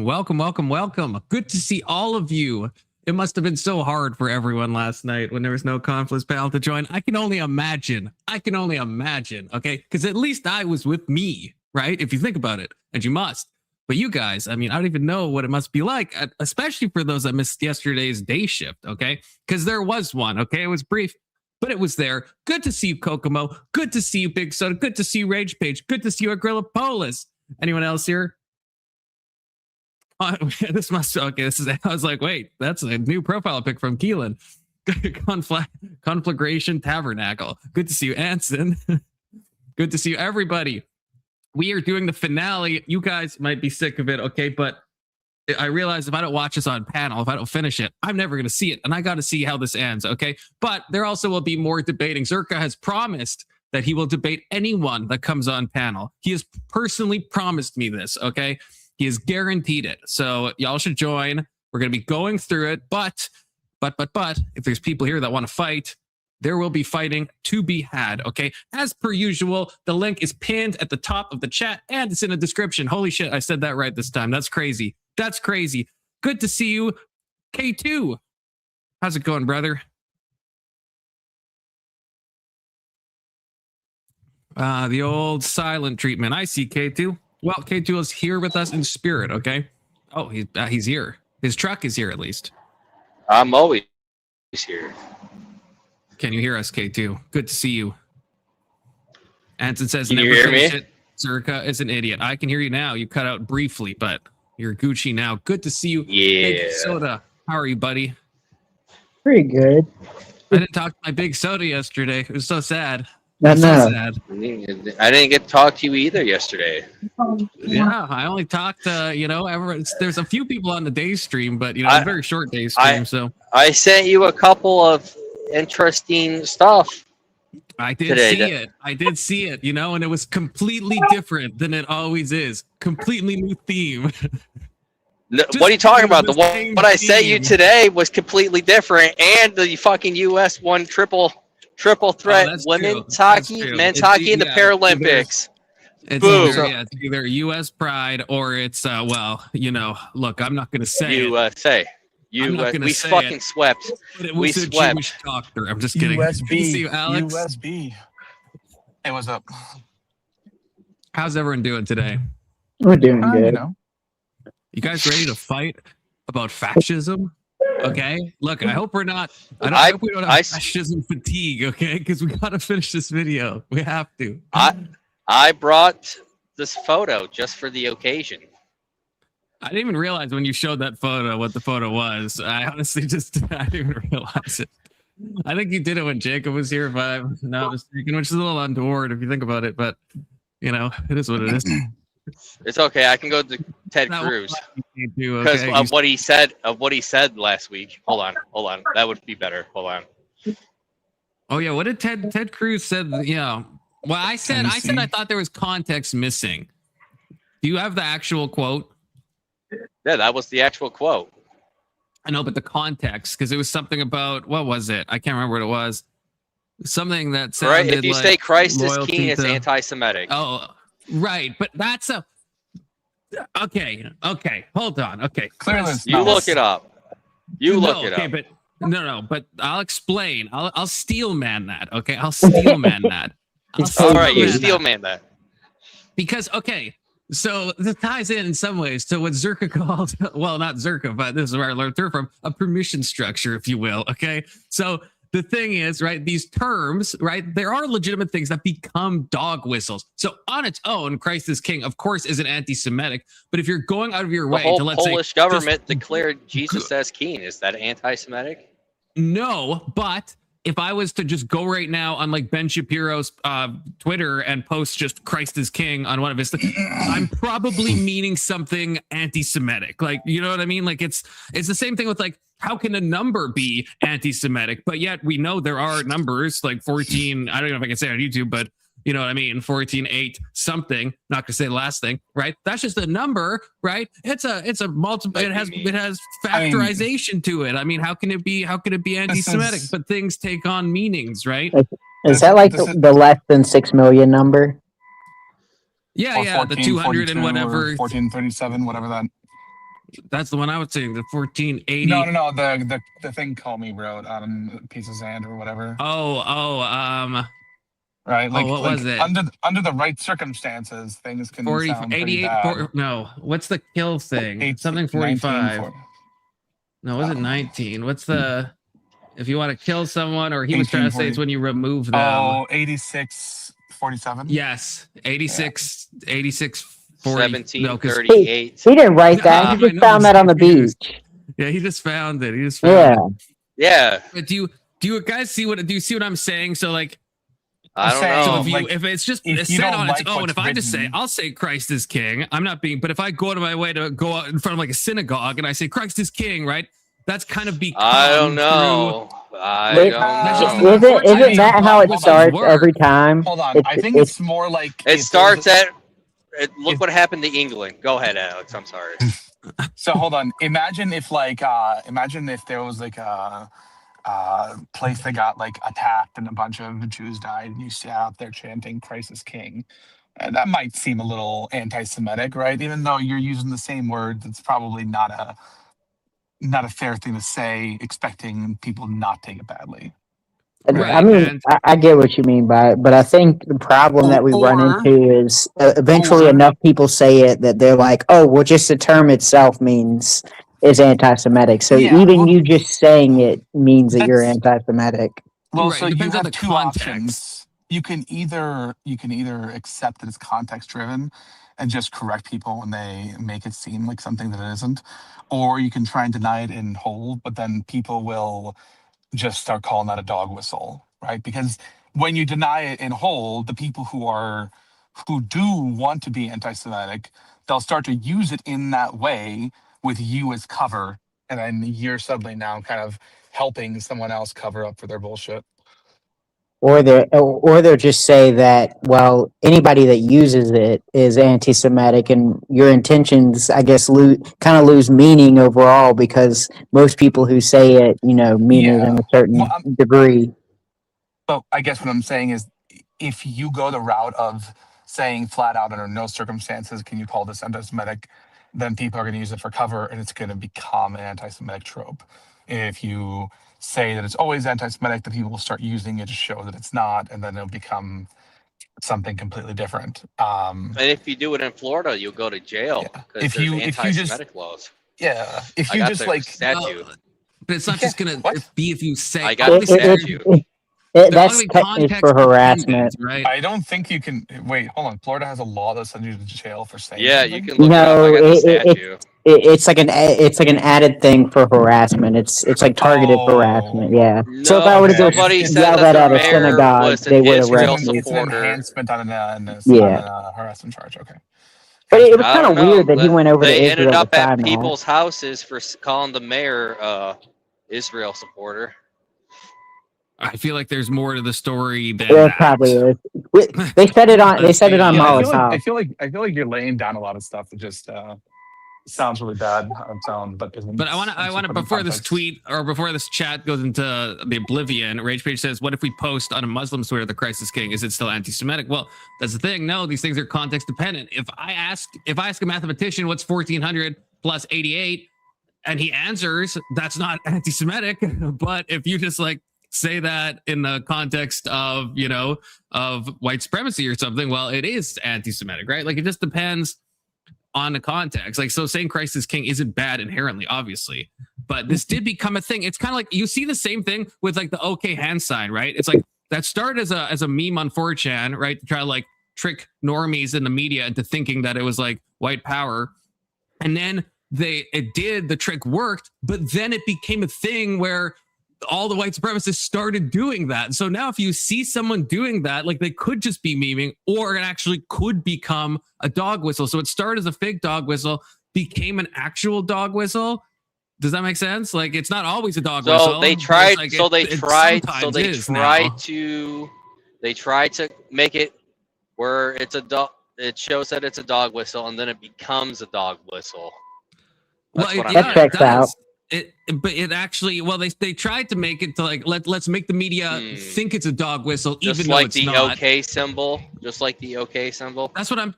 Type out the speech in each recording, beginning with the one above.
Welcome, welcome, welcome. Good to see all of you. It must have been so hard for everyone last night when there was no Conflict panel to join. I can only imagine. Okay, because at least I was with me, right? If you think about it, and you must. But you guys, I mean, I don't even know what it must be like, especially for those that missed yesterday's day shift, okay? Because there was one, okay? It was brief, but it was there. Good to see you, Kokomo. Good to see you, Big Soda. Good to see you, Rage Page. Good to see you, Agrillapolis. Anyone else here? This must, okay, this is, I was like, wait, that's a new profile pic from Keelan. Conflagration Tabernacle. Good to see you, Anson. Good to see you, everybody. We are doing the finale. You guys might be sick of it, okay? But I realize if I don't watch this on panel, if I don't finish it, I'm never going to see it. And I got to see how this ends, okay? But there also will be more debating. Searka has promised that he will debate anyone that comes on panel. He has personally promised me this, okay? He has guaranteed it. So y'all should join. We're going to be going through it. But, if there's people here that want to fight, there will be fighting to be had, okay? As per usual, the link is pinned at the top of the chat and it's in the description. Holy shit, I said that right this time. That's crazy. That's crazy. Good to see you, K2. How's it going, brother? The old silent treatment. I see K2. Well, K2 is here with us in spirit, okay? Oh, he's here. His truck is here at least. I'm always here. Can you hear us, K2? Good to see you. Anson says, can you hear me? Searka is an idiot. I can hear you now. You cut out briefly, but you're Gucci now. Good to see you. Yeah. Big Soda. How are you, buddy? Pretty good. I didn't talk to my Big Soda yesterday. It was so sad. I know. So sad. I didn't get to talk to you either yesterday. Yeah, I only talked to, there's a few people on the day stream, but, it's a very short day stream, so. I sent you a couple of interesting stuff. I did see it, and it was completely different than it always is. Completely new theme. What are you talking about? What I sent you today was completely different, and the fucking U.S. won triple threat women's hockey, men's hockey, and the Paralympics. It's either U.S. pride or it's look, I'm not going to say USA. We fucking swept. We swept. Jewish doctor. I'm just kidding. USB. See you, Alex. USB. Hey, what's up? How's everyone doing today? We're doing good. You guys ready to fight about fascism? Okay. Look, I hope we're not. I hope we don't have fascism fatigue. Okay, because we got to finish this video. We have to. I brought this photo just for the occasion. I didn't even realize when you showed that photo what the photo was. I honestly I didn't even realize it. I think you did it when Jacob was here, if I'm not mistaken, which is a little untoward if you think about it. But it is what it is. It's okay. I can go to Ted Cruz because of what he said. Last week. Hold on. That would be better. Hold on. Oh yeah, what did Ted Cruz said? Yeah. Well, I said I thought there was context missing. Do you have the actual quote? Yeah, that was the actual quote. I know, but the context, because it was something about, what was it? I can't remember what it was. Something that sounded right. If you like say Christ is king, it's anti-Semitic. Oh, right. But that's okay. Hold on. Okay. You look it up. But but I'll explain. I'll steel man that. Okay. I'll steel man that. All right. You steel man that. Because, okay. So this ties in some ways to what Searka called, well, not Searka, but this is where I learned through from, a permission structure, if you will. Okay. So the thing is, right, these terms, right, there are legitimate things that become dog whistles. So on its own, Christ is king, of course, isn't anti-Semitic. But if you're going out of your way to, let's say, Polish government declared Jesus as king, is that anti-Semitic? No, but if I was to just go right now on like Ben Shapiro's Twitter and post just Christ is king on one of his, I'm probably meaning something anti-Semitic. Like, you know what I mean? Like it's the same thing with like, how can a number be anti-Semitic? But yet we know there are numbers like 14. I don't know if I can say it on YouTube, but you know what I mean? 14, 8, something. Not gonna say the last thing, right? That's just a number, right? It's a multiple. It has factorization to it. I mean, how can it be anti-Semitic? But things take on meanings, right? Is that like the less than 6 million number? Yeah, 14, the 200 and whatever. 1437, whatever that. That's the one I was saying. The 1480. No. The thing Comey wrote on a piece of sand or whatever. Right, like, what was it? Under the right circumstances, things can 40, sound 88, pretty bad. no. What's the kill thing? Something 45. No, was it 19? What's the, if you want to kill someone, or he was trying to say it's when you remove them. Oh, 86-47? Yes, 86, yeah. 86, 40. 1738. He didn't write that. He just found that on the beach. Yeah, he just found it. He just found it. Yeah. But do you guys see what I'm saying? So like, I don't know. So if it's just said on its own, if I just say, I'll say Christ is king, I'm not being, but if I go out of my way to go out in front of like a synagogue and I say Christ is king, right? That's kind of become. I don't know. Isn't that how it starts every time? Hold on. I think it's more like. It starts at. Look what happened to England. Go ahead, Alex. I'm sorry. So hold on. Imagine if there was like a place that got like attacked and a bunch of Jews died, and you sit out there chanting "Christ is King." And that might seem a little anti-Semitic, right? Even though you're using the same words, it's probably not a fair thing to say, expecting people not take it badly. Right. I mean, I get what you mean by it, but I think the problem that we run into is eventually enough people say it that they're like, oh, well, just the term itself is anti-Semitic. So even you just saying it means that you're anti-Semitic. Well, so you have two options. You can either accept that it's context driven and just correct people when they make it seem like something that it isn't, or you can try and deny it in whole, but then people will just start calling that a dog whistle, right? Because when you deny it in whole, the people who do want to be anti-Semitic, they'll start to use it in that way with you as cover, and then you're suddenly now kind of helping someone else cover up for their bullshit. Or they'll just say that, well, anybody that uses it is anti-Semitic, and your intentions, I guess, kind of lose meaning overall, because most people who say it, mean it in a certain degree. But I guess what I'm saying is, if you go the route of saying flat out, under no circumstances can you call this anti-Semitic, then people are going to use it for cover, and it's going to become an anti-Semitic trope. If you say that it's always anti-Semitic, that people will start using it to show that it's not, and then it'll become something completely different. And if you do it in Florida, you'll go to jail because there's anti-Semitic laws. Yeah, if you just like statue. But it's not just gonna be if you say. I got the statue. That's technically for harassment, right? I don't think you can. Wait, hold on. Florida has a law that sends you to jail for saying. Yeah, you can look it up. I got the statue. It's like an added thing for harassment. It's like targeted harassment. Yeah. No, so if I were to go yell that at a synagogue, they would arrest me. It's an enhancement on a harassment charge. Okay. But it was kind of weird that he went over to Israel. They ended up at people's houses for calling the mayor Israel supporter. I feel like there's more to the story than that. Probably is. They said it on. They said it on Molotov. I feel like you're laying down a lot of stuff that just sounds really bad on its own, but I want to before this tweet or before this chat goes into the oblivion. Rage Page says, "What if we post on a Muslim Twitter the Christ is King? Is it still anti-Semitic?" Well, that's the thing. No, these things are context dependent. If I ask a mathematician what's 1400 plus 88, and he answers, that's not anti-Semitic. But if you just like say that in the context of of white supremacy or something, well, it is anti-Semitic, right? Like it just depends on the context. Like, so saying Christ is King isn't bad inherently, obviously, but this did become a thing. It's kind of like you see the same thing with like the OK hand sign, right? It's like that started as a meme on 4chan, right? To try to like trick normies in the media into thinking that it was like white power, and then the trick worked, but then it became a thing where all the white supremacists started doing that. So now if you see someone doing that, like they could just be memeing, or it actually could become a dog whistle. So it started as a fake dog whistle, became an actual dog whistle. Does that make sense? Like it's not always a dog whistle. So they tried to make it where it's a dog. It shows that it's a dog whistle, and then it becomes a dog whistle. That checks out. But it actually, well, they tried to make it to like let's make the media think it's a dog whistle, even though it's not. OK symbol, just like the OK symbol. That's what I'm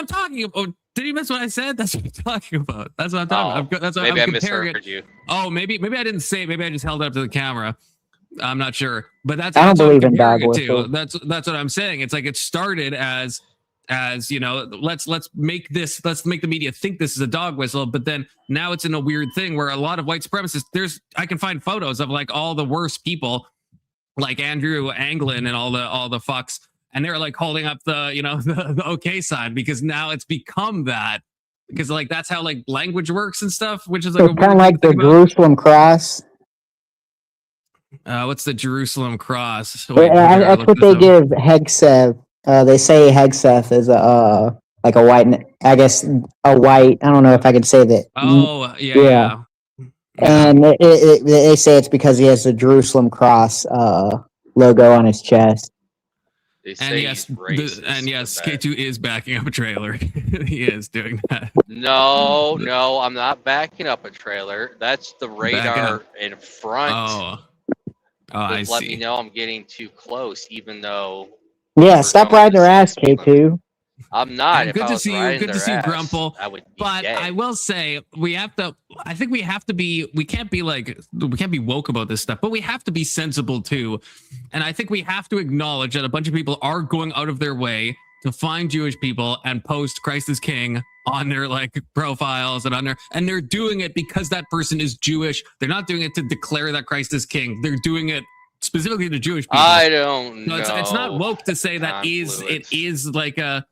talking about. Did you miss what I said? That's what I'm talking about. That's what I'm talking about. That's what maybe I'm I comparing misheard you. Oh, maybe I didn't say it. Maybe I just held it up to the camera. I'm not sure, but that's I don't what I'm believe in comparing dog it to. whistle. That's what I'm saying. It's like it started as you know, let's make the media think this is a dog whistle, but then now it's in a weird thing where a lot of white supremacists. I can find photos of like all the worst people, like Andrew Anglin and all the fucks, and they're like holding up the the okay sign because now it's become that. Because like that's how like language works and stuff, which is like It's kind of like the Jerusalem cross. What's the Jerusalem cross? Wait, that's what they give Hegseth. They say Hegseth is like a white. I guess a white. I don't know if I could say that. Oh yeah. And they say it's because he has the Jerusalem cross logo on his chest. And yes, K2 is backing up a trailer. He is doing that. No, I'm not backing up a trailer. That's the radar in front. Oh, I see. Let me know I'm getting too close, even though. Yeah, stop riding their ass, K2. I'm not. Good to see you. Good to see you, Grumple. But I will say we have to. I think we have to be. We can't be woke about this stuff, but we have to be sensible too. And I think we have to acknowledge that a bunch of people are going out of their way to find Jewish people and post Christ is King on their like profiles and they're doing it because that person is Jewish. They're not doing it to declare that Christ is King. They're doing it specifically to Jewish people. I don't know. It's not woke to say that it is like a.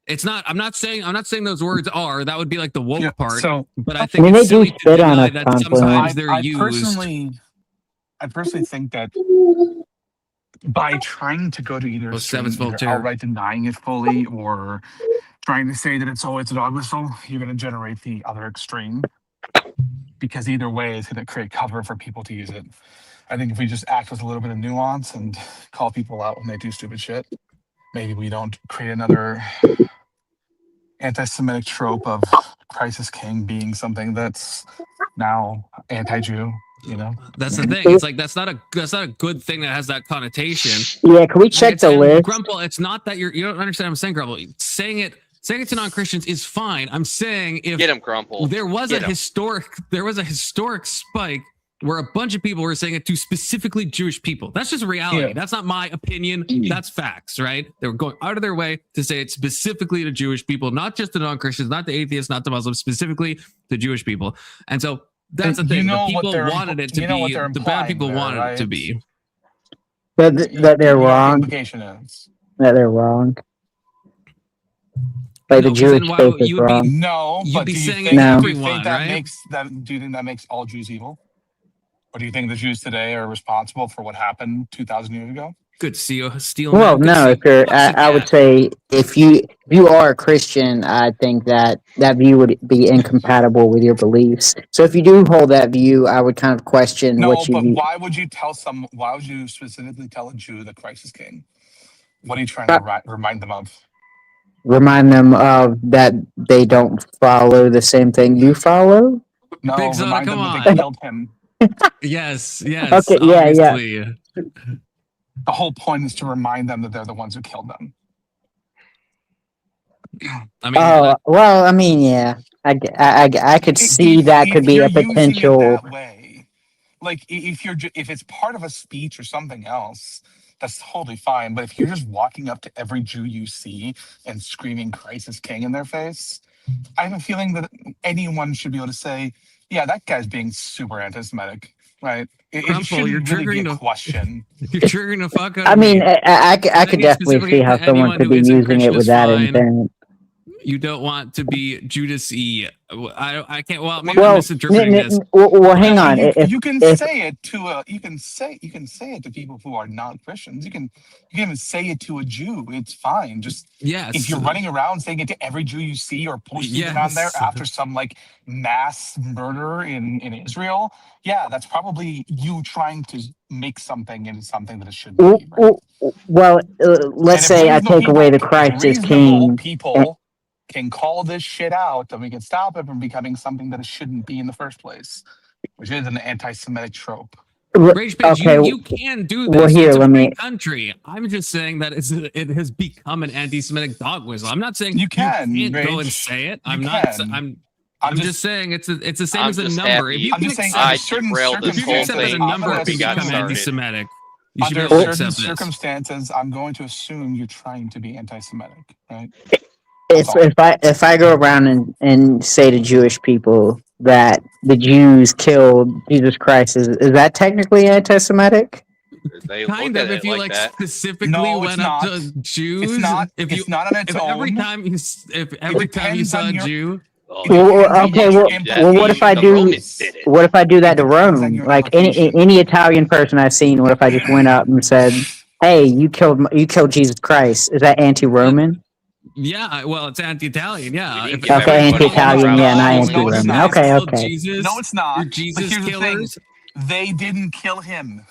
It's not. I'm not saying those words are. That would be like the woke part. So, but I think it's silly to deny that sometimes they're used. I personally think that by trying to go to either outright denying it fully or trying to say that it's a dog whistle, you're going to generate the other extreme. Because either way, it's going to create cover for people to use it. I think if we just act with a little bit of nuance and call people out when they do stupid shit, maybe we don't create another anti-Semitic trope of Christ is King being something that's now anti-Jew. You know, that's the thing. It's like that's not a good thing that has that connotation. Yeah, can we check the list? Grumple, it's not that you don't understand what I'm saying, Grumple. Saying it to non-Christians is fine. I'm saying if get him, Grumple. There was a historic spike where a bunch of people were saying it to specifically Jewish people. That's just reality. Yeah. That's not my opinion. That's facts, right? They were going out of their way to say it specifically to Jewish people, not just to non-Christians, not to atheists, not to Muslims, specifically to Jewish people. And so that's the thing. The people wanted it to be. The bad people wanted it to be. That they're wrong. The implication is that they're wrong. Like the Jewish faith is wrong. You'd be saying it to everyone, right? Do you think that makes all Jews evil? Or do you think the Jews today are responsible for what happened 2,000 years ago? Good to see you, Steel. Well, no. If you're, I would say if you are a Christian, I think that view would be incompatible with your beliefs. So if you do hold that view, I would kind of question what you. No, but why would you why would you specifically tell a Jew that Christ is King? What are you trying to remind them of? Remind them of that they don't follow the same thing you follow. No, Big Zona, come on. They killed him. Yes. Okay, obviously. Yeah. The whole point is to remind them that they're the ones who killed them. I mean, yeah. I could see that could be a potential. That way. Like if it's part of a speech or something else, that's totally fine. But if you're just walking up to every Jew you see and screaming Christ is King in their face, I have a feeling that anyone should be able to say, yeah, that guy's being super anti-Semitic, right? It shouldn't really be a question. You're triggering the fuck out of I mean, I could definitely see how someone could be using it with that intent. You don't want to be Judas-y. I can't. Well, maybe I'm misinterpreting this. Well, hang on. You can say it to people who are non-Christians. You can even say it to a Jew. It's fine. Just if you're running around saying it to every Jew you see or posting it on there after some like mass murder in Israel, that's probably you trying to make something into something that it shouldn't be. Right? Well, let's say I take away the Christ is King. People can call this shit out, and we can stop it from becoming something that it shouldn't be in the first place, which is an anti-Semitic trope. Rage Page, Okay, you can do this. well, here, it's a let free me- country. I'm just saying that it has become an anti-Semitic dog whistle. I'm not saying You can, can't go and Rage. say it. You I'm not. can. I'm just saying it's the same I'm as a just number. happy If you I'm can just saying, accept, I under certain derailed this if you can whole accept that a thing number before can we got become started. anti-Semitic, you should be under able to certain accept this. circumstances, I'm going to assume you're trying to be anti-Semitic, right? If I go around and say to Jewish people that the Jews killed Jesus Christ, is that technically anti-Semitic? They Kind look of, at if it you like that. specifically No, went it's up not. to Jews, It's not. if you It's not on its if every own. time you saw a Jew, Oh, Well, okay. Well, that what if I the do? Romans did it. What if I do that to It depends on Rome? your Like implication. any Italian person I've seen, what if I just went up and said, "Hey, you killed Jesus Christ"? Is that anti-Roman? yeah, well, it's anti-Italian. Yeah, You didn't if give Okay, everybody anti-Italian, props. yeah, not No, it's anti-Roman. not. Okay, killed okay. Jesus, No, it's not. you're But Jesus here's the thing. killers. They didn't kill him.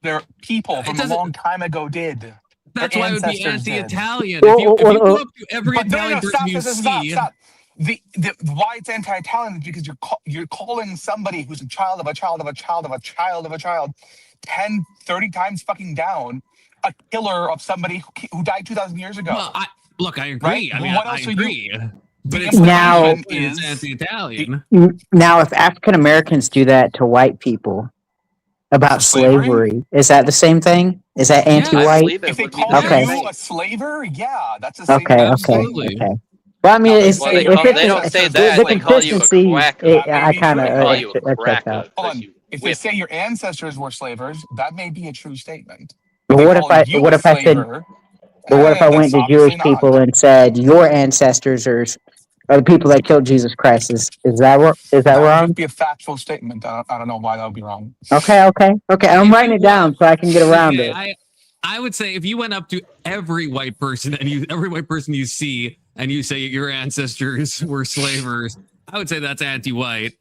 Their people It from a doesn't- long time ago did. That's Their why it would be ancestors did. anti-Italian. If you go up to every But Italian person you see, stop. The why it's anti-Italian is because you're calling somebody who's a child of a child of a child of a child of a child 10, 30 times fucking down a killer of somebody who died 2,000 years ago. well, I agree. Right? I mean, What I else are you- agree. But The it's Now- not it's anti-Italian. Now, if African Americans do that to white people about Slavery? slavery, is that the same thing? Is that Yeah, I I anti-white? believe it If they would be call the same Okay. you thing. a slaver, yeah, that's the same Okay, thing. okay, Absolutely. okay. Well, I mean, Now, it's, Well, they if don't, it's they don't say the that. They call you a consistency, quacka. I kind They call you a of checks quacka. out. Hold 'cause on. you If they whip. say your ancestors were slavers, that may be a true statement. But They what if call I you what a if I said? slaver, But what if I went that's to obviously Jewish not. people and said your ancestors are the people that killed Jesus Christ? Is that That would wrong? just be a factual statement. I don't know why that would be wrong. Okay. I'm If writing you it down so I can get around okay, it. I would say if you went up to every white person and every white person you see and you say your ancestors were slavers, I would say that's anti-white.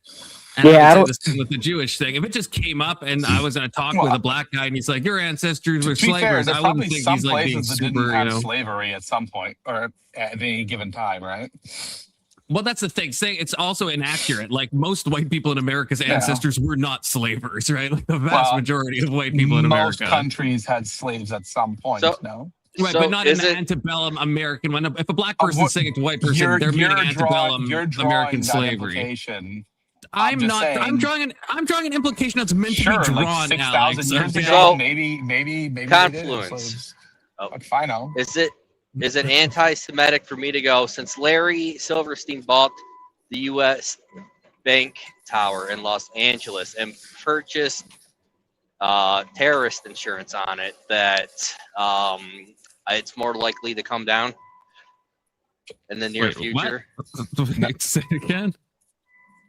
And Yeah, I I would don't- say the same with the Jewish thing. If it just came up and I was going to talk with a black guy and he's like, your ancestors were To be fair, slavers, there's I probably wouldn't think some he's like being places that didn't super, have slavery at some point or at any given time, right? Well, that's the thing. Saying it's also inaccurate. Like most white people in America's ancestors were not slavers, right? Like the vast majority of white people in Most America. countries had slaves at some point. No, Right, So but not in is the it? antebellum American. If a black person's what- saying it's a white person, they're meaning antebellum American that slavery. implication. I'm just not. saying- I'm drawing an implication that's meant to Sure, be drawn. like 6,000 Alex, years okay? ago, So- maybe they did have Confluence. slaves. Oh. Like, I know. Is it anti-Semitic for me to go since Larry Silverstein bought the U.S. Bank Tower in Los Angeles and purchased terrorist insurance on it that it's more likely to come down in the near Wait, future? Wait, say it again.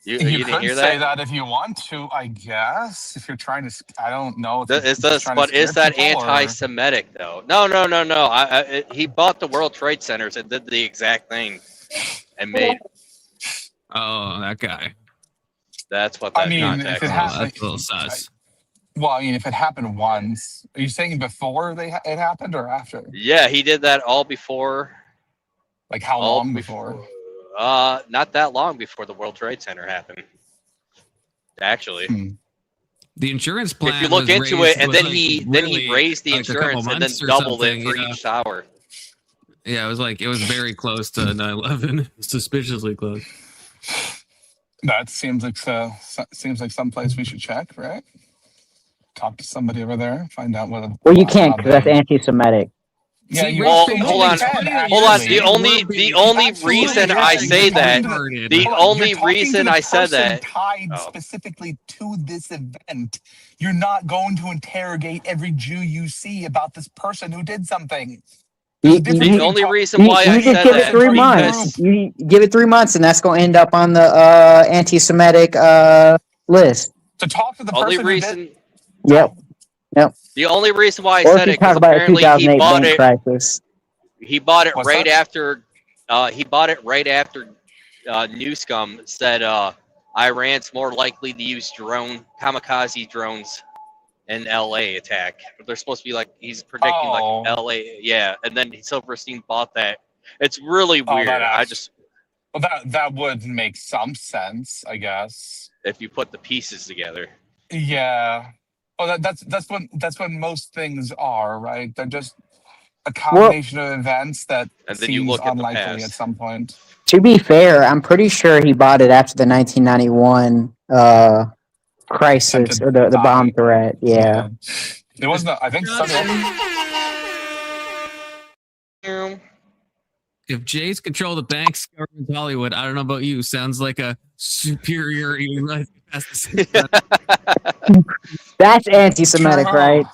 You You didn't could hear say that? that if you want to, I guess. If you're trying to, I don't know. If Is you're this, trying to but is scare that people, or- anti-Semitic though? No. He bought the World Trade Centers and did the exact thing, and made. Oh, that guy. That's what that I mean, context if it Oh, has- is. that's a little sus. Well, I mean, if it happened once, are you saying before it happened or after? Yeah, he did that all before. Like how all long before? Not that long before the World Trade Center happened. Actually, The insurance plan. if you look was into raised- it, and was, then like, he really, raised the like, a couple insurance and then months or doubled it something, for yeah. each tower. Yeah, it was very close to 9/11, suspiciously close. That seems like someplace we should check, right? Talk to somebody over there, find out what. Well, you can't because that's anti-Semitic. Yeah, See, you Well, Rich, hold on. it's funny that Hold you're on. saying The only Absolutely. reason You're I saying say you're that, talking the only you're talking to reason the I said person that. tied Oh. specifically to this event. You're not going to interrogate every Jew you see about this person who did something. There's a difference The between only talk- reason why I You just said give it that 3 is months. because You give it 3 months, and that's going to end up on the anti-Semitic list. to talk to the only person who did. reason. Yep. The only reason why I Or said if you it because talk about the apparently 2008 he bought bank it. crisis. He bought it What's right that? after. He bought it right after Newscom said Iran's more likely to use kamikaze drones in LA attack. They're supposed to be like he's predicting Oh. like LA, yeah. And then Silverstein bought that. It's really weird. Well, that would make some sense, I guess. If you put the pieces together. Yeah, Well, that's what most things are, right? They're just a combination of events that And then you seems look at the unlikely past. at some point. To be fair, I'm pretty sure he bought it after the 1991 crisis Attempted or the bomb bombing. threat. Yeah. It wasn't. I think If Jays control the banks, government, Hollywood, I don't know about you. Sounds like a superior even right past the same. That's anti-Semitic, right?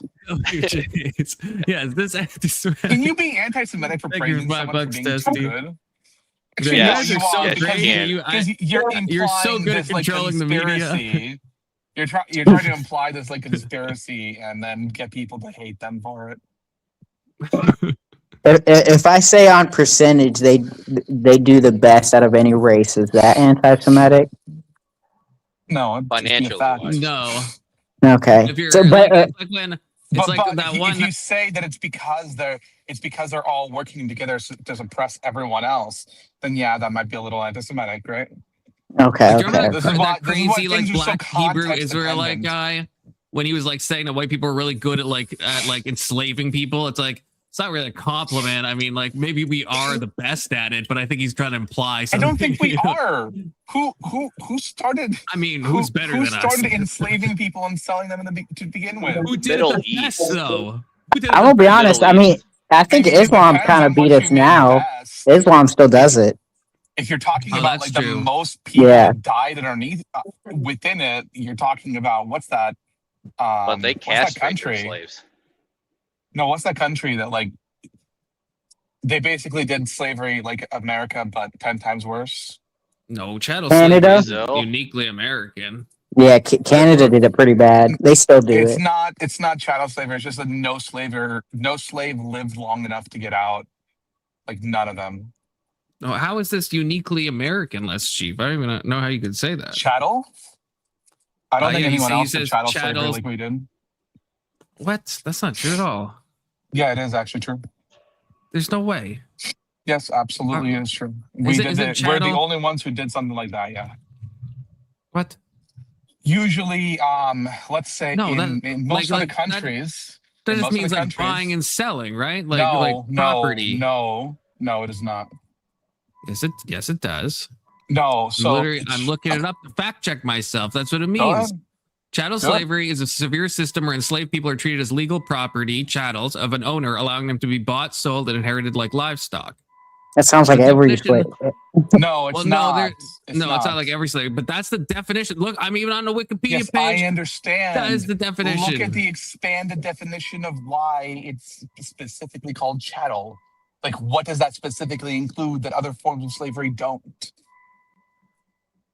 Jays. Yeah, is this anti-Semitic? Can you be anti-Semitic for Thank you praising for someone for $5, being Testy. too good? Yeah, you guys are are, so yes, you great. can. Because you're so good at this, like, controlling the media. conspiracy. You're trying to imply this like conspiracy and then get people to hate them for it. If I say on percentage they do the best out of any race, is that anti-Semitic? No, it'd just be a Financially fact. wise. No. Okay. If you're So, like, but it's like when But that if one. you say that it's because they're all working together to suppress everyone else, then yeah, that might be a little anti-Semitic, right? okay, Do you remember This that, is why- that this is why crazy like things are so black Hebrew context Israelite dependent. guy when he was like saying that white people are really good at enslaving people? It's like it's not really a compliment. I mean, like maybe we are the best at it, but I think he's trying to imply I something. don't think we are. Who started? I mean, who's better who than us? started enslaving people and selling them to begin with? Who did Middle it the best East. though? Who did it I the will be best? honest. Middle I mean, East. I think I mean, it Islam depends kind on of beat what us you mean now. best. Islam still does it. If you're talking Oh, about that's like true. the most people Yeah. that died underneath within it, you're talking about what's that? But they What's that castrate their country? slaves. No, what's that country that like they basically did slavery like America, but 10 times worse? No, chattel Canada? slavery is uniquely American. Yeah, Canada did it pretty bad. They still do It's it. not chattel slavery. It's just that no slave lived long enough to get out. Like none of them. No, how is this uniquely American, Les Chief? I don't even know how you could say that. Chattel? I don't think yeah, anyone he else did says chattel slavery chattels. like we did. What? That's not true at all. Yeah, it is actually true. There's no way. Yes, absolutely, it is true. Is We're the chattel? only ones who did something like that. Yeah. What? Usually, let's say No, in most like, of the countries, That in just most of the means like countries- buying and selling, right? Like no, property. no, it is not. Yes, it does. No, so I'm looking it up to fact check myself. That's what it Go means. ahead. Chattel Go ahead. slavery is a severe system where enslaved people are treated as legal property, chattels, of an owner, allowing them to be bought, sold, and inherited like livestock. That sounds like The every definition- slave. No, it's not. It's not like every slave, but that's the definition. Look, I'm even on the Wikipedia Yes, page. I understand. That is the definition. Look at the expanded definition of why it's specifically called chattel. Like, what does that specifically include that other forms of slavery don't?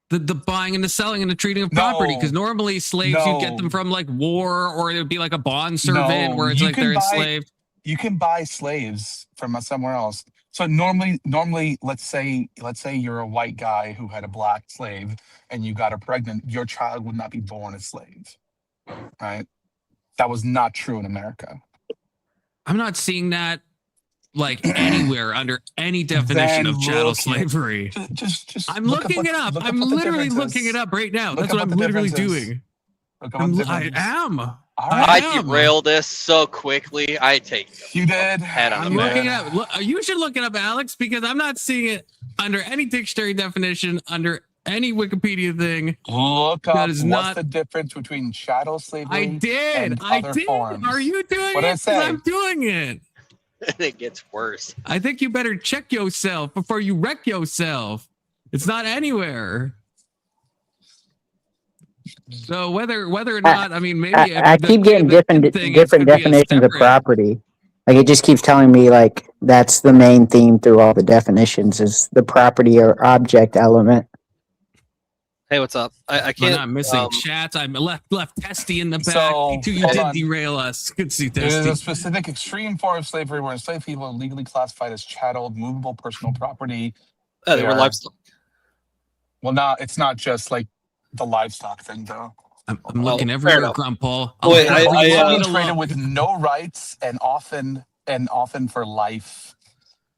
The buying and the selling and the treating of No. property, because normally slaves you get them No. from like war, or it would be like a bond servant No, where it's you like can they're buy- enslaved. You can buy slaves from somewhere else. So normally, let's say you're a white guy who had a black slave and you got her pregnant, your child would not be born a slave, right? That was not true in America. I'm not seeing that like anywhere under any definition Then of chattel look it. slavery. Just I'm look looking it up. look I'm what the literally difference looking is. it up right now. Look That's up what I'm the literally difference is. doing. Look at what the difference is. am. All I right. I am. derail this so quickly. I take You did. Head on I'm the looking back. at. Look, you should look it up, Alex, because I'm not seeing it under any dictionary definition, under any Wikipedia thing. Look That up is what's not- the difference between chattel slavery I did. and I other did. forms. Are you doing What did I it? 'Cause say? I'm doing it. It gets worse. I think you better check yourself before you wreck yourself. It's not anywhere. So whether or not, I mean, maybe I the- keep getting the different thing different could be a definitions of separate- property. Like it just keeps telling me like that's the main theme through all the definitions is the property or object element. Hey, what's up? I Well, can't. I'm missing chats. I'm left Testy in the back. So, You hold did on. derail us. Good to see There is a Testy. specific extreme form of slavery where enslaved people are legally classified as chattel, movable personal property. They were are- livestock. Well, it's not just like the livestock thing, though. I'm Well, looking fair everywhere, enough. Grumple. Wait, I'll I- every I, one Often to traded look. with no rights and often for life.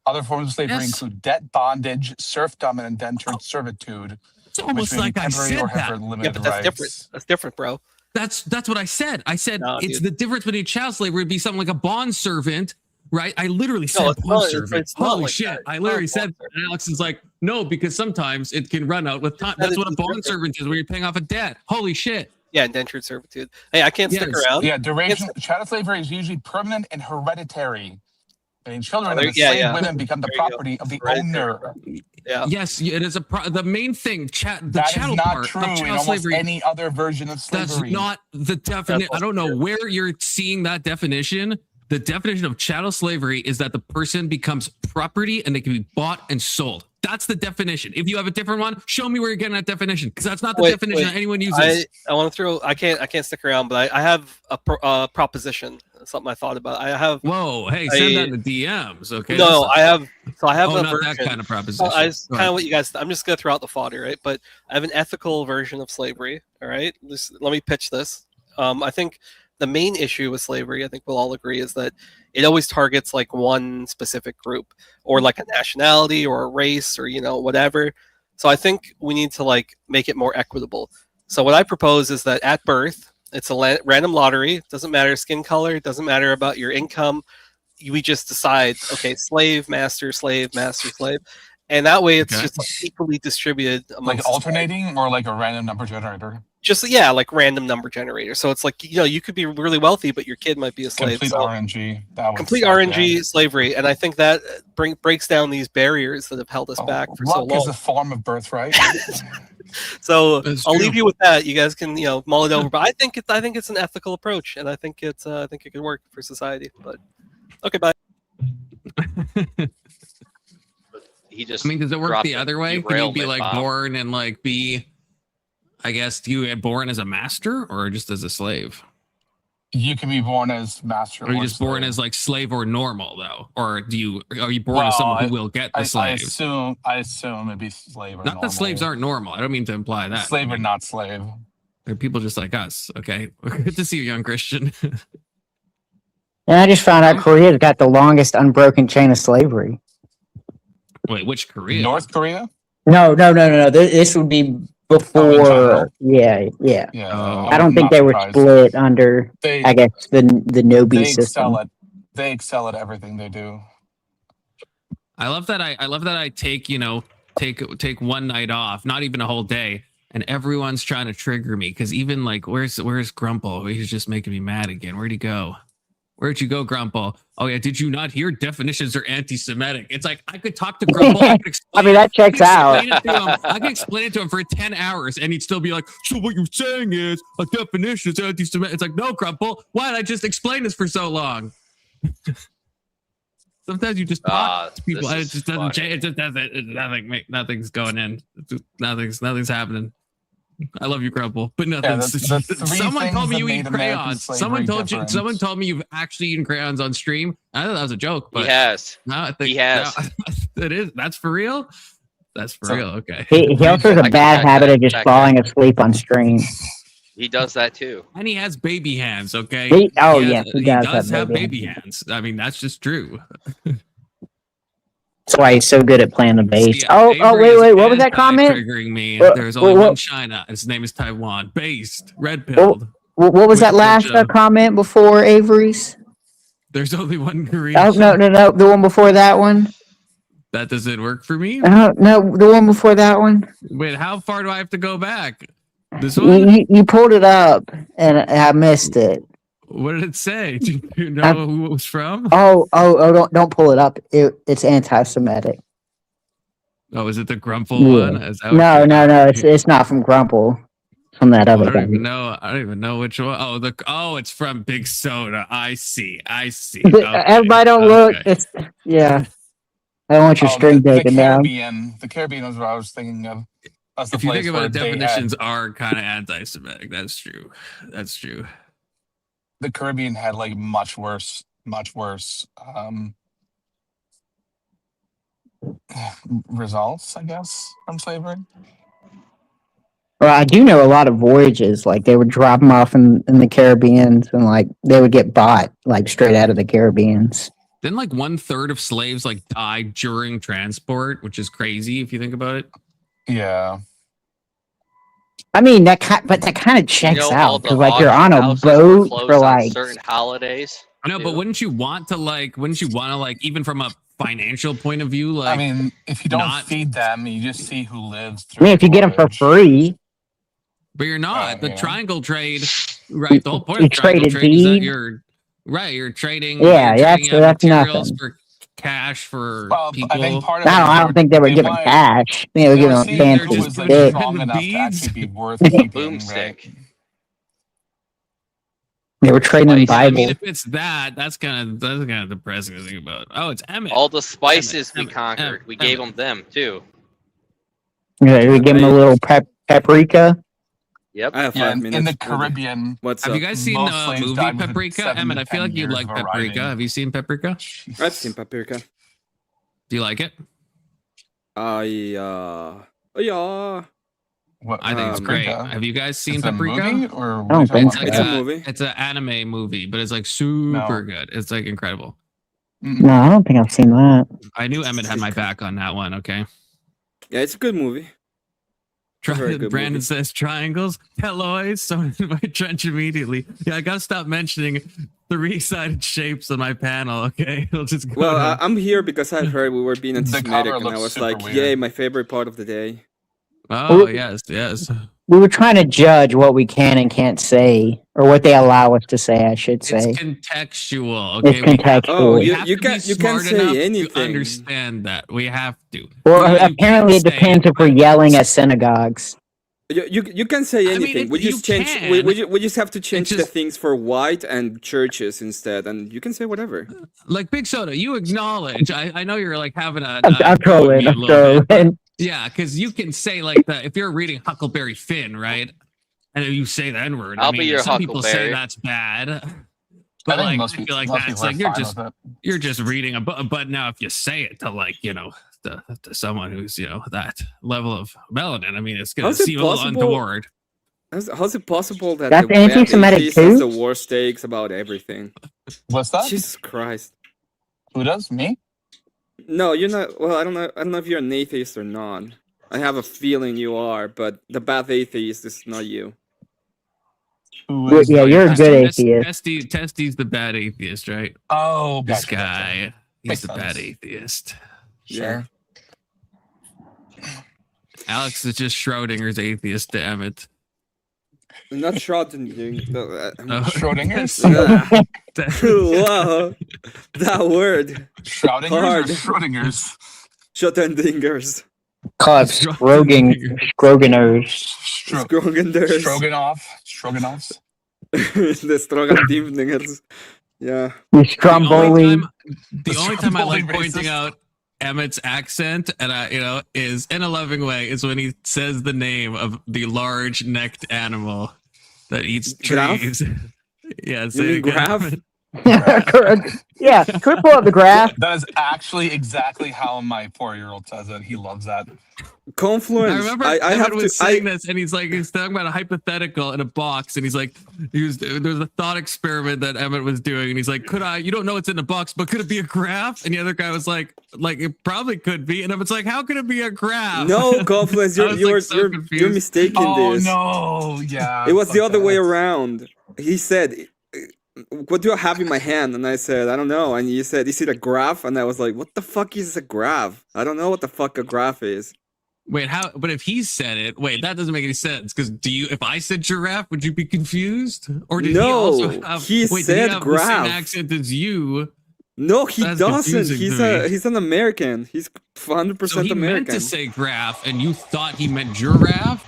Other forms of slavery Yes. include debt, bondage, serfdom, and indentured servitude. It's almost which may like be I temporary said or have that. very Yeah, limited but that's rights. different. That's different, bro. That's what I said. I said No, it's dude. the difference between child slavery would be something like a bond servant, right? I literally said No, it's bond not- servant. it's not Holy like shit! that. I It's literally not a said, bond and Alex is like, no, because sometimes it can run out with time. That That's is what a bond different. servant is, where you're paying off a debt. Holy shit! Yeah, indentured servitude. Hey, I can't stick Yes. around. Yeah, duration. Chattel slavery is usually permanent and hereditary. And children of Yeah, enslaved yeah. women become the There you go. property of the Hereditary. owner. Yeah. Yes, it is the main thing. The That is chattel not part true of in child almost slavery. any other version of That's slavery. not the definition. I don't know true. where you're seeing that definition. The definition of chattel slavery is that the person becomes property and they can be bought and sold. That's the definition. If you have a different one, show me where you're getting that definition, because that's not the definition that anyone uses. I want to throw. I can't stick around, but I have a proposition. Something I thought about. I have. Whoa, hey, send that in the DMs, okay? No, I have. So I have Oh, a not version. that kind of proposition. It's Go kind ahead. of what you guys. I'm just gonna throw out the fodder, right? But I have an ethical version of slavery. All right, let me pitch this. I think the main issue with slavery, I think we'll all agree, is that it always targets like one specific group or like a nationality or a race or whatever. So I think we need to like make it more equitable. So what I propose is that at birth, it's a random lottery. It doesn't matter skin color. It doesn't matter about your income. We just decide, okay, slave, master, slave, master, slave. And that way it's just like equally distributed amongst like alternating or like a random number generator. Just like random number generator. So it's like you could be really wealthy, but your kid might be a slave. Complete RNG. Complete RNG slavery, and I think that breaks down these barriers that have held us back for so long. Luck is a form of birthright. So I'll leave you with that. You guys can mull it over. But I think it's an ethical approach, and I think it could work for society. But okay, bye. He just. I mean, does it work the other way? Can you be like born and like be? I guess, do you get born as a master or just as a slave? You can be born as master. Or are you just born as like slave or normal though? Or are you born as someone who will get the slaves? I assume it'd be slave or not normal. that slaves aren't normal. I don't mean to imply that. Slave or not slave. They're people just like us. Okay. Good to see you, young Christian. And I just found out Korea's got the longest unbroken chain of slavery. Wait, which Korea? North Korea? No. This would be before. Yeah. Oh, I don't think they were split under. I guess the Nobi system. They excel at everything they do. I love that. I love that. I take take one night off, not even a whole day, and everyone's trying to trigger me because even like where's Grumple? He's just making me mad again. Where'd he go? Where'd you go, Grumple? Oh yeah, did you not hear definitions are anti-Semitic? It's like I could talk to Grumple. I mean that checks out. I can explain it to him for 10 hours, and he'd still be like, "So what you're saying is a definition is anti-Semitic?" It's like, no, Grumple. Why did I just explain this for so long? Sometimes you just talk to people, and it just doesn't change. It just doesn't. Nothing's going in. Nothing's happening. I love you, Grumple, but nothing. Someone told me you eat crayons. Someone told me you've actually eaten crayons on stream. I thought that was a joke, but he has. No, I think he has. No, it is. That's for real. That's for real. Okay. He also has a bad habit of just falling asleep on stream. He does that too, and he has baby hands. Okay. He does have baby hands. I mean, that's just true. That's why he's so good at playing the bass. Wait, what was that comment? Triggering me. There's only one China. His name is Taiwan. Based, red pilled. What was that last comment before Avery's? There's only one Korean. Oh no, the one before that one. That doesn't work for me. No, the one before that one. Wait, how far do I have to go back? This one. You pulled it up, and I missed it. What did it say? Do you know who it was from? Oh! Don't pull it up. It's anti-Semitic. Oh, is it the Grumple one? Is that no. It's not from Grumple. From that other guy. I don't even know which one. Oh, it's from Big Soda. I see. Okay. Everybody don't look. It's I don't want your string taken down. The Caribbean is what I was thinking of. If you think about it, definitions are kind of anti-Semitic. That's true. The Caribbean had like much worse results, I guess, from slavery. Well, I do know a lot of voyages. Like they would drop them off in the Caribbean, and like they would get bought like straight out of the Caribbeans. Then like 1/3 of slaves like died during transport, which is crazy if you think about it. Yeah. I mean that kind of checks all out the because like you're auction on a houses were boat closed for on like certain holidays. I know, but too. wouldn't you want to like even from a financial point of view, like I mean, if you don't not feed them, you just see who lives I through mean the if you get them for voyage. free, but you're not. The Yeah. triangle trade, right? The whole point you of triangle traded trade is that beads. you're trading Yeah, trading that's materials nothing. for cash for Well, I think people. part of it I don't think they were giving wanted, cash. I think they were they were giving them seeing They're who fancy just was like giving sticks. strong the enough to beads. actually be worth A keeping, boomstick. right? They were trading Spice. I mean, Bibles. if it's that's kind of depressing to think about. Oh, it's Emmett. All the spices we Emmett, conquered, we gave them too. Yeah, we give them a little paprika. Yep. I have Yeah, 5 minutes. in the Caribbean, What's Have up? you guys seen most the slaves movie died within Paprika? 7 Emmett, to I feel 10 like you'd years like of Paprika. arriving. Have you seen Paprika? I've seen Paprika. Do you like it? Yeah. What, I think it's great. Have you guys seen it's a Paprika? movie, or I don't think It's like It's a movie. It's an anime movie, but it's like super good. It's like incredible. No, I don't think I've seen that. I knew Emmett had my back on that one. Okay. Yeah, it's a good movie. Very good Brandon movie. says triangles, teloids. Someone in my trench immediately. Yeah, I gotta stop mentioning 3-sided shapes on my panel. Okay, it'll just go. Well, I'm here because I heard we were being The anti-Semitic, cover and I looks was super like, weird. "Yay, my favorite part of the day." Oh yes. We were trying to judge what we can and can't say, or what they allow us to say. I should say. It's contextual. Okay, It's contextual. Oh, we you have you to be can you smart can enough say to anything. understand that. We have to. Well, You apparently it can't say depends it, if we're but- yelling at synagogues. You can say I mean, anything. We you just change. can. We just have to change the just- things for white and churches instead, and you can say whatever. Like Big Soda, you acknowledge. I know you're like having a. I'm trolling. I'm trolling. Yeah, because you can say like that if you're reading Huckleberry Finn, right? And if you say the N word, I'll be your some people say Huckleberry. that's bad. I But think like, most I feel people, like most that's people like are fine with it. you're just reading a book. But now if you say it to like to someone who's that level of melanin, I mean, it's gonna How's it seem a little possible- untoward. How's it possible that That's the bad anti-Semitic atheist has too? the worst takes about everything? What's that? Jesus Christ! Who does? Me? No, you're not. Well, I don't know. I don't know if you're an atheist or not. I have a feeling you are, but the bad atheist is not you. Who is? Yeah, you're a good Testy- atheist. Testy's the bad atheist, right? Oh, This gotcha, gotcha. guy, he's Makes the sense. bad atheist. Sure. Alex is just Schrodinger's atheist to Emmett. Not Schrödinger. No, Schrodinger's? wow, that word. Schrodinger's Hard. or Schrodinger's? Schrödingers. Call it Stroganers. Scrogenders. Stroganoffs. The Strogandimningers. Yeah. You Stromboli. The only time I like Stromboli pointing racist. out Emmett's accent, and is in a loving way, is when he says the name of the large-necked animal that eats Graph? trees. Yeah, You say mean it again. graph? Yeah, can we pull up the graph? That is actually exactly how my 4-year-old says it. He loves that. Confluence. I remember I Emmett have to. was saying this, and he's talking about a hypothetical in a box, and he's like, there was a thought experiment that Emmett was doing, and he's like, you don't know it's in a box, but could it be a graph? And the other guy was like it probably could be, and Emmett's like, how could it be a graph? No, Confluence. I was, You're so you're confused. mistaken Oh this. no! Yeah. It was the fuck other way that. around. He said, "What do I have in my hand?" And I said, "I don't know." And you said, "Is it a graph?" And I was like, "What the fuck is a graph? I don't know what the fuck a graph is." Wait, how? But if he said it, that doesn't make any sense. Because if I said giraffe, would you be confused? Or did he No, also have? he did said he have graph. the same accent as you? No, he That's doesn't. confusing to me. He's an American. He's 100% So he American. meant to say graph, and you thought he meant giraffe.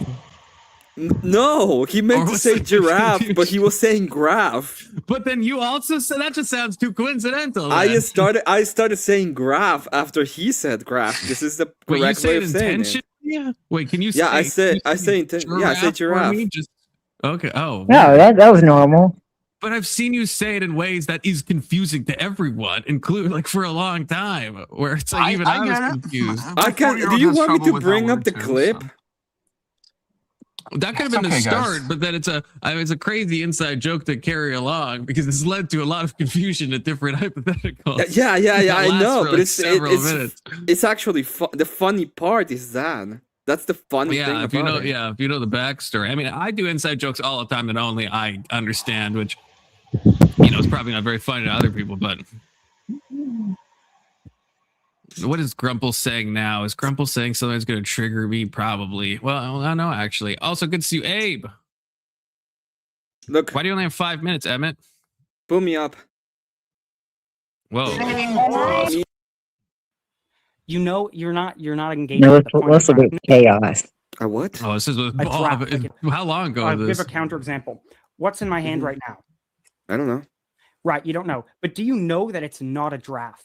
No, he Or meant to was say it giraffe, confusion? but he was saying graph. But then you also said that just sounds too coincidental. I then. started saying graph after he said graph. This is the Wait, you correct say way it of saying it. intentionally? Yeah. Wait, can you? Yeah, I say say yeah, I say for giraffe. me? Just okay. Oh. No, that was normal. But I've seen you say it in ways that is confusing to everyone, including like for a long time, where it's like even I get was it. confused. I can. Do you want me to bring up the clip? That could have It's been the okay, start, guys. but then it's a crazy inside joke to carry along because it's led to a lot of confusion at different hypotheticals. Yeah. that I lasts know, for, but like, it's several minutes. it's actually the funny part is that That's the fun thing Yeah, about if you know, it. yeah, if you know the backstory. I mean, I do inside jokes all the time that only I understand, which it's probably not very funny to other people. But what is Grumple saying now? Is Grumple saying something that's going to trigger me? Probably. Well, I don't know actually. Also, good to see you, Abe. Look, Why do you only have 5 minutes, Emmett? boom me up. Whoa. You know, you're not engaged. No, with the point let's you're look trying at chaos. A what? Oh, this is with A Bob. draft, like How long ago I'll is give this? a counterexample. What's in my hand right now? I don't know. Right, you don't know. But do you know that it's not a giraffe?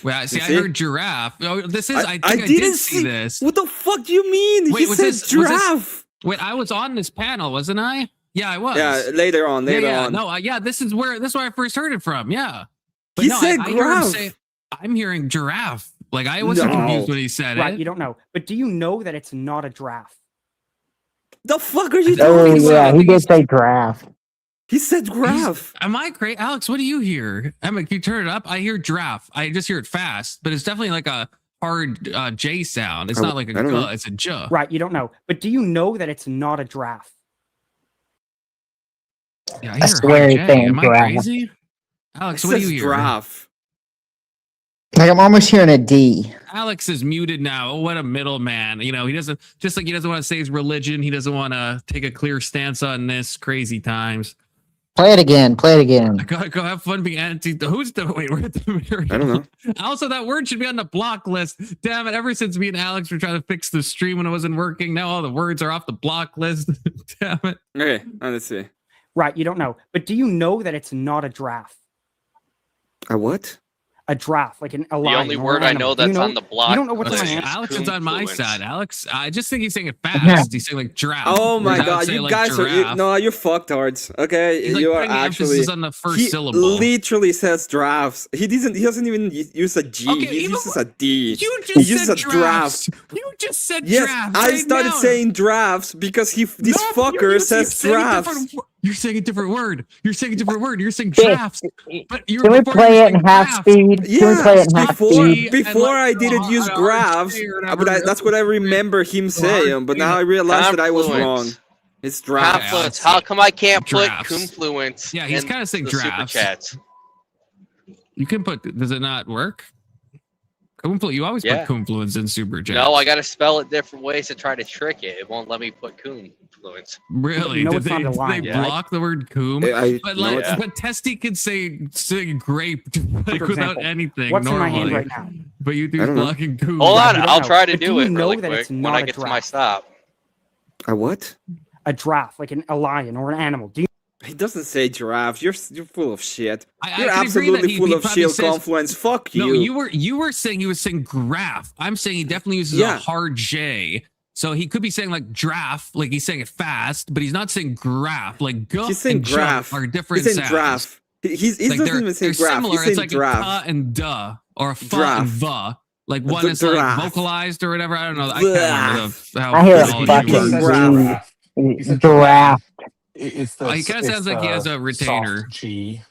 Well, see, You I see? heard giraffe. Oh, this is. I think I didn't did see this. What the fuck do you mean? Wait, He was said this- was this- giraffe. Wait, I was on this panel, wasn't I? Yeah, I was. Yeah, later on. No, yeah, this is where I first heard it from. Yeah, but He no, said I hear him giraffe. say, I'm hearing giraffe. Like I wasn't No. confused when he said Right, it. you don't know. But do you know that it's not a giraffe? The fuck are you Oh, talking Oh yeah, yeah, about? he did say giraffe. He said giraffe. Am I crazy, Alex? What do you hear? Emma, can you turn it up? I hear giraffe. I just hear it fast, but it's definitely like a hard J sound. It's not like a I don't know. G. It's a J. Right, you don't know. But do you know that it's not a giraffe? Yeah, I I hear swear hard he's J. saying Am I giraffe. crazy? Alex, It what do you says hear? giraffe. Like I'm almost hearing a D. Alex is muted now. Oh, what a middleman. He doesn't he doesn't want to say his religion. He doesn't want to take a clear stance on this crazy times. Play it again. Play it again. I gotta go have fun being anti. Who's the wait? We're at the I don't know. Also, that word should be on the block list. Damn it! Ever since me and Alex were trying to fix the stream when it wasn't working, now all the words are off the block list. Damn it! Okay, let's see. Right, you don't know. But do you know that it's not a giraffe? A what? A giraffe, like a The lion. only or word an I animal. know Do you that's on the block. You don't know what's in my list hand? Alex is coon on my fluence. side. Alex, I just think he's saying it fast. Yeah. He's saying like giraffe. Oh my Whereas I would god, say, you like, guys giraffe. you're fucktards. Okay, He's like you are putting the actually. emphasis on the first He syllable. literally says giraffes. He doesn't even use a G. Okay, He even uses a D. You He just uses said a giraffe. giraffes. You just said Yes, giraffes. I right started now. saying giraffes because this No, fucker you're says saying a different giraffes. wo- You're saying a different word. You're saying a different word. You're saying Yeah. drafts. But you're Can we before play you were it in saying half drafts. speed? Can we play it in half Before, speed? before I like, didn't use an graphs, RJ or but whatever. that's what I remember him saying. But now I realized that I was wrong. Confluence. It's drafts. Okay, Confluence. Alex. How come I can't put Drafts. confluence? Yeah, he's in kinda saying the super drafts. chats? You can put. Does it not work? You always Yeah. put confluence in super chat. No, I got to spell it different ways to try to trick it. It won't let me put confluence. Really? You know Did it's they, not a line, they right? block the word coom? But no, like, it's- but Testy could say grape like For without example, anything what's in my normally. hand right now? But you I do don't know. blocking coom. Hold Yeah, on, you don't I'll know. try to But do do you it know really that quick it's when not I a get to my draft? stop. A what? A giraffe, like a lion or an animal. Do you He doesn't say giraffes. You're full of shit. I You're can agree that absolutely he full of probably shield says- confluence. Fuck you. No, you were saying he was saying graph. I'm saying he definitely uses Yeah. a hard J. So he could be saying like draft, like he's saying it fast, but he's not saying graph. Like guff He's saying and graph. are different He's saying sounds. graph. He Like doesn't even say they're graph. similar. He's saying It's like draft. a ta and duh or a fa Draft. and the. Like A one is like draft. vocalized or whatever. I don't know. I can't remember how I hear a phonology fucking works. says graph. giraffe. He said Giraffe. It's the. Oh, he kinda it's sounds like he the has a retainer. soft G,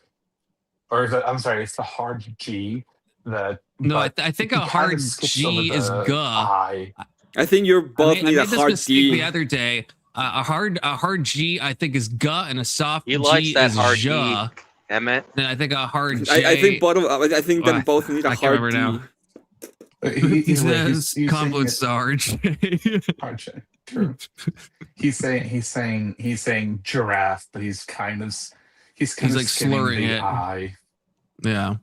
or is it, I'm sorry, it's the hard G. That No, but I think he a kind hard of skips G over is the guh. I. I think you're both I need a made this hard mistake the D. other day. A hard G I think is guh and a soft He likes G that is hard D. ja. Emmett. And I think a hard J. I think both of I think Oh, them both need a I can't hard remember D. now. He He says confluence saying hard. it's hard J. True. He's saying giraffe, but he's kind of He's of like skimming slurring the it. I. Yeah.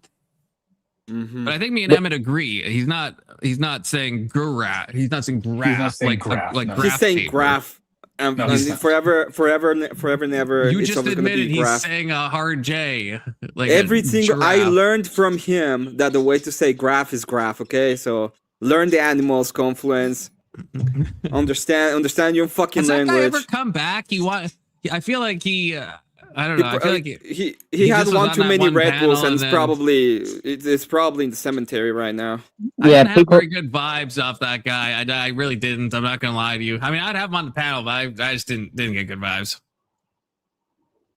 Mhm. But I think me and Emmett agree. He's not saying graph. He's not saying graph saying like graph, like no. graph He's saying paper. graph. No, he's And not. forever, never. You it's just always gonna admitted be he's graph. saying a hard J. Like Everything I giraffe. learned from him that the way to say graph is graph. Okay, so learn the animals confluence. Understand your fucking Has that guy language. ever come back? I feel like he. I don't know. I feel like he had just was one on too that many one Red Bulls panel and and it's probably in the cemetery right now. I Yeah, didn't have people. very good vibes off that guy. I really didn't. I'm not gonna lie to you. I mean, I'd have him on the panel, but I just didn't get good vibes.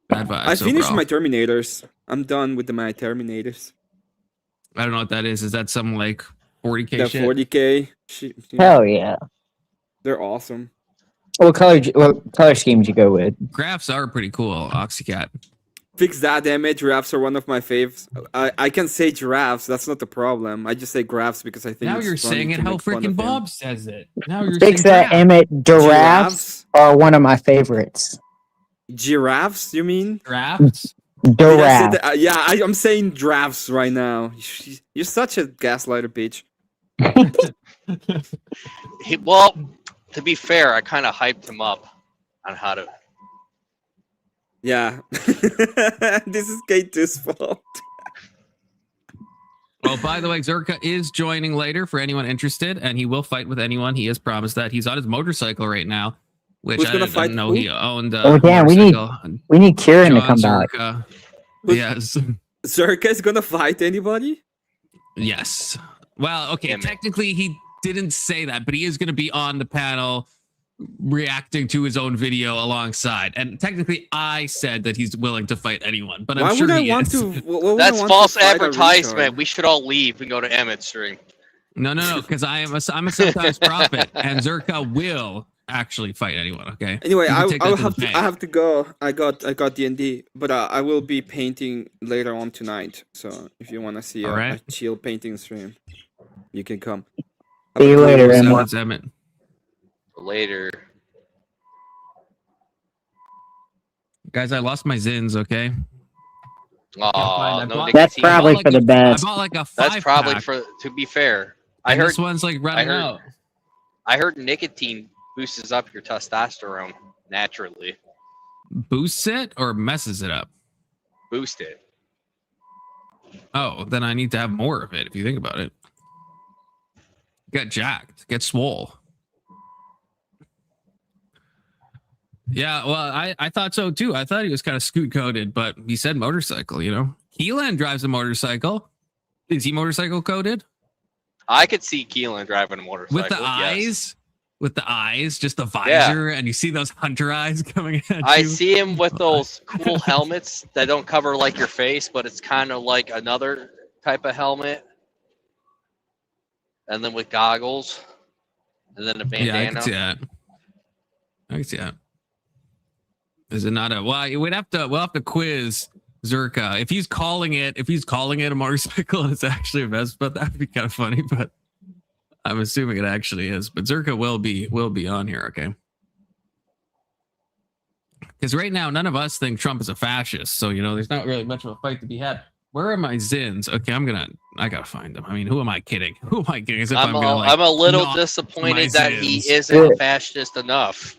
Bad vibes. I finished overall. my Terminators. I'm done with my Terminators. I don't know what that is. Is that some like 40K The shit. 40K. Hell yeah. They're awesome. What color scheme did you go with? Graphs are pretty cool. Oxycat. Fix that image. Giraffes are one of my faves. I can say giraffes. That's not the problem. I just say graphs because I think Now it's you're funny saying it to how make fun of freaking him. Bob says it. Now you're Fix saying that giraffe. image. Giraffes are one of my favorites. Giraffes, you mean? Giraffes? Did I say Giraffe. that? Yeah, I'm saying giraffes right now. You're such a gaslighter, bitch. Well, to be fair, I kind of hyped him up on how to. Yeah. This is K2's fault. Well, by the way, Searka is joining later for anyone interested, and he will fight with anyone. He has promised that. He's on his motorcycle right now, which Who's I gonna didn't fight know who? he owned. Oh damn, we need Kieran to come back. Who's- Yes. Searka is gonna fight anybody? Yes. Well, okay, Damn it. technically he didn't say that, but he is going to be on the panel reacting to his own video alongside. And technically I said that he's willing to fight anyone, but I'm Why sure would I he want is. to? Why would I That's want to false fight a advertisement. retard? We should all leave and go to Emmett's stream. No, because I'm a sometimes prophet, and Searka will actually fight anyone. Okay. Anyway, You can take that I'll to have the to. bank. I have to go. I got D&D, but I will be painting later on tonight. So if you want to see a Alright. chill painting stream, you can come. See you later, So Emma. it's Emmett. Later. Guys, I lost my Zins. Okay. Oh, I no bought- That's nicotine. probably for the I best. bought like a That's 5 probably pack, for. To be fair, and this one's like running heard- out. I heard nicotine boosts up your testosterone naturally. Boosts it or messes it up? Boost it. Oh, then I need to have more of it if you think about it. Get jacked, get swole. Yeah, well, I thought so too. I thought he was kind of scoot coded, but he said motorcycle, you know. Keelan drives a motorcycle. Is he motorcycle coded? I could see Keelan driving a motorcycle. With the yes. eyes? With the eyes, just the visor, and you see those hunter eyes coming at I you. see him with those cool helmets that don't cover like your face, but it's kind of like another type of helmet. And then with goggles. And then a bandana. Yeah, I can see that. I can see that. Is it not a? Well, we'll have to quiz Searka if he's calling it a motorcycle and it's actually a Vespa. That would be kind of funny, but I'm assuming it actually is. But Searka will be on here, okay? Because right now none of us think Trump is a fascist, so you know there's not really much of a fight to be had. Where are my Zins? Okay, I gotta find them. I mean, who am I kidding? Who am I kidding? As if I'm gonna, a little knock disappointed my that he Zins. isn't fascist enough.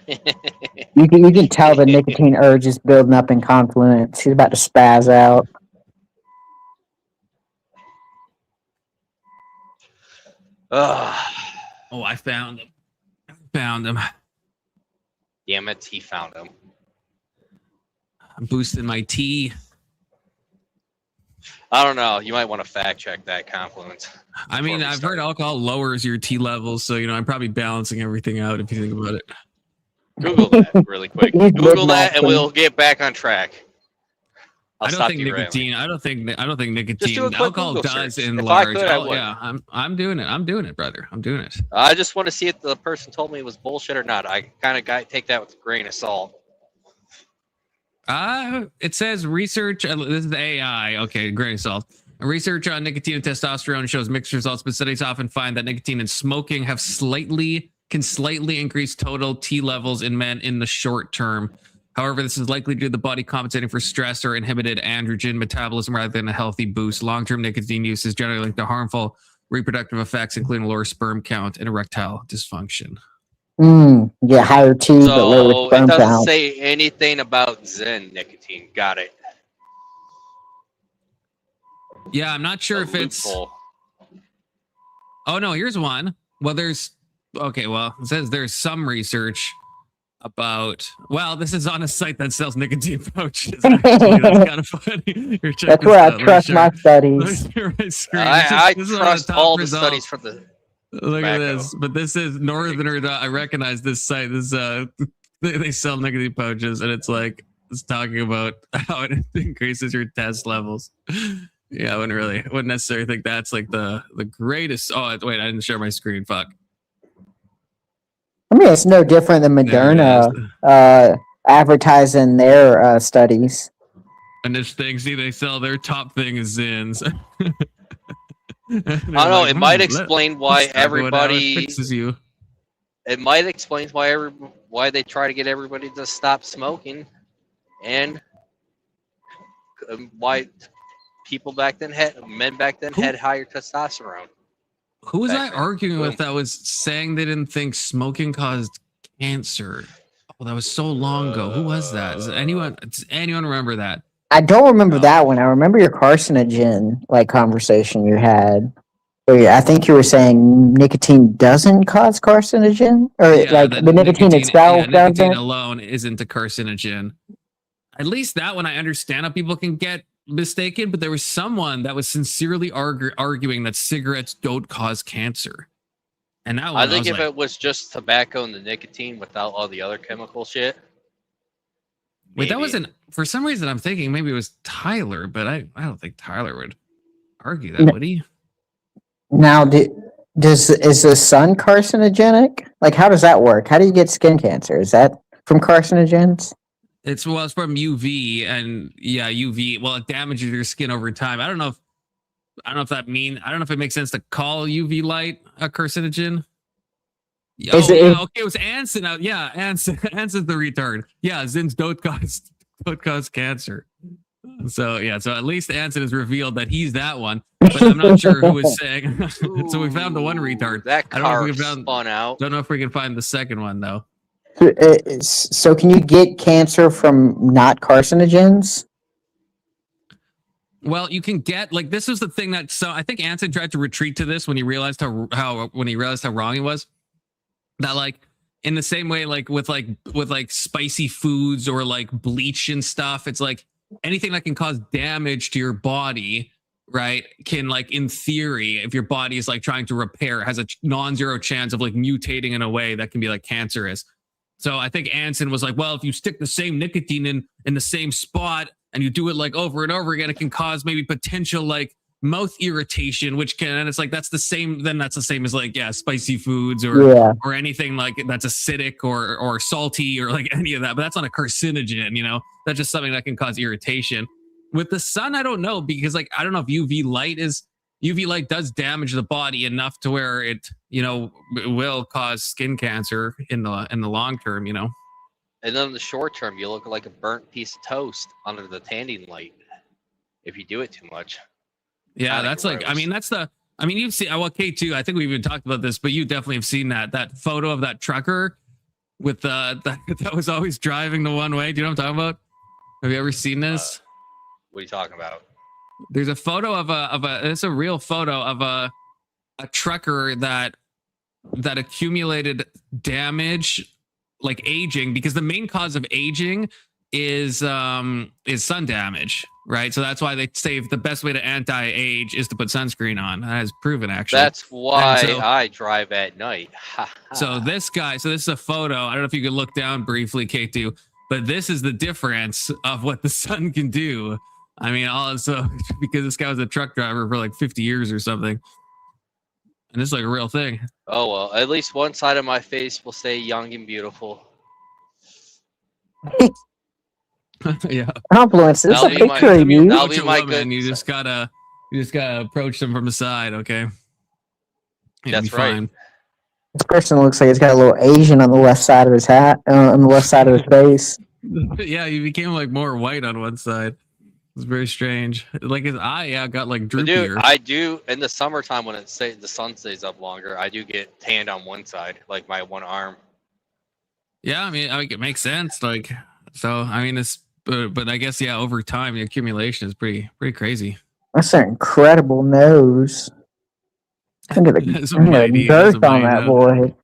You can tell the nicotine urge is building up in Confluence. He's about to spaz out. Ugh. Oh, I found him. Found him. Damn it, he found him. I'm boosting my T. I don't know. You might want to fact check that Confluence. I mean, I've heard alcohol lowers your T levels, so you know I'm probably balancing everything out if you think about it. Google that really quick. He's Google that, and good-mouthing. we'll get back on track. I don't think nicotine. I don't think nicotine. do a quick Alcohol Google does search. in If I large. could, I Oh, would. yeah, I'm doing it. I'm doing it, brother. I'm doing it. I just want to see if the person told me it was bullshit or not. I kind of take that with a grain of salt. It says research. This is AI. Okay, grain of salt. Research on nicotine and testosterone shows mixed results, but studies often find that nicotine and smoking have can slightly increase total T levels in men in the short term. However, this is likely due to the body compensating for stress or inhibited androgen metabolism rather than a healthy boost. Long-term nicotine use is generally linked to harmful reproductive effects, including lower sperm count and erectile dysfunction. Yeah, higher T, but lower So it sperm doesn't count. say anything about Zen nicotine. Got it. Yeah, I'm not sure A if it's. loophole. Oh no, here's one. Well, it says there's some research about. Well, this is on a site that sells nicotine pouches. Actually, that's kind of funny. Here, check That's this where I out. Let me trust share- my let me studies. share my screen. I This is one of trust the top all the results. studies from the. Look at tobacco. this. But this is Northerner. I recognize this site. This they sell nicotine pouches, and it's talking about how it increases your test levels. Yeah, I wouldn't necessarily think that's like the greatest. Oh wait, I didn't share my screen. Fuck. I mean, it's no different than There it Moderna advertising their studies. And this thing, see, they sell their top thing is Zins. I don't know. It might explain why everybody fixes you. It might explain why they try to get everybody to stop smoking, and why men back then had higher testosterone. Who was I arguing with that was saying they didn't think smoking caused cancer? Oh, that was so long ago. Who was that? Does anyone remember that? I don't remember that one. I remember your carcinogen conversation you had. Where I think you were saying nicotine doesn't cause carcinogen, or the nicotine itself. Yeah, nicotine alone isn't a carcinogen. At least that one I understand how people can get mistaken, but there was someone that was sincerely arguing that cigarettes don't cause cancer. And that one, I think if it was just tobacco and the nicotine without all the other chemical shit. Wait, that wasn't, for some reason I'm thinking maybe it was Tyler, but I don't think Tyler would argue that, would he? Now, is the sun carcinogenic? How does that work? How do you get skin cancer? Is that from carcinogens? It's from UV, and yeah, UV. Well, it damages your skin over time. I don't know if it makes sense to call UV light a carcinogen. Okay, it was Anson. Yeah, Anson's the retard. Yeah, Zins don't cause cancer. So at least Anson has revealed that he's that one, but I'm not sure who is saying. So we found the one retard. That car spun out. Don't know if we can find the second one though. So can you get cancer from not carcinogens? Well, you can get this is the thing that I think Anson tried to retreat to this when he realized how wrong he was. That in the same way with spicy foods or bleach and stuff, it's anything that can cause damage to your body, right, can in theory, if your body is trying to repair, has a non-zero chance of mutating in a way that can be cancerous. So I think Anson was well, if you stick the same nicotine in the same spot and you do it over and over again, it can cause maybe potential mouth irritation, which can, and it's that's the same. Then that's the same as spicy foods or anything that's acidic or salty or any of that. But that's not a carcinogen, That's just something that can cause irritation. With the sun, I don't know, because I don't know if UV light does damage the body enough to where it will cause skin cancer in the long term, And then in the short term, you look like a burnt piece of toast under the tanning light if you do it too much. Yeah, that's you've seen, K2, I think we've even talked about this, but you definitely have seen that photo of that trucker with that was always driving the one way. Do you know what I'm talking about? Have you ever seen this? What are you talking about? There's a photo it's a real photo of a trucker that accumulated damage, aging, because the main cause of aging is sun damage, right? So that's why they say the best way to anti-age is to put sunscreen on. That is proven, actually. That's why I drive at night. So this is a photo. I don't know if you could look down briefly, K2, but this is the difference of what the sun can do. I mean, also because this guy was a truck driver for 50 years or something. And this is a real thing. Oh, well, at least one side of my face will stay young and beautiful. Yeah. Compliments. It's a picture of you. That'll be my good. You just gotta approach them from the side, okay? That's right. Fine. This person looks like he's got a little Asian on the left side of his hat, on the left side of his face. Yeah, he became more white on one side. It's very strange. His eye, got droopier. Dude, I do in the summertime when the sun stays up longer. I do get tanned on one side, my one arm. Yeah, I mean it makes sense. It's but I guess over time the accumulation is pretty crazy. That's an incredible nose. Look at the girth on that boy.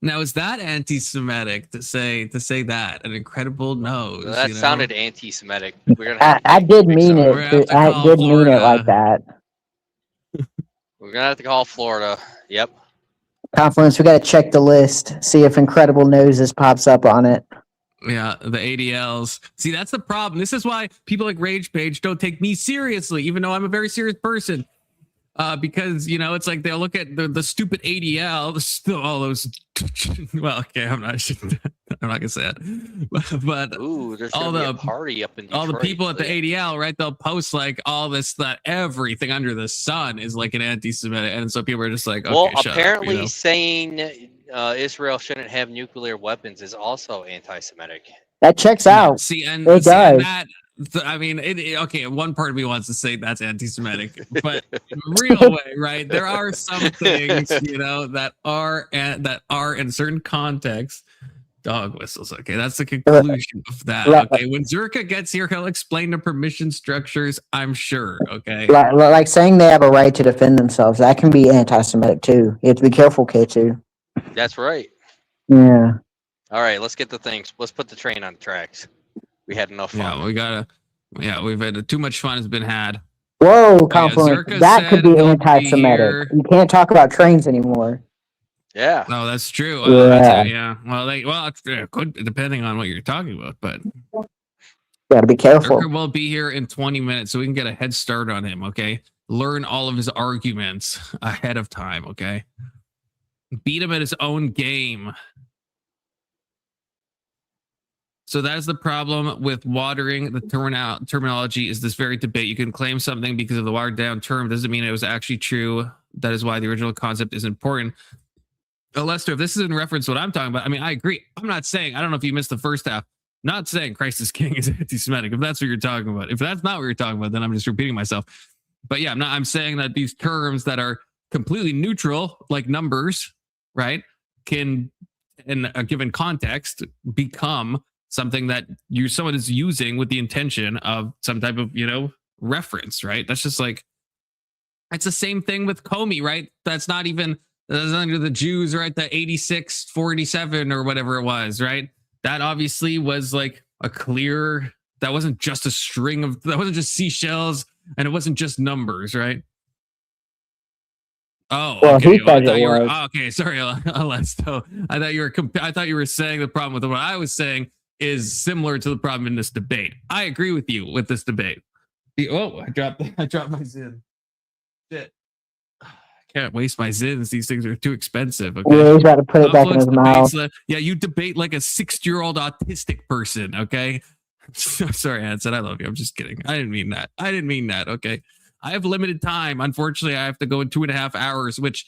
Now, is that anti-Semitic to say that? An incredible nose. Well, that sounded anti-Semitic. I did mean it. I did mean it like that. We're gonna have to call Florida. Yep. Confluence. We got to check the list. See if Incredible Noses pops up on it. Yeah, the ADLs. See, that's the problem. This is why people like Rage Page don't take me seriously, even though I'm a very serious person. Because it's like they'll look at the stupid ADL, still all those. Well, okay, I'm not gonna say that, but Ooh, there's all gonna be a party up in Detroit. All the people at the ADL, right? They'll post like all this, that everything under the sun is like an anti-Semitic, and so people are just like, okay, well, shut apparently up, saying Israel shouldn't have nuclear weapons is also anti-Semitic. That checks out. See, and it does. That. I mean, okay, one part of me wants to say that's anti-Semitic, but in a real way, right? There are some things, that are in certain contexts. Dog whistles. Okay, that's the conclusion of that. Okay, when Searka gets here, he'll explain the permission structures, I'm sure. Okay, like saying they have a right to defend themselves, that can be anti-Semitic too. You have to be careful, K2. That's right. Yeah. All right, let's get the things. Let's put the train on the tracks. We had enough fun. Yeah, we've had too much fun has been had. Whoa, compliment. That could be anti-Semitic. You can't talk about trains anymore. Yeah. No, that's true. Yeah. Well, it could, depending on what you're talking about, but gotta be careful. Searka will be here in 20 minutes, so we can get a head start on him. Okay, learn all of his arguments ahead of time. Okay, beat him at his own game. So that's the problem with watering. The terminology is this very debate. You can claim something because of the watered down term doesn't mean it was actually true. That is why the original concept is important. Lester, if this is in reference to what I'm talking about, I mean, I agree. I'm not saying, I don't know if you missed the first half, not saying Christ is King is anti-Semitic. If that's what you're talking about, if that's not what you're talking about, then I'm just repeating myself. But yeah, I'm saying that these terms that are completely neutral, like numbers, right, can, in a given context, become something that someone is using with the intention of some type of, reference, right? That's just like, it's the same thing with Comey, right? That's under the Jews, right? The 8647 or whatever it was, right? That obviously was like that wasn't just that wasn't just seashells and it wasn't just numbers, right? Oh, well, okay. Okay, sorry, Alesto. I thought you were saying the problem with what I was saying is similar to the problem in this debate. I agree with you with this debate. I dropped my Zin. Shit. I can't waste my Zins. These things are too expensive. Okay. Yeah, he's got to put it back in his mouth. Yeah, you debate like a 60-year-old autistic person. Okay. Sorry, Hanson. I love you. I'm just kidding. I didn't mean that. Okay. I have limited time. Unfortunately, I have to go in 2.5 hours, which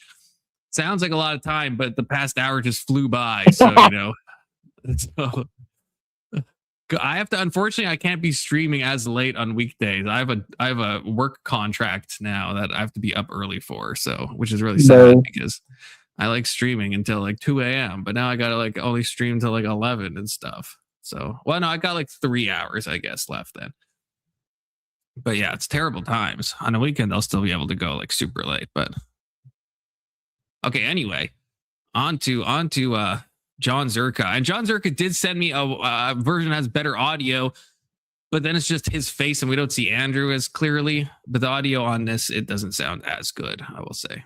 sounds like a lot of time, but the past hour just flew by. So, so unfortunately, I can't be streaming as late on weekdays. I have a work contract now that I have to be up early for, which is really sad because I like streaming until like 2 a.m. But now I gotta like only stream till like 11 and stuff. So, well, no, I got like 3 hours, I guess, left then. But yeah, it's terrible times. On a weekend, I'll still be able to go like super late. But okay, anyway, on to John Searka. And John Searka did send me a version that has better audio, but then it's just his face and we don't see Andrew as clearly. But the audio on this, it doesn't sound as good, I will say.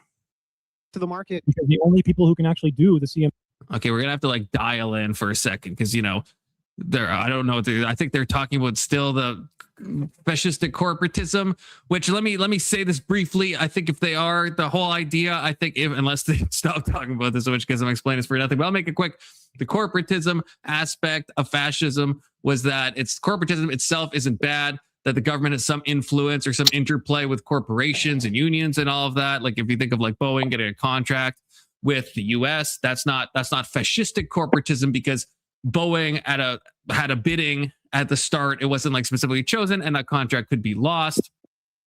To the market, because the only people who can actually do the CM. Okay, we're gonna have to like dial in for a second because I don't know. I think they're talking about still the fascistic corporatism, which let me say this briefly. I think if they are, the whole idea, I think unless they stop talking about this, in which case I'm explaining this for nothing, but I'll make it quick. The corporatism aspect of fascism was that corporatism itself isn't bad, that the government has some influence or some interplay with corporations and unions and all of that. Like if you think of like Boeing getting a contract with the US, that's not fascistic corporatism because Boeing had a bidding at the start. It wasn't like specifically chosen, and that contract could be lost,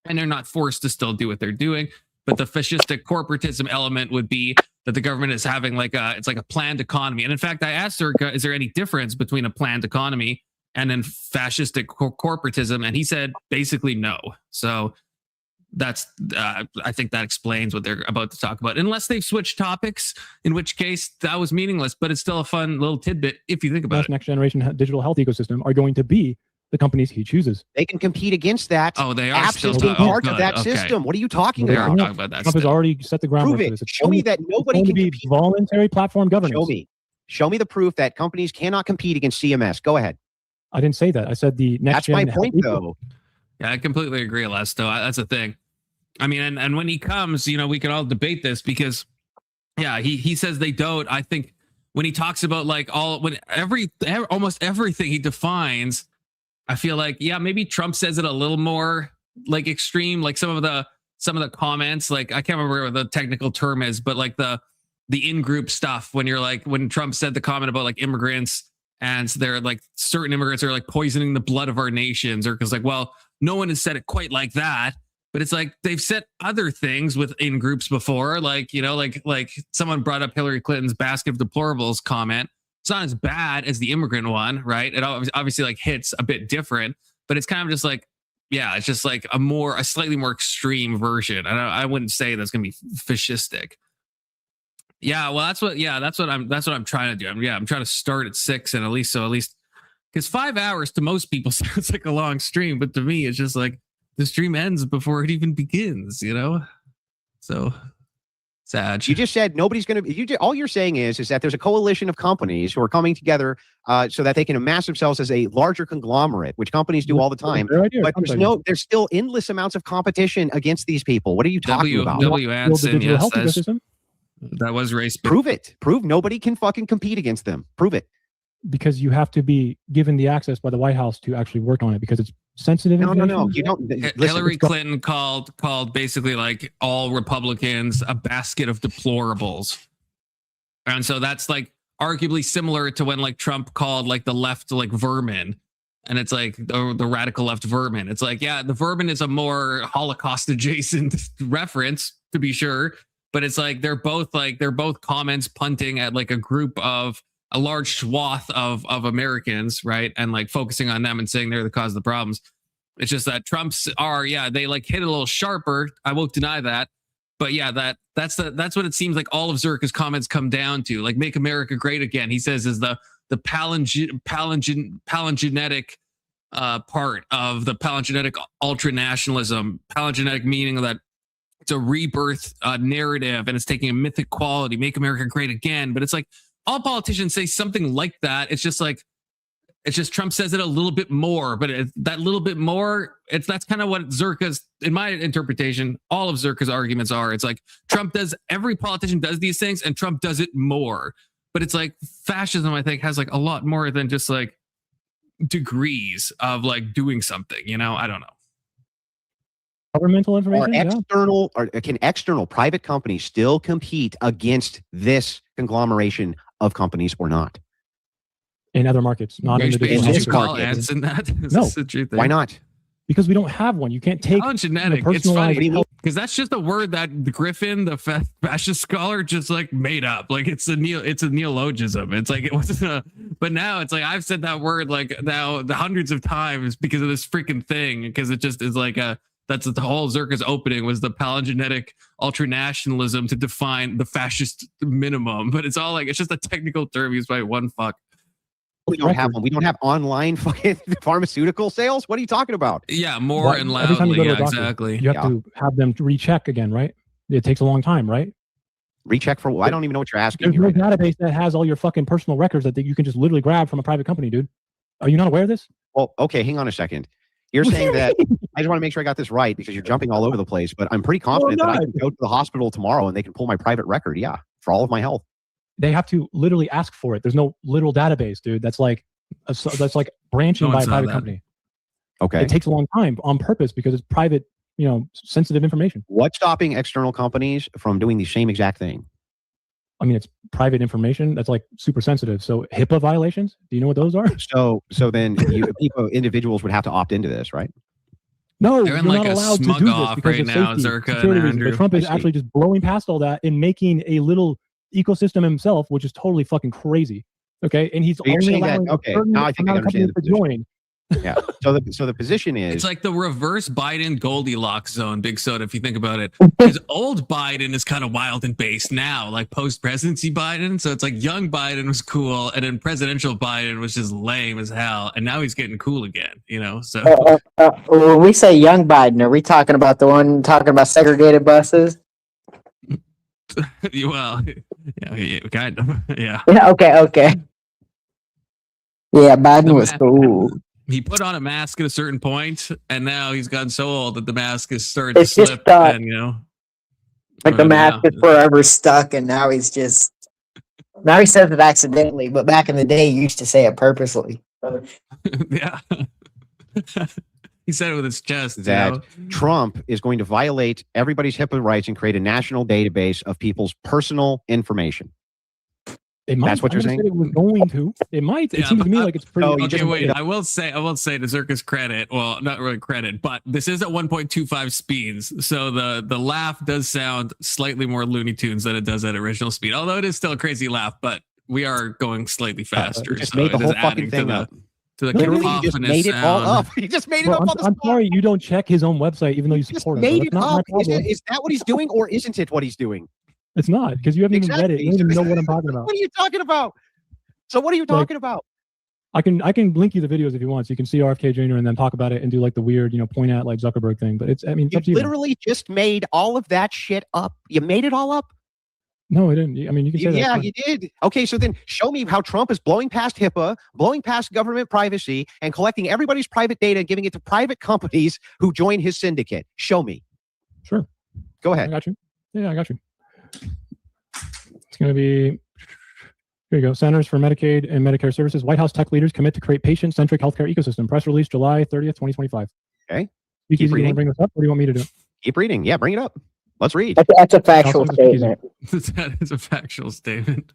and they're not forced to still do what they're doing. But the fascistic corporatism element would be that the government is having it's like a planned economy. And in fact, I asked Searka, is there any difference between a planned economy and then fascistic corporatism? And he said basically no. So that's I think that explains what they're about to talk about, unless they've switched topics, in which case that was meaningless, but it's still a fun little tidbit if you think about it. Next generation digital health ecosystem are going to be the companies he chooses. They can compete against that. Oh, they are still part of that system. What are you talking about? Talking about that. Trump has already set the groundwork for this. Show me that nobody can be voluntary platform governance. Show me. Show me the proof that companies cannot compete against CMS. Go ahead. I didn't say that. I said the next. That's my point, though. Yeah, I completely agree, Lesto. That's the thing. I mean, and when he comes, we can all debate this because, yeah, he says they don't. I think when he talks about like almost everything he defines, I feel like, yeah, maybe Trump says it a little more like extreme, like some of the comments, like I can't remember what the technical term is, but like the in-group stuff when Trump said the comment about like immigrants and they're like certain immigrants are like poisoning the blood of our nations, or because like, well, no one has said it quite like that. But it's like they've said other things within groups before, like, like someone brought up Hillary Clinton's basket of deplorables comment. It's not as bad as the immigrant one, right? It obviously like hits a bit different, but it's kind of just like, yeah, it's just like a slightly more extreme version. I wouldn't say that's gonna be fascistic. Yeah, well, that's what I'm trying to do. I'm trying to start at 6 and at least because 5 hours to most people sounds like a long stream, but to me, it's just like, the stream ends before it even begins, So sad. You just said nobody's going to. All you're saying is that there's a coalition of companies who are coming together so that they can amass themselves as a larger conglomerate, which companies do all the time. But there's still endless amounts of competition against these people. What are you talking about? Anson, yes, that was race. Prove it. Prove nobody can fucking compete against them. Prove it. Because you have to be given the access by the White House to actually work on it because it's sensitive. No. You don't. Hillary Clinton called basically like all Republicans a basket of deplorables, and so that's like arguably similar to when like Trump called like the left like vermin, and it's like the radical left vermin. It's like, yeah, the vermin is a more Holocaust adjacent reference to be sure, but it's like they're both comments punting at like a large swath of Americans, right? And like focusing on them and saying they're the cause of the problems. It's just that Trump's they like hit a little sharper. I won't deny that. But yeah, that's what it seems like all of Searka's comments come down to. Like, make America great again, he says, is the palingenetic part of the palingenetic ultranationalism. Palingenetic meaning that it's a rebirth narrative and it's taking a mythic quality, make America great again. But it's like, all politicians say something like that. It's just Trump says it a little bit more, but that little bit more, that's kind of what Searka's, in my interpretation, all of Searka's arguments are. It's like every politician does these things and Trump does it more. But it's like fascism, I think, has like a lot more than just like degrees of like doing something, I don't know. Governmental information. Can external private companies still compete against this conglomeration of companies or not? In other markets, not in this market. No, why not? Because we don't have one. You can't take genetic. It's funny because that's just a word that Griffin, the fascist scholar, just like made up. Like it's a neologism. It's like it wasn't but now it's like I've said that word like now the hundreds of times because of this freaking thing. Because it just is like that's the whole Searka's opening was the palingenetic ultranationalism to define the fascist minimum. But it's all like, it's just a technical term used by one fuck. We don't have one. We don't have online fucking pharmaceutical sales. What are you talking about? Yeah, more and loudly. Yeah, exactly. You have to have them recheck again, right? It takes a long time, right? Recheck for what? I don't even know what you're asking. There's no database that has all your fucking personal records that you can just literally grab from a private company, dude. Are you not aware of this? Well, okay, hang on a second. You're saying that I just want to make sure I got this right because you're jumping all over the place, but I'm pretty confident that I can go to the hospital tomorrow and they can pull my private record. Yeah, for all of my health. They have to literally ask for it. There's no literal database, dude. That's like branching by a private company. Okay. It takes a long time on purpose because it's private, sensitive information. What's stopping external companies from doing the same exact thing? I mean, it's private information that's like super sensitive. So HIPAA violations, do you know what those are? So then individuals would have to opt into this, right? No, they're in you're like not a allowed to smug do this off because right of now, safety, Searka security and reasons. Andrew. But Trump is actually just blowing past all that and making a little ecosystem himself, which is totally fucking crazy. Okay, and he's only allowing now I think I understand to join. Yeah. So the position is it's like the reverse Biden Goldilocks zone, Big Soda, if you think about it. Because old Biden is kind of wild and based now, like post-presidency Biden. So it's like young Biden was cool, and then presidential Biden was just lame as hell, and now he's getting cool again, So when we say young Biden, are we talking about the one talking about segregated buses? Well, yeah, kind of. Yeah. Okay. Yeah, Biden was cool. He put on a mask at a certain point, and now he's gotten so old that the mask is starting It's to just slip. stuck. And like the mask is forever stuck, and now he says it accidentally, but back in the day, he used to say it purposely. Yeah. He said it with his chest. That Trump is going to violate everybody's HIPAA rights and create a national database of people's personal information. It might. That's what you're saying? It was going to. It might. It seems to me like it's pretty. Okay, wait. I will say to Searka's credit. Well, not really credit, but this is at 1.25 speeds, so the laugh does sound slightly more Looney Tunes than it does at original speed. Although it is still a crazy laugh, but we are going slightly faster. You just so made the it whole is fucking adding thing up. to the Literally, you just cacophonous made it all sound. up. You just made it up on the spot. I'm sorry, you don't check his own website, even though you support him. Made So it that's not my up. problem. Is that what he's doing, or isn't it what he's doing? It's not, because you haven't even read it. You don't even know what I'm talking about. What are you talking about? So what are you talking about? I can link you the videos if you want, so you can see RFK Jr. and then talk about it and do like the weird, point at like Zuckerberg thing. But it's You literally just made all of that shit up. You made it all up. No, I didn't. I mean, you can say that. Yeah, you did. Okay, so then show me how Trump is blowing past HIPAA, blowing past government privacy, and collecting everybody's private data and giving it to private companies who join his syndicate. Show me. Sure. Go ahead. I got you. Yeah, I got you. It's going to be... Here you go. Centers for Medicaid and Medicare Services. White House tech leaders commit to create patient-centric healthcare ecosystem. Press release July 30th, 2025. Okay. Keep reading. You want to bring this up, or do you want me to do it? Keep reading. Yeah, bring it up. Let's read. That's a factual statement. That is a factual statement.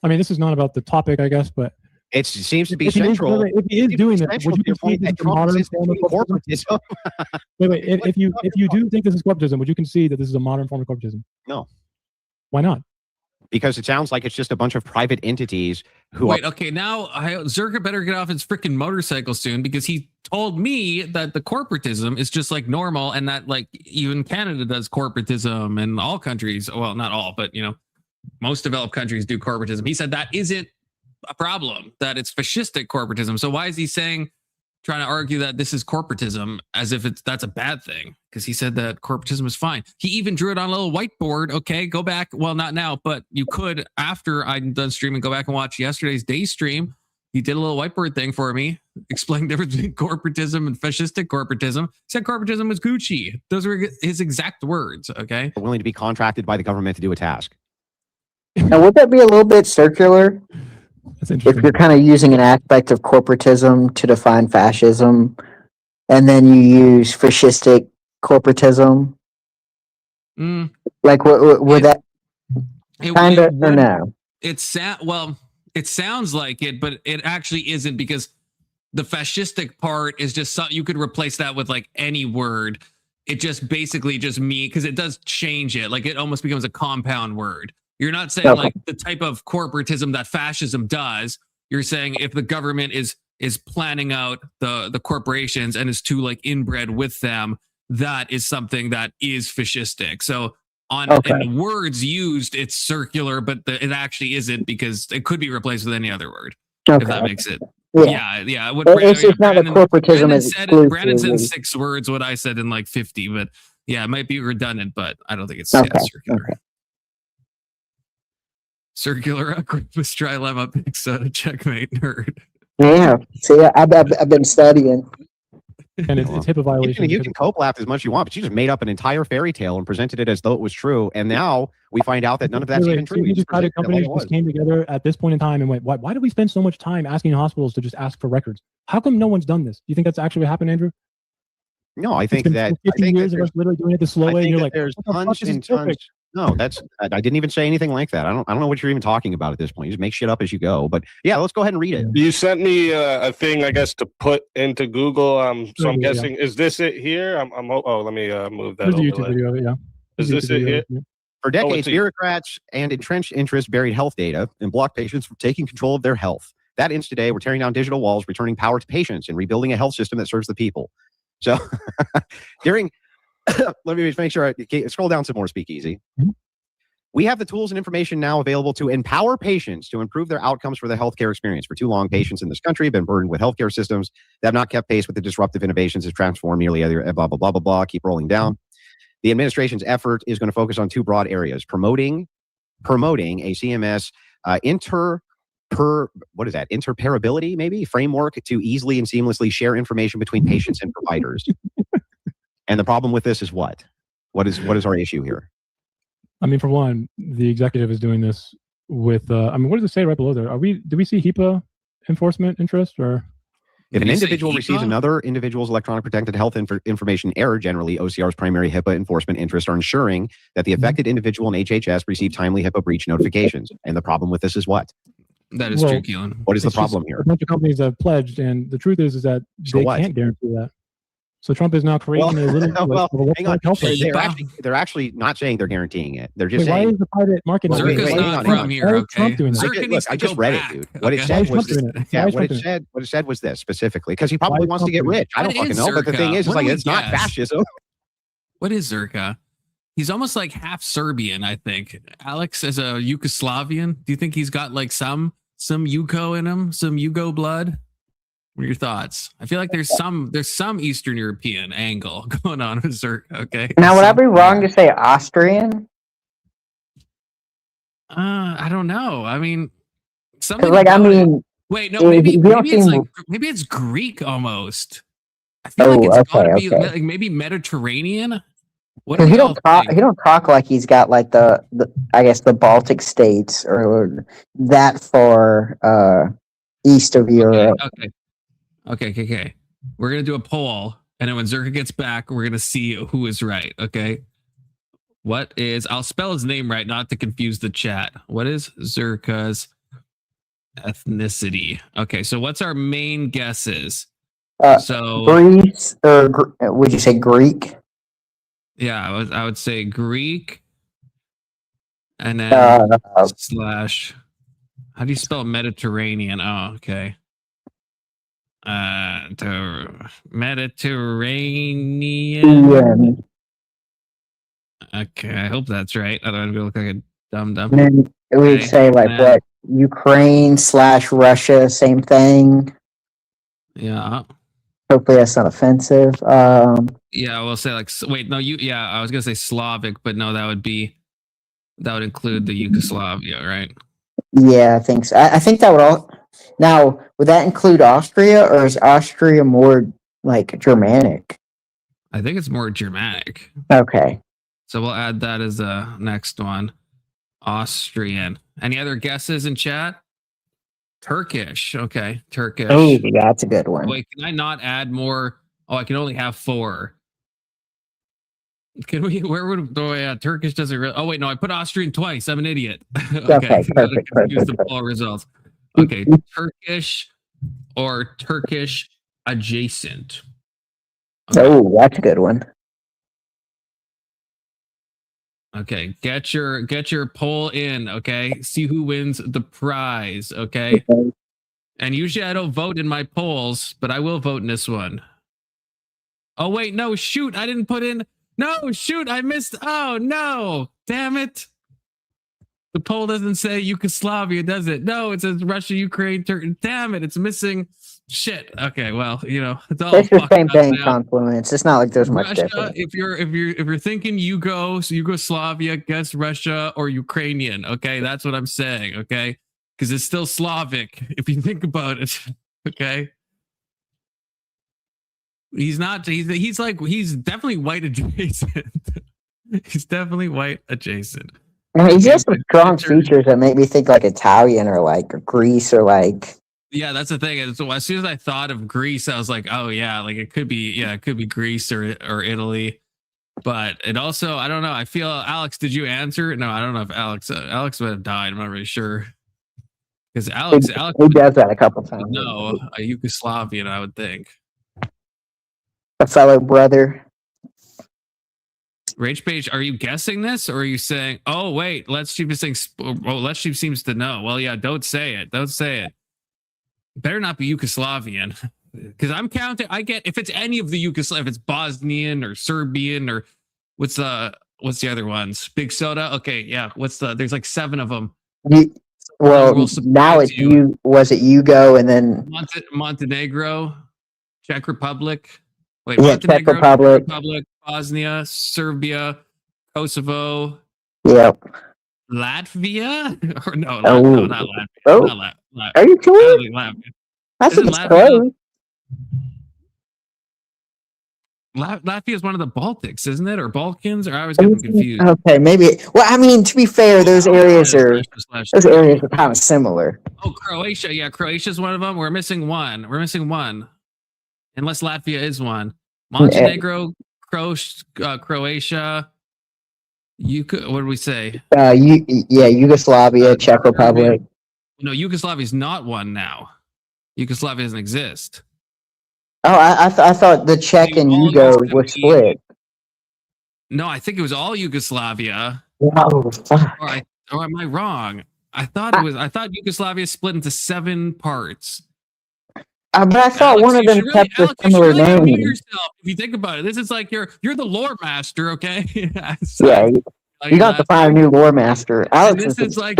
I mean, this is not about the topic, I guess, but it seems to be if he central. If he is doing that, would you concede this is a modern form of corporatism? Wait. If you do think this is corporatism, would you concede that this is a modern form of corporatism? No. Why not? Because it sounds like it's just a bunch of private entities who okay, now Searka better get off his freaking motorcycle soon, because he told me that the corporatism is just like normal, and that like even Canada does corporatism, and all countries, well, not all, but most developed countries do corporatism. He said that isn't a problem, that it's fascistic corporatism. So why is he trying to argue that this is corporatism as if that's a bad thing? Because he said that corporatism is fine. He even drew it on a little whiteboard. Okay, go back. Well, not now, but you could, after I'm done streaming, go back and watch yesterday's day stream. He did a little whiteboard thing for me, explaining the difference between corporatism and fascistic corporatism. He said corporatism was Gucci. Those were his exact words. Okay. Willing to be contracted by the government to do a task. Now, would that be a little bit circular? If you're kind of using an aspect of corporatism to define fascism, and then you use fascistic corporatism, like would that kind of or no? It sounds like it, but it actually isn't, because the fascistic part is just something you could replace that with like any word. It just basically just means, because it does change it, like it almost becomes a compound word. You're not saying like the type of corporatism that fascism does. You're saying if the government is planning out the corporations and is too like inbred with them, that is something that is fascistic. So in the words used, it's circular, but it actually isn't, because it could be replaced with any other word. If that makes it. Yeah. It's just not a corporatism. Brandon said 6 words, what I said in like 50, but yeah, it might be redundant, but I don't think it's circular. Okay. Circular Aquarius trilemma big soda checkmate nerd. Yeah, see, I've been studying. And it's HIPAA violation. You can cope laugh as much as you want, but you just made up an entire fairy tale and presented it as though it was true. And now we find out that none of that's even true. These private companies just came together at this point in time and went, why do we spend so much time asking hospitals to just ask for records? How come no one's done this? Do you think that's actually what happened, Andrew? No, I think that 15 years of us literally doing it the slow way, and you're like, there's tons and tons. No, I didn't even say anything like that. I don't know what you're even talking about at this point. You just make shit up as you go. But yeah, let's go ahead and read it. You sent me a thing, I guess, to put into Google. So I'm guessing, is this it here? Let me move that. There's a YouTube video of it, yeah. Is this it here? For decades, bureaucrats and entrenched interests buried health data and blocked patients from taking control of their health. That ends today. We're tearing down digital walls, returning power to patients, and rebuilding a health system that serves the people. So during, let me make sure I scroll down some more, Speakeasy. Mm-hmm. We have the tools and information now available to empower patients to improve their outcomes for the healthcare experience. For too long, patients in this country have been burdened with healthcare systems that have not kept pace with the disruptive innovations that transform nearly every blah, blah, blah, blah, blah. Keep rolling down. The administration's effort is going to focus on two broad areas: promoting a CMS interoperability, maybe framework to easily and seamlessly share information between patients and providers. And the problem with this is what? What is our issue here? I mean, for one, the executive is doing this with. I mean, what does it say right below there? Do we see HIPAA enforcement interest or? If an individual receives another individual's electronic protected health information error, generally OCR's primary HIPAA enforcement interests are ensuring that the affected individual and HHS receive timely HIPAA breach notifications. And the problem with this is what? That is true, Keelan. What is the problem here? A bunch of companies have pledged, and the truth is that they can't guarantee that. So Trump is now creating a little. Hang on. They're actually not saying they're guaranteeing it. They're just saying. Why is the private market? Zerka's not from here. Okay. I just read it, dude. What it said was. What it said was this specifically because he probably wants to get rich. I don't fucking know, but the thing is, like, it's not fascism. What is Zerka? He's almost like half Serbian, I think. Alex, as a Yugoslavian, do you think he's got like some Yugo in him, some Yugo blood? What are your thoughts? I feel like there's some Eastern European angle going on with Zerka. Okay. Now, would I be wrong to say Austrian? I don't know. I mean, wait, no, maybe it's Greek almost. I feel like it's gotta be like maybe Mediterranean. Because he don't talk like he's got like the I guess the Baltic states or that far east of Europe. Okay. We're gonna do a poll, and then when Zerka gets back, we're gonna see who is right. Okay. I'll spell his name right, not to confuse the chat. What is Zerka's ethnicity? Okay, so what's our main guesses? Greece, or would you say Greek? Yeah, I would say Greek, and then slash. How do you spell Mediterranean? Oh, okay. Mediterranean. Okay, I hope that's right. Otherwise, I'm gonna look like a dumb. And then we'd say like what? Ukraine / Russia, same thing. Yeah. Hopefully that's not offensive. Yeah, we'll say like wait, no, I was gonna say Slavic, but no, that would include the Yugoslavia, right? Yeah, I think so. I think that would all. Now, would that include Austria, or is Austria more like Germanic? I think it's more Germanic. Okay. So we'll add that as the next one. Austrian. Any other guesses in chat? Turkish. Okay, Turkish. Oh, that's a good one. Wait, can I not add more? Oh, I can only have 4. Can we? Where would? Oh yeah, Turkish doesn't really. Oh wait, no, I put Austrian twice. I'm an idiot. Okay, perfect. The poll results. Okay, Turkish or Turkish adjacent. Okay. Oh, that's a good one. Okay, get your poll in. Okay, see who wins the prize. Okay, and usually I don't vote in my polls, but I will vote in this one. Oh wait, no, shoot, I didn't put in. No, shoot, I missed. Oh no, damn it. The poll doesn't say Yugoslavia, does it? No, it says Russia, Ukraine, Turkey. Damn it, it's missing. Shit. Okay, well, it's all. It's the same thing, Confluence. It's not like there's much Russia, difference. If you're thinking Yugoslavia, guess Russia or Ukrainian. Okay, that's what I'm saying. Okay, because it's still Slavic if you think about it. Okay. He's not. He's definitely white adjacent. He's definitely white adjacent. I mean, he has some strong features that make me think like Italian or like Greece or like. Yeah, that's the thing. So as soon as I thought of Greece, I was like, oh yeah, like it could be Greece or Italy. But it also, I don't know. I feel Alex, did you answer? No, I don't know if Alex would have died. I'm not really sure. Because Alex he does that a couple times. No, a Yugoslavian, I would think. A fellow brother. Rage Page, are you guessing this or are you saying, oh, wait, Let's Sheep is saying, Let's Sheep seems to know. Well, yeah, don't say it. Don't say it. Better not be Yugoslavian. Because I'm counting, if it's any of the Yugoslav, if it's Bosnian or Serbian or what's the other ones? Big Soda? Okay, yeah. There's like 7 of them. Well, now it's you. Was it Yugo and then Montenegro, Czech Republic? Wait, Yeah, Czech Montenegro, Republic. Bosnia, Serbia, Kosovo, Yep. Latvia? Or no, Oh. no, not Latvia. Oh. Not Latvia. Are you I sure? don't think Latvia. I Isn't think it's Latvia? close. Latvia is one of the Baltics, isn't it? Or Balkans? Or I always get them confused. Okay, maybe. Well, I mean, to be fair, those areas are kind of similar. Oh, Croatia. Yeah, Croatia is one of them. We're missing one. Unless Latvia is one. Montenegro, Croatia. What did we say? Yugoslavia, Czech Republic. No, Yugoslavia is not one now. Yugoslavia doesn't exist. Oh, I thought the Czech and Yugo were split. No, I think it was all Yugoslavia. Oh, fuck. Or am I wrong? I thought Yugoslavia split into 7 parts. But I thought one of them kept a similar name. Yourself, if you think about it, this is like you're the lore master, okay? Yeah, you got to find a new lore master. Alex is like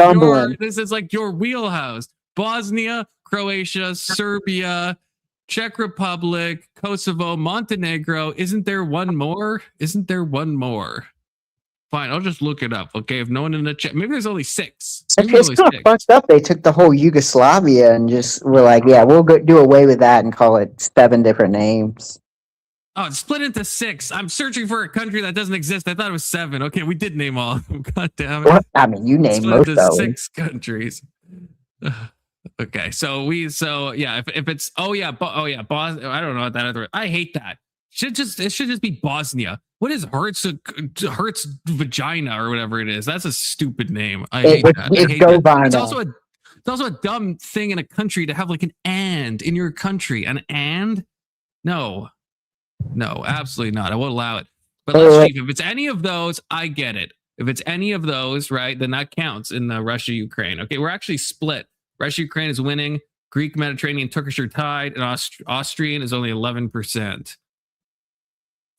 this is like your wheelhouse. Bosnia, Croatia, Serbia, Czech Republic, Kosovo, Montenegro. Isn't there one more? Fine, I'll just look it up. Okay, if no one in the chat, maybe there's only 6. It's kind of fucked up. They took the whole Yugoslavia and just were like, yeah, we'll do away with that and call it 7 different names. Oh, it's split into 6. I'm searching for a country that doesn't exist. I thought it was 7. Okay, we did name all of them. God damn it. Well, I mean, you named most of them. 6 countries. Okay, so yeah, if it's Bosnia. I don't know what that other. I hate that. It should just be Bosnia. What is Hertz vagina or whatever it is? That's a stupid name. I hate that. It's also a dumb thing in a country to have like an and in your country. An and? No, absolutely not. I won't allow it. But if it's any of those, I get it. If it's any of those, right, then that counts in the Russia-Ukraine. Okay, we're actually split. Russia-Ukraine is winning. Greek, Mediterranean, Turkish are tied, and Austrian is only 11%.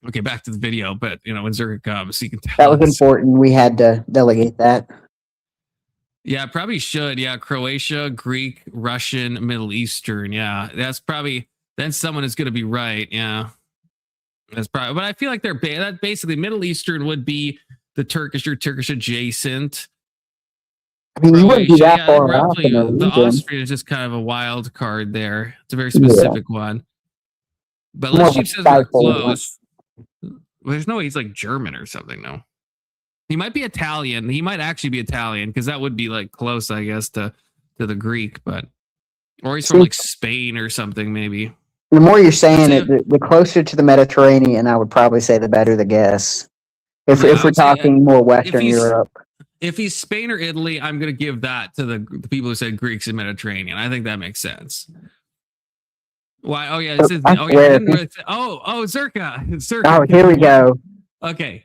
Okay, back to the video, but when Searka comes, you can tell. That was important. We had to delegate that. Yeah, probably should. Yeah, Croatia, Greek, Russian, Middle Eastern. Yeah, that's probably, then someone is going to be right. Yeah, that's probably, but I feel like that basically Middle Eastern would be the Turkish or Turkish adjacent. I mean, you wouldn't be that far off. The Austrian is just kind of a wild card there. It's a very specific one. But let's see if says we're close. Well, there's no way he's like German or something, no. He might be Italian. He might actually be Italian because that would be like close, I guess, to the Greek, or he's from like Spain or something, maybe. The more you're saying it, the closer to the Mediterranean, I would probably say the better the guess. If we're talking more Western Europe. If he's Spain or Italy, I'm going to give that to the people who said Greeks and Mediterranean. I think that makes sense. Why? Oh yeah, this is. Searka. Oh, here we go. Okay,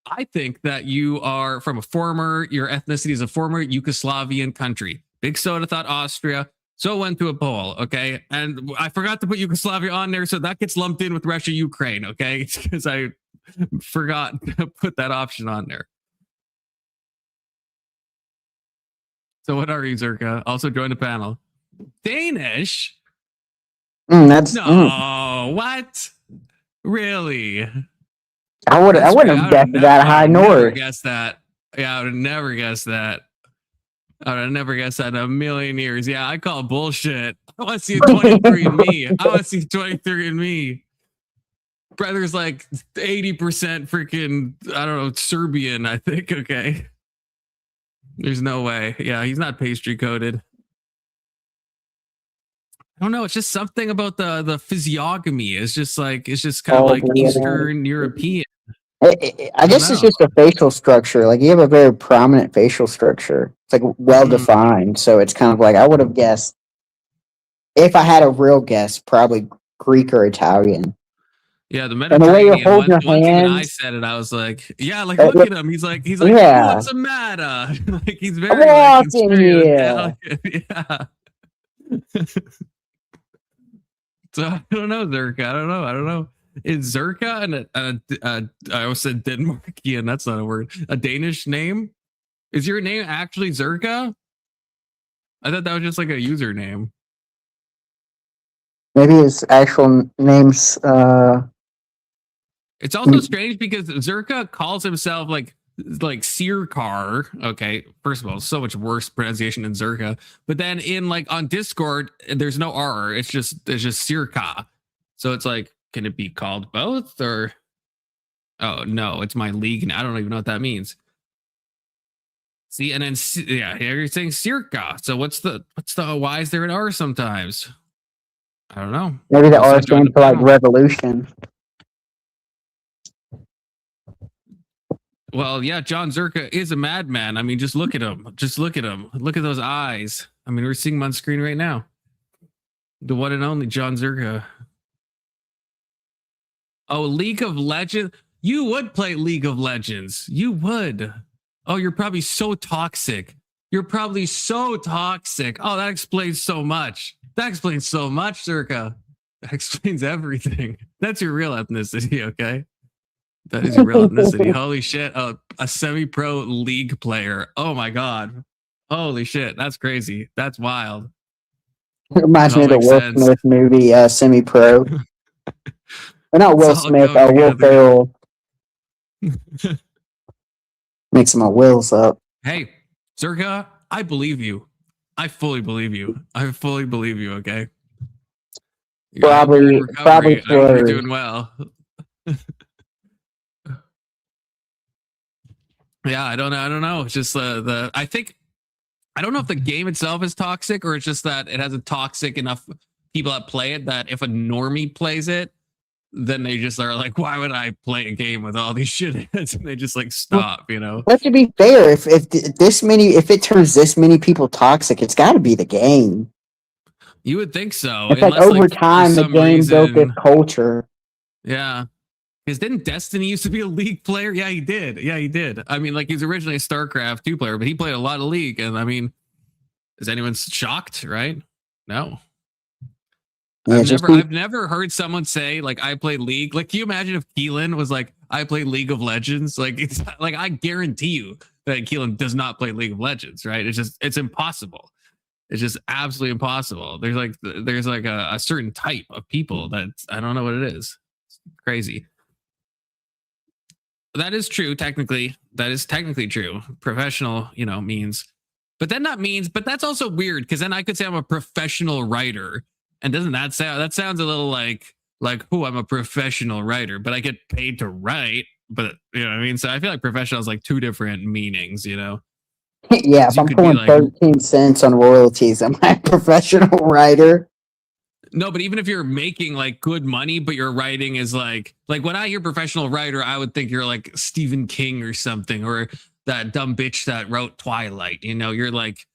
I think that your ethnicity is a former Yugoslavian country. Big Soda thought Austria, so it went to a poll. Okay, and I forgot to put Yugoslavia on there, so that gets lumped in with Russia, Ukraine. Okay, because I forgot to put that option on there. So what are you, Searka? Also join the panel. Danish? What? Really? I wouldn't have guessed that high north. I would have never guessed that. Yeah, I would have never guessed that. I would have never guessed that in a million years. Yeah, I call bullshit. I want to see 23andMe. I want to see 23andMe. Brother's like 80% freaking, I don't know, Serbian, I think. Okay. There's no way. Yeah, he's not pastry coated. I don't know. It's just something about the physiognomy. It's just kind of like Eastern European. I guess it's just a facial structure. Like you have a very prominent facial structure. It's like well defined. So it's kind of like I would have guessed, if I had a real guess, probably Greek or Italian. Yeah, the Mediterranean. Once I said it, I was like, yeah, like look at him. He's like, yeah. What's the matter? Like he's very here. Yeah. So I don't know, Searka. I don't know. Is Searka I always said Denmarkian, that's not a word. A Danish name? Is your name actually Searka? I thought that was just like a username. Maybe his actual name's It's also strange because Searka calls himself like Searka. Okay, first of all, so much worse pronunciation than Searka. But then in like on Discord, there's no R. It's just Searka. So it's like, can it be called both or? Oh no, it's my league. And I don't even know what that means. See, and then yeah, here you're saying Searka. So what's the why is there an R sometimes? I don't know. Maybe the R stands for like revolution. Well, yeah, John Searka is a madman. I mean, just look at him. Just look at him. Look at those eyes. I mean, we're seeing him on screen right now. The one and only John Searka. Oh, League of Legends. You would play League of Legends. You would. Oh, you're probably so toxic. You're probably so toxic. Oh, that explains so much. That explains so much, Searka. That explains everything. That's your real ethnicity, okay? That is your real ethnicity. Holy shit. A semi-pro league player. Oh my God. Holy shit. That's crazy. That's wild. It reminds me of the Will Smith movie, Semi-Pro. Or not Will Smith, Will Ferrell. Mixing my wills up. Hey, Searka, I believe you. I fully believe you. I fully believe you, okay? Probably you're doing well. Yeah, I don't know. It's just I think I don't know if the game itself is toxic or it's just that it has a toxic enough people that play it that if a normie plays it, then they just are like, why would I play a game with all these shitheads? And they just like stop, you know. But to be fair, if it turns this many people toxic, it's got to be the game. You would think so. It's like over time, the game built this culture. Yeah. Because didn't Destiny used to be a League player? Yeah, he did. Yeah, he did. I mean, like he was originally a StarCraft 2 player, but he played a lot of League. And I mean, is anyone shocked? Right? No. Yeah, I've never heard someone say like I played League. Like, can you imagine if Keelan was like I played League of Legends? Like it's like I guarantee you that Keelan does not play League of Legends. Right? It's impossible. It's just absolutely impossible. There's like a certain type of people that I don't know what it is. It's crazy. That is true. Technically, that is technically true. Professional, means, but then that means, but that's also weird because then I could say I'm a professional writer, and doesn't that sounds a little like who I'm a professional writer, but I get paid to write. But you know what I mean? So I feel like professional is like two different meanings. Yeah, if I'm pulling 13 cents on royalties, am I a professional writer? No, but even if you're making like good money, but your writing is like when I hear professional writer, I would think you're like Stephen King or something, or that dumb bitch that wrote Twilight. You're like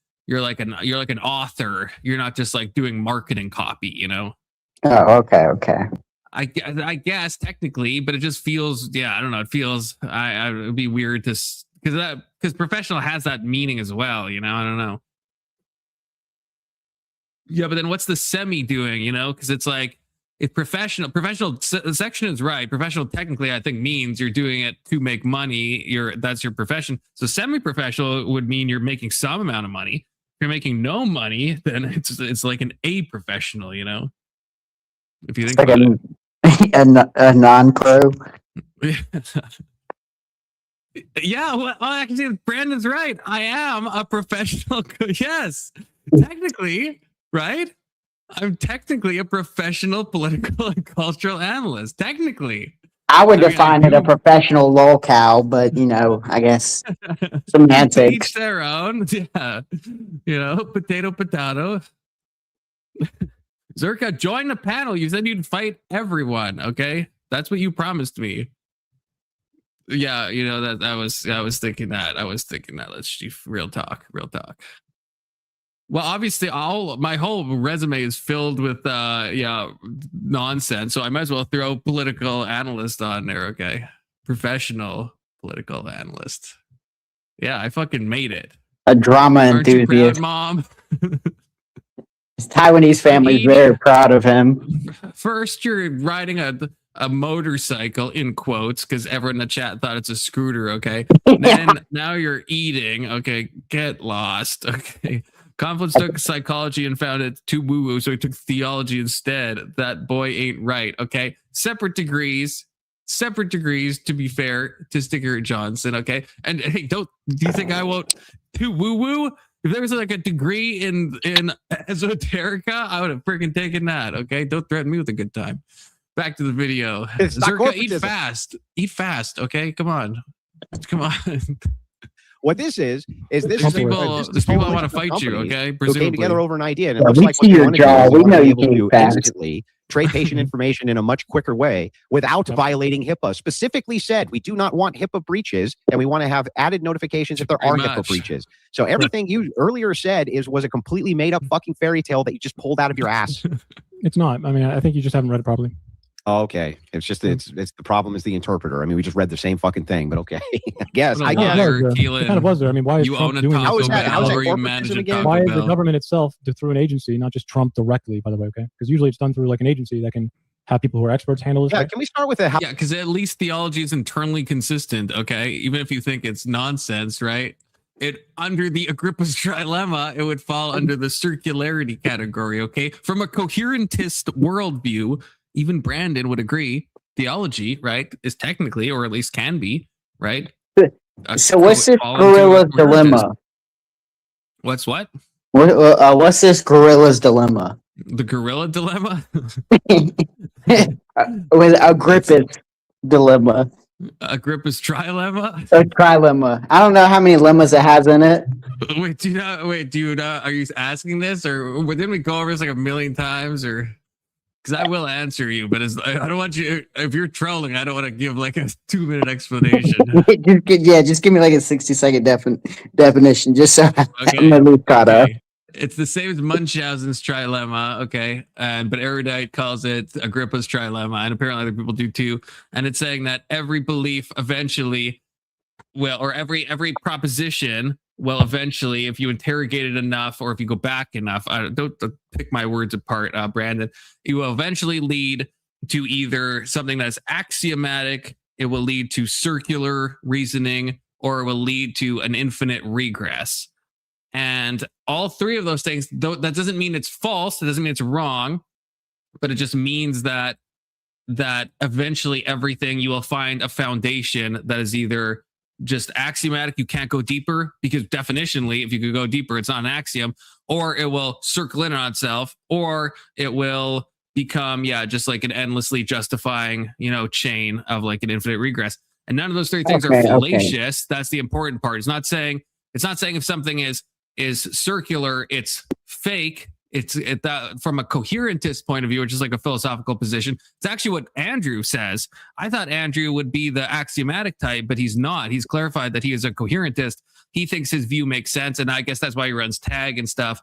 an author. You're not just like doing marketing copy. Oh, okay. I guess technically, but it just feels I don't know. It feels it would be weird to because professional has that meaning as well. I don't know. Yeah, but then what's the semi doing? Because it's like if professional section is right. Professional technically, I think means you're doing it to make money. That's your profession. So semi-professional would mean you're making some amount of money. If you're making no money, then it's like an a professional. If you think like about a non-pro. Yeah, well, actually, Brandon's right. I am a professional. Yes, technically. Right? I'm technically a professional political and cultural analyst. Technically. I would define it a professional lolcow, but I guess semantics. Each their own. Yeah. Potato. Searka, join the panel. You said you'd fight everyone. Okay. That's what you promised me. Yeah, that I was thinking that. Let's do real talk. Well, obviously, my whole resume is filled with nonsense, so I might as well throw political analyst on there. Okay, professional political analyst. Yeah, I fucking made it. A drama enthusiast, you proud, Mom. His Taiwanese family is very proud of him. First, you're riding a motorcycle in quotes because everyone in the chat thought it's a scooter. Okay, then now you're eating. Okay, get lost. Okay. Confluence took psychology and found it too woo-woo, so he took theology instead. That boy ain't right, okay? Separate degrees, separate degrees, to be fair to Sticker Johnson. Okay, and hey, do you think I won't do woo woo? If there was like a degree in esoterica, I would have freaking taken that. Okay, don't threaten me with a good time. Back to the video. Searka, eat fast. Okay, come on. What this is there's people that want to fight you. Okay, who came together over an idea, and it Yeah, looks we like see your jaw. We know you able to came fast. instantly trade patient information in a much quicker way without violating HIPAA. Specifically said, we do not want HIPAA breaches, and we want to have added notifications if there are HIPAA breaches. So everything you earlier said was a completely made up fucking fairy tale that you just pulled out of your ass. It's not. I mean, I think you just haven't read it properly. Oh, okay. It's just it's the problem is the interpreter. I mean, we just read the same fucking thing, but okay. I guess. It kind of was there. I mean, why is Trump doing this? How is that corporatism again? Why is the government itself through an agency, not just Trump directly, by the way, okay? Because usually it's done through like an agency that can have people who are experts handle this. Yeah, can we start with that? Yeah, because at least theology is internally consistent, okay? Even if you think it's nonsense, right? It under the Agrippa's trilemma, it would fall under the circularity category, okay? From a coherentist worldview, even Brandon would agree, theology, right, is technically, or at least can be, right? So what's this gorilla's dilemma? What's what? What's this gorilla's dilemma? The gorilla dilemma? With Agrippa's dilemma. Agrippa's trilemma? Or trilemma. I don't know how many lemmas it has in it. Wait, are you asking this, or didn't we go over this like a million times, or? Because I will answer you, but I don't want you. If you're trolling, I don't want to give like a 2-minute explanation. just give me like a 60-second definition, just so I'm at least caught up. It's the same as Munchausen's trilemma, okay? But erudite calls it Agrippa's trilemma, and apparently other people do too. And it's saying that every belief eventually will, or every proposition will eventually, if you interrogate it enough, or if you go back enough, don't pick my words apart, Brandon, it will eventually lead to either something that's axiomatic, it will lead to circular reasoning, or it will lead to an infinite regress. And all three of those things, that doesn't mean it's false, it doesn't mean it's wrong, but it just means that eventually everything, you will find a foundation that is either just axiomatic, you can't go deeper, because definitionally, if you could go deeper, it's not an axiom, or it will circle in on itself, or it will become, just like an endlessly justifying, chain of like an infinite regress. And none of those three things are fallacious. That's the important part. It's not saying if something is circular, it's fake. It's that from a coherentist point of view, which is like a philosophical position. It's actually what Andrew says. I thought Andrew would be the axiomatic type, but he's not. He's clarified that he is a coherentist. He thinks his view makes sense, and I guess that's why he runs tag and stuff,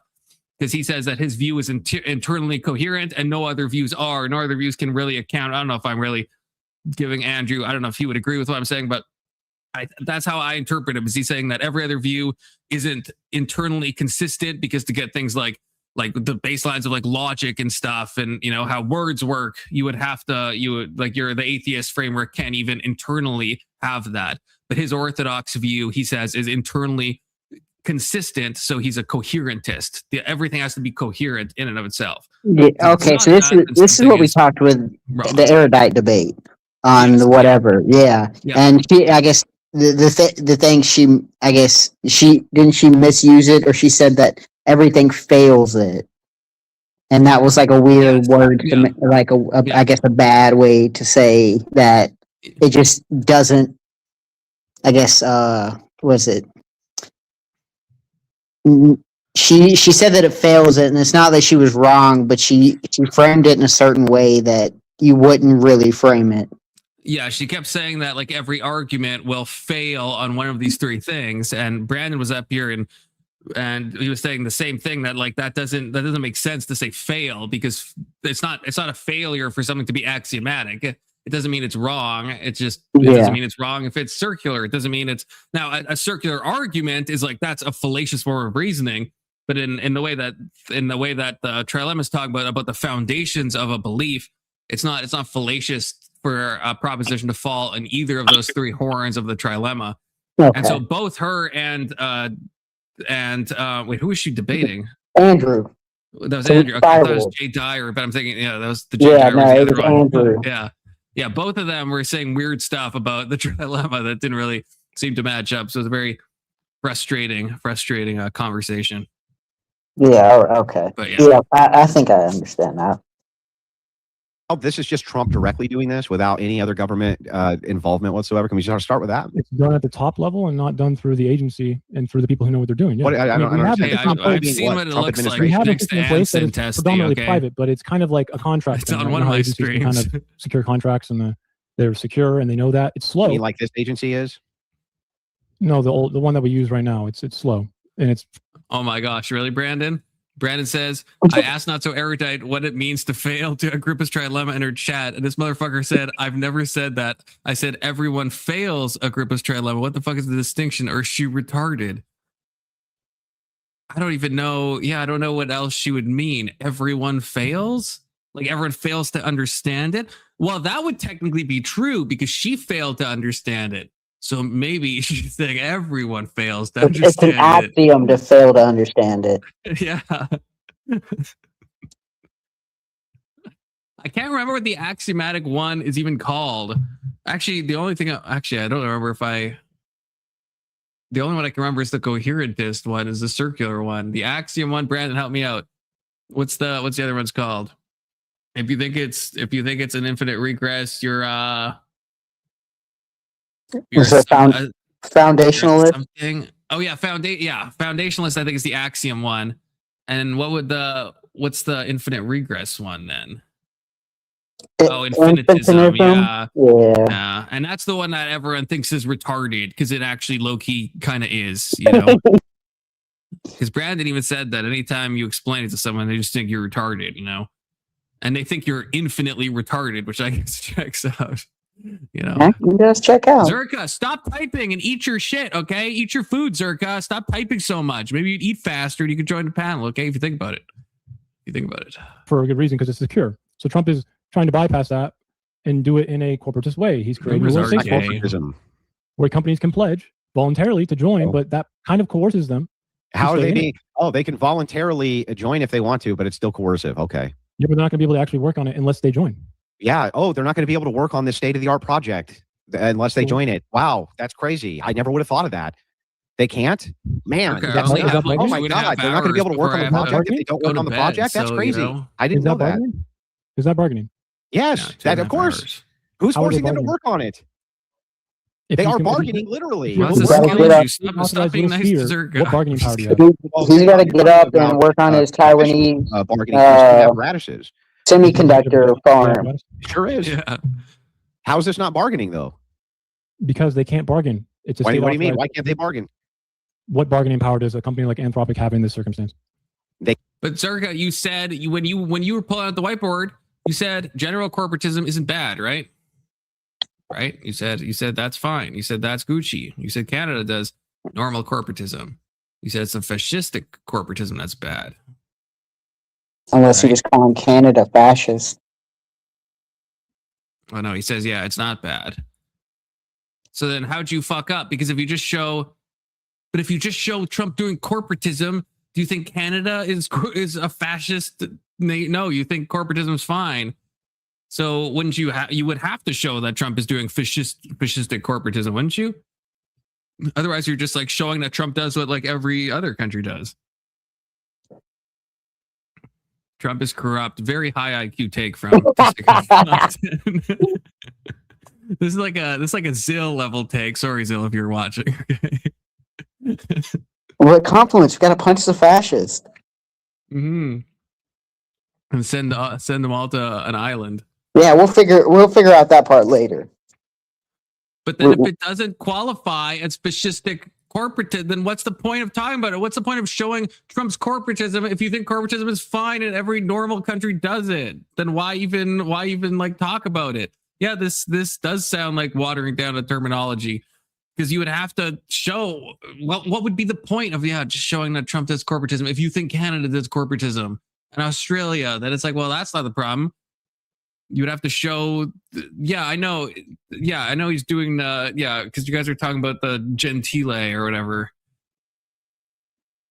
because he says that his view is internally coherent and no other views are. No other views can really account. I don't know if I'm really giving Andrew, I don't know if he would agree with what I'm saying, but that's how I interpret him. Is he saying that every other view isn't internally consistent, because to get things like the baselines of like logic and stuff, and how words work, the atheist framework can't even internally have that. But his orthodox view, he says, is internally consistent, so he's a coherentist. Everything has to be coherent in and of itself. Yeah, okay, so this is what we talked with the erudite debate on the whatever. Yeah. And she, I guess the thing she misuse it, or she said that everything fails it, and that was like a weird word to like I guess a bad way to say that it just doesn't. I guess was it? She said that it fails it, and it's not that she was wrong, but she framed it in a certain way that you wouldn't really frame it. Yeah, she kept saying that like every argument will fail on one of these three things, and Brandon was up here and he was saying the same thing, that like that doesn't make sense to say fail, because it's not a failure for something to be axiomatic. It doesn't mean it's wrong. It doesn't mean it's wrong if it's circular. It doesn't mean it's now a circular argument is like that's a fallacious form of reasoning. But in the way that the trilemmas talk about the foundations of a belief, it's not fallacious for a proposition to fall in either of those three horns of the trilemma. Okay. And so both her and wait, who is she debating? Andrew. That was Andrew. Okay, I thought it was Jay Dyer, but I'm thinking, that was the Jay Dyer. No, it was Andrew. Yeah. Yeah, both of them were saying weird stuff about the trilemma that didn't really seem to match up. So it was a very frustrating conversation. Yeah. Okay. But yeah, I think I understand that. Oh, this is just Trump directly doing this without any other government involvement whatsoever. Can we start with that? It's done at the top level and not done through the agency and through the people who know what they're doing. Yeah. What, I don't understand. I've seen what it looks like. We have a next system in to place that is testing, predominantly okay? private, but it's kind of like a contract. It's thing, on right? one You know of how my agencies can streams. kind of secure contracts and they're secure and they know that. It's slow. You mean like this agency is? No, the one that we use right now. It's slow and it's. Oh my gosh, really, Brandon? Brandon says, I asked not so erudite what it means to fail to Agrippa's trilemma in her chat. And this motherfucker said, I've never said that. I said, everyone fails Agrippa's trilemma. What the fuck is the distinction? Or is she retarded? I don't even know. Yeah, I don't know what else she would mean. Everyone fails? Like everyone fails to understand it? Well, that would technically be true because she failed to understand it. So maybe she's saying everyone fails to understand it. It's an axiom to fail to understand it. Yeah. I can't remember what the axiomatic one is even called. Actually, the only thing, I don't remember the only one I can remember is the coherentist one, is the circular one. The axiom one, Brandon, help me out. What's the other one's called? If you think it's an infinite regress, you're foundationalist. Something. Oh yeah, foundationalist. I think is the axiom one. And what's the infinite regress one then? Infinitism. Yeah. And that's the one that everyone thinks is retarded because it actually low key kind of is, you know. Because Brandon even said that anytime you explain it to someone, they just think you're retarded, you know, and they think you're infinitely retarded, which I guess checks out. You know, just check out. Searka, stop typing and eat your shit, okay? Eat your food, Searka. Stop typing so much. Maybe you'd eat faster and you could join the panel, okay? If you think about it. For a good reason, because it's secure. So Trump is trying to bypass that and do it in a corporatist way. He's creating a corporatism where companies can pledge voluntarily to join, but that kind of coerces them. How are they being? Oh, they can voluntarily join if they want to, but it's still coercive. Okay. Yeah, but they're not going to be able to actually work on it unless they join. Yeah. Oh, they're not going to be able to work on this state-of-the-art project unless they join it. Wow, that's crazy. I never would have thought of that. They can't? Man. Okay, oh my God. They're not going to be able to work on the project if they don't work on the project? That's crazy. You know? I didn't know that. Is that bargaining? Yes, that of course. Hours. Who's forcing them to work on it? They are bargaining, literally. What bargaining power do you have? He's got to get up and work on his Taiwanese bargaining apparatus. Semiconductor farm. Sure is. Yeah. How is this not bargaining, though? Because they can't bargain. It's what do you mean? Why can't they bargain? What bargaining power does a company like Anthropic have in this circumstance? But Searka, you said when you were pulling out the whiteboard, you said general corporatism isn't bad, right? Right? You said that's fine. You said that's Gucci. You said Canada does normal corporatism. You said some fascistic corporatism that's bad. Unless you're just calling Canada fascist. Oh no, he says it's not bad. So then how'd you fuck up? Because if you just show Trump doing corporatism, do you think Canada is a fascist? No, you think corporatism is fine. So wouldn't you would have to show that Trump is doing fascistic corporatism, wouldn't you? Otherwise, you're just like showing that Trump does what like every other country does. Trump is corrupt. Very high IQ take from. This is like a Zill level take. Sorry, Zill, if you're watching. What compliments? We got to punch the fascist. And send them all to an island. Yeah, we'll figure out that part later. But then if it doesn't qualify as fascistic corporatism, then what's the point of talking about it? What's the point of showing Trump's corporatism if you think corporatism is fine and every normal country does it? Then why even like talk about it? Yeah, this does sound like watering down a terminology because you would have to show what would be the point of just showing that Trump does corporatism if you think Canada does corporatism and Australia, that it's like, well, that's not the problem. You would have to show, I know he's doing because you guys are talking about the Gentile or whatever.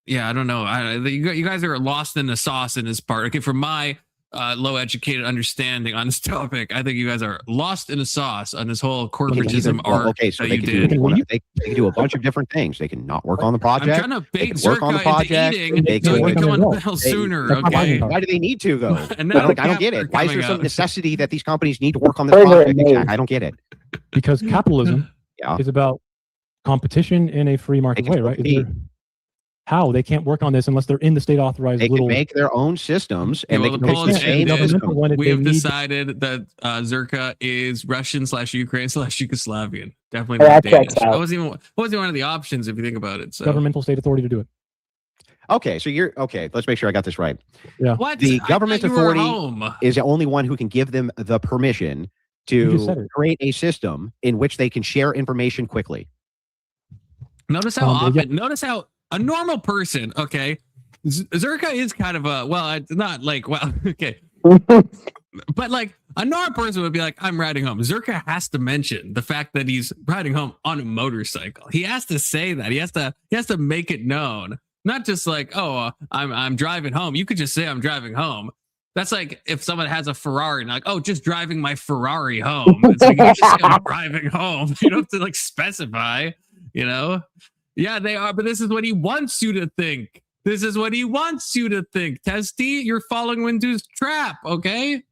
Yeah, I don't know. You guys are lost in the sauce in this part. Okay, from my low educated understanding on this topic. I think you guys are lost in a sauce on this whole corporatism art. Okay, so they can do a bunch of different things. They can not work on the project. I'm trying to bait work on the project. They can go on the hell sooner. Okay. Why do they need to though? I And don't get it. Why is there some necessity that these companies need to work on this project? I don't get it. Because capitalism is about competition in a free market way, right? How they can't work on this unless they're in the state authorized. They can make their own systems, and they can we have decided that Searka is Russian/Ukraine/Yugoslavian. Definitely not Danish. That wasn't even one of the options if you think about it. So governmental state authority to do it. Okay, so you're okay. Let's make sure I got this right. Yeah. What? The government authority is the only one who can give them the permission to create a system in which they can share information quickly. Notice how often. Notice how. A normal person, okay, Searka is kind of it's not like, okay, but like a normal person would be like, I'm riding home. Searka has to mention the fact that he's riding home on a motorcycle. He has to say that. He has to make it known, not just like, oh, I'm driving home. You could just say I'm driving home. That's like if someone has a Ferrari and like, oh, just driving my Ferrari home. It's like you just say I'm driving home. You don't have to like specify, you know. Yeah, they are, but this is what he wants you to think. This is what he wants you to think. Testy, you're falling into his trap, okay?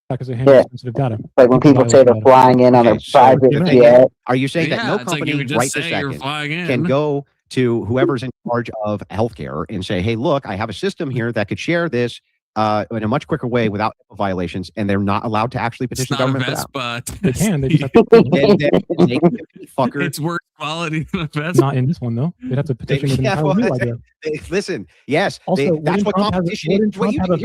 Because they handle sensitive data. Like when people say they're flying in on a private jet. Are you saying that no company right this second can go to whoever's in charge of healthcare and say, hey, look, I have a system here that could share this in a much quicker way without violations, and they're not allowed to actually petition the government for that? But they can. They just have fucker. It's worse quality than a Vespa. Not in this one though. They'd have to petition with an entire new idea. Listen, yes. Also, that's what competition is. Here's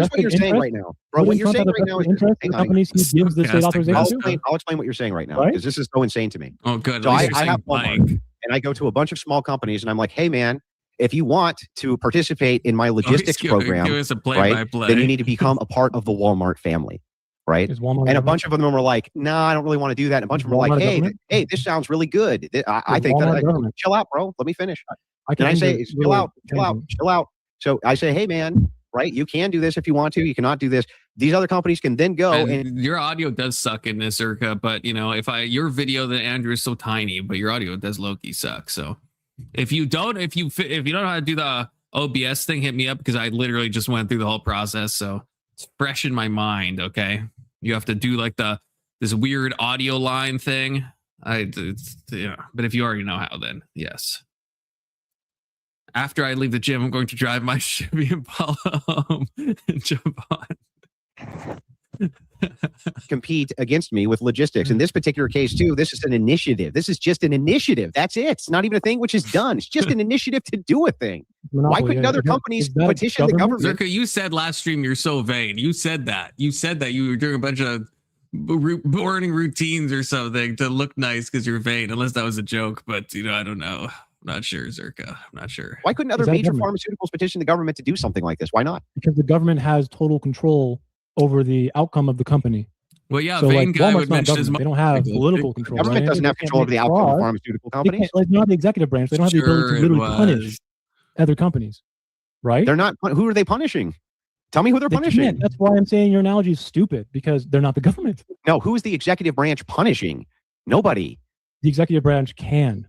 what you're saying right now, bro. What you're saying right now is companies who gives the state authorization. I'll explain what you're saying right now because this is so insane to me. Oh, good. So I have Walmart, and I go to a bunch of small companies, and I'm like, hey, man. If you want to participate in my logistics program, right, then you need to become a part of the Walmart family, right? And a bunch of them were like, "No, I don't really want to do that." And a bunch of them were like, "Hey, this sounds really good. I think that chill out, bro. Let me finish." And I say, "Chill out. So I say, "Hey, man, right? You can do this if you want to. You cannot do this." These other companies can then go and your audio does suck in this, Searka. But you know, your video that Andrew is so tiny, but your audio does low-key suck. So. If you don't know how to do the OBS thing, hit me up because I literally just went through the whole process, so it's fresh in my mind. Okay, you have to do like this weird audio line thing. But if you already know how, then yes. After I leave the gym, I'm going to drive my Chevy Impala home and jump on. Compete against me with logistics. In this particular case, too, this is an initiative. This is just an initiative. That's it. It's not even a thing which is done. It's just an initiative to do a thing. Why couldn't other companies petition the government? Searka, you said last stream you're so vain. You said that you were doing a bunch of morning routines or something to look nice because you're vain. Unless that was a joke, but I don't know. I'm not sure, Searka. I'm not sure. Why couldn't other major pharmaceuticals petition the government to do something like this? Why not? Because the government has total control over the outcome of the company. Well, yeah, so vain guy would mention they don't have political control. The government doesn't have control over the outcome of pharmaceutical companies. Like not the executive branch. They don't have the ability to literally punish other companies, right? They're not. Who are they punishing? Tell me who they're punishing. Can't. That's why I'm saying your analogy is stupid because they're not the government. No, who is the executive branch punishing? Nobody. The executive branch can.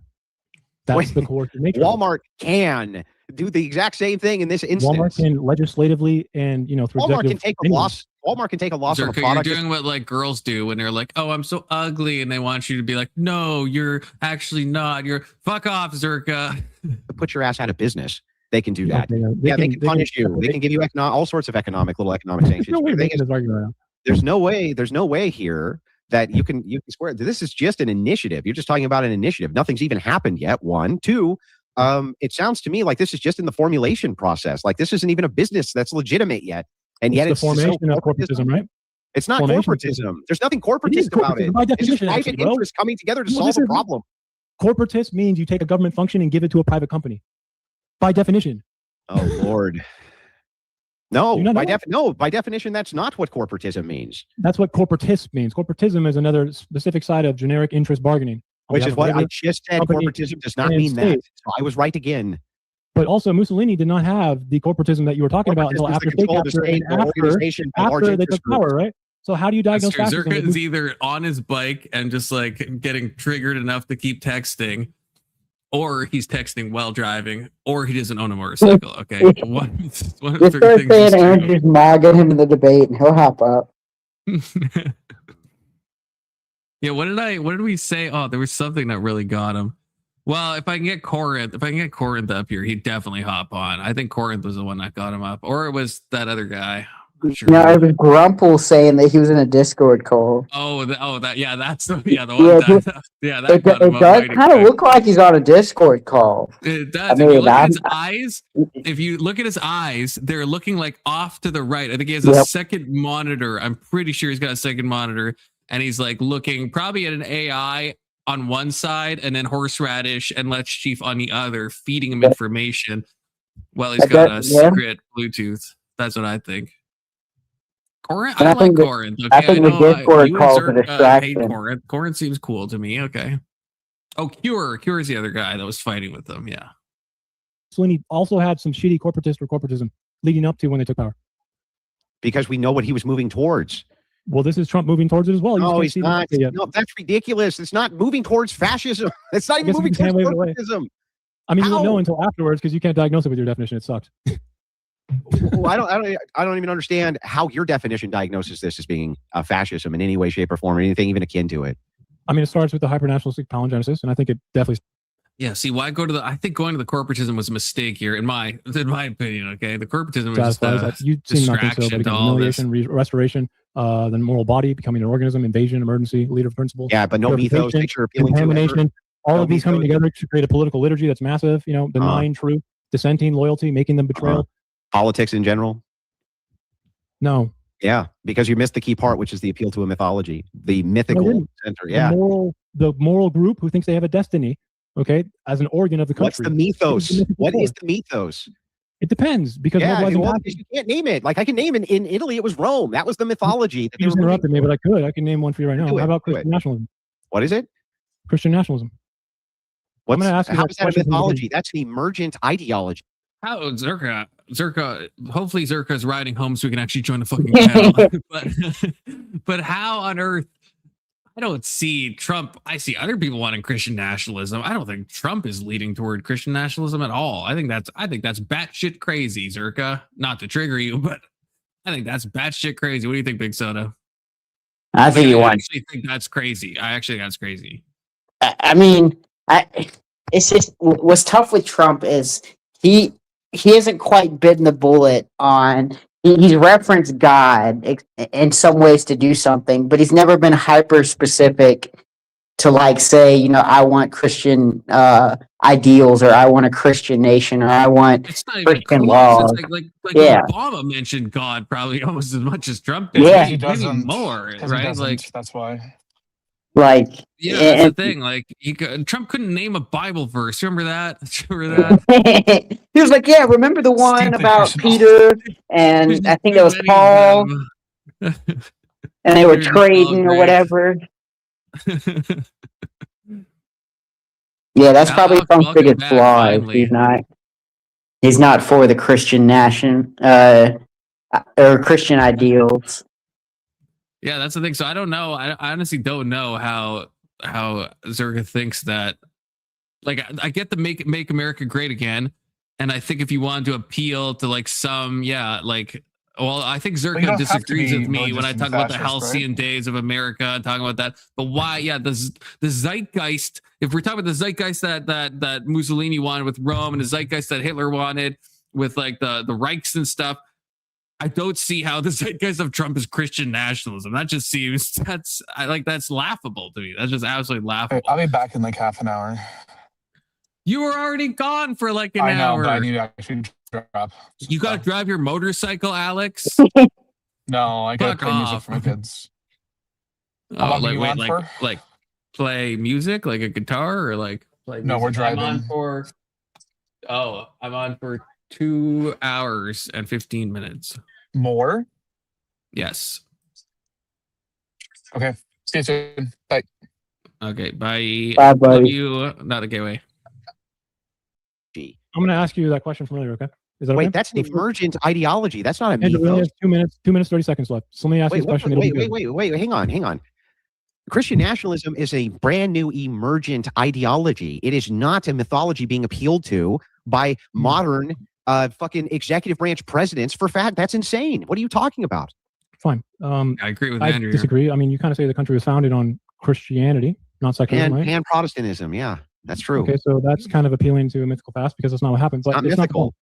That's the coercive nature. Walmart can do the exact same thing in this instance. Walmart can legislatively and through Walmart can take a loss. Walmart can take a loss on a product. You're doing what like girls do when they're like, "Oh, I'm so ugly," and they want you to be like, "No, you're actually not. You're fuck off, Searka." Put your ass out of business. They can do that. They can punish you. They can give you all sorts of economic sanctions. There's no way here that you can square. This is just an initiative. You're just talking about an initiative. Nothing's even happened yet. One, two. It sounds to me like this is just in the formulation process. Like this isn't even a business that's legitimate yet. And yet it's the formation of corporatism, right? It's not corporatism. There's nothing corporatist about it. It's just private interests coming together to solve a problem. Corporatist means you take a government function and give it to a private company. By definition. Oh, Lord. No, by definition, that's not what corporatism means. That's what corporatist means. Corporatism is another specific side of generic interest bargaining. Which is what I just said. Corporatism does not mean that. So I was right again. But also, Mussolini did not have the corporatism that you were talking about until after state capture and after they took power, right? So how do you diagnose fascism? Searka is either on his bike and just like getting triggered enough to keep texting, or he's texting while driving, or he doesn't own a motorcycle. Okay, one of the three things is true. Andrew's mogging him in the debate, and he'll hop up. Yeah, what did we say? Oh, there was something that really got him. Well, if I can get Corinth up here, he'd definitely hop on. I think Corinth was the one that got him up, or it was that other guy. Sure. No, it was Grumple saying that he was in a Discord call. That one. That it does kind of look like he's on a Discord call. It does. If you look at his eyes, they're looking like off to the right. I think he has a second monitor. I'm pretty sure he's got a second monitor, and he's like looking probably at an AI on one side, and then Horseradish and Let's Chief on the other, feeding him information while he's got a secret Bluetooth. That's what I think. Corinth, I like Corinth. Okay, I think the Discord calls a distraction. Corinth. Corinth seems cool to me. Okay. Oh, Cure is the other guy that was fighting with them. Yeah. Sweeney also had some shitty corporatism leading up to when they took power. Because we know what he was moving towards. Well, this is Trump moving towards it as well. No, he's not. No, that's ridiculous. It's not moving towards fascism. It's not even moving towards corporatism. I mean, you won't know until afterwards because you can't diagnose it with your definition. It sucked. Well, I don't even understand how your definition diagnoses this as being a fascism in any way, shape, or form, or anything even akin to it. I mean, it starts with the hypernationalistic palingenesis, and I think it definitely. Yeah. See, why go to the? I think going to the corporatism was a mistake here, in my opinion. Okay, the corporatism was just a distraction to all this. Restoration, then moral body, becoming an organism, invasion, emergency, leader of principles. Yeah, but no mythos, picture appealing contamination. All of these coming together to create a political liturgy that's massive. You know, denying truth, dissenting, loyalty, making them betrayal. Politics in general. No. Yeah, because you missed the key part, which is the appeal to a mythology, the mythical center. Yeah, the moral group who thinks they have a destiny. Okay, as an organ of the country. What's the mythos? What is the mythos? It depends because you can't name it. Like I can name it in Italy. It was Rome. That was the mythology. You just interrupted me, but I could. I can name one for you right now. How about Christian nationalism? What is it? Christian nationalism. How is that a mythology? That's an emergent ideology. How Searka? Hopefully Searka is riding home so we can actually join the fucking panel. but how on earth? I don't see Trump. I see other people wanting Christian nationalism. I don't think Trump is leading toward Christian nationalism at all. I think that's batshit crazy, Searka. Not to trigger you, but I think that's batshit crazy. What do you think, Big Soda? I think you want. I think that's crazy. I actually think that's crazy. I mean, it's just what's tough with Trump is he hasn't quite bitten the bullet on. He's referenced God in some ways to do something, but he's never been hyper specific to like say, you know, I want Christian ideals, or I want a Christian nation, or I want Christian laws. Like Obama mentioned God probably almost as much as Trump did. Yeah, he doesn't more, right? Like that's why. Like, yeah, that's the thing. Like, Trump couldn't name a Bible verse. Remember that? He was like, "Yeah, remember the one about Peter and I think it was Paul, and they were trading or whatever." Yeah, that's probably Trump's biggest flaw. He's not for the Christian nation or Christian ideals. Yeah, that's the thing. So I don't know. I honestly don't know how Searka thinks that. Like, I get the make America great again, and I think if you wanted to appeal to like some, I think Searka disagrees with me when I talk about the halcyon days of America and talking about that. But why? Yeah, the zeitgeist. If we're talking about the zeitgeist that Mussolini wanted with Rome, and the zeitgeist that Hitler wanted with like the Reichs and stuff. I don't see how the zeitgeist of Trump is Christian nationalism. That just seems that's laughable to me. That's just absolutely laughable. I'll be back in like half an hour. You were already gone for like an hour. I know, but I need to actually drop. You got to drive your motorcycle, Alex? No, I got to play music for my kids. Like play music, like a guitar, or like play music? No, we're driving. I'm on for 2 hours and 15 minutes. More? Yes. Okay. See you soon. Bye. Okay. Bye. Bye, buddy. Love you. Not a gateway. I'm going to ask you that question from earlier. Okay. Is that Wait, okay? that's an emergent ideology. That's not a Andrew, we only mythos. have 2 minutes, 30 seconds left. So let me ask you this question. Wait, hang on. Christian nationalism is a brand new emergent ideology. It is not a mythology being appealed to by modern fucking executive branch presidents for fact. That's insane. What are you talking about? Fine. I agree with Andrew. I disagree. I mean, you kind of say the country was founded on Christianity, not secularism, right? And Protestantism. Yeah, that's true. Okay, so that's kind of appealing to a mythical past because that's not what happened. But It's not mythical.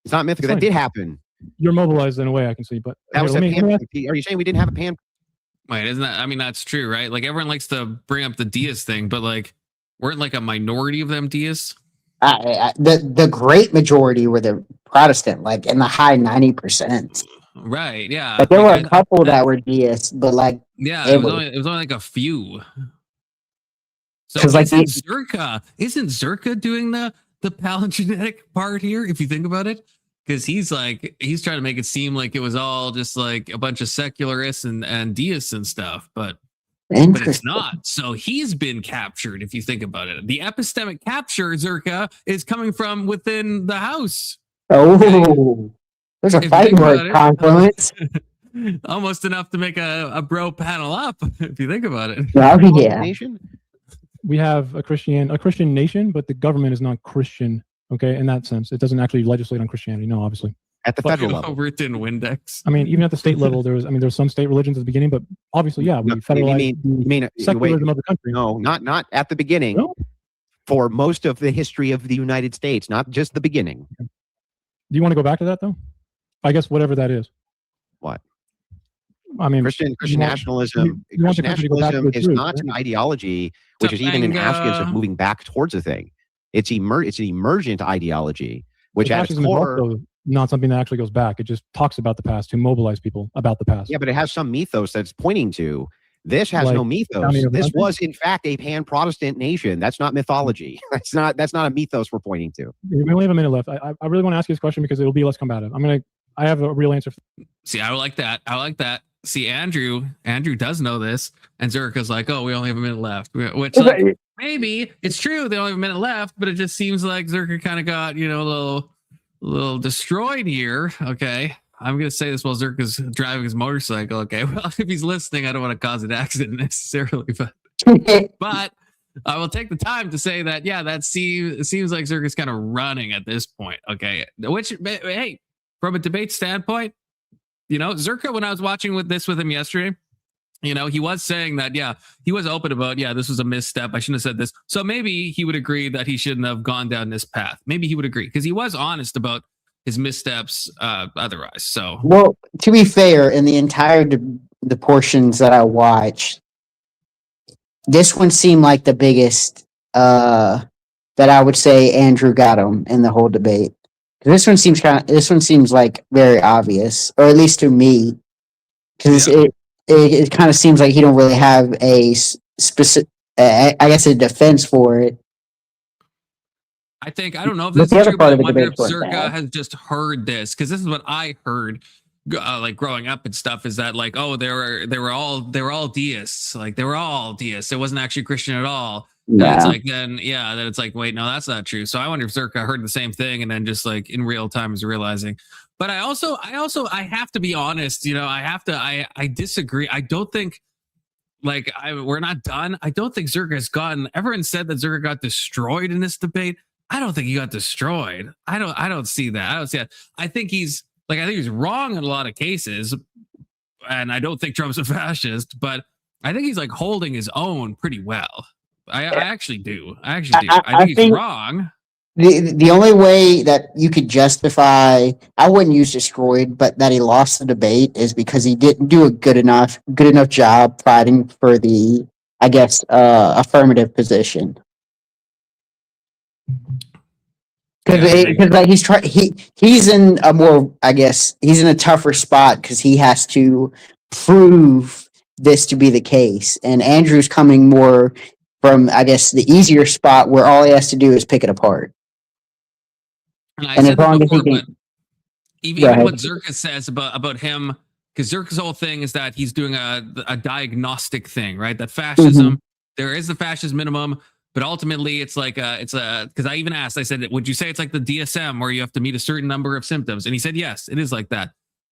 It's not mythical. That did happen. You're mobilized in a way, I can see. But that was a pan. Are you saying we didn't have a pan? Wait, isn't that? I mean, that's true, right? Like everyone likes to bring up the deist thing, but like, weren't like a minority of them deists? The great majority were the Protestant, like in the high 90%. Right. Yeah. But there were a couple that were deists, but like it was only like a few. So like Searka isn't Searka doing the palingenetic part here? If you think about it. Because he's trying to make it seem like it was all just like a bunch of secularists and deists and stuff, but it's not. So he's been captured. If you think about it, the epistemic capture, Searka, is coming from within the house. Oh, there's a fighting word confluence. Almost enough to make a bro panel up. If you think about it. Oh yeah. We have a Christian nation, but the government is not Christian. Okay, in that sense, it doesn't actually legislate on Christianity. No, obviously. At the federal level, written Windex. I mean, even at the state level, there's some state religions at the beginning, but obviously, yeah, we federalize the secularism of the country. No, not at the beginning. No? For most of the history of the United States, not just the beginning. Do you want to go back to that though? I guess whatever that is. What? I mean, Christian nationalism. Christian nationalism is not an ideology, which is even an aspect of moving back towards a thing. It's an emergent ideology, which at its core, not something that actually goes back. It just talks about the past to mobilize people about the past. Yeah, but it has some mythos that's pointing to. This has no mythos. This was in fact a pan-Protestant nation. That's not mythology. That's not a mythos we're pointing to. We only have a minute left. I really want to ask you this question because it'll be less combative. I have a real answer. See, I like that. See, Andrew does know this, and Searka's like, oh, we only have a minute left. Which like, maybe it's true. They only have a minute left, but it just seems like Searka kind of got, a little destroyed here. Okay. I'm going to say this while Searka's driving his motorcycle. Okay. Well, if he's listening, I don't want to cause an accident necessarily, but I will take the time to say that, yeah, it seems like Searka's kind of running at this point. Okay. Which, hey, from a debate standpoint, Searka, when I was watching with him yesterday, he was saying that, yeah, he was open about, yeah, this was a misstep. I shouldn't have said this. So maybe he would agree that he shouldn't have gone down this path. Maybe he would agree because he was honest about his missteps otherwise. So, well, to be fair, in the entire the portions that I watched, this one seemed like the biggest that I would say Andrew got him in the whole debate. This one seems like very obvious, or at least to me, because it kind of seems like he don't really have a specific, I guess, a defense for it. I don't know if this is true, but I wonder if Searka has just heard this, because this is what I heard, like growing up and stuff, is that like, oh, they were all deists, like they were all deists. It wasn't actually Christian at all. Yeah. It's like then it's like, wait, no, that's not true. So I wonder if Searka heard the same thing and then just like in real time is realizing. But I have to be honest, I disagree. I don't think we're not done. I don't think Searka has gotten, everyone said that Searka got destroyed in this debate. I don't think he got destroyed. I don't see that. I don't see that. I think he's wrong in a lot of cases. And I don't think Trump's a fascist, but I think he's like holding his own pretty well. I actually do. I think he's wrong. The only way that you could justify, I wouldn't use destroyed, but that he lost the debate is because he didn't do a good enough job fighting for the, I guess, affirmative position. Because like he's in a more, I guess, he's in a tougher spot because he has to prove this to be the case, and Andrew's coming more from, I guess, the easier spot where all he has to do is pick it apart. And as long as he can, even what Searka says about him, because Searka's whole thing is that he's doing a diagnostic thing, right? That fascism, there is the fascist minimum, But ultimately, it's like because I even asked, I said, would you say it's like the DSM where you have to meet a certain number of symptoms? And he said, yes, it is like that.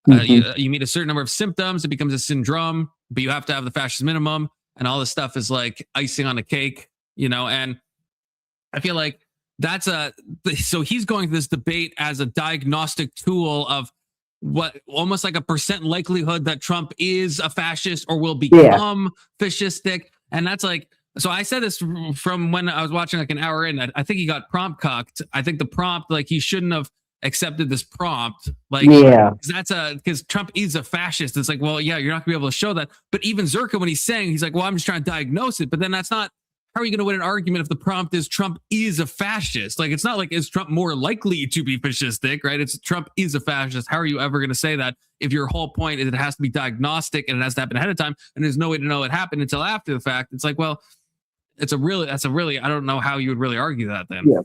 You meet a certain number of symptoms, it becomes a syndrome, but you have to have the fascist minimum, and all this stuff is like icing on the cake, and I feel like so he's going through this debate as a diagnostic tool of what almost like a percent likelihood that Trump is a fascist or will become fascistic. And that's like, so I said this from when I was watching like an hour in. I think he got prompt cucked. I think the prompt, like he shouldn't have accepted this prompt. Like, because Trump is a fascist. It's like, well, yeah, you're not gonna be able to show that. But even Searka, when he's saying, he's like, well, I'm just trying to diagnose it. But then that's not, how are you going to win an argument if the prompt is Trump is a fascist? Like, it's not like, is Trump more likely to be fascistic, right? It's Trump is a fascist. How are you ever going to say that if your whole point is it has to be diagnostic and it has to happen ahead of time and there's no way to know it happened until after the fact? It's like, well, that's a really, I don't know how you would really argue that then. Yeah.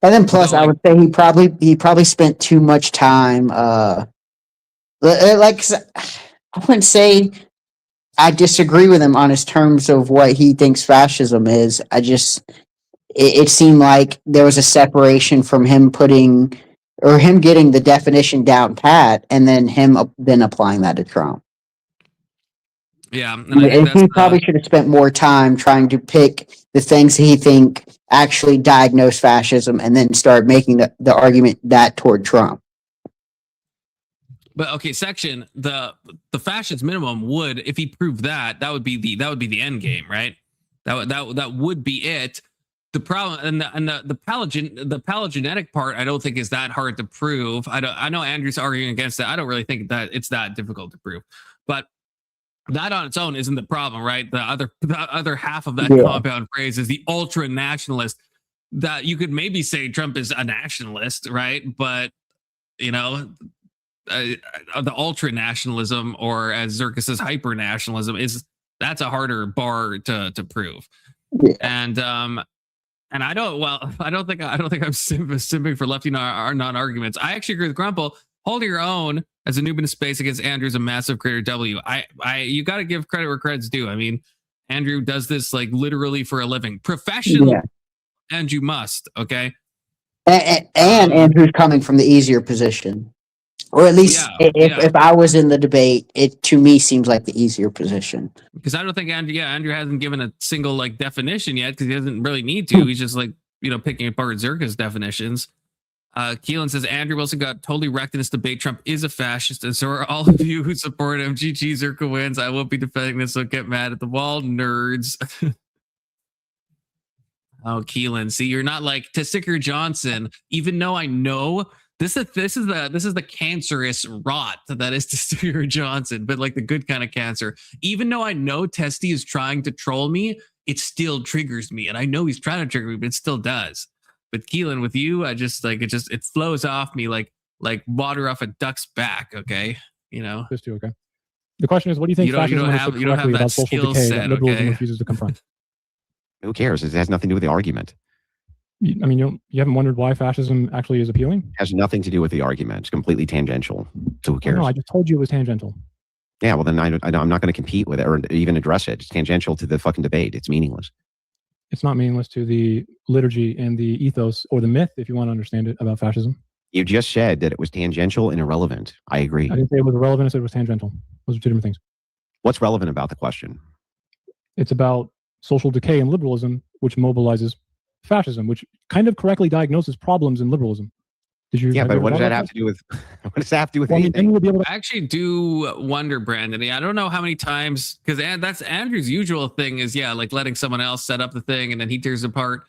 And then plus, I would say he probably spent too much time. Like I wouldn't say I disagree with him on his terms of what he thinks fascism is. It seemed like there was a separation from him getting the definition down pat, and then him applying that to Trump. Yeah, and he probably should have spent more time trying to pick the things he think actually diagnose fascism, and then start making the argument that toward Trump. But okay, section the fascist minimum would, if he proved that would be the end game, right? That would be it. The problem and the paleogenetic part, I don't think is that hard to prove. I know Andrew's arguing against that. I don't really think that it's that difficult to prove, but that on its own isn't the problem, right? The other half of that compound phrase is the ultra nationalist. That you could maybe say Trump is a nationalist, right? But the ultra nationalism, or as Searka says, hyper nationalism, that's a harder bar to prove. Yeah. And I don't think I'm simping for lefty non-arguments. I actually agree with Grumple. Hold your own as a noob in space against Andrew's a massive creator W. You got to give credit where credit's due. I mean, Andrew does this like literally for a living, professionally, and you must, okay. And Andrew's coming from the easier position. Or at least if I was in the debate, it to me seems like the easier position. Because I don't think Andrew hasn't given a single like definition yet, because he doesn't really need to. He's just like, picking apart Searka's definitions. Keelan says Andrew Wilson got totally wrecked in this debate. Trump is a fascist, and so are all of you who support him. GG, Searka wins. I won't be defending this, so get mad at the wall, nerds. Oh, Keelan, see, you're not like Testicker Johnson, even though I know. This is the cancerous rot that is Testicker Johnson, but like the good kind of cancer. Even though I know Testy is trying to troll me, it still triggers me, and I know he's trying to trigger me, but it still does. But Keelan, with you, I just like it flows off me like water off a duck's back. Okay, Just do okay. The question is, what do you think fascism understood correctly about social decay that liberalism refuses to confront? Who cares? It has nothing to do with the argument. I mean, you haven't wondered why fascism actually is appealing? It has nothing to do with the argument. It's completely tangential. So who cares? No, I just told you it was tangential. Yeah, well then I'm not going to compete with it or even address it. It's tangential to the fucking debate. It's meaningless. It's not meaningless to the liturgy and the ethos or the myth, if you want to understand it, about fascism. You just said that it was tangential and irrelevant. I agree. I didn't say it was irrelevant. I said it was tangential. Those are two different things. What's relevant about the question? It's about social decay and liberalism, which mobilizes fascism, which kind of correctly diagnoses problems in liberalism. Did you? Yeah, but what does that have to do with? What does that have to do with anything? I actually do wonder, Brandon. I don't know how many times, because that's Andrew's usual thing is like letting someone else set up the thing and then he tears apart.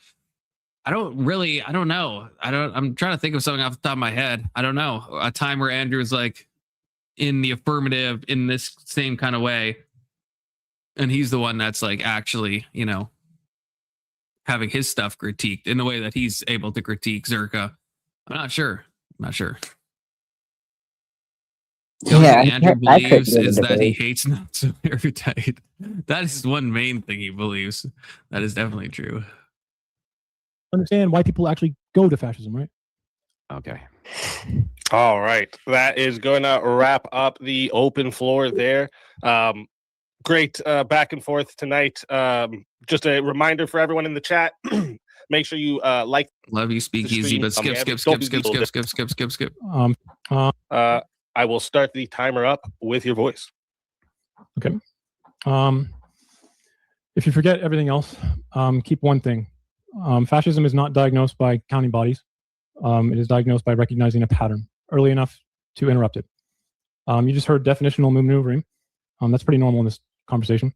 I don't know. I'm trying to think of something off the top of my head. I don't know a time where Andrew is like in the affirmative in this same kind of way, and he's the one that's like actually, having his stuff critiqued in the way that he's able to critique Searka. I'm not sure. The only thing Andrew believes is that he hates not so airtight. That is one main thing he believes. That is definitely true. Understand why people actually go to fascism, right? Okay. All right. That is going to wrap up the open floor there. great back and forth tonight. Just a reminder for everyone in the chat. Make sure you like. Love you, Speakeasy, but skip. I will start the timer up with your voice. Okay. If you forget everything else, keep one thing. Fascism is not diagnosed by counting bodies. It is diagnosed by recognizing a pattern early enough to interrupt it. You just heard definitional maneuvering. That's pretty normal in this conversation.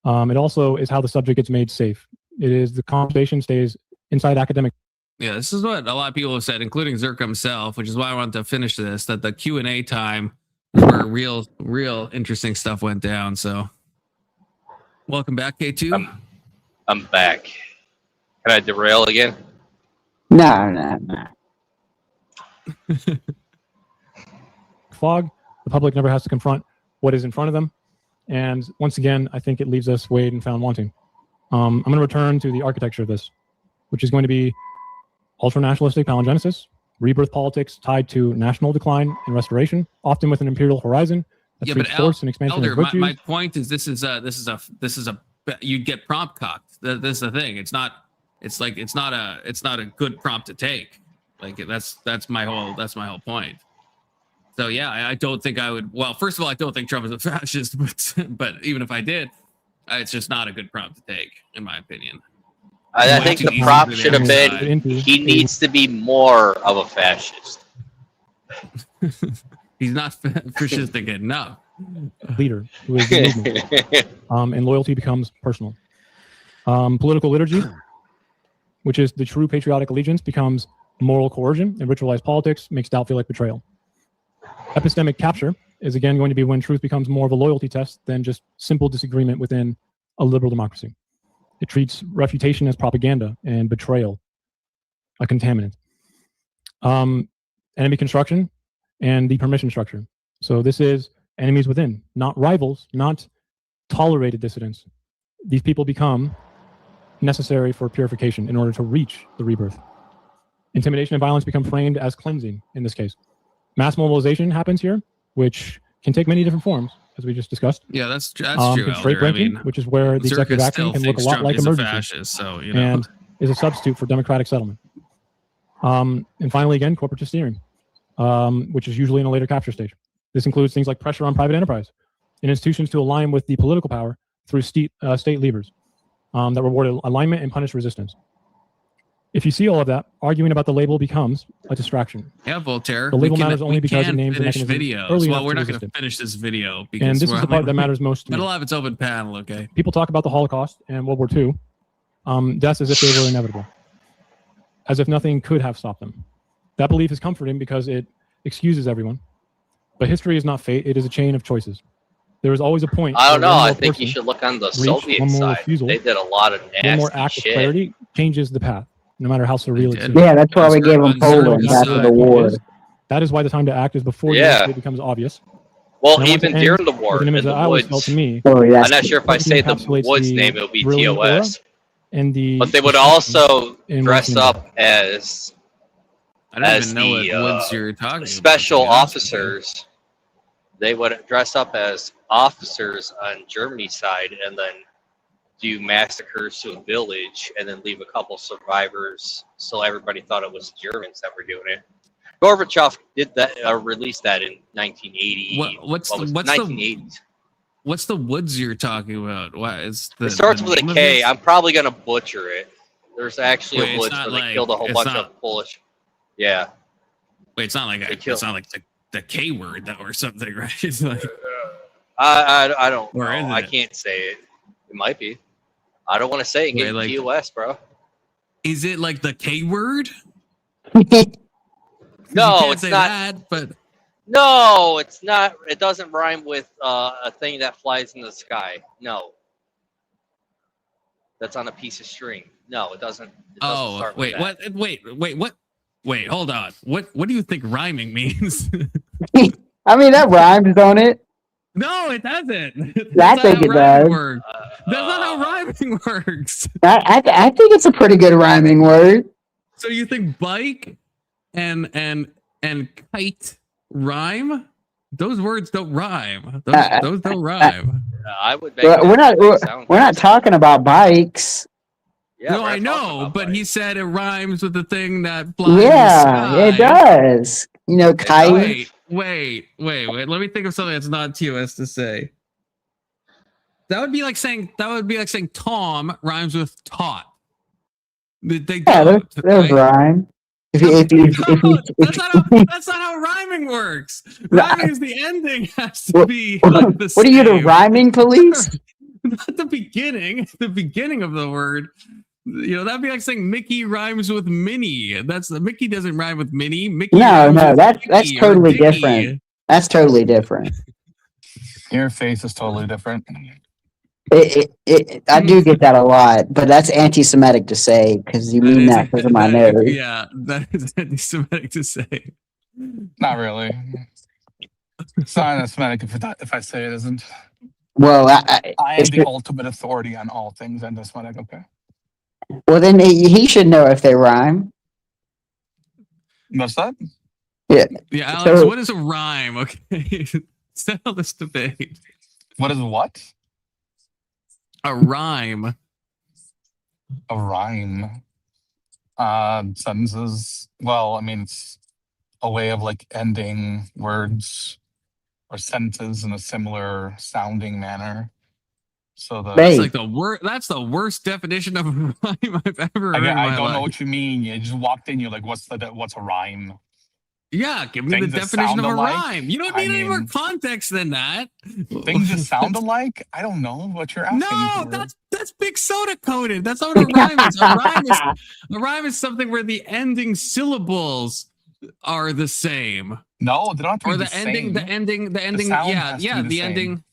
It also is how the subject gets made safe. It is the conversation stays inside academic. Yeah, this is what a lot of people have said, including Searka himself, which is why I wanted to finish this, that the Q&A time is where real interesting stuff went down. So welcome back, K2. I'm back. Can I derail again? No. Fog, the public never has to confront what is in front of them. And once again, I think it leaves us weighed and found wanting. I'm going to return to the architecture of this, which is going to be ultranationalistic palingenesis, rebirth politics tied to national decline and restoration, often with an imperial horizon. Yeah, but force and expansion Elder, my point is this is a you'd get prompt cocked. This is the thing. It's not a good prompt to take. Like that's my whole point. So yeah, I don't think I would. Well, first of all, I don't think Trump is a fascist, but even if I did, it's just not a good prompt to take, in my opinion. I think the prompt should have been he needs to be more of a fascist. He's not fascistic enough. Leader who is the movement. And loyalty becomes personal. Political liturgy, which is the true patriotic allegiance, becomes moral coercion, and ritualized politics makes doubt feel like betrayal. Epistemic capture is again going to be when truth becomes more of a loyalty test than just simple disagreement within a liberal democracy. It treats refutation as propaganda and betrayal, a contaminant. Enemy construction and the permission structure. So this is enemies within, not rivals, not tolerated dissidents. These people become necessary for purification in order to reach the rebirth. Intimidation and violence become framed as cleansing in this case. Mass mobilization happens here, which can take many different forms, as we just discussed. Yeah, that's true. Constraint breaking, which is where the executive action can look a lot like emergency, fascist, so, you know. and is a substitute for democratic settlement. And finally, again, corporatist steering, which is usually in a later capture stage. This includes things like pressure on private enterprise and institutions to align with the political power through state levers that reward alignment and punish resistance. If you see all of that, arguing about the label becomes a distraction. Yeah, Voltaire. The label matters only because it names the mechanism videos. Well, we're not going to finish this video because and this is the part that matters most to me. It'll have its open panel, okay? People talk about the Holocaust and World War II, deaths as if they were inevitable, as if nothing could have stopped them. That belief is comforting because it excuses everyone. But history is not fate; it is a chain of choices. There is always a point. I don't know. I think you should look on the Soviet side. They did a lot of nasty one more act shit. Of clarity changes the path, no matter how surreal it is. Yeah, that's why we gave them Poland after the war. That is why the time to act is before it becomes obvious. Well, even during the war, in the woods. I'm not sure if I say the woods name, it would be TOS. But they would also dress up as I don't even know what woods you're talking special officers. They would dress up as officers on Germany's side and then do massacres to a village and then leave a couple survivors, so everybody thought it was Germans that were doing it. Gorbachev did that, released that in 1980. What's the 1980s? What's the woods you're talking about? What is the? It starts with a K. I'm probably gonna butcher it. There's actually a woods where they killed a whole bunch of Polish. Yeah. Wait, it's not like it's not like the K word though or something, right? It's like I don't know. Or I can't say it. It might be. I don't want to say it. Get like, TOS, bro. Is it like the K word? No, it's not. That, but no, it's not. It doesn't rhyme with a thing that flies in the sky. No, that's on a piece of string. No, it doesn't. Start wait, with that. what? Wait, hold on. What do you think rhyming means? I mean, that rhymes, don't it? No, it doesn't. I think it does. That's not how rhyming works. I think it's a pretty good rhyming word. So you think bike and kite rhyme? Those words don't rhyme. Those don't rhyme. I would make But that we're not talking about bikes. Yeah, no, we're I not talking know, about but bikes. he said it rhymes with the thing that flies in the Yeah, sky. it does. You know, kite. Wait. Let me think of something that's not TOS to say. That would be like saying Tom rhymes with taught. They don't. There's rhyme. That's not how rhyming works. Rhyming is the ending has to be like the same. What are you, the rhyming police? Not the beginning. The beginning of the word. You know, that'd be like saying Mickey rhymes with Minnie. Mickey doesn't rhyme with Minnie. Mickey. No, that's totally different. That's totally different. Your face is totally different. I do get that a lot, but that's anti-Semitic to say because you mean that because of my nose. Yeah, that is anti-Semitic to say. Not really. It's not anti-Semitic if I say it isn't. Well, I am the ultimate authority on all things anti-Semitic. Okay. Well, then he should know if they rhyme. What's that? Yeah. Yeah, Alex. What is a rhyme? Okay, settle this debate. What is what? A rhyme. A rhyme. Sentences. Well, I mean, it's a way of like ending words or sentences in a similar sounding manner. So that's like that's the worst definition of a rhyme I've ever heard. I don't know what you mean. You just walked in. You're like, what's a rhyme? Yeah, give me the definition of a rhyme. You don't need any more context than that. Things that sound alike? I don't know what you're asking. No, that's big soda coded. That's not what a rhyme is. A rhyme is something where the ending syllables are the same. No, they don't have to be the ending. The ending. The ending.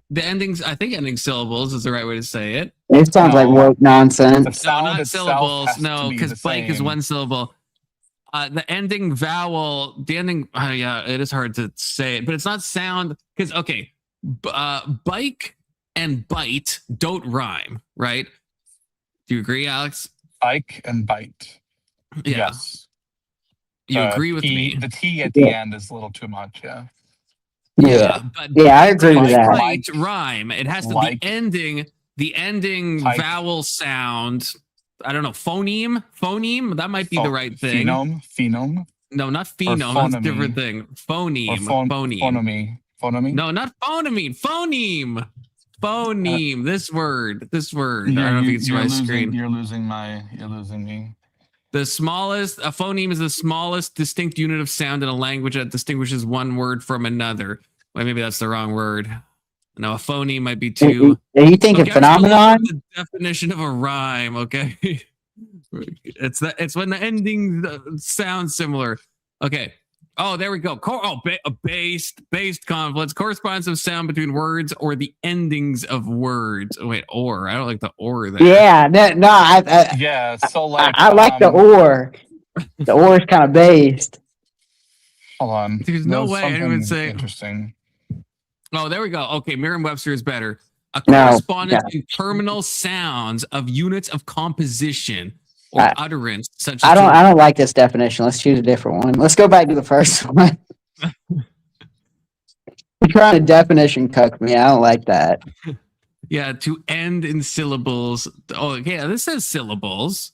The endings. I think ending syllables is the right way to say it. It sounds like woke nonsense. No, not syllables. No, because bike is one syllable. The ending vowel, it is hard to say it, but it's not sound because bike and bite don't rhyme, right? Do you agree, Alex? Bike and bite. Yeah. Yes. You agree with me? The T at the end is a little too much, yeah. Yeah, I agree with that. Bite rhyme. It has to the ending vowel sound. I don't know, phoneme. That might be the right thing. Phenome. No, not phenome. That's a different thing. Phoneme. Phoneme. No, not phoneme. Phoneme. This word. Yeah, I don't know if you can see my screen. You're losing me. A phoneme is the smallest distinct unit of sound in a language that distinguishes one word from another. Well, maybe that's the wrong word. No, a phoneme might be two. Are you thinking phenomenon? The definition of a rhyme, okay? It's when the ending sounds similar. Okay. Oh, there we go. Based confluence corresponds to sound between words or the endings of words. Oh, wait, or I don't like the or there. Yeah, So like I like the or. The or is kind of based. Hold on. There's no way anyone would say interesting. Oh, there we go. Okay, Merriam-Webster is better. A correspondence to terminal sounds of units of composition or utterance, such as I don't like this definition. Let's choose a different one. Let's go back to the first one. You're trying to definition cuck me. I don't like that. Yeah, to end in syllables. Oh, yeah, this says syllables.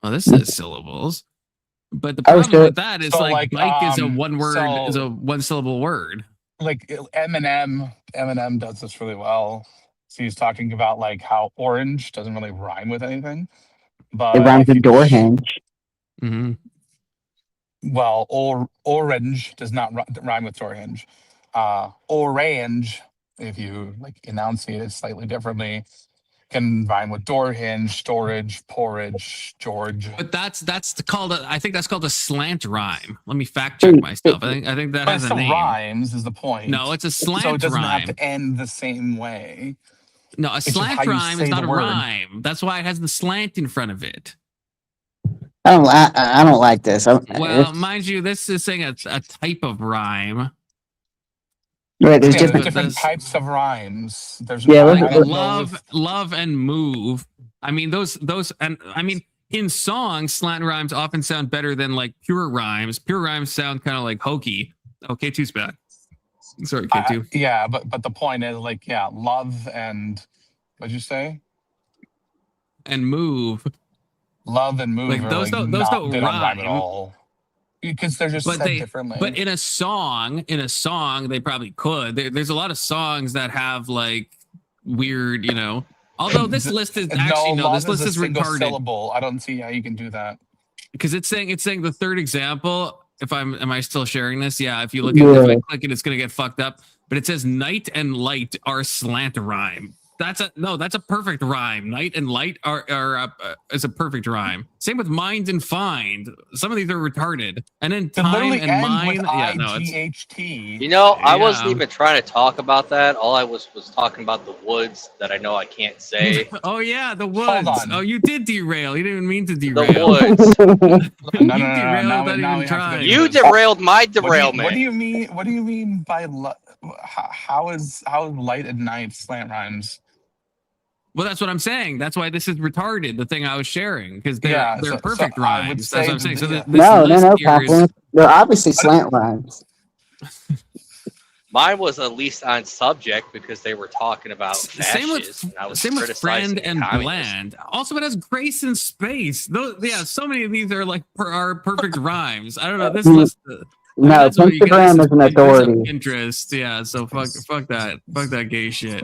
Oh, this says syllables. But the problem with that is bike is a one word, is a one syllable word. Like Eminem does this really well. So he's talking about like how orange doesn't really rhyme with anything, but it rhymes with door hinge. Mm-hmm. Well, orange does not rhyme with door hinge. Orange, if you like enunciate it slightly differently, can rhyme with door hinge, storage, porridge, George. But that's called I think that's called a slant rhyme. Let me fact check myself. I think that has a name. Rhymes is the point. No, it's a slant rhyme. So it doesn't have to end the same way. No, a slant rhyme is not a rhyme. That's why it has the slant in front of it. I don't like this. Well, mind you, this is saying a type of rhyme. Right, there's different types of rhymes. There's love and move. I mean those and I mean in songs, slant rhymes often sound better than like pure rhymes. Pure rhymes sound kind of like hokey. Okay, two's back. Sorry, K2. Yeah, but the point is, like, yeah, love and what'd you say? And move. Love and move Like are those like don't they don't rhyme at rhyme. all. Because they're just said differently. But in a song, they probably could. There's a lot of songs that have like weird, you know. Although this list is actually this list is retarded. Syllable. I don't see how you can do that. Because it's saying the third example. Am I still sharing this? Yeah. If you look at it, if I click it, it's gonna get fucked up. But it says night and light are slant rhyme. That's a perfect rhyme. Night and light is a perfect rhyme. Same with mind and find. Some of these are retarded. And then time and mind. Yeah, no, IGHT. You know, I wasn't even trying to talk about that. All I was talking about the woods that I know I can't say. Oh yeah, the woods. Oh, you did derail. You didn't even mean to derail. The woods. You derailed that even trying. You derailed my derailment. What do you mean? What do you mean by how is light and night slant rhymes? Well, that's what I'm saying. That's why this is retarded. The thing I was sharing, because they're perfect rhymes. That's what I'm saying. So no, compliment. They're obviously slant rhymes. Mine was at least on subject because they were talking about fascists. Same with friend and bland. Also, it has grace and space. So many of these are like are perfect rhymes. I don't know. This list. No, Instagram is an authority. Interest, yeah. So fuck that gay shit.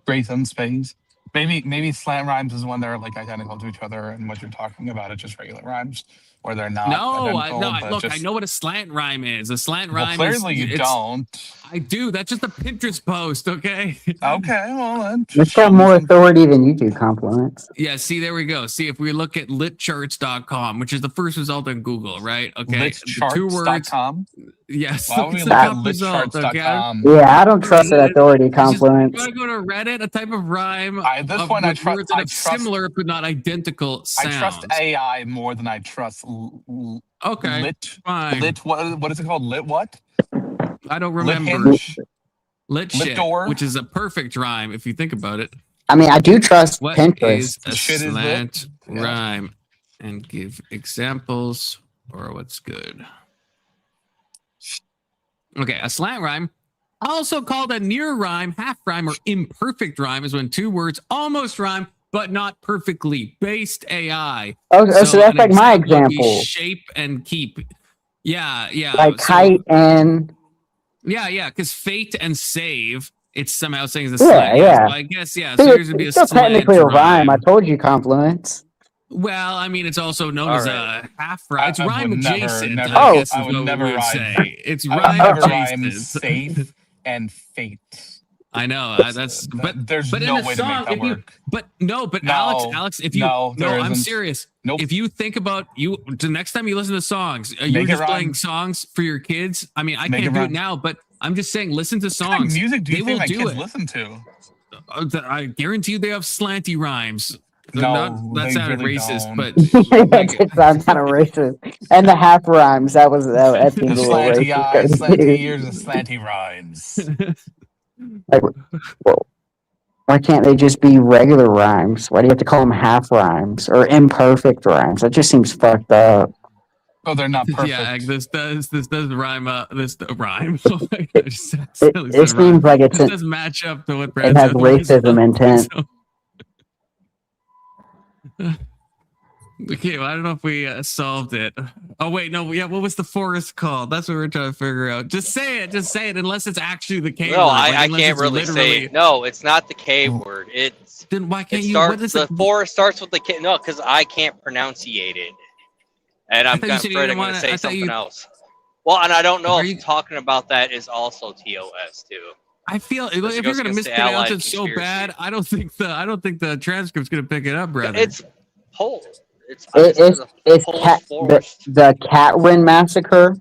Grace and space. Maybe slant rhymes is when they're like identical to each other, and what you're talking about is just regular rhymes, or they're not. Look, I know what a slant rhyme is. A slant rhyme. Clearly, you don't. I do. That's just a Pinterest post, okay? Okay, well then. It's got more authority than you do, compliments. Yeah, see, there we go. See, if we look at litcharts.com, which is the first result in Google, right? Okay. Litcharts.com? Yes. Why would we look at litcharts.com? Yeah, I don't trust that authority, compliments. You want to go to Reddit, a type of rhyme. At this point, I trust similar but not identical sounds. I trust AI more than I trust fine. What is it called? Lit what? I don't remember. Lit shit, which is a perfect rhyme if you think about it. I mean, I do trust Pinterest. What is a slant rhyme? And give examples or what's good. Okay, a slant rhyme, also called a near rhyme, half rhyme, or imperfect rhyme, is when two words almost rhyme but not perfectly. Based AI. So that's like my example. Shape and keep. Yeah. Like kite and. Yeah, because fate and save, it's somehow saying it's a slant. Yeah. So I guess, so here's going to be a still technically a rhyme. I told you compliments. Well, I mean, it's also known as a half rhyme. It's rhyme adjacent. I would never rhyme. It's rhyme adjacent. Safe and fate. I know but there's no way to make that work. Alex, if you I'm serious. Nope. If you think about the next time you listen to songs, you're just playing songs for your kids. I mean, I can't do it now, but I'm just saying, listen to songs. What kind of music do you think my kids listen to? I guarantee you they have slanty rhymes. That sounded really racist, don't. but it sounds kind of racist. And the half rhymes, that seems a little racist. Slanty ears and slanty rhymes. Like, well, why can't they just be regular rhymes? Why do you have to call them half rhymes or imperfect rhymes? That just seems fucked up. Oh, they're not perfect. Yeah, this does rhyme. This rhyme. It seems like it does match up to what Brad it has racism intent. Okay, well, I don't know if we solved it. Oh wait, no, yeah. What was the forest called? That's what we're trying to figure out. Just say it. Unless it's actually the K word. No, I can't really say it. No, it's not the K word. It's then why can't you? The forest starts with the K. No, because I can't pronunciate it, and I'm afraid I'm going to say something else. Well, and I don't know if talking about that is also TOS too. I feel if you're going to mispronounce it so bad, I don't think the transcript's going to pick it up, brother. It's Pole. It's the Catwin Massacre.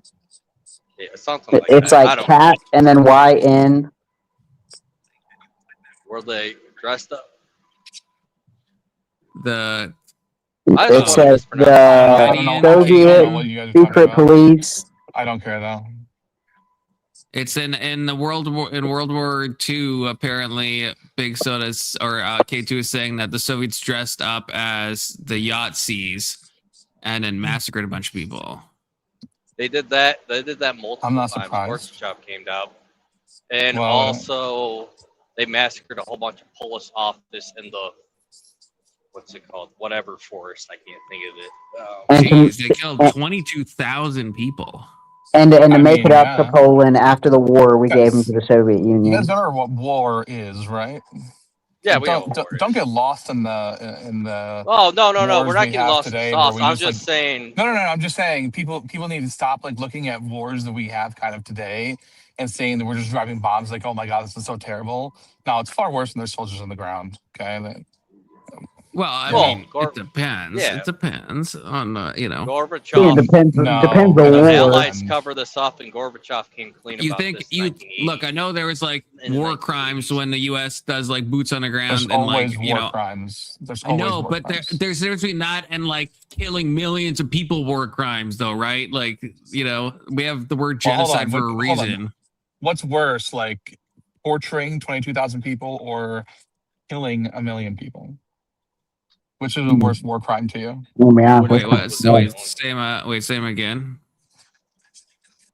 Yeah, something like it's that. Like cat and then YN. Were they dressed up? It says the Soviet secret police. I don't care though. It's in World War II. Apparently, Big Soda's or K2 is saying that the Soviets dressed up as the Yahtzees and then massacred a bunch of people. They did that. They did that multiple I'm not times. surprised. Horse Shop came out. And also, they massacred a whole bunch of Polish officers in the, what's it called? Whatever forest. I can't think of it. Jeez, they killed 22,000 people. And to make it up to Poland after the war, we gave them to the Soviet Union. You guys know what war is, right? Yeah, don't get lost in the. Oh no, we're not getting lost in the sauce. I'm just saying. No. I'm just saying people need to stop looking at wars that we have kind of today and saying that we're just dropping bombs. Like, oh my god, this is so terrible. No, it's far worse when there's soldiers on the ground. Okay. Well, I mean, it depends. Yeah. It depends on Gorbachev. Yeah, depends on the Allies cover this up, and Gorbachev came clean about this. Look? I know there was war crimes when the U.S. does boots on the ground there's and always war crimes. There's always war but crimes. there's seriously not and killing millions of people war crimes though, right? We have the word genocide for a reason. What's worse, torturing 22,000 people or killing 1 million people? Which is the worst war crime to you? Wait, say them again.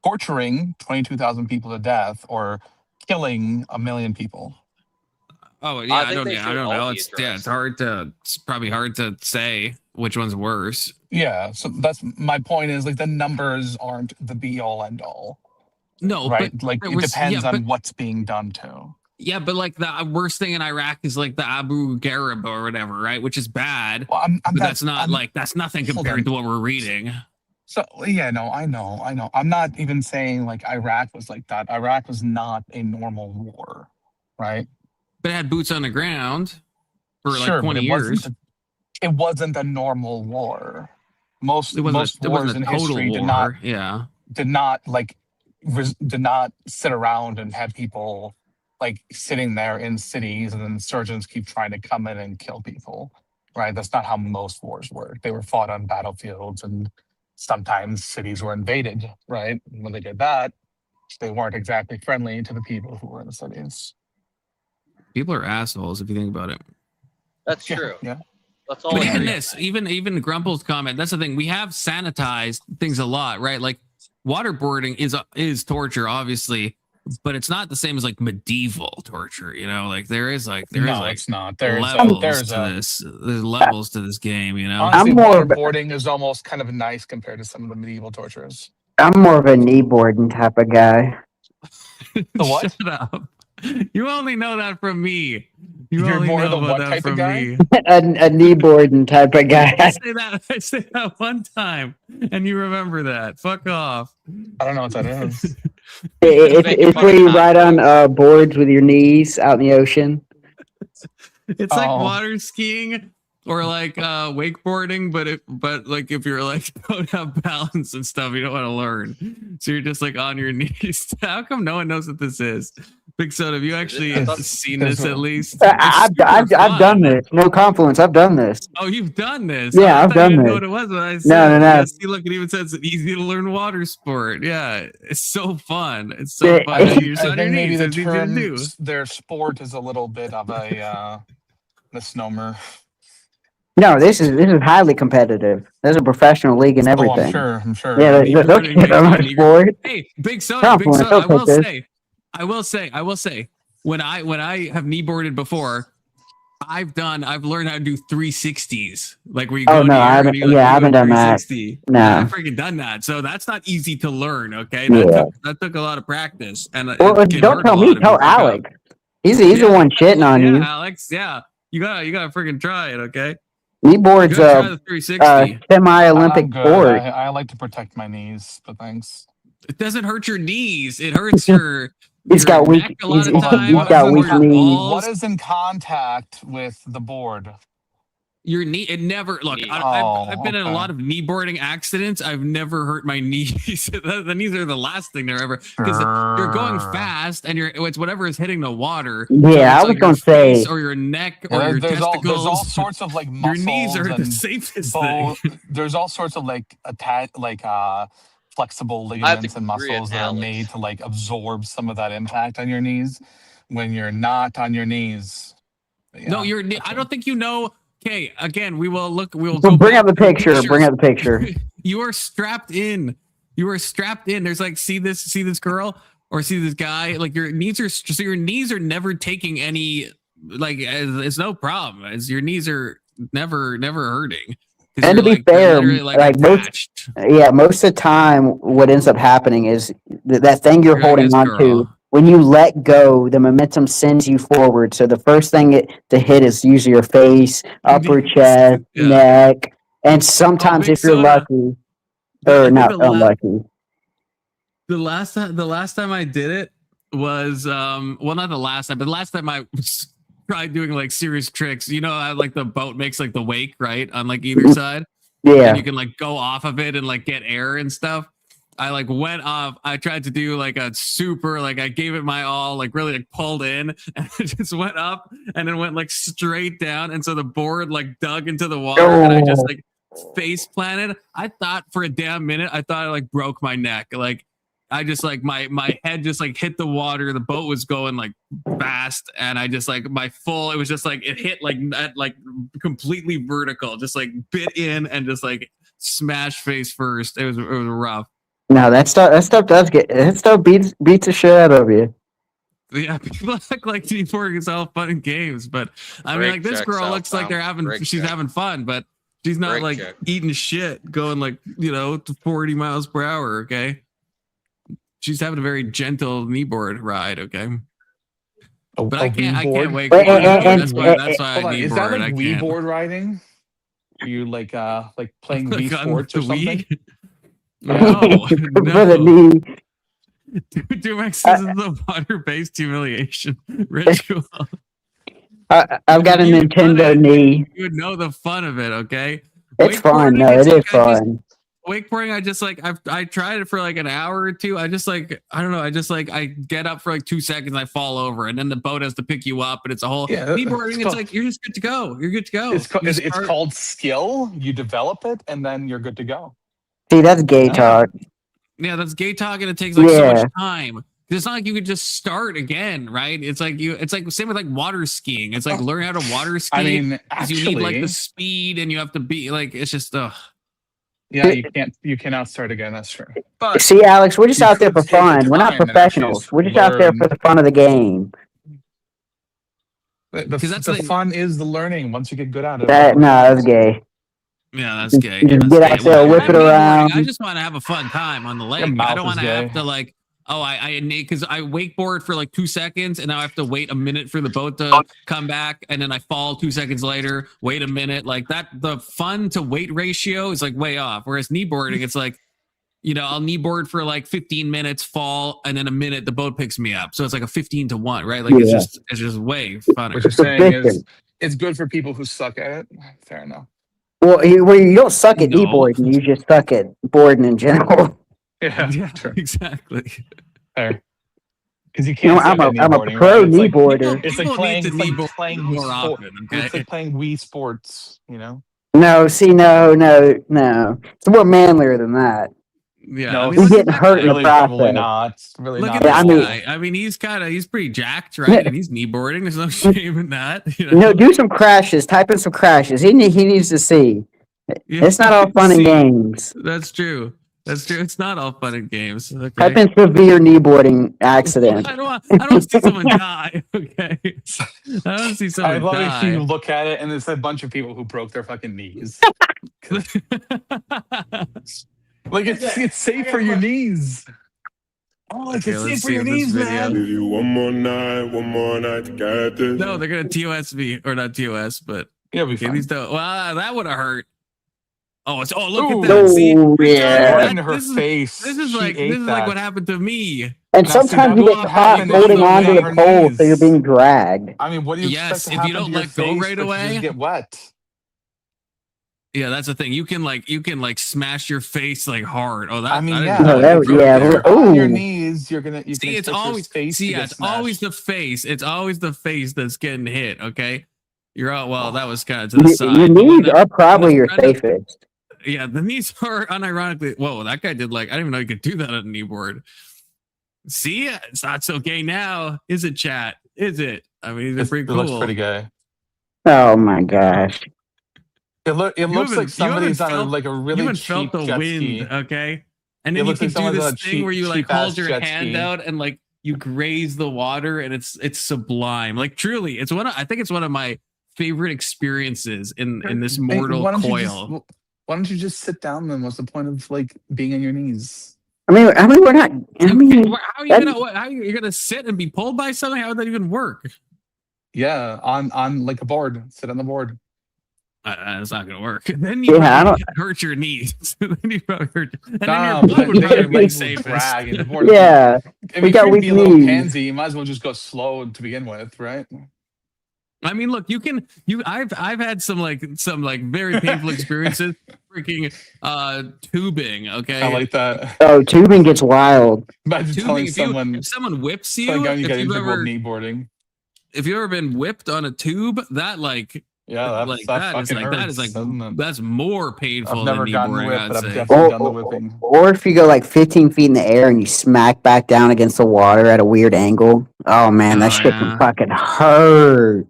Torturing 22,000 people to death or killing 1 million people? Oh yeah, I don't know. It's probably hard to say which one's worse. Yeah, so that's my point is the numbers aren't the be all end all. No, right? It depends on what's being done too. Yeah, but the worst thing in Iraq is the Abu Ghraib or whatever, right? Which is bad. Well, but that's nothing compared to what we're reading. So yeah, no, I know. I'm not even saying Iraq was like that. Iraq was not a normal war, right? But it had boots on the ground for 20 years. It wasn't a normal war. Most wars in history did not sit around and have people sitting there in cities and insurgents keep trying to come in and kill people, right? That's not how most wars work. They were fought on battlefields and sometimes cities were invaded, right? And when they did that, they weren't exactly friendly to the people who were in the cities. People are assholes if you think about it. That's true. Yeah. That's all. Even Grumple's comment, that's the thing. We have sanitized things a lot, right? Waterboarding is torture, obviously. But it's not the same as medieval torture, it's not. There's levels to this game, Honestly, waterboarding is almost kind of nice compared to some of the medieval tortures. I'm more of a kneeboarding type of guy. The what? Shut up. You only know that from me. You're more of the what type of guy? a kneeboarding type of guy. I say that one time, and you remember that. Fuck off. I don't know what that is. It's where you ride on boards with your knees out in the ocean. It's like water skiing or wakeboarding, but if you're don't have balance and stuff, you don't want to learn. So you're just on your knees. How come no one knows what this is? Big Soda, have you actually seen this at least? I've done this. No confluence. I've done this. Oh, you've done this? Yeah, I've done this. Know what it was when I said, no. See, look, it even says it's easy to learn water sport. Yeah, it's so fun. It's so fun. I think maybe the term their sport is a little bit of a misnomer. No, this is highly competitive. There's a professional league and everything. I'm sure. Yeah, that's sport. Hey, Big Soda, I will say, when I have kneeboarded before, I've learned how to do 360s. Where you go I haven't done that. No. I've freaking done that. So that's not easy to learn, okay? That took a lot of practice. And don't tell me, tell Alex. He's the one shitting on you. Alex, yeah. You gotta freaking try it, okay? Kneeboard's a semi-Olympic sport. I like to protect my knees, but thanks. It doesn't hurt your knees. It hurts your He's got weak knees. What is in contact with the board? Your knee. It never. Look, I've been in a lot of kneeboarding accidents. I've never hurt my knees. The knees are the last thing they're ever, because you're going fast and it's whatever is hitting the water. Yeah, so I was going to say, or your neck or your testicles. There's all sorts of muscles. Your knees are the safest thing. There's all sorts of flexible ligaments and muscles that are made to absorb some of that impact on your knees when you're not on your knees. Yeah, no, I don't think you know. Okay, again, we'll bring up the picture. Bring up the picture. You are strapped in. There's see this girl. Or see this guy, like your knees are never taking any, like it's no problem. As your knees are never hurting. And to be fair, like most of the time, what ends up happening is that thing you're holding on to. When you let go, the momentum sends you forward. So the first thing to hit is usually your face, upper chest, neck, and sometimes if you're lucky, or not unlucky. The last time I did it was well, not the last time, but the last time I tried doing like serious tricks. You know how like the boat makes like the wake, right? On like either side. Yeah. And you can like go off of it and like get air and stuff. I like went off. I tried to do like a super, like I gave it my all, like really like pulled in, and it just went up and then went like straight down. And so the board like dug into the water and I just like face planted. I thought for a damn minute, I thought I like broke my neck. Like I just like my head just like hit the water. The boat was going like fast, and I just like it was just like it hit like at like completely vertical, just like bit in and just like smashed face first. It was rough. No, that stuff beats the shit out of you. Yeah, people act like kneeboarding is all fun and games, but I mean, like this girl looks like she's having fun, but she's not like eating shit, going like to 40 miles per hour. Okay. She's having a very gentle kneeboard ride, okay? But I can't wait. That's why I kneeboard. Is that like Wii board riding? Are you like playing Wii Sports or something? No. For the knee. Dumex, this is a water-based humiliation ritual. I've got a Nintendo knee. You would know the fun of it, okay? It's fun. No, it is fun. Wakeboarding, I just like I tried it for like an hour or two. I just like I don't know. I get up for like 2 seconds, and I fall over, and then the boat has to pick you up, and it's a whole kneeboarding. It's like you're just good to go. You're good to go. It's called skill. You develop it, and then you're good to go. See, that's gay talk. Yeah, that's gay talk, and it takes like so much time. It's not like you could just start again, right? It's like same with like water skiing. It's like learn how to water ski. I mean, actually, you need like the speed, and you have to be like it's just Yeah, you cannot start again. That's true. But see, Alex, we're just out there for fun. We're not professionals. We're just out there for the fun of the game. The fun is the learning. Once you get good at it. That's gay. Yeah, that's gay. Just get out there, whip it around. I just want to have a fun time on the lake. I don't want to have to like. Oh, I need because I wakeboard for like 2 seconds and now I have to wait a minute for the boat to come back, and then I fall 2 seconds later. Wait a minute, like that. The fun to weight ratio is like way off. Whereas kneeboarding, it's like, I'll kneeboard for like 15 minutes, fall, and then a minute the boat picks me up. So it's like a 15 to 1, right? Like it's just way funner. What you're saying is it's good for people who suck at it. Fair enough. Well, you don't suck at kneeboarding. You just suck at boarding in general. Yeah, exactly. Fair. Because you can't. I'm a pro kneeboarder. It's like playing more often. Okay? It's like playing Wii Sports. No. It's more manlier than that. Yeah, no, he's getting hurt in the process. Probably not. Really Look not. at this guy. I mean, he's pretty jacked, right? And he's kneeboarding. There's no shame in that. Do some crashes. Type in some crashes. He needs to see. It's not all fun and games. That's true. It's not all fun and games. Okay. Type in severe kneeboarding accident. I don't see someone die. Okay. I don't see someone die. I love if you look at it and there's a bunch of people who broke their fucking knees. Like it's safe for your knees. Oh, it's safe for your knees, man. One more night to get this. No, they're gonna TOS me, or not TOS, but we fine. Well, that would have hurt. Oh, look at that. See, in her face. This is like what happened to me. And sometimes you get caught holding onto the pole, so you're being dragged. I mean, what do you expect to happen? If you don't let go right away, you get wet. Yeah, that's the thing. You can smash your face like hard. Oh, that. I mean, on your knees, you're gonna. It's always always the face. It's always the face that's getting hit. Okay, you're out. Well, that was kind of to the side. Your knees are probably your safest. Yeah, the knees are unironically. Whoa, that guy did like I didn't even know you could do that on a kneeboard. See, it's not so gay now, is it, chat? Is it? I mean, it's pretty cool. It looks pretty gay. Oh my gosh. It looks like somebody's on a really cheap jet ski. Okay, And then you looks can like do someone's on this a thing where you like cheap-ass hold your jet hand ski. out and like you graze the water, and it's sublime. Like truly, I think it's one of my favorite experiences in this mortal coil. Why don't you just sit down then? What's the point of like being on your knees? I mean, we're not. I mean, How are you gonna sit and be pulled by something? How would that even work? Yeah, on like a board. Sit on the board. It's not gonna work. Then you probably hurt your knees. Then you probably hurt. And then your blood would probably be safest. Yeah, If you're trying to be a little pansy, you might as well just go slow to begin with, right? I mean, look, I've had some very painful experiences freaking tubing, okay? I like that. Oh, tubing gets wild. Imagine telling someone if someone whips you, you get integral knee boarding. If you've ever been whipped on a tube, that that's more painful I've never than knee gotten boarding, whipped, I'd but I've say. definitely done the whipping. Or if you go like 15 feet in the air and you smack back down against the water at a weird angle. Oh man, that shit can fucking hurt.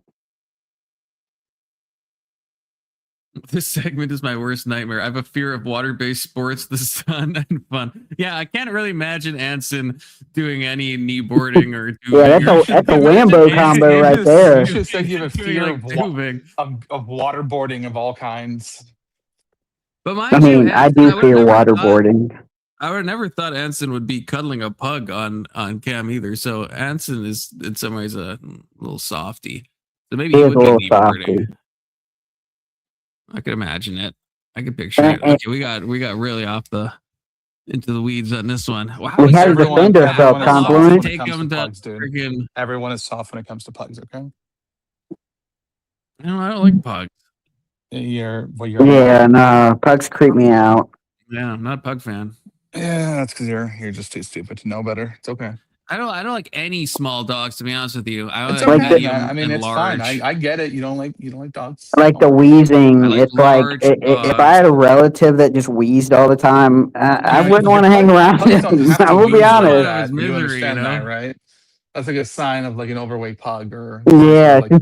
This segment is my worst nightmare. I have a fear of water-based sports, the sun, and fun. Yeah, I can't really imagine Anson doing any knee boarding or tubing. Yeah, that's a Lambo combo right there. You should say you have a fear like tubing. of waterboarding of all kinds. But I mean, I do fear waterboarding. I would have never thought Anson would be cuddling a pug on cam either. So Anson is in some ways a little softy. So maybe he would be knee boarding. I could imagine it. I could picture it. Okay, we got really off into the weeds on this one. Wow, we had a defender felt compliment. Everyone is soft when it comes to pugs. Okay. No, I don't like pugs. Yeah, no, pugs creep me out. Yeah, I'm not a pug fan. Yeah, that's because you're just too stupid to know better. It's okay. I don't like any small dogs, to be honest with you. It's okay, man. I mean, it's fine. I get it. You don't like dogs. I like the wheezing. It's like if I had a relative that just wheezed all the time, I wouldn't want to hang around him. I will be honest. You understand that, right? That's like a sign of like an overweight pug or yeah. Greg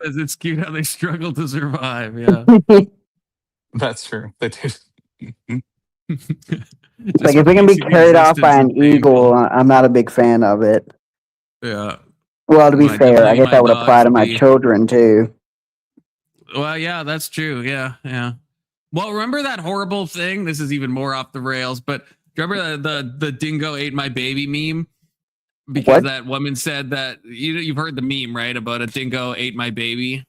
says it's cute how they struggle to survive. Yeah, that's true. They do. Like if it can be carried off by an eagle, I'm not a big fan of it. Yeah. Well, to be fair, I guess that would apply to my children too. Well, yeah, that's true. Yeah. Well, remember that horrible thing? This is even more off the rails, but remember the dingo ate my baby meme? Because that woman said that you've heard the meme, right? About a dingo ate my baby.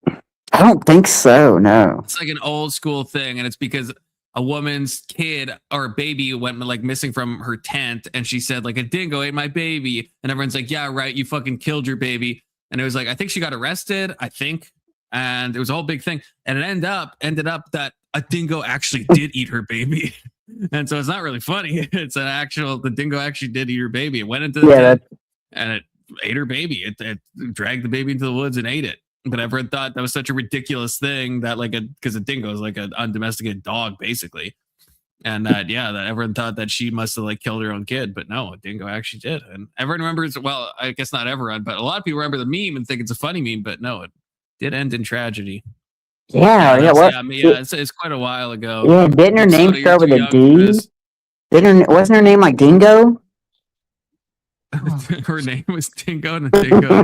I don't think so. No. It's like an old school thing, and it's because a woman's kid or baby went like missing from her tent, and she said like a dingo ate my baby, and everyone's like, yeah, right, you fucking killed your baby. And it was like, I think she got arrested, and it was a whole big thing, and it ended up that a dingo actually did eat her baby. And so it's not really funny. It's the dingo actually did eat her baby. It went into the tent and it ate her baby. It dragged the baby into the woods and ate it. But everyone thought that was such a ridiculous thing that because a dingo is like an undomesticated dog basically, and that everyone thought that she must have like killed her own kid, but no, a dingo actually did. And everyone remembers. Well, I guess not everyone, but a lot of people remember the meme and think it's a funny meme, but no, it did end in tragedy. It's quite a while ago. Yeah, didn't her name start with a D? Wasn't her name like Dingo? Her name was Dingo and Dingo.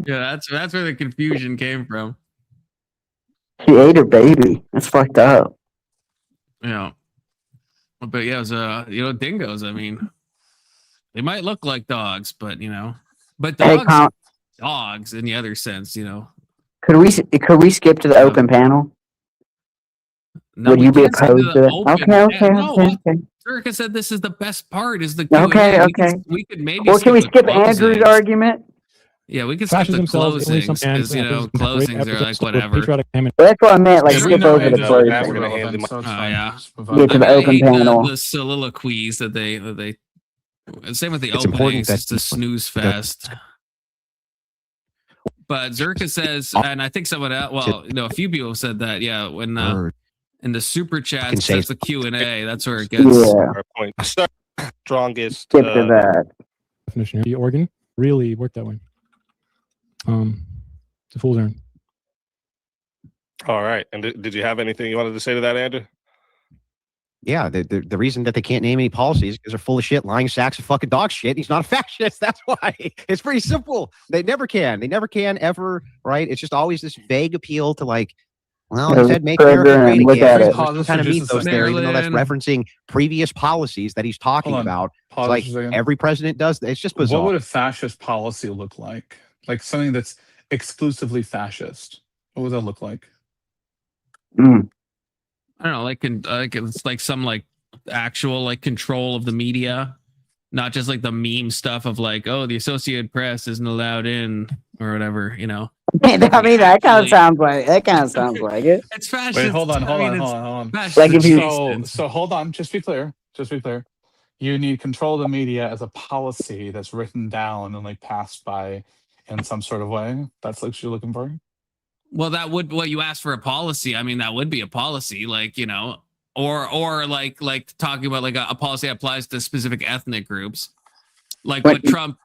Yeah, that's where the confusion came from. She ate her baby. That's fucked up. Yeah. But yeah, it was dingoes, I mean, they might look like dogs, but dogs in the other sense, Could we skip to the open panel? No, would you be opposed to it? Okay. Searka said this is the best part. Is the Q&A. Okay. We could maybe. Or can we skip Andrew's argument? Yeah, we can skip the closings because closings are like whatever. That's what I meant. Like skip over the closings. Oh yeah. Get to the open panel. The soliloquies that they. Same with the openings. It's the snooze fest. But Searka says, and I think someone else. Well, a few people said that. Yeah, when. In the super chat, that's the Q&A. That's where it gets. Point. Strongest. Skip to that. Definition. The organ really worked that way. It's a fool's errand. All right. And did you have anything you wanted to say to that, Andrew? Yeah, the reason that they can't name any policies is because they're full of shit, lying sacks of fucking dog shit. He's not a fascist. That's why. It's pretty simple. They never can. They never can ever, right? It's just always this vague appeal to like, well, he said make America great Look again. at it. There's some kind of mythos there, even though that's referencing previous policies that he's talking about. It's like every president does. It's just bizarre. What would a fascist policy look like? Like something that's exclusively fascist. What would that look like? I don't know, like it's like some like actual like control of the media, not just like the meme stuff of like, oh, the Associated Press isn't allowed in or whatever, you know. I mean, that kind of sounds like it. It's fascist. Wait, hold on. Like if you So hold on, just be clear. You need control of the media as a policy that's written down and like passed by in some sort of way. That's like what you're looking for. Well, that would you asked for a policy. I mean, that would be a policy, like, you know, or like talking about like a policy that applies to specific ethnic groups, like with Trump,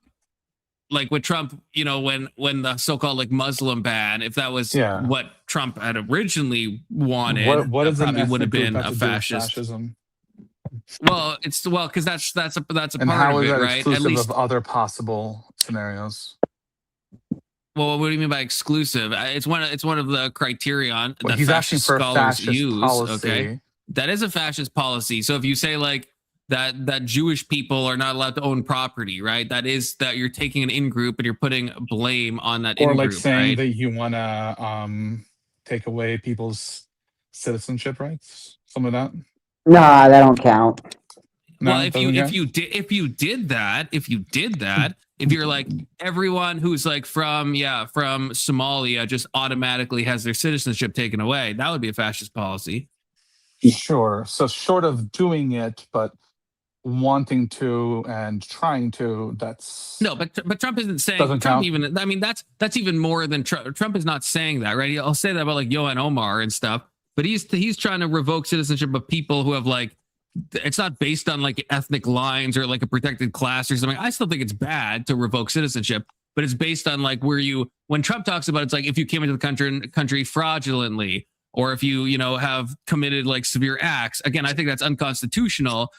you know, when the so-called like Muslim ban, if that was what Trump had originally wanted, what that probably would have been a fascist. Fascism? Well, because that's a part and how of is it, that right? exclusive At least of other possible scenarios. Well, what do you mean by exclusive? It's one of the criterion Well, that he's asking fascist for a scholars fascist use. policy. Okay, that is a fascist policy. So if you say like that Jewish people are not allowed to own property, right? That is that you're taking an in-group and you're putting blame on that Or in-group, like saying right? that you want to take away people's citizenship rights, some of that. Nah, that don't count. No, Well, it if doesn't count? you did that, if you're like everyone who's like from Somalia just automatically has their citizenship taken away, that would be a fascist policy. Sure. So short of doing it, but wanting to and trying to, that's No, but Trump isn't saying Doesn't Trump count. even. I mean, that's even more than Trump. Trump is not saying that, right? I'll say that about like Johan Omar and stuff, but he's trying to revoke citizenship of people who have like. It's not based on like ethnic lines or like a protected class or something. I still think it's bad to revoke citizenship, but it's based on like when Trump talks about it's like if you came into the country fraudulently or if you have committed like severe acts. Again, I think that's unconstitutional,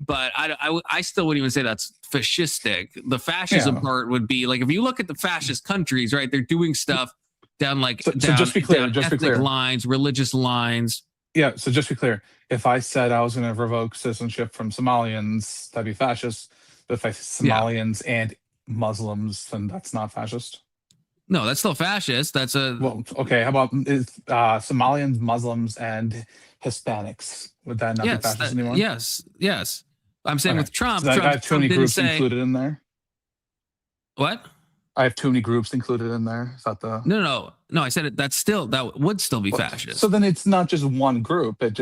but I still wouldn't even say that's fascistic. The fascism part would be like if you look at the fascist countries, right? They're doing stuff down like So just be clear, ethnic lines, religious lines. Yeah, so just be clear. If I said I was going to revoke citizenship from Somalians, that'd be fascist. But if I Somalians and Muslims, then that's not fascist. No, that's still fascist. That's well, okay. How about Somalians, Muslims, and Hispanics? Would that not be fascist anymore? Yes. I'm saying with Trump, so I have too many groups say, included in there. What? I have too many groups included in there. Is that the no? I said it. That would still be fascist. So then it's not just one group. It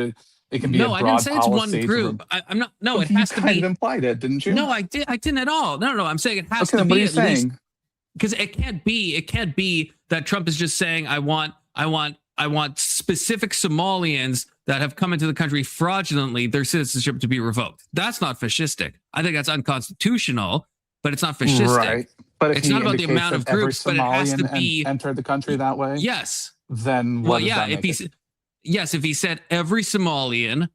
can be. No, a broad I didn't say it's one policy group. I'm not. No, but it has to be. You implied it, didn't you? No, I didn't at all. No. I'm saying it has to then be what are you at saying? least because it can't be that Trump is just saying I want specific Somalians that have come into the country fraudulently their citizenship to be revoked. That's not fascistic. I think that's unconstitutional, but it's not fascistic. Right. But if it's not about the amount of groups, but it has to be entered the country that way. Yes. Then if he said every Somalian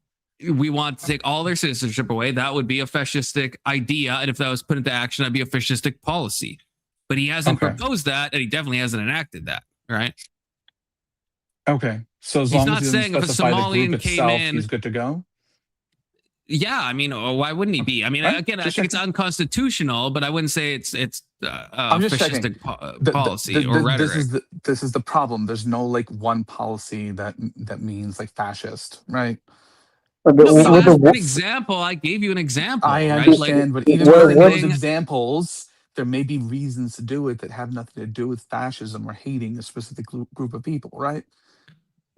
we want to take all their citizenship away, that would be a fascistic idea, and if that was put into action, that'd be a fascistic policy. But he hasn't proposed that, and he definitely hasn't enacted that. Right? Okay. So as he's long not as saying if a Somalian itself, came in, he's good to go. Yeah, I mean, why wouldn't he be? I mean, again, I think it's unconstitutional, but I wouldn't say it's fascistic policy or rhetoric. This is the problem. There's no like one policy that means like fascist, right? An example. I gave you an example. I understand, but even with those examples, there may be reasons to do it that have nothing to do with fascism or hating a specific group of people, right?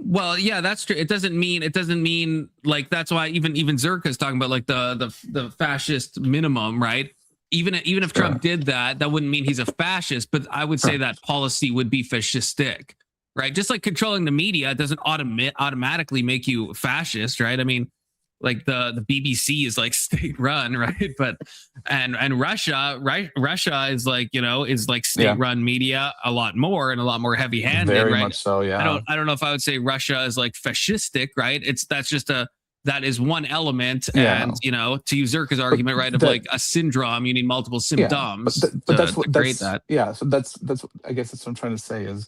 Well, yeah, that's true. It doesn't mean like that's why even Searka is talking about like the fascist minimum, right? Even if Trump did that wouldn't mean he's a fascist, but I would say that policy would be fascistic, right? Just like controlling the media doesn't automatically make you fascist, right? I mean, like the BBC is like state run, right? But and Russia is like, is like state run media a lot more and a lot more heavy handed, Very right? much so, yeah. I don't know if I would say Russia is like fascistic, right? That's just a that is one element, and you know, to use Searka's argument, right, of like a syndrome, you need multiple symptoms but that's what to create that. Yeah, so that's I guess that's what I'm trying to say is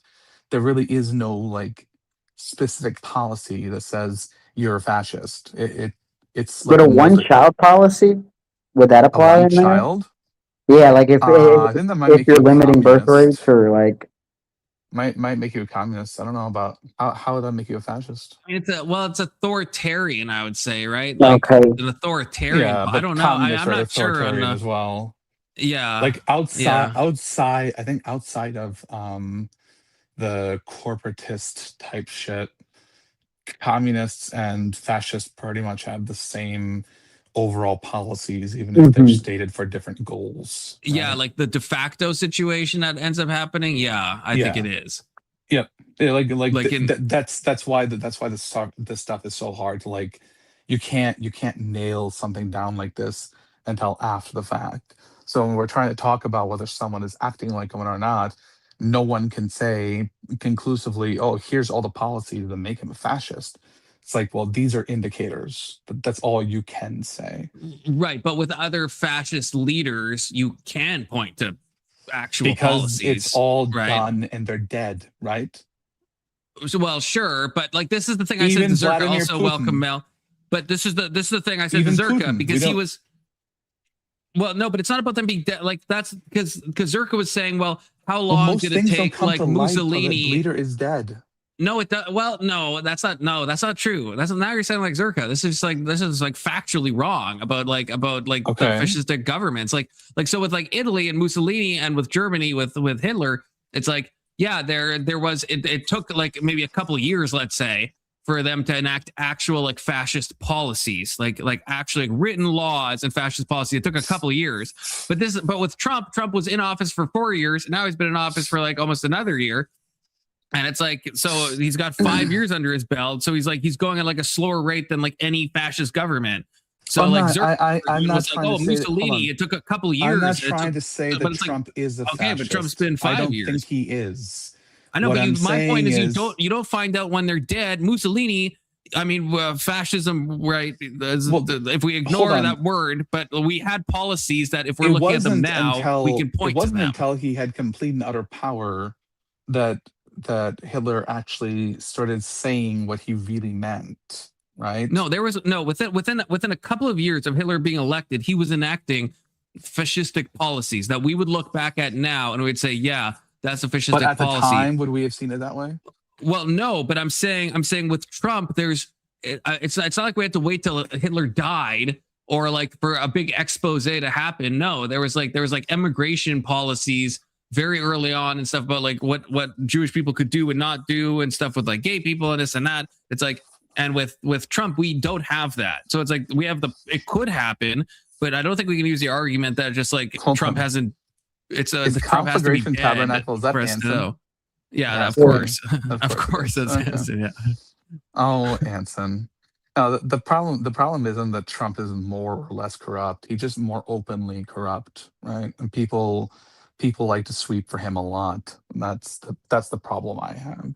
there really is no like specific policy that says you're a fascist. It's like But a one-child policy, would that a apply one in there? child. Yeah, like if I think that might make you're you a limiting birth communist. rates or like Might make you a communist. I don't know about how would that make you a fascist? It's authoritarian, I would say, right? Like okay, an authoritarian. Yeah, I but don't know. communists I'm are not sure. authoritarian as well. Yeah, Like outside, I think outside of the corporatist type shit, communists and fascists pretty much have the same overall policies, even if they're stated for different goals. Right? Yeah, like the de facto situation that ends up happening. Yeah, I think it is. Yep. Yeah, that's why this stuff is so hard to like. You can't nail something down like this until after the fact. So when we're trying to talk about whether someone is acting like one or not, no one can say conclusively, "Oh, here's all the policies that make him a fascist." It's like, well, these are indicators. That's all you can say. Right, but with other fascist leaders, you can point to actual because policies. It's all done and they're dead, right? So, well, sure, but like this is the thing I said to Searka. Also, welcome Mel. But this is the thing I said to Searka because he was. Well, no, but it's not about them being dead. Like that's because Searka was saying, well, how long did it take? Like Mussolini, the leader is dead. No, it does. Well, no, that's not true. That's now you're saying like Searka. This is like factually wrong about the fascistic governments. Like so with like Italy and Mussolini and with Germany with Hitler, it's like there was it took like maybe a couple of years, let's say, for them to enact actual like fascist policies, like actually written laws and fascist policy. It took a couple of years, but with Trump was in office for 4 years. Now he's been in office for like almost another year. And it's like, so he's got 5 years under his belt. So he's going at like a slower rate than like any fascist government. So I'm not trying to say Mussolini. It took a couple of years. I'm not trying to say that Trump is a fascist. Okay, but Trump's been 5 years. I don't think he is. I know, but my point is you don't find out when they're dead. Mussolini, I mean, fascism, right? If we ignore that word, but we had policies that if we're looking at them now, we can point to them. It wasn't until he had complete and utter power that Hitler actually started saying what he really meant, right? No, there was within a couple of years of Hitler being elected, he was enacting fascistic policies that we would look back at now and we'd say, yeah, that's a fascistic policy. But at the time, would we have seen it that way? Well, no, but I'm saying with Trump, it's not like we had to wait till Hitler died or like for a big expose to happen. No, there was like immigration policies very early on and stuff about like what Jewish people could do and not do and stuff with like gay people and this and that. It's like, and with Trump, we don't have that. So it's like we have it could happen, but I don't think we can use the argument that just like Trump hasn't. Is the Conflagration Tabernacle, is that Anson? Yeah, of course. Of course that's Anson, yeah. Oh, Anson. The problem isn't that Trump is more or less corrupt. He's just more openly corrupt, right? And people like to sweep for him a lot. That's the problem I have.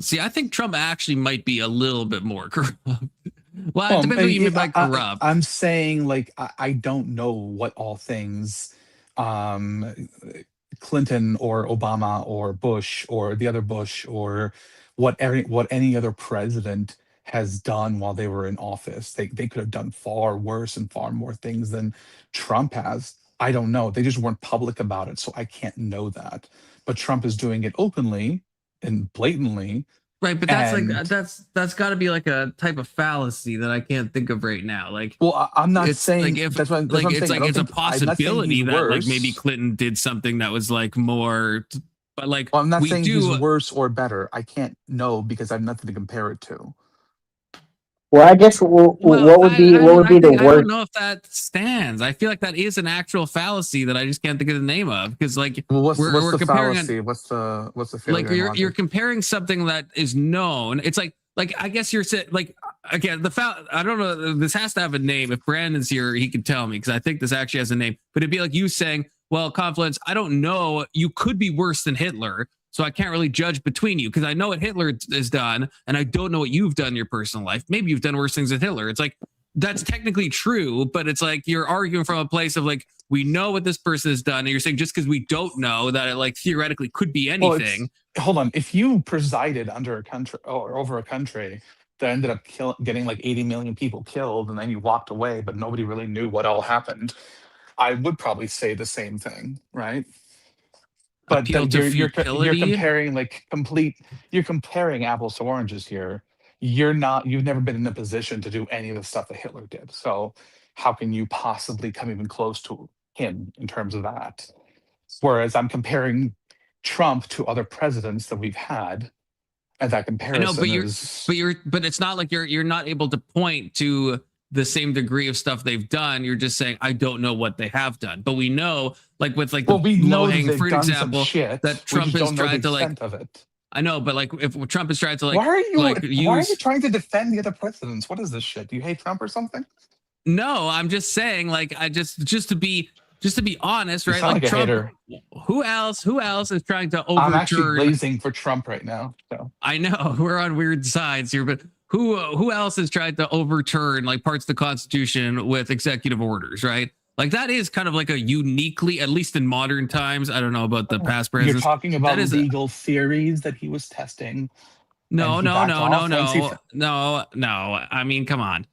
See, I think Trump actually might be a little bit more corrupt. Well, it depends what you mean by corrupt. I'm saying like I don't know what all things Clinton or Obama or Bush or the other Bush or what any other president has done while they were in office. They could have done far worse and far more things than Trump has. I don't know. They just weren't public about it, so I can't know that. But Trump is doing it openly and blatantly. Right, but that's got to be like a type of fallacy that I can't think of right now. Like, well, I'm not saying like that's what I'm saying. It's a possibility that like maybe Clinton did something that was like more, but like I'm not saying he's worse or better. I can't know because I have nothing to compare it to. Well, I guess what would be the worst? I don't know if that stands. I feel like that is an actual fallacy that I just can't think of the name of because like what's the comparing fallacy? What's the failure? Like you're comparing something that is known. It's like I guess you're saying like again I don't know. This has to have a name. If Brandon's here, he can tell me because I think this actually has a name. But it'd be like you saying, "Well, Confluence, I don't know. You could be worse than Hitler." so I can't really judge between you because I know what Hitler has done, and I don't know what you've done in your personal life. Maybe you've done worse things than Hitler. It's like that's technically true, but it's like you're arguing from a place of like we know what this person has done, and you're saying just because we don't know that it like theoretically could be anything. Well, hold on, if you presided under a country or over a country that ended up getting like 80 million people killed, and then you walked away, but nobody really knew what all happened, I would probably say the same thing, right? But you're comparing like you're comparing apples to oranges here. You've never been in a position to do any of the stuff that Hitler did. So how can you possibly come even close to him in terms of that? Whereas I'm comparing Trump to other presidents that we've had, and that comparison but it's not like you're not able to point to the same degree of stuff they've done. You're just saying I don't know what they have done, but we know, like with like the low-hanging fruit example, that Trump has tried to like. I know, but like if Trump has tried to like, why are you trying to defend the other presidents? What is this shit? Do you hate Trump or something? No, I'm just saying, like, I just to be honest, right? Like Trump. Hater. Who else is trying to overturn? I'm actually blazing for Trump right now. So. I know we're on weird sides here, but who else has tried to overturn like parts of the Constitution with executive orders, right? Like that is kind of like a uniquely, at least in modern times. I don't know about the past presidents. You're talking about legal theories that he was testing. No. I mean, come on.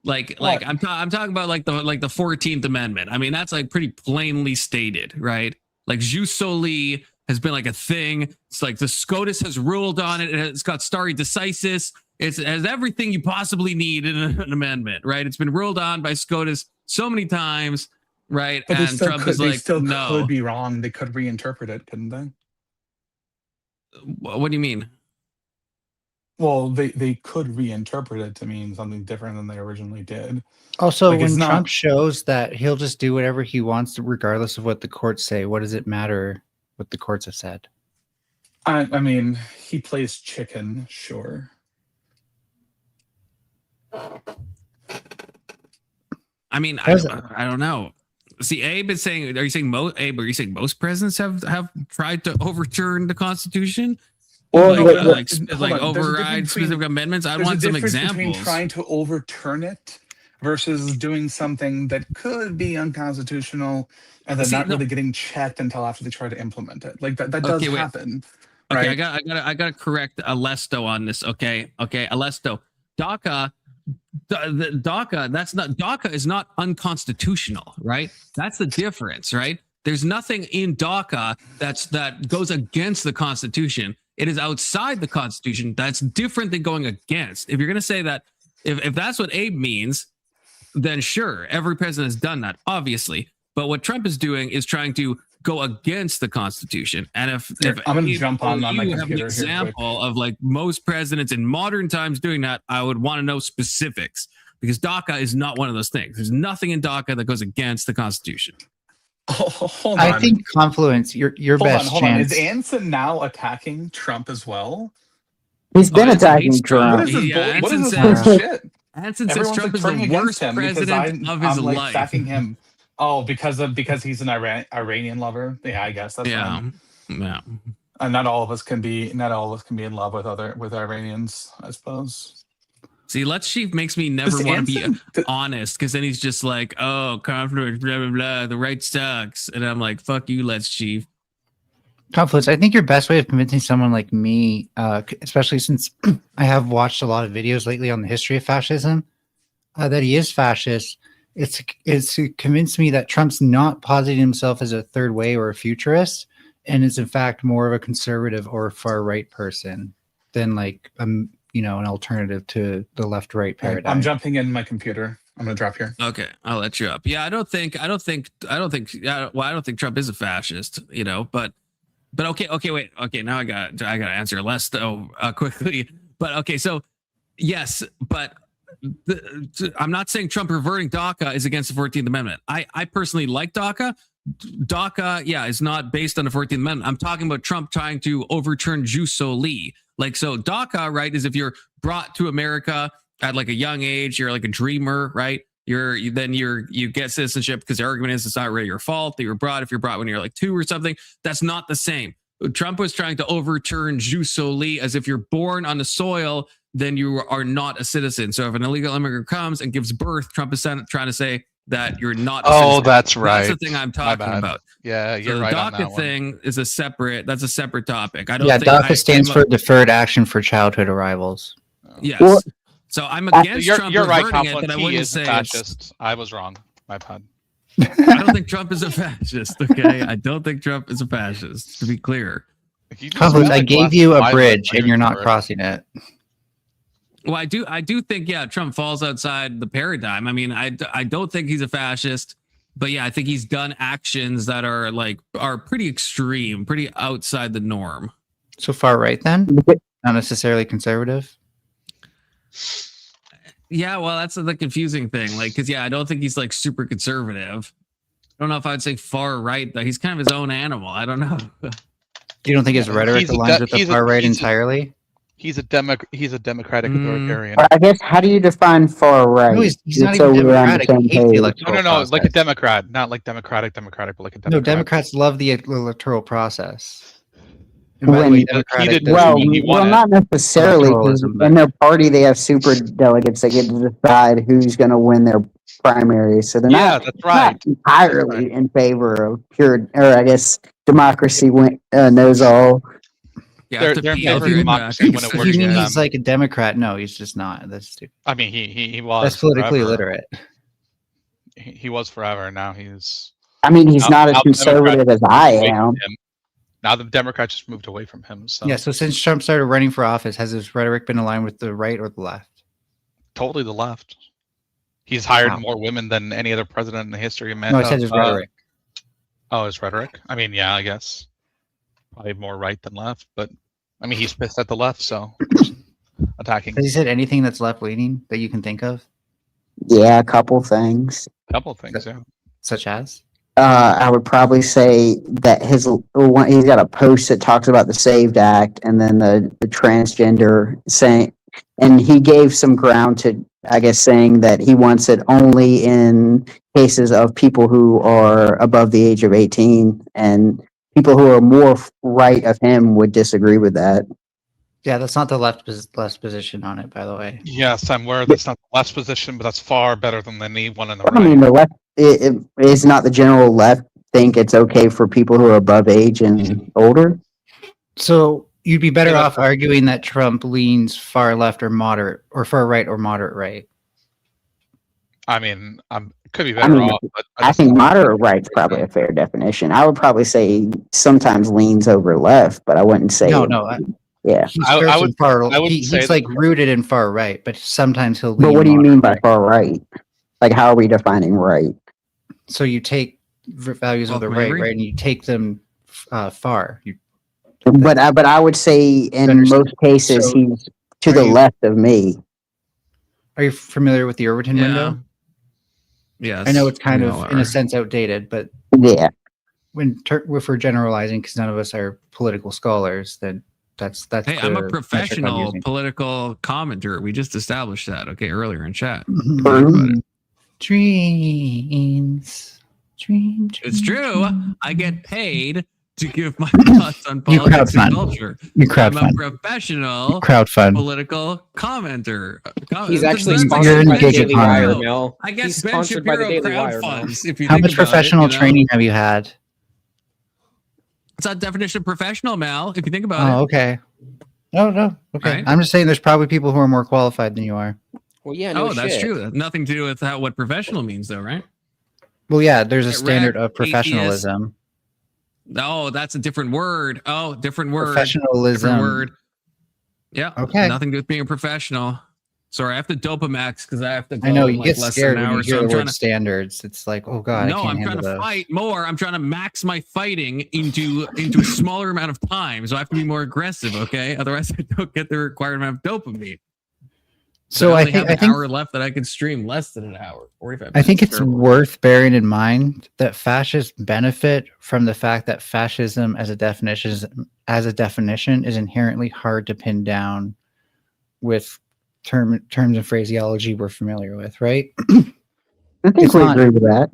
Like I'm talking about like the 14th Amendment. I mean, that's like pretty plainly stated, right? Like jus soli has been like a thing. It's like the SCOTUS has ruled on it. It's got stare decisis. It has everything you possibly need in an amendment, right? It's been ruled on by SCOTUS so many times, right? But and Trump is like, no. Could be wrong. They could reinterpret it, couldn't they? What do you mean? Well, they could reinterpret it to mean something different than they originally did. Also, like when Trump shows that he'll just do whatever he wants, regardless of what the courts say, what does it matter what the courts have said? I mean, he plays chicken, sure. I mean, I don't know. See, Abe is saying, are you saying most presidents have tried to overturn the Constitution? Well, like override specific amendments? I want some examples. Between trying to overturn it versus doing something that could be unconstitutional and then not really getting checked until after they try to implement it. Like that does happen. Okay, right? I gotta correct Alesto on this. Okay, Alesto. DACA is not unconstitutional, right? That's the difference, right? There's nothing in DACA that goes against the Constitution. It is outside the Constitution. That's different than going against. If you're going to say that, if that's what Abe means, then sure, every president has done that, obviously. But what Trump is doing is trying to go against the Constitution. And if I'm going to jump on my computer have an example of like most presidents in modern times doing that, I would want to know specifics because DACA is not one of those things. There's nothing in DACA that goes against the Constitution. Hold on. I think Confluence, your best chance. Is Anson now attacking Trump as well? He's been attacking Trump. What is this bullshit? Anson says Trump is the worst president of his life. Backing him. Oh, because he's an Iranian lover. Yeah, I guess that's yeah. And not all of us can be in love with Iranians, I suppose. See, Let's Chief makes me never want to be honest because then he's just like, oh, confidence, blah, blah, blah. The right sucks. And I'm like, fuck you, Let's Chief. Confluence, I think your best way of convincing someone like me, especially since I have watched a lot of videos lately on the history of fascism, that he is fascist, it's to convince me that Trump's not positing himself as a third way or a futurist, and is in fact more of a conservative or far right person than like an alternative to the left right paradigm. I'm jumping in my computer. I'm gonna drop here. Okay, I'll let you up. Yeah, I don't think Trump is a fascist, but okay, wait. Okay, now I got to answer less though quickly. But okay, so yes, but I'm not saying Trump reverting DACA is against the 14th Amendment. I personally like DACA. DACA, yeah, is not based on the 14th Amendment. I'm talking about Trump trying to overturn jus soli. Like, so DACA, right, is if you're brought to America at like a young age, you're like a dreamer, right? You get citizenship because the argument is it's not really your fault that you're brought. If you're brought when you're like 2 or something, that's not the same. Trump was trying to overturn jus soli, as if you're born on the soil, then you are not a citizen. So if an illegal immigrant comes and gives birth, Trump is trying to say that you're not a citizen. That's right. That's the thing I'm talking about. Yeah, you're right on that DACA one. thing is a separate topic. I don't think DACA stands for Deferred Action for Childhood Arrivals. Yes. Well, so I'm against Trump you're right, reverting it, but I he wouldn't is say a fascist. I was wrong. My bad. I don't think Trump is a fascist, okay? I don't think Trump is a fascist, to be clear. I gave you a bridge and you're not crossing it. Well, I do think, yeah, Trump falls outside the paradigm. I mean, I don't think he's a fascist, but yeah, I think he's done actions that are pretty extreme, pretty outside the norm. So far right then? Not necessarily conservative? Yeah, well, that's the confusing thing. Because I don't think he's super conservative. I don't know if I'd say far right, though. He's kind of his own animal. I don't know. You don't think his rhetoric aligns with the far right entirely? He's a democratic authoritarian. I guess, how do you define far right? No, he's not even democratic. He hates the electoral process. Like a Democrat, not like democratic, but like a Democrat. No, Democrats love the electoral process. Well, not necessarily, because in their party they have super delegates that get to decide who's going to win their primary. So they're not entirely in favor of pure, or I guess democracy knows all. Yeah, they're in favor of democracy when it works. You mean he's like a Democrat? No, he's just not. That's stupid. I mean, he was. That's politically illiterate. He was forever. Now he's. I mean, he's not as conservative as I am. Now the Democrats just moved away from him. So. Yeah, so since Trump started running for office, has his rhetoric been aligned with the right or the left? Totally the left. He's hired more women than any other president in the history of man. No, I said his rhetoric. Oh, his rhetoric? I mean, yeah, I guess. Probably more right than left, but I mean, he's pissed at the left, so attacking. Has he said anything that's left-leaning that you can think of? Yeah, a couple things. Yeah. Such as? I would probably say that he's got a post that talks about the SAVED Act and then the transgender saying, and he gave some ground to, I guess, saying that he wants it only in cases of people who are above the age of 18, and people who are more right of him would disagree with that. Yeah, that's not the left position on it, by the way. Yes, I'm aware that's not the left's position, but that's far better than anyone in the right. I mean, the left is not the general left think it's okay for people who are above age and older. So you'd be better off arguing that Trump leans far left or moderate, or far right or moderate right. I mean, could be better off. But I think moderate right's probably a fair definition. I would probably say sometimes leans over left, but I wouldn't say yeah. He's like rooted in far right, but sometimes he'll lean. But what do you mean by far right? Like, how are we defining right? So you take values of the right, and you take them far. But I would say in most cases he's to the left of me. Are you familiar with the Overton window? Yes. I know it's kind of, in a sense, outdated, but yeah. If we're generalizing, because none of us are political scholars, then that's. Hey, I'm a professional political commenter. We just established that, earlier in chat. Dreams. It's true. I get paid to give my thoughts on politics and culture. I'm a professional political commenter. He's actually sponsored by the Daily Wire, Mel. I guess Ben Shapiro crowdfunds. If you How much professional training have you had? It's a definition of professional, Mel, if you think about it. Oh, okay. No. Okay. Right. I'm just saying there's probably people who are more qualified than you are. Well, yeah, that's true. Nothing to do with what professional means, though, right? Well, yeah, there's a standard of professionalism. No, that's a different word. Oh, different word. Professionalism. Different word. Yeah. Okay. Nothing to do with being a professional. Sorry, I have to Dopamax because I have to go. I know, you get scared when you hear the word standards. It's like, oh God, no, I'm trying to fight more. I'm trying to max my fighting into a smaller amount of time. So I have to be more aggressive, okay? Otherwise, I don't get the required amount of dopamine. So I think an hour left that I can stream less than an hour. 45 minutes. I think it's worth bearing in mind that fascists benefit from the fact that fascism as a definition is inherently hard to pin down with terms and phraseology we're familiar with, right? I think we agree with that.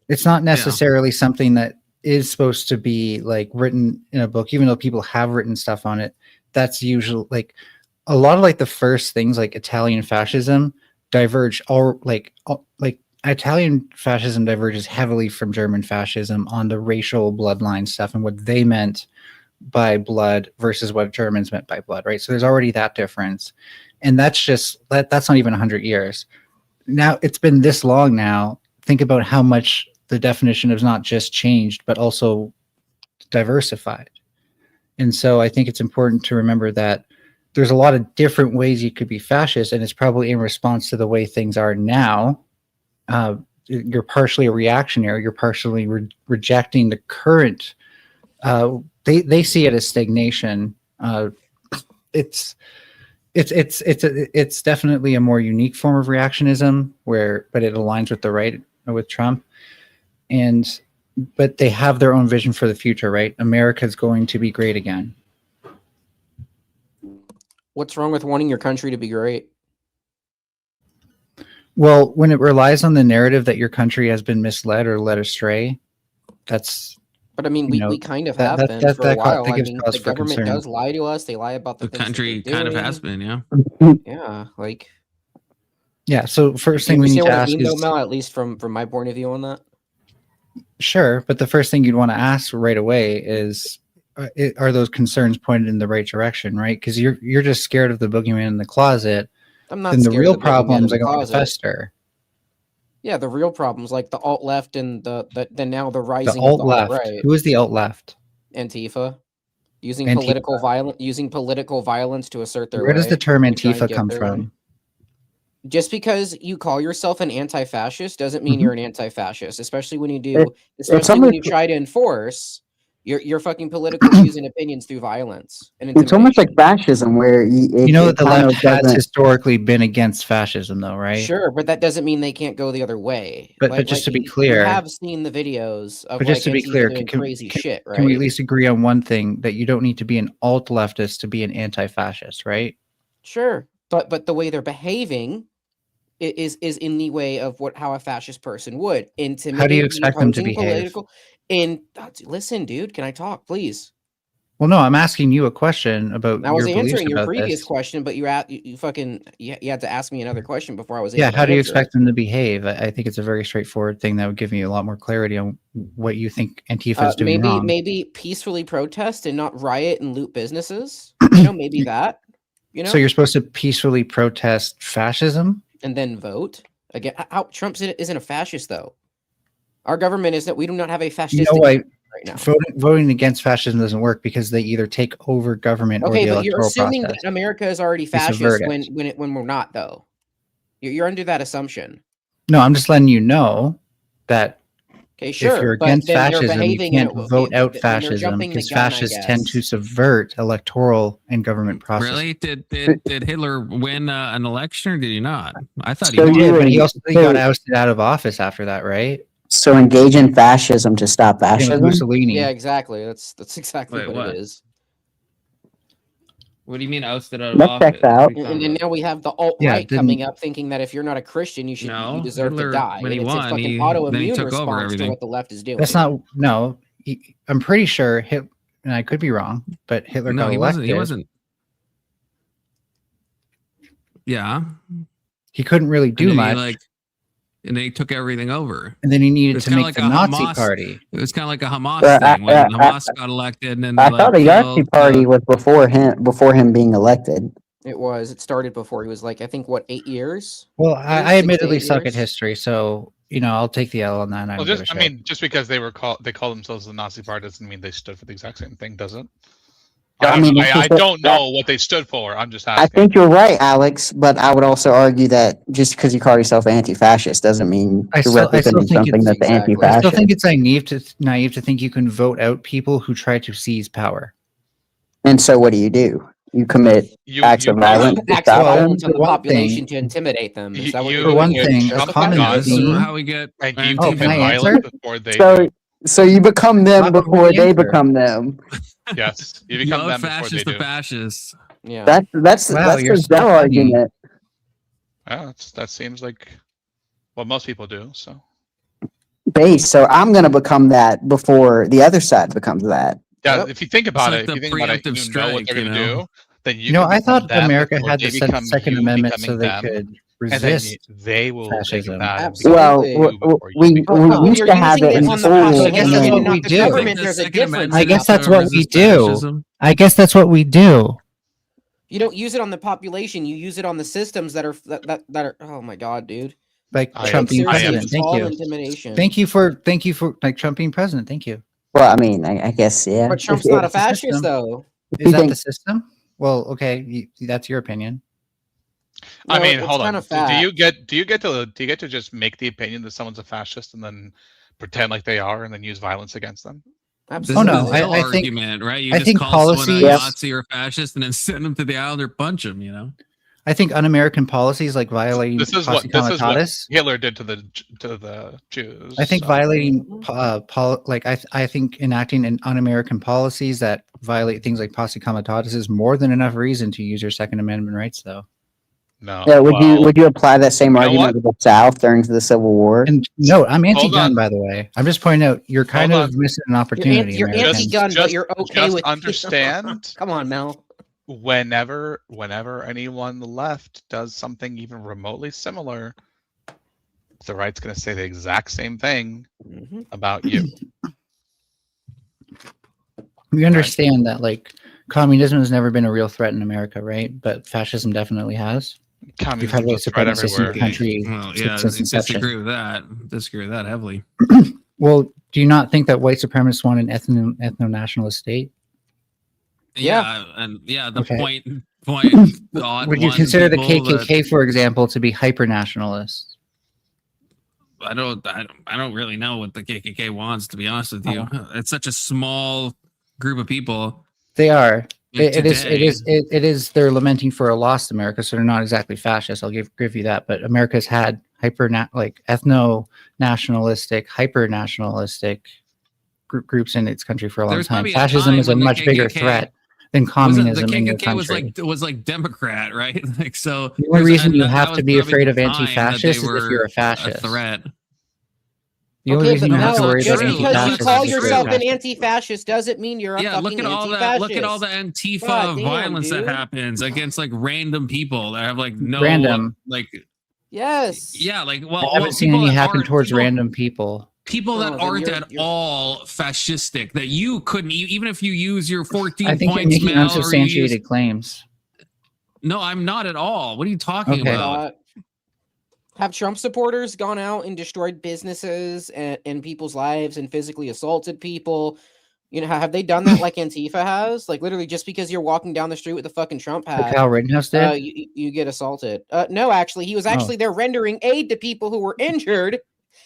It's not necessarily something that is supposed to be like written in a book, even though people have written stuff on it, that's usually like a lot of like the first things like Italian fascism diverge like Italian fascism diverges heavily from German fascism on the racial bloodline stuff and what they meant by blood versus what Germans meant by blood, right? So there's already that difference. And that's not even 100 years. Now it's been this long now. Think about how much the definition has not just changed, but also diversified. And so I think it's important to remember that there's a lot of different ways you could be fascist, and it's probably in response to the way things are now. You're partially a reactionary. You're partially rejecting the current. They see it as stagnation. It's definitely a more unique form of reactionism, but it aligns with the right, with Trump, but they have their own vision for the future, right? America's going to be great again. What's wrong with wanting your country to be great? Well, when it relies on the narrative that your country has been misled or led astray, that's. But I mean, we kind of have been for a while. I mean, the government does lie to us. They lie about the country kind of has been, yeah. Yeah, like. Yeah. So first thing we need to ask is, Mel, at least from my point of view on that. Sure, but the first thing you'd want to ask right away is, are those concerns pointed in the right direction, right? Because you're just scared of the boogeyman in the closet. I'm not. And the real problems are going to fester. Yeah, the real problems like the alt left and the now the rising the alt left. Right. Who is the alt left? Antifa, using political violence to assert their. Where does the term Antifa come from? Just because you call yourself an anti-fascist doesn't mean you're an anti-fascist, especially when you do, when you try to enforce your fucking political views and opinions through violence and it's almost like fascism, where that the left has historically been against fascism, though, right? Sure, but that doesn't mean they can't go the other way. But just to be clear, you have seen the videos of. But just to be clear, crazy shit, right? Can we at least agree on one thing, that you don't need to be an alt leftist to be an anti-fascist, right? Sure, but the way they're behaving is in the way of how a fascist person would. How do you expect them to behave? Listen, dude, can I talk, please? Well, no, I'm asking you a question about. I was answering your previous question, but you had to ask me another question before I was. Yeah, how do you expect them to behave? I think it's a very straightforward thing that would give me a lot more clarity on what you think Antifa is doing wrong. Maybe peacefully protest and not riot and loot businesses. Maybe that. So you're supposed to peacefully protest fascism and then vote again. Trump isn't a fascist, though. Our government is that we do not have a fascist right now. Voting against fascism doesn't work because they either take over government or the electoral process. Okay, but you're assuming that America is already fascist when we're not, though. You're under that assumption. No, I'm just letting you know that. Okay, sure. If you're against fascism, you can't vote out fascism because fascists tend to subvert electoral and government processes. Really? Did Hitler win an election or did he not? I thought he did, but he also got ousted out of office after that, right? So engage in fascism to stop fascism? Mussolini. Yeah, exactly. That's exactly what it is. What do you mean ousted out of office? Checks out. And then now we have the alt-right coming up thinking that if you're not a Christian, you deserve to die. When he it's won, a fucking autoimmune response to what the left is doing. That's not, no. I'm pretty sure, and I could be wrong, but Hitler got elected. He wasn't. Yeah. He couldn't really do much. And they took everything over. And then he needed to make the Nazi party. It was kind of like a Hamas thing when Hamas got elected. And then I thought the Nazi party was before him being elected. It was. It started before he was I think, 8 years? Well, I admittedly suck at history, so, I'll take the L on that. Well, just because they call themselves the Nazi party doesn't mean they stood for the exact same thing, does it? I don't know what they stood for. I'm just asking. I think you're right, Alex, but I would also argue that just because you call yourself anti-fascist doesn't mean you're representing something that's anti-fascist. I still think it's naive to think you can vote out people who try to seize power. And so what do? You commit acts of violence to the population to intimidate them. Is that what for one thing, a common theme. How we get violent before they. So you become them before they become them. Yes, you become them before they do. The fascists. Yeah, that's their argument. Well, that seems like what most people do. So base, so I'm going to become that before the other side becomes that. Yeah, if you think about It's it, like if you the think about it, preemptive you know what strike, they're you going to know? do. Then you No, can I become thought them America before had they the become Second you Amendment so becoming they them, could and then resist they will take fascism. that and Well, become you before you we become No, used you're to have using it it in on the full. So I guess population that's and what we not the do. government. The There's a Second difference. I Amendment guess is that's to what we resist do. fascism. I guess that's what we do. You don't use it on the population. You use it on the systems that are. Oh my god, dude! Like I Trump Like being seriously, president. it's Thank all you. intimidation. Thank you for like Trump being president. Thank you. Well, I mean, I guess, yeah. But Trump's not a That's the fascist, system. though. Is that the system? Well, okay, that's your opinion. I No, mean, it's hold kind on. of fat. Do you get to just make the opinion that someone's a fascist and then pretend like they are and then use violence against them? This Oh is no, the Hill I think argument, right? You I just think call someone a policies. Nazi or fascist and then send them to the island or punch them, you know? I think un-American policies like violating This is what Hitler did to the Jews. I think so. violating I think enacting an un-American policies that violate things like posse comitatus is more than enough reason to use your Second Amendment rights, though. No. Yeah, would you apply that same argument what? to the South during the Civil War? And no, I'm Hold anti-gun, on. by the way. I'm just pointing out you're kind Hold of on. missing an opportunity. You're Americans. anti-gun, but you're okay just with. understand. Come on, Mel. Whenever anyone left does something even remotely similar, the right's going to say the exact same thing about you. We understand that like communism has never been a real threat in America, right? But fascism definitely has. We've had white supremacists in the country Well, yeah, since inception. disagree with that. Disagree with that heavily. Well, do you not think that white supremacists want an ethno-nationalist state? Yeah, and the Okay. point. Would you consider the KKK, for example, to be hyper-nationalist? I don't really know what the KKK wants, to be honest with you. It's such a small group of people. They are. Like It is. They're lamenting for a lost America, so they're not exactly fascist. I'll give you that. But America's had ethno-nationalistic, hyper-nationalistic groups in its country for a long time. Fascism is a much bigger threat than communism in your country. Was like Democrat, right? Like so. The only reason you have to be afraid of anti-fascists is if you're a fascist. A threat. The only reason you have to worry about just because you call yourself an anti-fascist doesn't mean you're a fucking look at all anti-fascist. look at all the Antifa violence that happens against like random people that have like no random like. Yes. Yeah, like I haven't seen any happen towards random people. People that aren't at all fascistic that you couldn't even if you use your 14 I think points. you're making unsubstantiated claims. No, I'm not at all. What are you talking about? Have Trump supporters gone out and destroyed businesses and people's lives and physically assaulted people? You know, have they done that like Antifa has? Like literally, just because you're walking down the street with a fucking Trump hat, like Kyle Rittenhouse did? You get assaulted. No, actually, he was actually there rendering aid to people who were injured.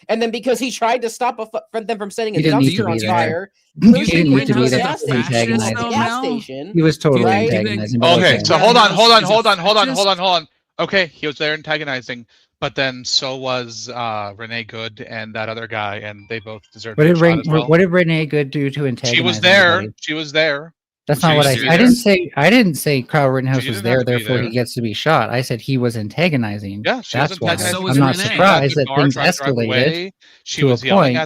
And then because he tried to stop them from setting a dumpster on fire, he didn't need to be there for antagonizing. gas station. He was totally antagonizing. Okay, so hold on. Okay, he was there antagonizing, but then so was Renee Good and that other guy, and they both deserved. What did Renee Good do to antagonize? She was there. Anybody? She was there. That's not what I said. I didn't say Kyle Rittenhouse was there, therefore he gets to be shot. I said he was antagonizing. Yeah, that's why. So I'm not surprised that things escalated to a point.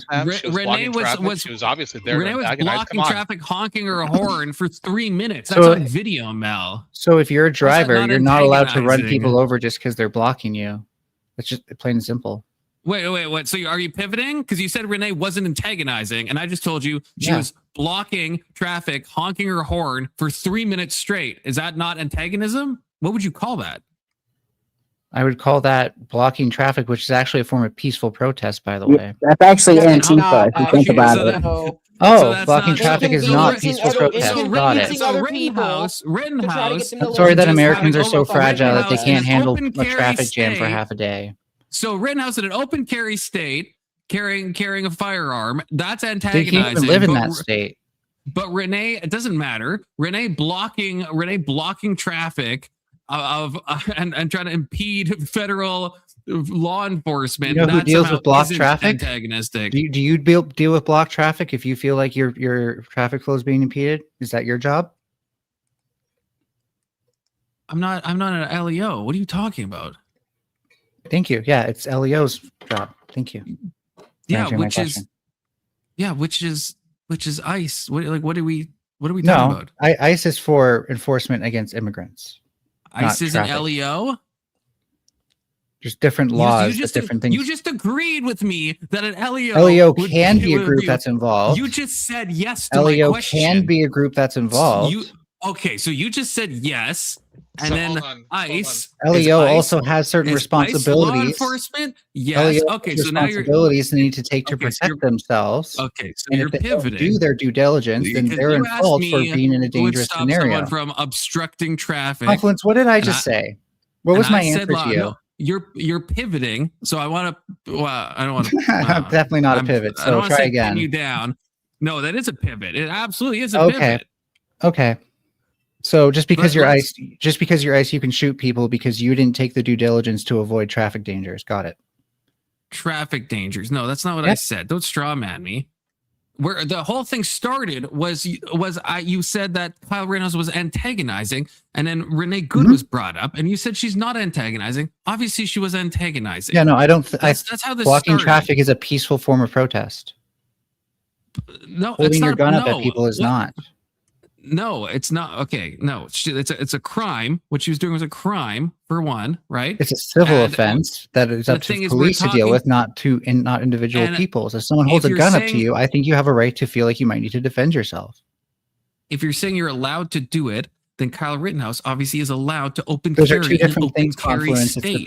Renee was obviously there. Renee was blocking traffic, honking her horn for 3 minutes. That's on video, Mel. So if you're a driver, you're not allowed to run people over just because they're blocking you. It's just plain and simple. Wait. So are you pivoting? Because you said Renee wasn't antagonizing, and I just told you she was blocking traffic, honking her horn for 3 minutes straight. Is that not antagonism? What would you call that? I would call that blocking traffic, which is actually a form of peaceful protest, by the way. That's actually Antifa, if you think about it. So blocking traffic is not peaceful protest. Got it. So Rittenhouse. I'm sorry that Americans are so fragile that they can't handle a traffic jam for half a day. So Rittenhouse in an open carry state, carrying a firearm, that's antagonizing. They can't even live in that state. But Renee, it doesn't matter. Renee blocking traffic and trying to impede federal law enforcement. You know who deals with blocked traffic? Antagonistic. Do you deal with blocked traffic if you feel like your traffic flow is being impeded? Is that your job? I'm not an LEO. What are you talking about? Thank you. Yeah, it's LEO's job. Thank you. Yeah, answering my which question. is which is ICE. What are we talking No, about? ICE is for enforcement against immigrants. ICE isn't LEO. There's different laws, different things. You just agreed with me that an LEO can be a group that's involved. You just said yes to my LEO question. can be a group that's involved. Okay, so you just said yes, and So, then hold on. ICE. LEO ICE, also has certain responsibilities. Law enforcement. Yes. LEO Okay, has so now you're responsibilities they need to take to protect themselves. Okay, so and you're if they pivoting. don't do their due diligence, then Because they're you in asked fault for me being in a who would dangerous stop scenario. someone from obstructing traffic. Confluence, what did I just say? What was my answer to you? No, you're pivoting. So I want to. Well, I don't want to. I'm definitely not a pivot. I don't So want to try say again. pin you down. No, that is a pivot. It absolutely is a Okay. pivot. Okay. So just because you're ICE, you can shoot people because you didn't take the due diligence to avoid traffic dangers. Got it. Traffic dangers. No, that's not what I said. Don't straw man me. Where the whole thing started was you said that Kyle Rittenhouse was antagonizing, and then Renee Good was brought up, and you said she's not antagonizing. Obviously, she was antagonizing. Yeah, no, I don't. That's how this blocking started. traffic is a peaceful form of protest. No, holding your gun up at people is not. No, it's not. Okay, no, it's a crime. What she was doing was a crime for one, right? It's a civil offense that is up to police to deal with, not individual people. So if someone holds a gun up to you, I think you have a right to feel like you might need to defend yourself. If you're saying you're allowed to do it, then Kyle Rittenhouse obviously is allowed to open Those carry are two different things. Carry State.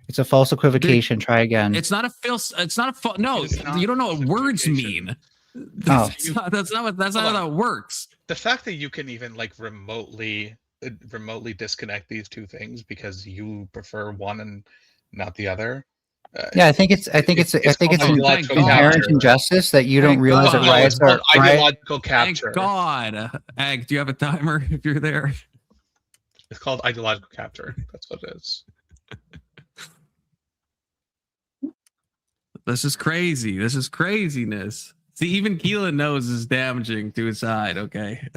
It's a false equivocation. Try again. It's not a false. It's not a no. You don't know what words mean. That's not how that works. The fact that you can even like remotely disconnect these two things because you prefer one and not the other. Yeah, I think it's an inherent injustice that you don't realize that riots are ideological capture. Thank God, Ag, do you have a timer if you're there? It's called ideological capture. That's what it is. This is crazy. This is craziness. See, even Keelan knows this is damaging to his side. Okay.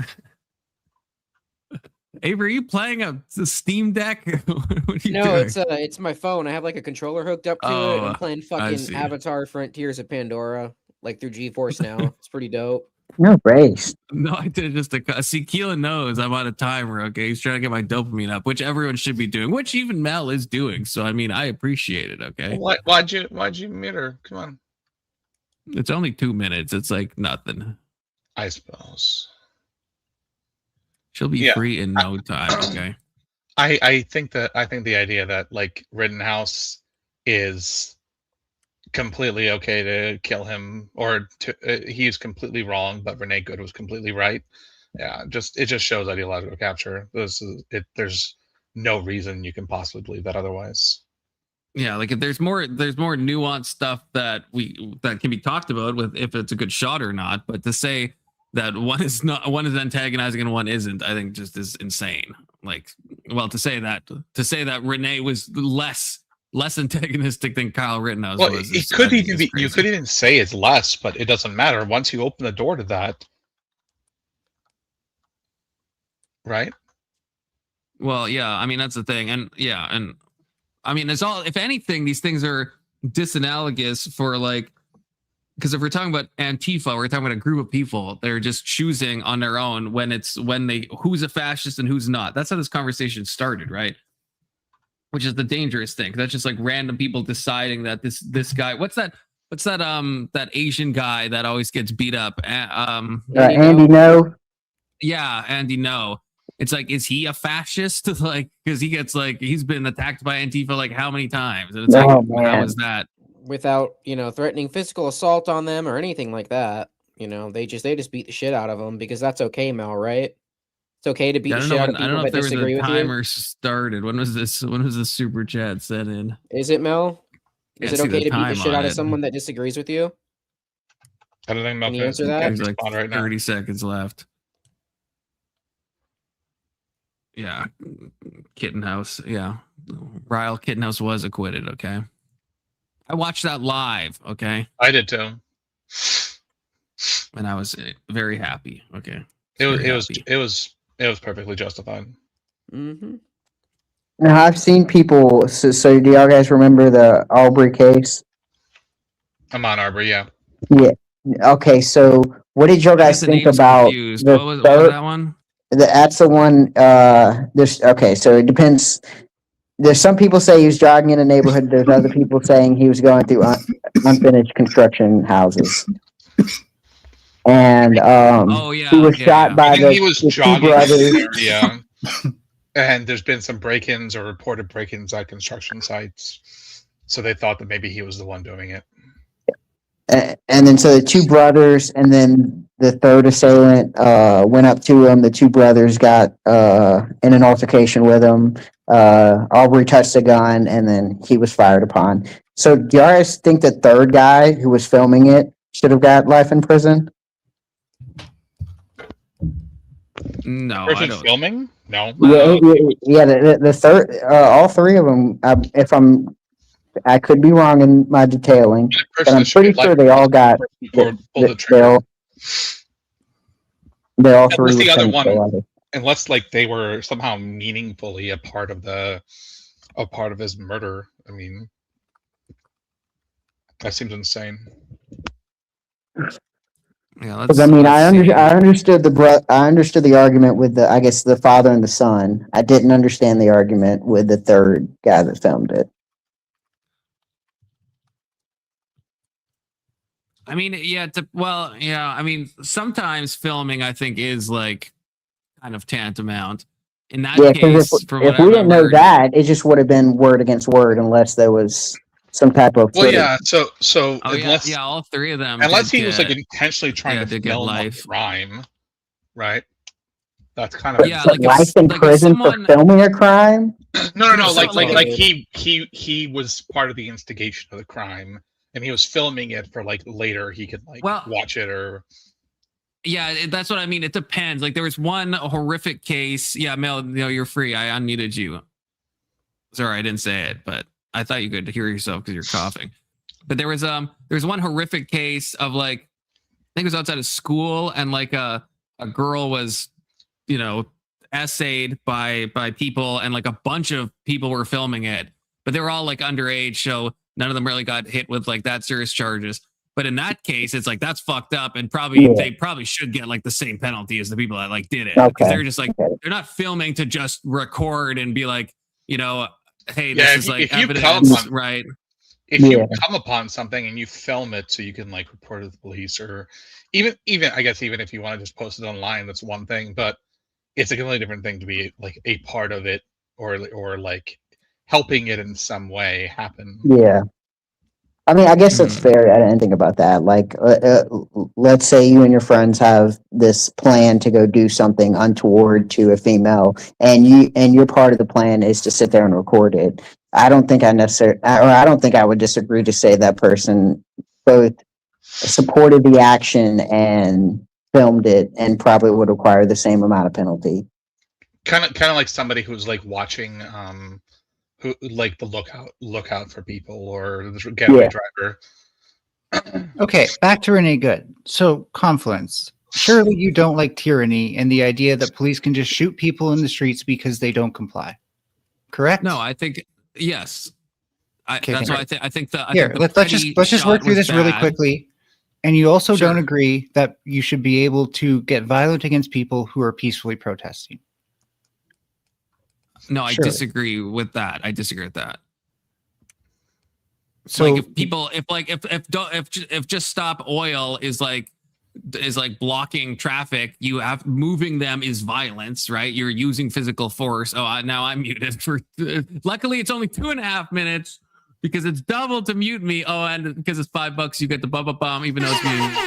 Avery, are you playing a Steam Deck? What are you doing? It's my phone. I have like a controller hooked up to it. And I'm playing fucking Avatar: Frontiers of Pandora, like through GeForce now. It's pretty dope. No brace. No, I did just see. Keelan knows I'm on a timer. Okay, he's trying to get my dopamine up, which everyone should be doing, which even Mel is doing. So I mean, I appreciate it. Okay. Why'd you mute her? Come on. It's only 2 minutes. It's like nothing. I suppose. She'll be free in no time. Okay. I think the idea that like Rittenhouse is completely okay to kill him, or he's completely wrong, but Renee Good was completely right. Yeah, it just shows ideological capture. There's no reason you can possibly believe that otherwise. Yeah, like if there's more nuanced stuff that can be talked about with if it's a good shot or not, but to say that one is antagonizing and one isn't, I think just is insane. Like, well, to say that Renee was less antagonistic than Kyle Rittenhouse was. It could even be, you could even say it's less, but it doesn't matter once you open the door to that, right? Well, yeah, I mean that's the thing, and I mean, it's all. If anything, these things are disanalogous for like, because if we're talking about Antifa, we're talking about a group of people that are just choosing on their own who's a fascist and who's not. That's how this conversation started, right? Which is the dangerous thing. That's just like random people deciding that this guy. What's that Asian guy that always gets beat up? Andy No. Yeah, Andy No. It's like, is he a fascist? Like, because he gets like he's been attacked by Antifa like how many times? And it's how is that? Without threatening physical assault on them or anything like that. They just beat the shit out of them because that's okay, Mel, right? It's okay to beat the shit out of people that disagree with you. I don't know if there was a timer started. When was this? When was the super chat sent in? Is it, Mel? Is it okay to beat the shit out of someone that disagrees with you? I don't think Mel can you answer that. There's like 30 seconds left. Yeah, Kittenhouse. Yeah, Ryle Kittenhouse was acquitted. Okay, I watched that live. Okay, I did too, and I was very happy. Okay, it was perfectly justified. Mm-hmm. Now, I've seen people. So do y'all guys remember the Aubrey case? I'm on Arbor, yeah. Yeah. Okay, so what did you guys think about confused. What was that one? That's the one. There's okay, so it depends. There's some people say he was jogging in a neighborhood. There's other people saying he was going through unfinished construction houses. And he was shot by he was the two jogging brothers. in the area, and there's been some break-ins or reported break-ins at construction sites, so they thought that maybe he was the one doing it. And then so the two brothers, and then the third assailant went up to him. The two brothers got in an altercation with him. Aubrey touched the gun, and then he was fired upon. So do you guys think the third guy who was filming it should have got life in prison? No, I don't. Filming? No. Yeah. The third, all three of them. I could be wrong in my detailing, but I'm pretty sure they all got. They all three. Unless the other one, unless like they were somehow meaningfully a part of his murder. I mean, that seems insane. Yeah, I mean, I understood the argument with the father and the son. I didn't understand the argument with the third guy that filmed it. I mean, I mean, sometimes filming, I think, is like kind of tantamount. In that case, if we didn't know that, it just would have been word against word unless there was some type of footage. Well, yeah. So unless all three of them, unless he was like intentionally trying to film a crime, right? That's kind of like life in prison for filming a crime. No. Like he was part of the instigation of the crime. And he was filming it for like later he could watch it or. Yeah, that's what I mean. It depends. Like there was one horrific case. Yeah, Mel, you're free. I unmuted you. Sorry, I didn't say it, but I thought you could hear yourself because you're coughing. But there was one horrific case of like, I think it was outside of school, and like a girl was, essayed by people, and like a bunch of people were filming it, but they were all like underage, so none of them really got hit with like that serious charges. But in that case, it's like that's fucked up, and they probably should get like the same penalty as the people that like did it, because they're just like they're not filming to just record and be like, hey, this is like evidence, right? If you come upon something and you film it so you can like report it to the police, or even I guess even if you want to just post it online, that's one thing. But it's a completely different thing to be like a part of it or like helping it in some way happen. Yeah. I mean, I guess that's fair. I didn't think about that. Like, let's say you and your friends have this plan to go do something untoward to a female, and your part of the plan is to sit there and record it. I don't think I would disagree to say that person both supported the action and filmed it, and probably would require the same amount of penalty. Kind of like somebody who's like watching who like the lookout for people, or the getaway driver. Okay, back to Renee Good. So Confluence. Surely you don't like tyranny and the idea that police can just shoot people in the streets because they don't comply. Correct? No, I think yes. That's why I think let's just work through this really quickly. And you also don't agree that you should be able to get violent against people who are peacefully protesting. No, I disagree with that. So like if just stop oil is like blocking traffic, you have moving them is violence, right? You're using physical force. Oh, now I'm muted for. Luckily, it's only 2.5 minutes because it's double to mute me. Oh, and because it's $5, you get the bomb, even though it's muted.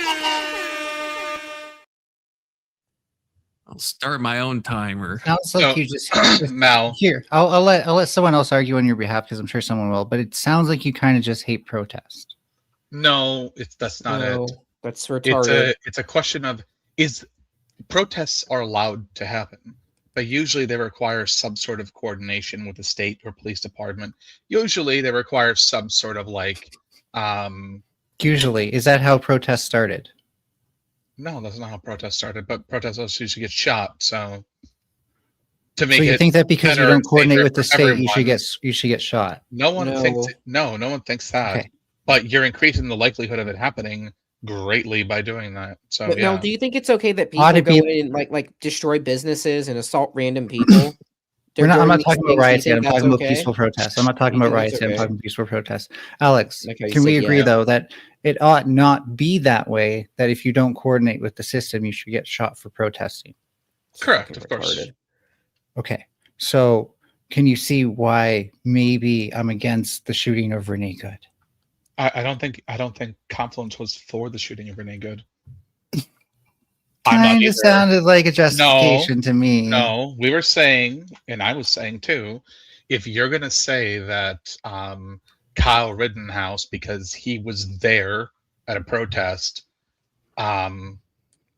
I'll start my own timer. Sounds like you just Mal. Here, I'll let someone else argue on your behalf because I'm sure someone will. But it sounds like you kind of just hate protest. No, that's not it. That's retarded. It's a question of protests are allowed to happen, but usually they require some sort of coordination with the state or police department. Usually they require some sort of like. Usually, is that how protests started? No, that's not how protests started. But protests also usually get shot. So to make you think that because you don't coordinate with the state, you should get shot. No one thinks that. Okay. but you're increasing the likelihood of it happening greatly by doing that. So But yeah. now, do you think it's okay that people go in and like destroy businesses and assault random people? I'm during not these talking about things? Do you riots yet. think I'm that's talking about okay? peaceful protests. I'm not talking You about think that's riots yet. I'm okay? talking peaceful protests. Alex, Like how you can we said, agree yeah. though that it ought not be that way? That if you don't coordinate with the system, you should get shot for protesting. Correct, of course. Okay, so can you see why maybe I'm against the shooting of Renee Good? I don't think Confluence was for the shooting of Renee Good. Kind of sounded like a justification to me. No, we were saying, and I was saying too, if you're gonna say that Kyle Rittenhouse, because he was there at a protest,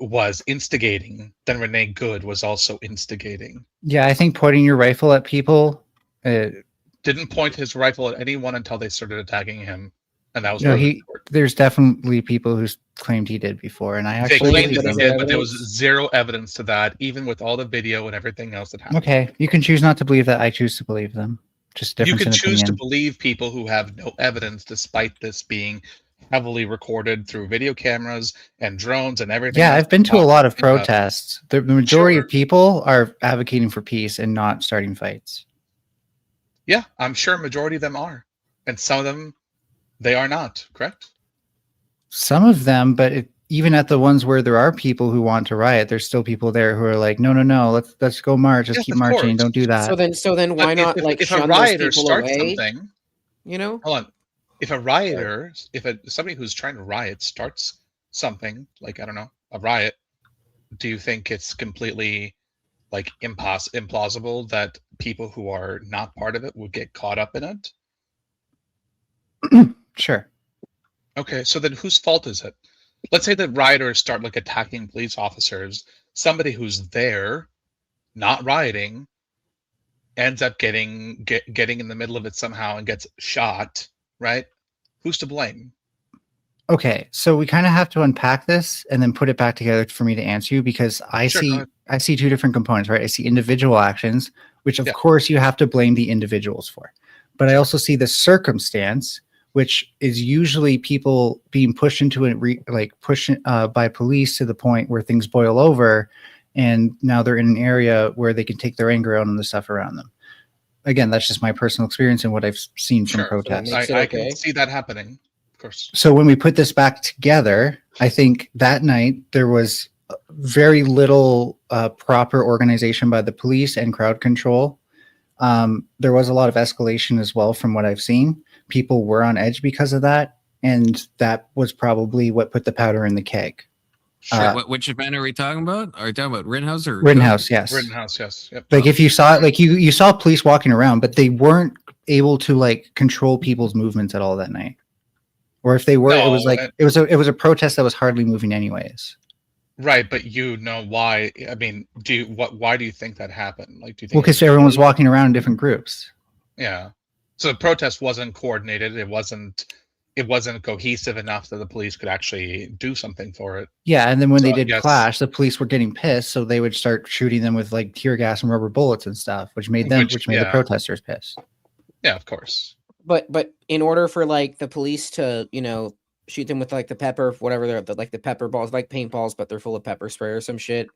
was instigating, then Renee Good was also instigating. Yeah, I think pointing your rifle at people. Didn't point his rifle at anyone until they started attacking him, and that was No, there's definitely people who claimed he did before, and I they actually claimed believe that he them. did, but there was zero evidence to that, even with all the video and everything else that happened. Okay, you can choose not to believe that. I choose to believe them. Just You difference can in choose to opinion. believe people who have no evidence, despite this being heavily recorded through video cameras and drones and everything. Yeah, else. I've been to a lot of Yeah. protests. The majority of people are advocating for peace and not starting fights. Yeah, I'm sure a majority of them are, and some of them they are not. Correct. Some of them, but even at the ones where there are people who want to riot, there's still people there who are like, no, let's go march, let's Yes, keep of marching, course. don't do that. So then, why not like if a shun those rioter people starts away? something, You know, hold on. If a rioter, somebody who's trying to riot starts something like, I don't know, a riot, do you think it's completely like implausible that people who are not part of it would get caught up in it? Sure. Okay, so then whose fault is it? Let's say that rioters start like attacking police officers. Somebody who's there, not rioting, ends up getting in the middle of it somehow and gets shot, right? Who's to blame? Okay, so we kind of have to unpack this and then put it back together for me to answer you, because I see two different components, right? I see individual actions, which of course you have to blame the individuals for, but I also see the circumstance, which is usually people being pushed into it, pushed by police to the point where things boil over, and now they're in an area where they can take their anger out on the stuff around them. Again, that's just my personal experience and what I've seen from protests. So I can see that happening, of course. So when we put this back together, I think that night there was very little proper organization by the police and crowd control. There was a lot of escalation as well from what I've seen. People were on edge because of that, and that was probably what put the powder in the keg. Sure. Which event are we talking about? Are we talking about Rittenhouse or Rittenhouse? Yes. Rittenhouse, yes. Yep. Like if you saw it, like you saw police walking around, but they weren't able to like control people's movements at all that night. Or if they were, it was like it was a protest that was hardly moving anyways. Right, but you know why? I mean, why do you think that happened? Like, do you think? Well, because everyone was walking around in different groups. Yeah. So the protest wasn't coordinated. It wasn't cohesive enough that the police could actually do something for it. Yeah, and then when they did clash, the police were getting pissed, so they would start shooting them with like tear gas and rubber bullets and stuff, which made the protesters pissed. Yeah, of course. But in order for like the police to, shoot them with like the pepper, whatever they're like the pepper balls, like paintballs, but they're full of pepper spray or some shit,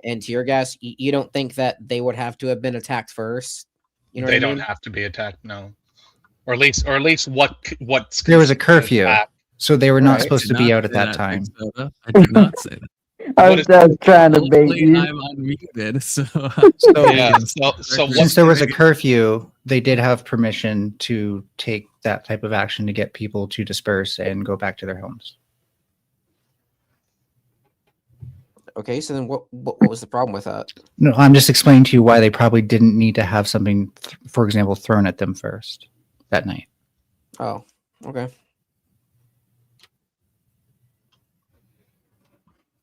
and tear gas, you don't think that they would have to have been attacked first? You know, they don't have to be attacked, no. Or at least what's there was a curfew, so they were not supposed to be out at that time. I did not say that. I was trying to bait you. I'm unmuted, so since there was a curfew, they did have permission to take that type of action to get people to disperse and go back to their homes. Okay, so then what was the problem with that? No, I'm just explaining to you why they probably didn't need to have something, for example, thrown at them first that night. Oh, okay.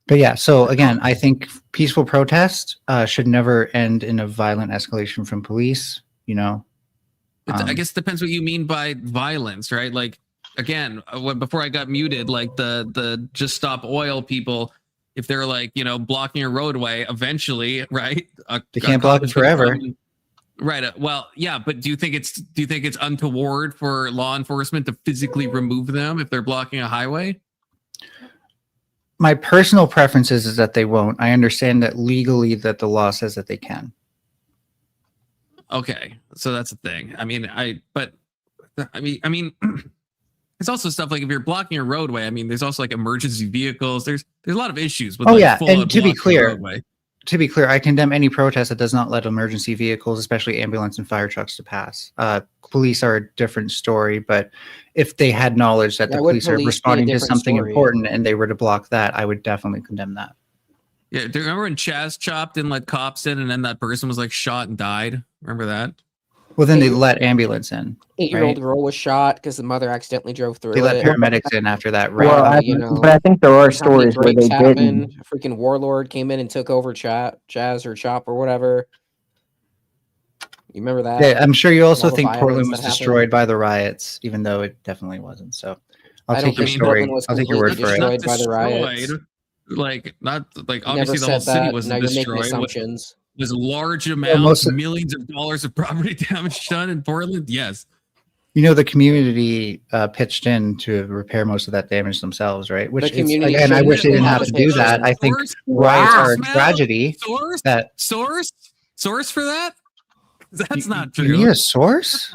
But yeah, so again, I think peaceful protest should never end in a violent escalation from police, I guess it depends what you mean by violence, right? Like, again, before I got muted, like the Just Stop Oil people, if they're like, blocking a roadway, eventually, right? They can't block it forever. Right. Well, yeah, but do you think it's untoward for law enforcement to physically remove them if they're blocking a highway? My personal preference is that they won't. I understand that legally that the law says that they can. Okay, so that's the thing. I mean, there's also stuff like if you're blocking a roadway. I mean, there's also like emergency vehicles. There's a lot of issues with. Oh like, yeah, full and to be clear, roadway. I condemn any protest that does not let emergency vehicles, especially ambulance and fire trucks, to pass. Police are a different story, but if they had knowledge that the police are responding to something important and they were to block that, I would definitely condemn that. Yeah, do you remember when Chaz chopped and let cops in, and then that person was like shot and died? Remember that? Well, then they let ambulance in. 8-year-old girl was shot because the mother accidentally drove through. They let paramedics in after that. Right? Well, but I think there are stories where they didn't. A freaking warlord came in and took over Chaz or Chop or whatever. You remember that? Yeah, I'm sure you also think Portland was destroyed by the riots, even though it definitely wasn't. So I'll take your story. I'll take your word for it. Destroyed by the riots. Like not like obviously the whole city wasn't destroyed. Assumptions. Was large amounts, millions of dollars of property damage done in Portland? Yes. You know, the community pitched in to repair most of that damage themselves, right? Which is, and I wish they didn't have to do that. I think riots are a tragedy. Source for that? That's not true. You need a source?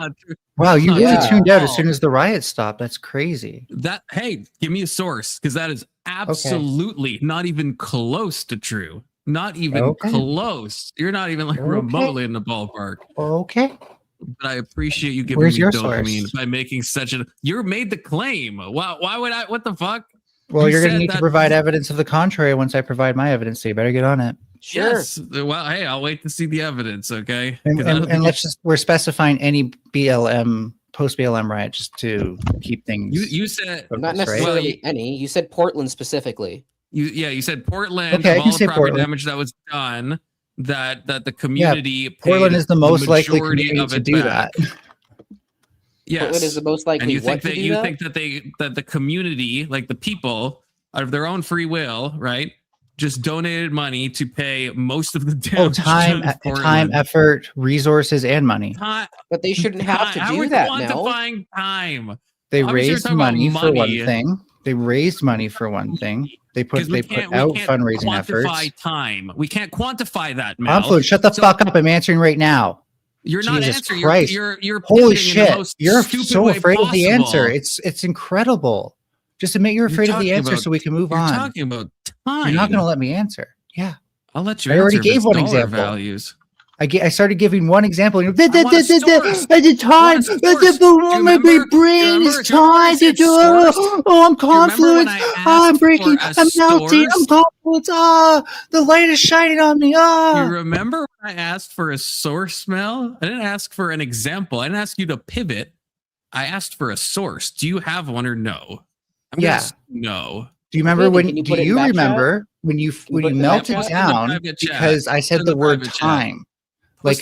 Wow, you really tuned out as soon as the riots stopped. That's crazy. Hey, give me a source, because that is absolutely not even close to true. Not even close. You're not even like remotely in the ballpark. Okay. But I appreciate you giving me dopamine by making such a. You made the claim. Why would I? What the fuck? Well, you're going to need to provide evidence of the contrary once I provide my evidence. So you better get on it. Sure. Yes. Well, hey, I'll wait to see the evidence. Okay. And we're specifying any BLM post BLM riot just to keep things. You said not necessarily any. You said Portland specifically. You said Portland. Okay, all the property damage that was done. That the community. Portland is the most likely community to do that. Yes. Portland is the most likely. And you think that the community, like the people, out of their own free will, right, just donated money to pay most of the damage. Time, effort, resources, and money. But they shouldn't have to do that. Quantifying time. They raised money for one thing. They raised money for one thing. They put out fundraising efforts. Time. We can't quantify that, Mel. Confluence, shut the fuck up. I'm answering right now. You're not answering. Christ. You're holy shit. You're so afraid of the answer. It's incredible. Just admit you're afraid of the answer so we can move on. You're talking about time. You're not going to let me answer. Yeah. I'll let you. I already gave one example. Values. I started giving one example. And the time, my brain is tied to do. Oh, I'm Confluence. I'm breaking. I'm melting. I'm Confluence. The light is shining on me. You remember when I asked for a source, Mel? I didn't ask for an example. I didn't ask you to pivot. I asked for a source. Do you have one or no? No. Do you remember when? Do you remember when you melted down because I said the word time? Like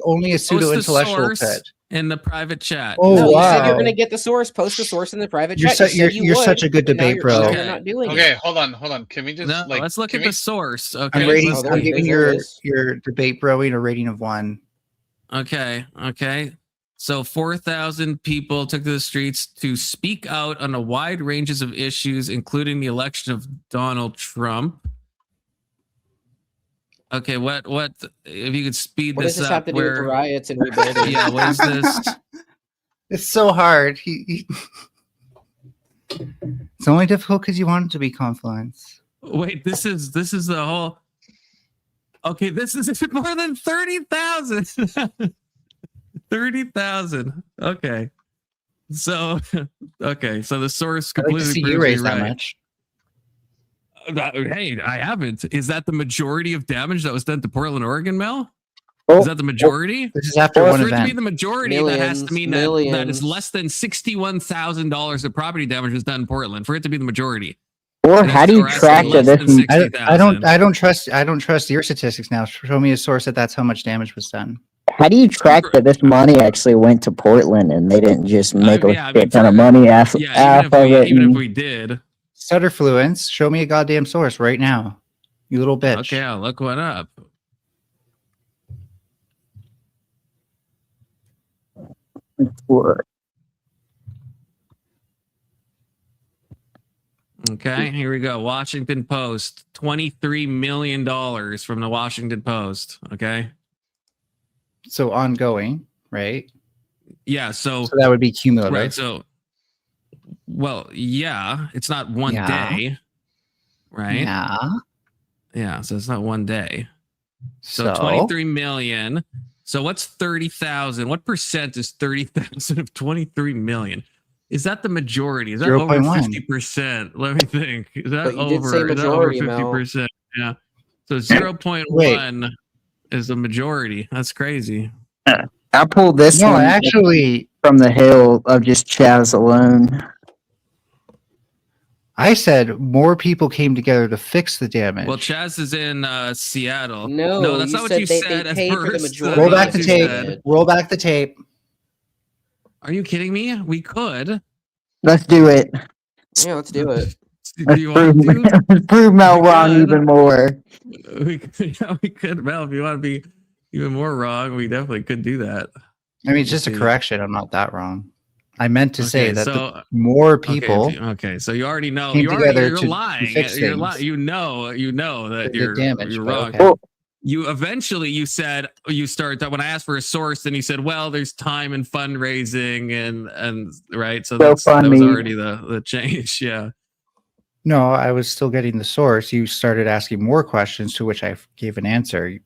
only a pseudo intellectual could. In the private chat. Oh, no, wow. You said you're going to get the source. Post the source in the private chat. You're such a good debate, bro. You're not doing it. Hold on. Can we just let's look at the source. Okay. I'm giving your debate broing a rating of 1. Okay. So 4,000 people took to the streets to speak out on a wide ranges of issues, including the election of Donald Trump. Okay, what if you could speed this up? What does this have to do with the riots and rebuilding? Yeah, what is this? It's so hard. It's only difficult because you want it to be Confluence. Wait, this is the whole. Okay, this is more than 30,000. 30,000. Okay, so the source completely. I'd like to see you raise that much. Hey, I haven't. Is that the majority of damage that was done to Portland, Oregon, Mel? Is that the majority? This is after one event. For it to be the majority, that has to mean that is less than $61,000 of property damage was done in Portland. For it to be the majority. Or how do you track that? I don't trust your statistics now. Show me a source that's how much damage was done. How do you track that this money actually went to Portland and they didn't just make a shit ton of money off of it? Even if we did. Stutterfluence, show me a goddamn source right now, you little bitch. Okay, I'll look one up. Okay, here we go. Washington Post, $23 million from the Washington Post. Okay. So ongoing, right? Yeah. So that would be cumulative. Right. So, well, yeah, it's not one day, right? Yeah. Yeah. So it's not one day. So 23 million. So what's 30,000? What percent is 30,000 of 23 million? Is that the majority? Is that 0. over 1. 50%? Let me think. Is that But you did say over? Is that majority, over 50%? Yeah. So 0.1 is the majority. That's crazy. I pulled this No, one actually, from the hill of just Chaz alone. I said more people came together to fix the damage. Well, Chaz is in Seattle. No, that's you not what said you they said at paid for the first. majority. Roll back the tape. Roll back the tape. Are you kidding me? We could. Let's do it. Yeah, let's do it. Do you want to? Let's prove Mel wrong even more. We could, yeah, we could. Mel, if you want to be even more wrong, we definitely could do that. I mean, it's just a correction. I'm not that wrong. I meant to say that more people. Okay, so you already know. You're lying. You're lying. You know that you're wrong. Okay. You said you start that when I asked for a source, and you said, well, there's time and fundraising and right. So that was already the change. Yeah. No, I was still getting the source. You started asking more questions to which I gave an answer.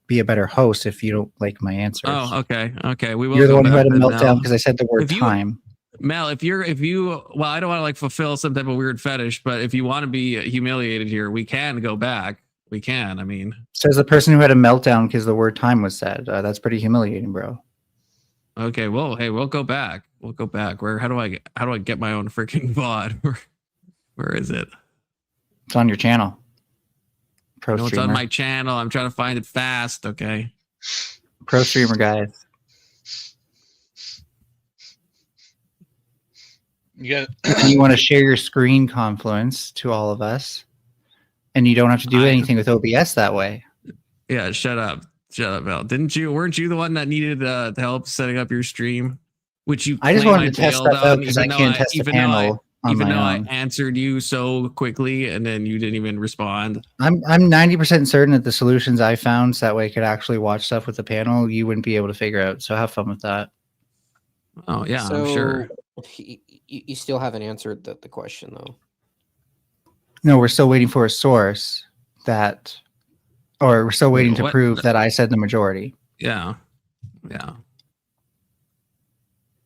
Be a better host if you don't like my answers. Oh, okay. We will. You're the one who had a meltdown because I said the word time. Mel, if you well, I don't want to like fulfill some type of weird fetish, but if you want to be humiliated here, we can go back. We can. I mean, says the person who had a meltdown because the word time was said. That's pretty humiliating, bro. Okay, well, hey, we'll go back. We'll go back. How do I get my own freaking VOD? Where is it? It's on your channel. No, it's on my channel. I'm trying to find it fast. Okay. Pro streamer, guys. You want to share your screen, Confluence, to all of us, and you don't have to do anything with OBS that way. Yeah, shut up, Mel. Weren't you the one that needed help setting up your stream? Which you I just wanted to test stuff out because I can't test a panel. Even though I answered you so quickly and then you didn't even respond. I'm 90% certain that the solutions I found so that way I could actually watch stuff with the panel you wouldn't be able to figure out. So have fun with that. Oh yeah, I'm sure. You still haven't answered the question though. No, we're still waiting for a source we're still waiting to prove that I said the majority. Yeah.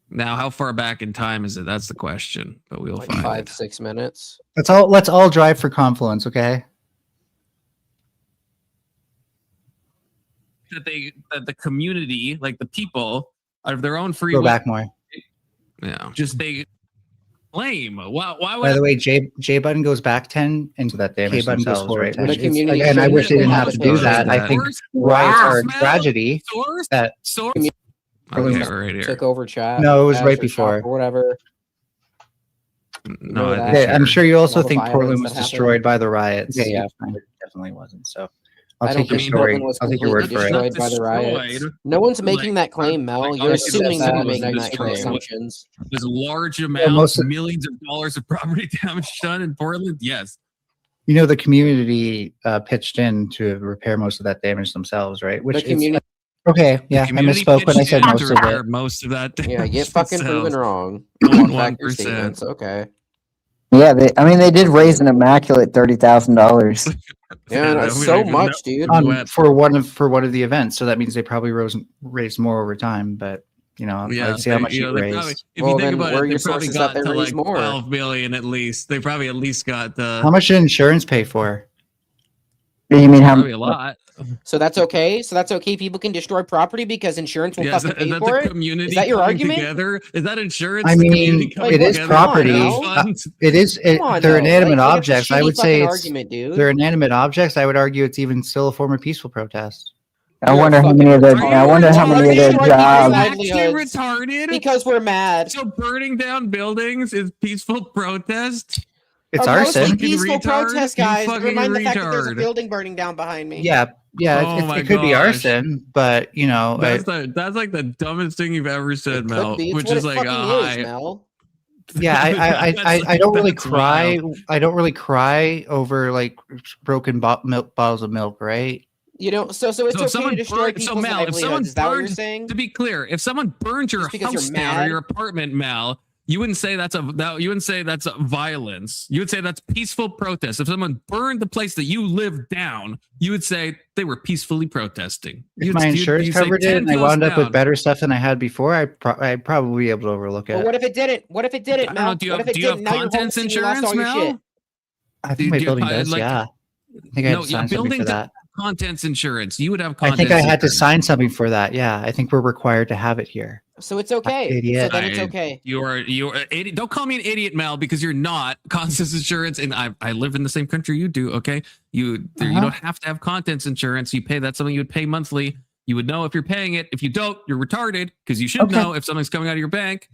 Now, how far back in time is it? That's the question. But we'll like find 5-6 minutes. Let's all drive for Confluence, okay? That the community, like the people, out of their own free will. Go back more. Yeah, just they blame. Why would? By the way, J button goes back 10, and so that K button goes forward 10. Again, I wish they didn't have to do that. I think riots are a tragedy. Source. Okay, right here. Took over chat. No, it was right before. Or whatever. No, I'm sure you also think Portland was destroyed by the riots. Yeah, it definitely wasn't. So I'll take your story. I'll take your word for it. By the riots. No one's making that claim, Mel. You're assuming someone making that claim. Assumptions. There's large amounts, millions of dollars of property damage done in Portland. Yes. You know, the community pitched in to repair most of that damage themselves, right? Which the community. Okay, yeah, I misspoke when I said most of that. Yeah, get fucking proven wrong. 1%. Okay. Yeah, they did raise an immaculate $30,000. Yeah, that's so much, dude. For one of the events, so that means they probably raised more over time. But let's see how much you raised. If you think about it, they probably got to like 12 million at least. They probably at least got the. How much did insurance pay for? You mean how? Probably a lot. So that's okay. People can destroy property because insurance will fucking pay for it. Is that your argument? Together? Is that insurance? I mean, it is property. They're inanimate objects. I would say they're inanimate objects. I would argue it's even still a form of peaceful protest. I wonder how many of their jobs. Retarded because we're mad. So burning down buildings is peaceful protest. It's arson. Peaceful protest, guys. Remind the fact that there's a building burning down behind me. Yeah, Yeah, it could be arson, but you know, that's like the dumbest thing you've ever said, Mel. Which is like, Mel. Yeah, I don't really cry. Wild. I don't really cry over like broken bottles of milk, right? You know, so it's okay to destroy people's livelihoods. Is that what you're saying? To be clear, if someone burns your house down or your apartment, Mal, you wouldn't say that's violence. You would say that's peaceful protest. If someone burned the place that you live down, you would say they were peacefully protesting. If my insurance covered it and I wound up with better stuff than I had before, I'd probably be able to overlook it. But what if it didn't? What if it didn't, Mel? Do you have contents insurance, Mel? I think my building does, yeah. I think I had to sign something for that. Contents insurance. You would have contents. I think I had to sign something for that. Yeah, I think we're required to have it here. So it's okay. So then it's okay. You're idiot. Don't call me an idiot, Mel, because you're not. Contents insurance, and I live in the same country you do. Okay, you don't have to have contents insurance. You pay that's something you would pay monthly. You would know if you're paying it. If you don't, you're retarded because you should know if something's coming out of your bank.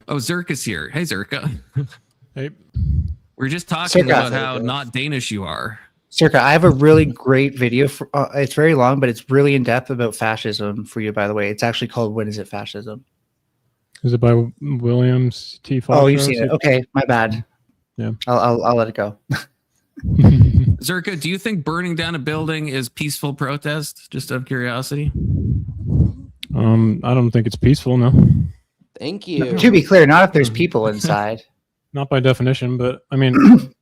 Oh, Searka's here. Hey, Searka. Hey. We're just talking about how not Danish you are. Searka, I have a really great video. It's very long, but it's really in depth about fascism for you, by the way. It's actually called "When Is It Fascism?" Is it by Williams T. Foster? Oh, you've seen it. Okay, my bad. Yeah, I'll let it go. Searka, do you think burning down a building is peaceful protest? Just out of curiosity. I don't think it's peaceful. No. Thank you. To be clear, not if there's people inside. Not by definition, but I mean,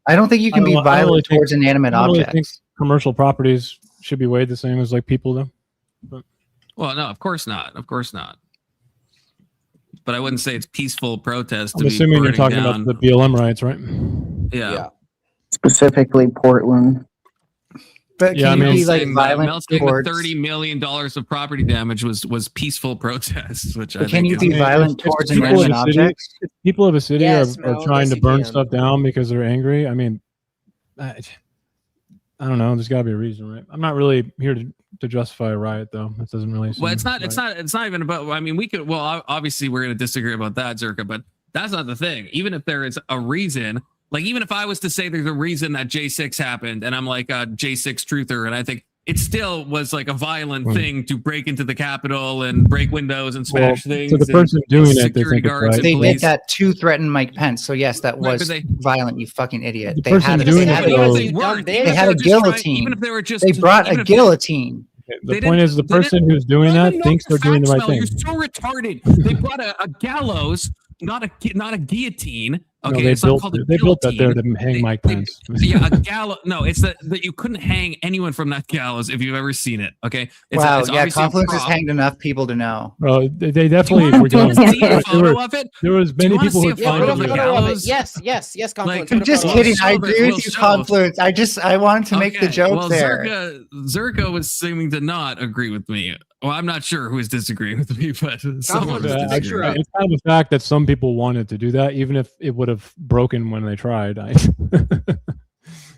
I don't think you can be violent towards inanimate objects. I think commercial properties should be weighed the same as like people, though. But. Well, no, of course not. Of course not. But I wouldn't say it's peaceful protest. I'm assuming you're talking about the BLM riots, right? Yeah. Specifically Portland. But can you be like violent towards $30 million of property damage was peaceful protests, which can you be violent towards inanimate objects? If people of a city are trying to burn stuff down because they're angry, I mean, I don't know. There's got to be a reason, right? I'm not really here to justify a riot, though. That doesn't really. Well, it's not even about. I mean, we could. Well, obviously, we're going to disagree about that, Searka, but that's not the thing. Even if there is a reason. Like, even if I was to say there's a reason that J6 happened and I'm like a J6 truther and I think it still was like a violent thing to break into the Capitol and break windows and smash things. So the person doing it, they did that to threaten Mike Pence. So yes, that was violent, you fucking idiot. They had a guillotine. Even if they were just they brought a guillotine. The point is the person who's doing that thinks they're doing the right thing. You're so retarded. They brought a gallows, not a guillotine. Okay, no, they built that there to hang Mike Pence. Yeah, a gallows. No, it's that you couldn't hang anyone from that gallows if you've ever seen it. Okay. It's Confluence has hanged enough people to know. Well, they definitely were doing. There was many people who found the gallows. Yes, Confluence. I'm just kidding. I agree with you, Confluence. I wanted to make the joke there. Zerka was seeming to not agree with me. Well, I'm not sure who is disagreeing with me, but someone was disagreeing. It's kind of a fact that some people wanted to do that, even if it would have broken when they tried.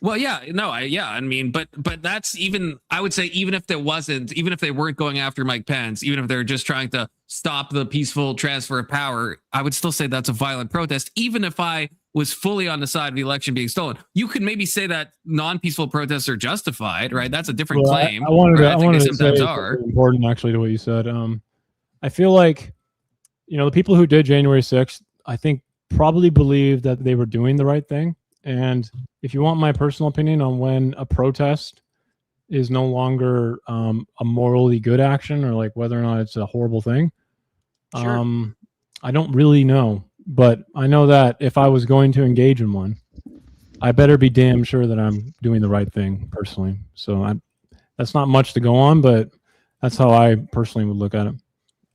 Well, yeah, no, I mean, but that's even. I would say even if there wasn't, even if they weren't going after Mike Pence, even if they're just trying to stop the peaceful transfer of power, I would still say that's a violent protest. Even if I was fully on the side of the election being stolen, you could maybe say that non-peaceful protests are justified, right? That's a different claim. I wanted to say something important actually to what you said. I feel like, the people who did January 6th, I think probably believed that they were doing the right thing. And if you want my personal opinion on when a protest is no longer a morally good action or like whether or not it's a horrible thing, sure. I don't really know. But I know that if I was going to engage in one, I better be damn sure that I'm doing the right thing personally. So that's not much to go on, but that's how I personally would look at it.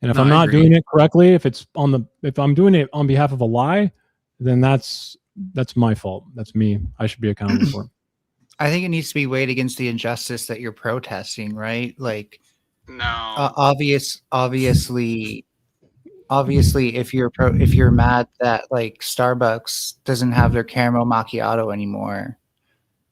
And if I'm not doing it correctly, if I'm doing it on behalf of a lie, then that's my fault. That's me. I should be accountable for it. I think it needs to be weighed against the injustice that you're protesting, right? Like, no, obviously, if you're mad that like Starbucks doesn't have their caramel macchiato anymore,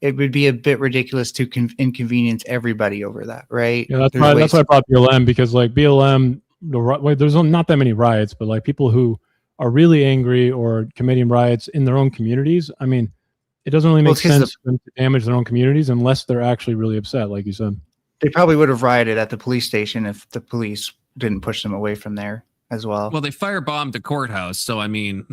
it would be a bit ridiculous to inconvenience everybody over that, right? Yeah, that's why I brought BLM, because like BLM, there's not that many riots, but like people who are really angry or committing riots in their own communities, I mean, it doesn't really make sense for them to damage their own communities unless they're actually really upset, like you said. They probably would have rioted at the police station if the police didn't push them away from there as well. Well, they firebombed the courthouse, so I mean,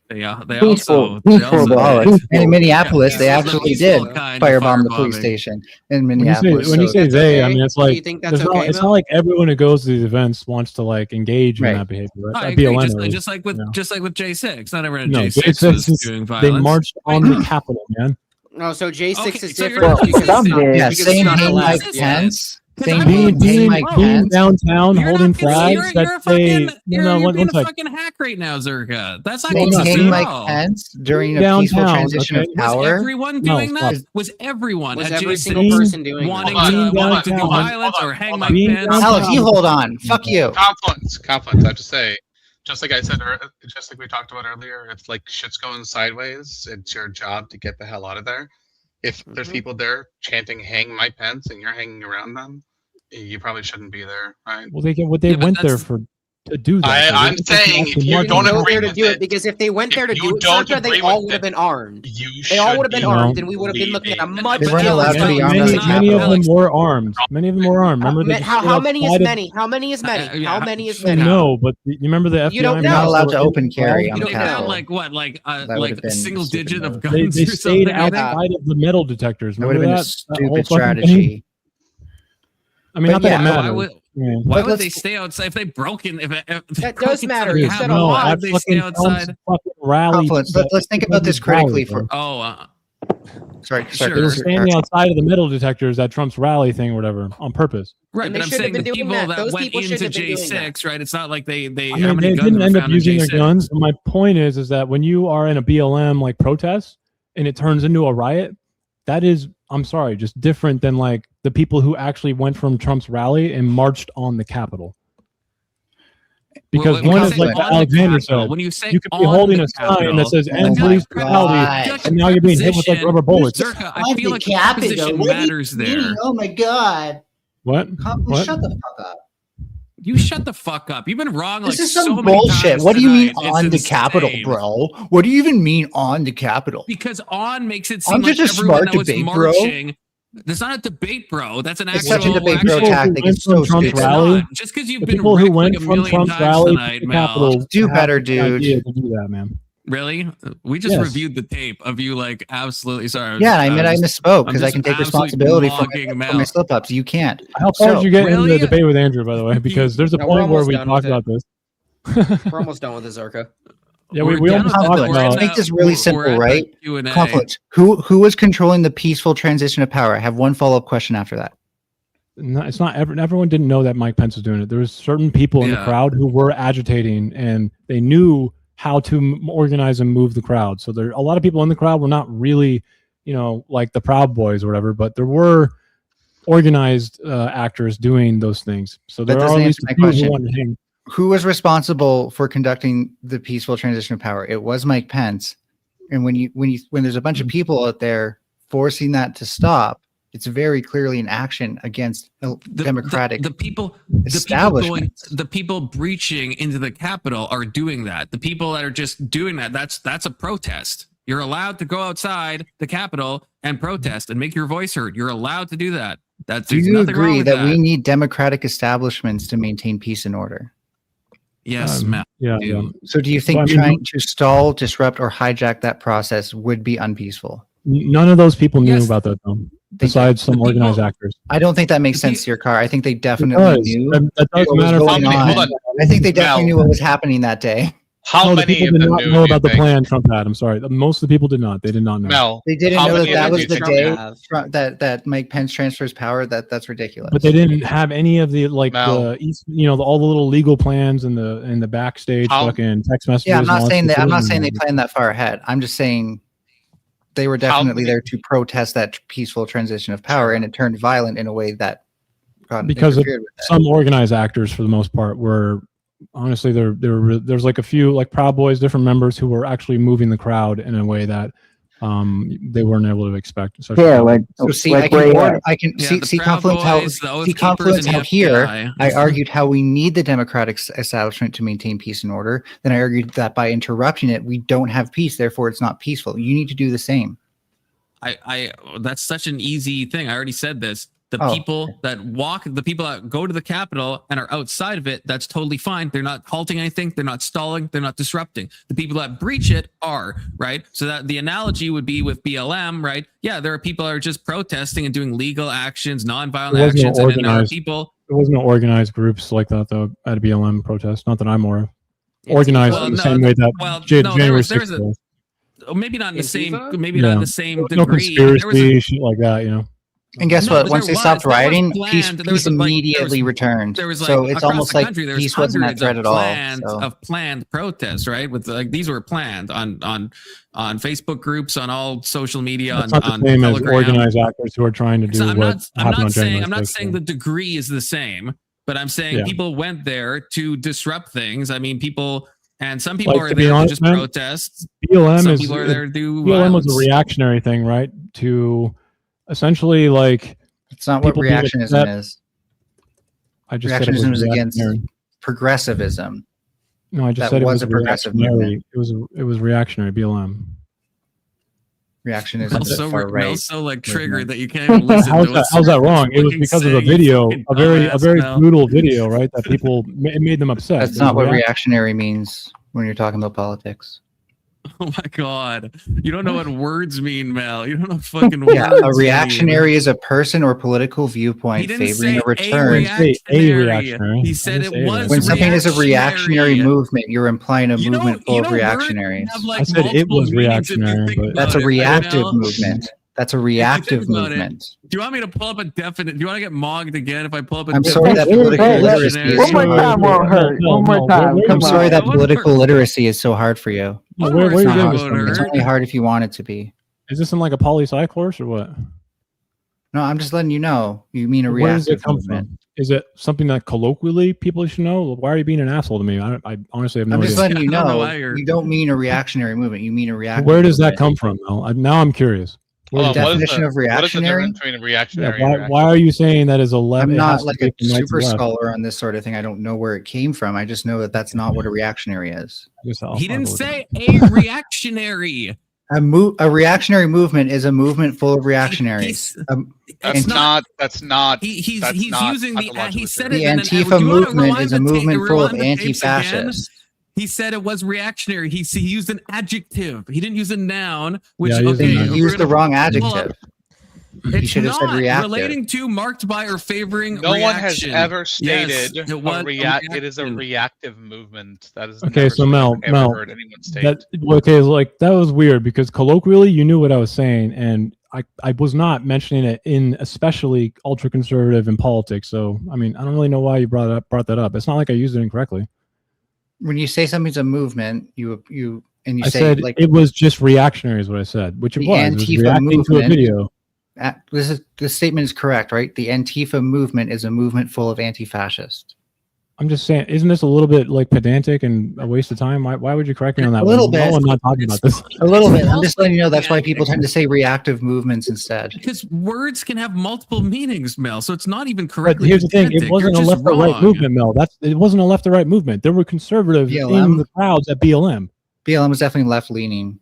they Peaceful, also and in Minneapolis, they actually did firebomb the police station in Minneapolis. When you say they, I mean, it's like, that's okay, it's not like everyone who goes to these events wants to like engage in that behavior. Right? I agree. Just like with J6, not everyone at J6 was doing violence. They marched on the Capitol, man. No, so J6 is so different. Same hang Mike Pence. Same being downtown holding flags. You're being a fucking hack right now, Searka. That's not Same going hang to Mike Pence during a peaceful transition of power. Was everyone doing that? Was everyone? Was every single person doing wanting that? to do violence or hang Mike Pence? Alex, you hold on. Fuck you. Confluence. I have to say, just like I said, just like we talked about earlier, if like shit's going sideways, it's your job to get the hell out of there. If there's people there chanting "Hang Mike Pence" and you're hanging around them, you probably shouldn't be there, right? Well, they went there to do that. I'm saying if you don't agree to do it, because if they went there to do it, Searka, they all would have been armed. They all would have been armed, and we would have been looking at a much. They weren't allowed to be armed. Many of them were armed. Many of them were armed. Remember how many is many? How many is many? How many is many? No, but you remember the FBI? You don't know. You're not allowed to open carry on You the don't know, Capitol. like what? Like would've a been single stupid digit of move. guns. They or stayed something. outside of the metal detectors. That would have been a stupid strategy. I mean, not that it matters. Why would they stay outside if they broke in? That does matter. You said a lot. They stay outside. Let's think about this critically. Sorry. They were standing outside of the metal detectors at Trump's rally thing or whatever on purpose. Right, but I'm saying the people that went into J6, right? It's not like they I mean, they didn't end up using their guns. But my point is that when you are in a BLM like protest and it turns into a riot, that is, I'm sorry, just different than like the people who actually went from Trump's rally and marched on the Capitol. Because one is like Alexander said, when you say you could be holding a sign that says "End police brutality," and now you're being hit with like rubber bullets. Searka, I feel like the position matters there. Oh my god! What? Shut the fuck up. You shut the fuck up. You've been wrong. This like is some so many bullshit. times What do you mean tonight. on the It's Capitol, insane. bro? What do you even mean on the Capitol? Because on makes it seem I'm like just a everyone smart that was debate, bro. marching. That's not a debate, bro. That's an It's actual. such a debate, bro. Tactic. It's so Trump's stupid. rally. Just because you've The been people who rigged went like a from million Trump's times rally tonight, to the Mel. Capitol Do have better, the dude. idea to do that, man. Really? We just Yes. reviewed the tape of you, like absolutely. Sorry. Yeah, I mean, I misspoke because I just can take absolutely responsibility for mocking my Mel. slip ups. You can't. How far did you get in Really? the debate with Andrew, by the way? Because there's a No, we're point where almost we done talked with about this. We're almost done with the Searka. Yeah, We're we done almost with talked that. about Let's make this really simple, We're at right? the Q&A. Conflict. Who was controlling the peaceful transition of power? I have one follow up question after that. No, it's not everyone didn't know that Mike Pence was doing it. There was certain people in the Yeah. crowd who were agitating, and they knew how to organize and move the crowd. So there, a lot of people in the crowd were not really, like the Proud Boys or whatever, but there were organized actors doing those things. So there That are at doesn't least answer a my few who question. wanted to hang. Who was responsible for conducting the peaceful transition of power? It was Mike Pence. And when there's a bunch of people out there forcing that to stop, it's very clearly an action against democratic the people establishment. the people breaching into the Capitol are doing that. The people that are just doing that's a protest. You're allowed to go outside the Capitol and protest and make your voice heard. You're allowed to do that. Do There's you nothing wrong agree with that we need democratic establishments to maintain peace and order? Yes, Matt. Yeah. So do you think Well, I mean, trying to stall, disrupt, or hijack that process would be unpeaceful? None of those people knew about that, though, besides some the organized people- actors. I don't think that makes sense to your car. I think they definitely does. knew That does what was matter. going Hold on. on. I think they definitely knew what was happening that day. How No, the many people of did them not knew? know do you about the think? plan Trump had. I'm sorry. Most of the people did not. They did not know. Mel, They didn't how know many that of was them the do you day think? Trump that Mike Pence transfers power. That's ridiculous. But they didn't have any of the Mel. all the little legal plans and the backstage How- fucking text messages. Yeah, I'm and not all saying that that. I'm not stuff. saying they planned that far ahead. I'm just saying they were definitely there to protest that peaceful transition of power, and it turned violent in a way that got because of interfered with that. some organized actors for the most part were honestly there's like a few like Proud Boys, different members who were actually moving the crowd in a way that they weren't able to expect. Yeah, like So see, like I can Yeah, see the see Proud confluence how Boys, the Oath see Keepers, confluence and the how here FBI. I argued how we need the democratic establishment to maintain peace and order. Then I argued that by interrupting it, we don't have peace. Therefore, it's not peaceful. You need to do the same. I that's such an easy thing. I already said this. The people that walk, the people that go to the Capitol and are outside of it, that's totally fine. They're not halting anything. They're not stalling. They're not disrupting. The people that breach it are, right? So that the analogy would be with BLM, right? Yeah, there are people that are just protesting and doing legal actions, nonviolent actions, and then there are people. There was no organized groups like that though at a BLM protest. Not that I'm aware of. Organized in the same way that January 6th was. Maybe not in the same. Maybe not in the same degree. No conspiracy, shit like that, you know. And guess what? Once they stopped rioting, peace immediately returned. So it's almost like peace wasn't a threat at all. Of planned protests, right? With these were planned on Facebook groups, on all social media, it's not the same as organized actors who are trying to do I'm not saying the degree is the same, but I'm saying people went there to disrupt things. I mean, some people are there to just protest. BLM people are there to do BLM was a reactionary thing, right? To essentially, like, it's not what reactionism is. I just reactionism is against progressivism. No, I just said it was a progressive movement. It was reactionary. BLM. Reactionism is far right. So like triggered that you can't even listen to it. How's that wrong? It was because of a video, a very brutal video, right? That people it made them upset. That's not what reactionary means when you're talking about politics. Oh my God. You don't know what words mean, Mel. You don't know fucking words. Yeah, a reactionary is a person or political viewpoint favoring a return. A reactionary. He said it was when something is a reactionary movement, you're implying a movement full of reactionaries. I said it was reactionary, but that's a reactive movement. That's a reactive movement. Do you want me to pull up a definite? Do you want to get mogged again if I pull up a? I'm sorry that political literacy is one more time won't hurt. One more time. I'm sorry that political literacy is so hard for you. It's only hard if you want it to be. Is this in like a poli-sci course or what? No, I'm just letting you know. You mean a reactive movement? Is it something that colloquially people should know? Why are you being an asshole to me? I honestly have no idea. I'm just letting you know. You don't mean a reactionary movement. You mean a reactive. Where does that come from, though? Now I'm curious. The definition of reactionary? What is the difference between a reactionary and why are you saying that is a left? I'm not like a super scholar on this sort of thing. I don't know where it came from. I just know that that's not what a reactionary is. He didn't say a reactionary. A reactionary movement is a movement full of reactionaries. That's not. He's using the. He said the Antifa movement is a movement full of anti-fascists. He said it was reactionary. He used an adjective. He didn't use a noun. Which he used the wrong adjective. He should have said reactive. Relating to, marked by, or favoring. No reaction. one has ever stated it is a reactive movement. That is okay. So Mel, heard anyone state. That was weird because colloquially you knew what I was saying, and I was not mentioning it in especially ultra conservative in politics. So I mean, I don't really know why you brought that up. It's not like I used it incorrectly. When you say something's a movement, you I say said like it was just reactionary is what I said, which it was. Antifa it was reacting movement, to a video. This statement is correct, right? The Antifa movement is a movement full of anti-fascists. I'm just saying, isn't this a little bit like pedantic and a waste of time? Why would you correct me on that? A little bit. No, I'm not talking about this. A little bit. I'm just letting you know that's why people tend to say reactive movements instead. Because words can have multiple meanings, Mel. So it's not even correct. But here's the thing: it wasn't a left or right movement, Mel. It wasn't a left or right movement. There were conservatives in the crowds at BLM. BLM was definitely left-leaning.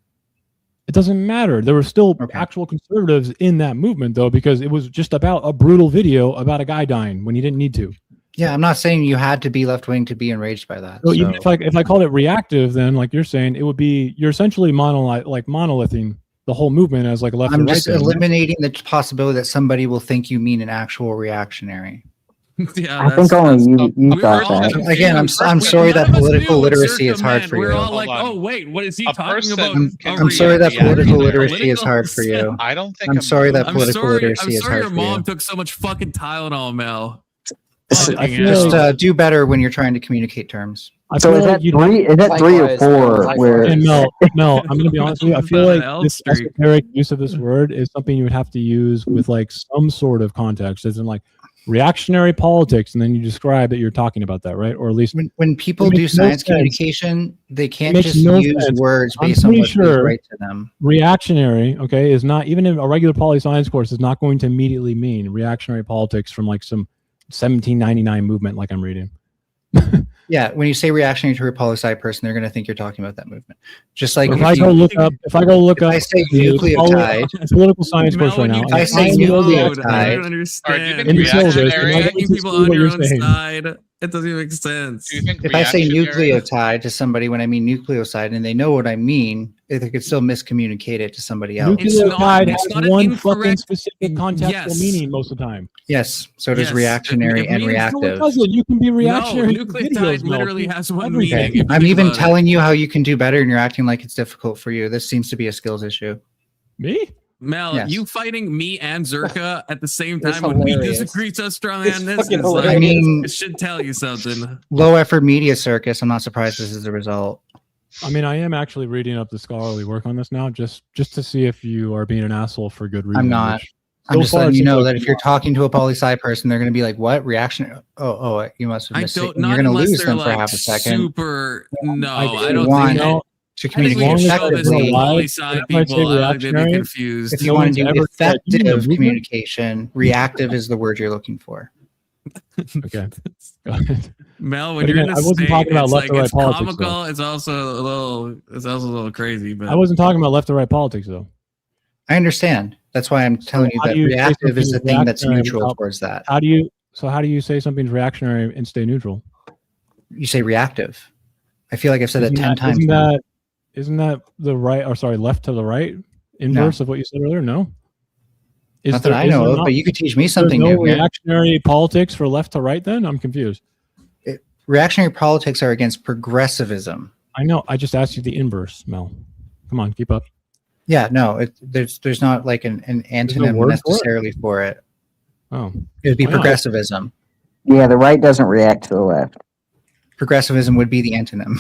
It doesn't matter. There were still actual conservatives in that movement, though, because it was just about a brutal video about a guy dying when he didn't need to. Yeah, I'm not saying you had to be left-wing to be enraged by that. So even if I called it reactive, then like you're saying, it would be you're essentially monolithing the whole movement as like a left. I'm just eliminating the possibility that somebody will think you mean an actual reactionary. I think only you thought that. Again, I'm sorry that political literacy is hard for you. We're all like, oh wait, what is he talking about? I'm sorry that political literacy is hard for you. I don't think I'm sorry that political literacy is hard for you. I'm sorry your mom took so much fucking Tylenol, Mel. Just do better when you're trying to communicate terms. So is that three? Is that 3 or 4? Where and Mel, I'm gonna be honest with you. I feel like this esoteric use of this word is something you would have to use with like some sort of context, as in like reactionary politics, and then you describe that you're talking about that, right? Or at least when people do science communication, they can't just use words based on what feels right to them. Reactionary, okay, is not even in a regular poli-science course is not going to immediately mean reactionary politics from like some 1799 movement like I'm reading. Yeah, when you say reactionary to a poli-sci person, they're going to think you're talking about that movement. Just like if I go look up, I say nucleotide, political science course right now. If I say nucleotide, understand. in the syllabus, and I Attacking don't people see on what your you're own saying. side. It doesn't even make sense. Do you think if I say reactionary- nucleotide to somebody when I mean nucleoside and they know what I mean, they could still miscommunicate it to somebody else. Nucleotide it's has not an one incorrect- fucking specific contextual Yes. meaning most of the time. Yes, so does Yes. reactionary It and means- No, it reactive. doesn't. You can be reactionary. No, to nucleotide videos, Mel. literally has one Everything. meaning. If you I'm think even about it. telling you how you can do better, and you're acting like it's difficult for you. This seems to be a skills issue. Me? Mel, Yes. you fighting me and Zerka at the same It's time when we hilarious. disagree so strongly It's on this fucking is like, I mean, it should tell you something. low effort media circus. I'm not surprised this is the result. I mean, I am actually reading up the scholarly work on this now, just to see if you are being an asshole for good reason. I'm not. which I'm so just far letting you seems know like that if you're talking to a poli-sci person, they're going to be like, "What reaction? Oh, you must have I missed it." don't. And Not you're going to unless lose they're them for like half a second. super. No, I you don't want think. to I think we communicate can show this to effectively. poli-sci people. I think they'd be confused. If you want to do ever said you in the effective movement? communication, reactive is the word you're looking for. Okay. Go ahead. Mel, when But you're again, in I the wasn't state, talking about it's left like or right it's politics, comical. It's also a little. It's also a little crazy. But I wasn't talking about left or right politics, though. I understand. That's why I'm telling you how that do you say reactive is the something thing that's reactionary neutral without- towards that. How do you say something's reactionary and stay neutral? You say reactive. I feel like I've said that 10 times. Isn't that the right, or sorry, left to the right inverse of what you said earlier? No. Not that I know of, but you could teach me something no new here. reactionary politics for left to right then? I'm confused. Reactionary politics are against progressivism. I know. I just asked you the inverse, Mel. Come on, keep up. Yeah, no, there's not like an antonym word for it? necessarily for it. Oh. It would be Why not? progressivism. Yeah, the right doesn't react to the left. Progressivism would be the antonym.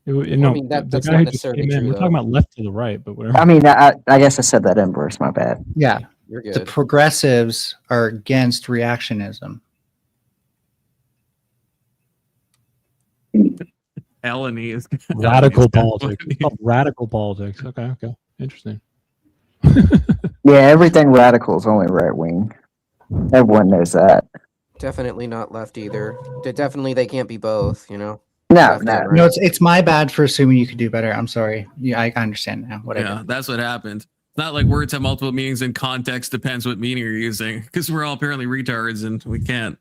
No, I mean, the that's guy not who just necessarily came in, true, we're though. talking about left to the right, but whatever. I mean, I guess I said that inverse. My bad. Yeah, You're the good. progressives are against reactionism. Eleni is Radical Eleni's politics. Oh, radical politics. Okay. Interesting. Yeah, everything radical is only right wing. Everyone knows that. Definitely not left either. Definitely, they can't be both. You know. No, Left no. and right. No, it's my bad for assuming you could do better. I'm sorry. Yeah, I understand now. Whatever. Yeah, that's what happened. It's not like words have multiple meanings and context depends what meaning you're using because we're all apparently retards and we can't.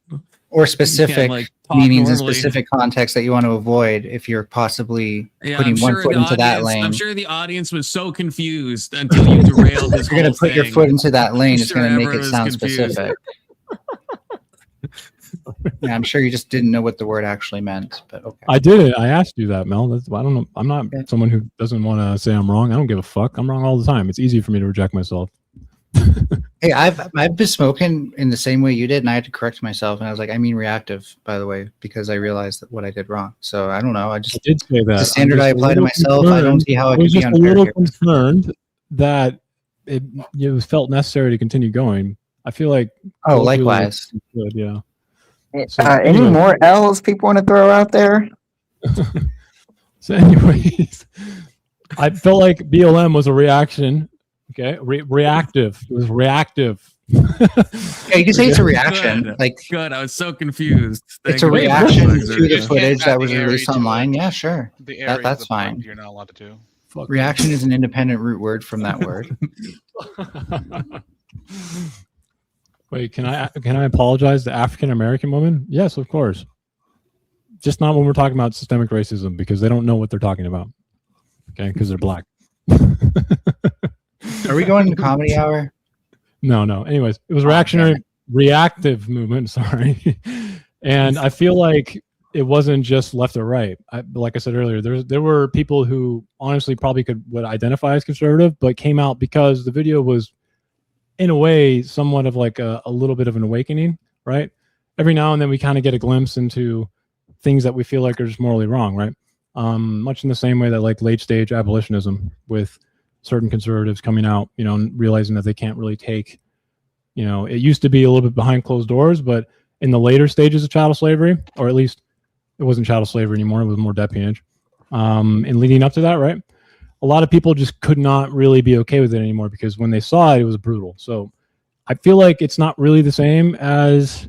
Or specific like, talk meanings in normally. specific context that you want to avoid if you're possibly Yeah, putting I'm one sure foot the into that audience- lane. I'm sure the audience was so confused until you derailed this If you're going whole to put your thing. foot into that lane, I'm it's sure going to make everyone it was sound confused. specific. Yeah, I'm sure you just didn't know what the word actually meant, but okay. I did it. I asked you that, Mel. I don't know. I'm not someone who doesn't want to say I'm wrong. I don't give a fuck. I'm wrong all the time. It's easy for me to reject myself. Hey, I've been smoking in the same way you did, and I had to correct myself. And I was like, I mean reactive, by the way, because I realized that what I did wrong. So I don't know. I did say that. The standard I'm I just a apply to little myself. I don't concerned. see how I it could was be just a unfair little here. concerned that it felt necessary to continue going. I feel like. Oh, both really likewise. Good, yeah. So, Any anyway. more L's people want to throw out there? So, anyways, I felt like BLM was a reaction. Okay, reactive. It was reactive. Yeah, you can say it's a reaction. Good. Like Good. I was so confused. it's Thank a you. reaction Thank to you. the footage that was the area released to online. Yeah, sure. The area of That's the park fine. You're not allowed to do. Reaction is an independent root word from that word. Wait, can I apologize to African American women? Yes, of course. Just not when we're talking about systemic racism because they don't know what they're talking about. Okay, because they're black. Are we going to comedy hour? No. Anyways, it was reactive movement. Sorry, and I feel like it wasn't just left or right. Like I said earlier, there were people who honestly probably would identify as conservative, but came out because the video was, in a way, somewhat of like a little bit of an awakening. Right? Every now and then we kind of get a glimpse into things that we feel like are just morally wrong. Right? Much in the same way that like late stage abolitionism with certain conservatives coming out, and realizing that they can't really take, it used to be a little bit behind closed doors, but in the later stages of chattel slavery, or at least it wasn't chattel slavery anymore, it was more debt peonage. And leading up to that, right, a lot of people just could not really be okay with it anymore because when they saw it, it was brutal. So I feel like it's not really the same as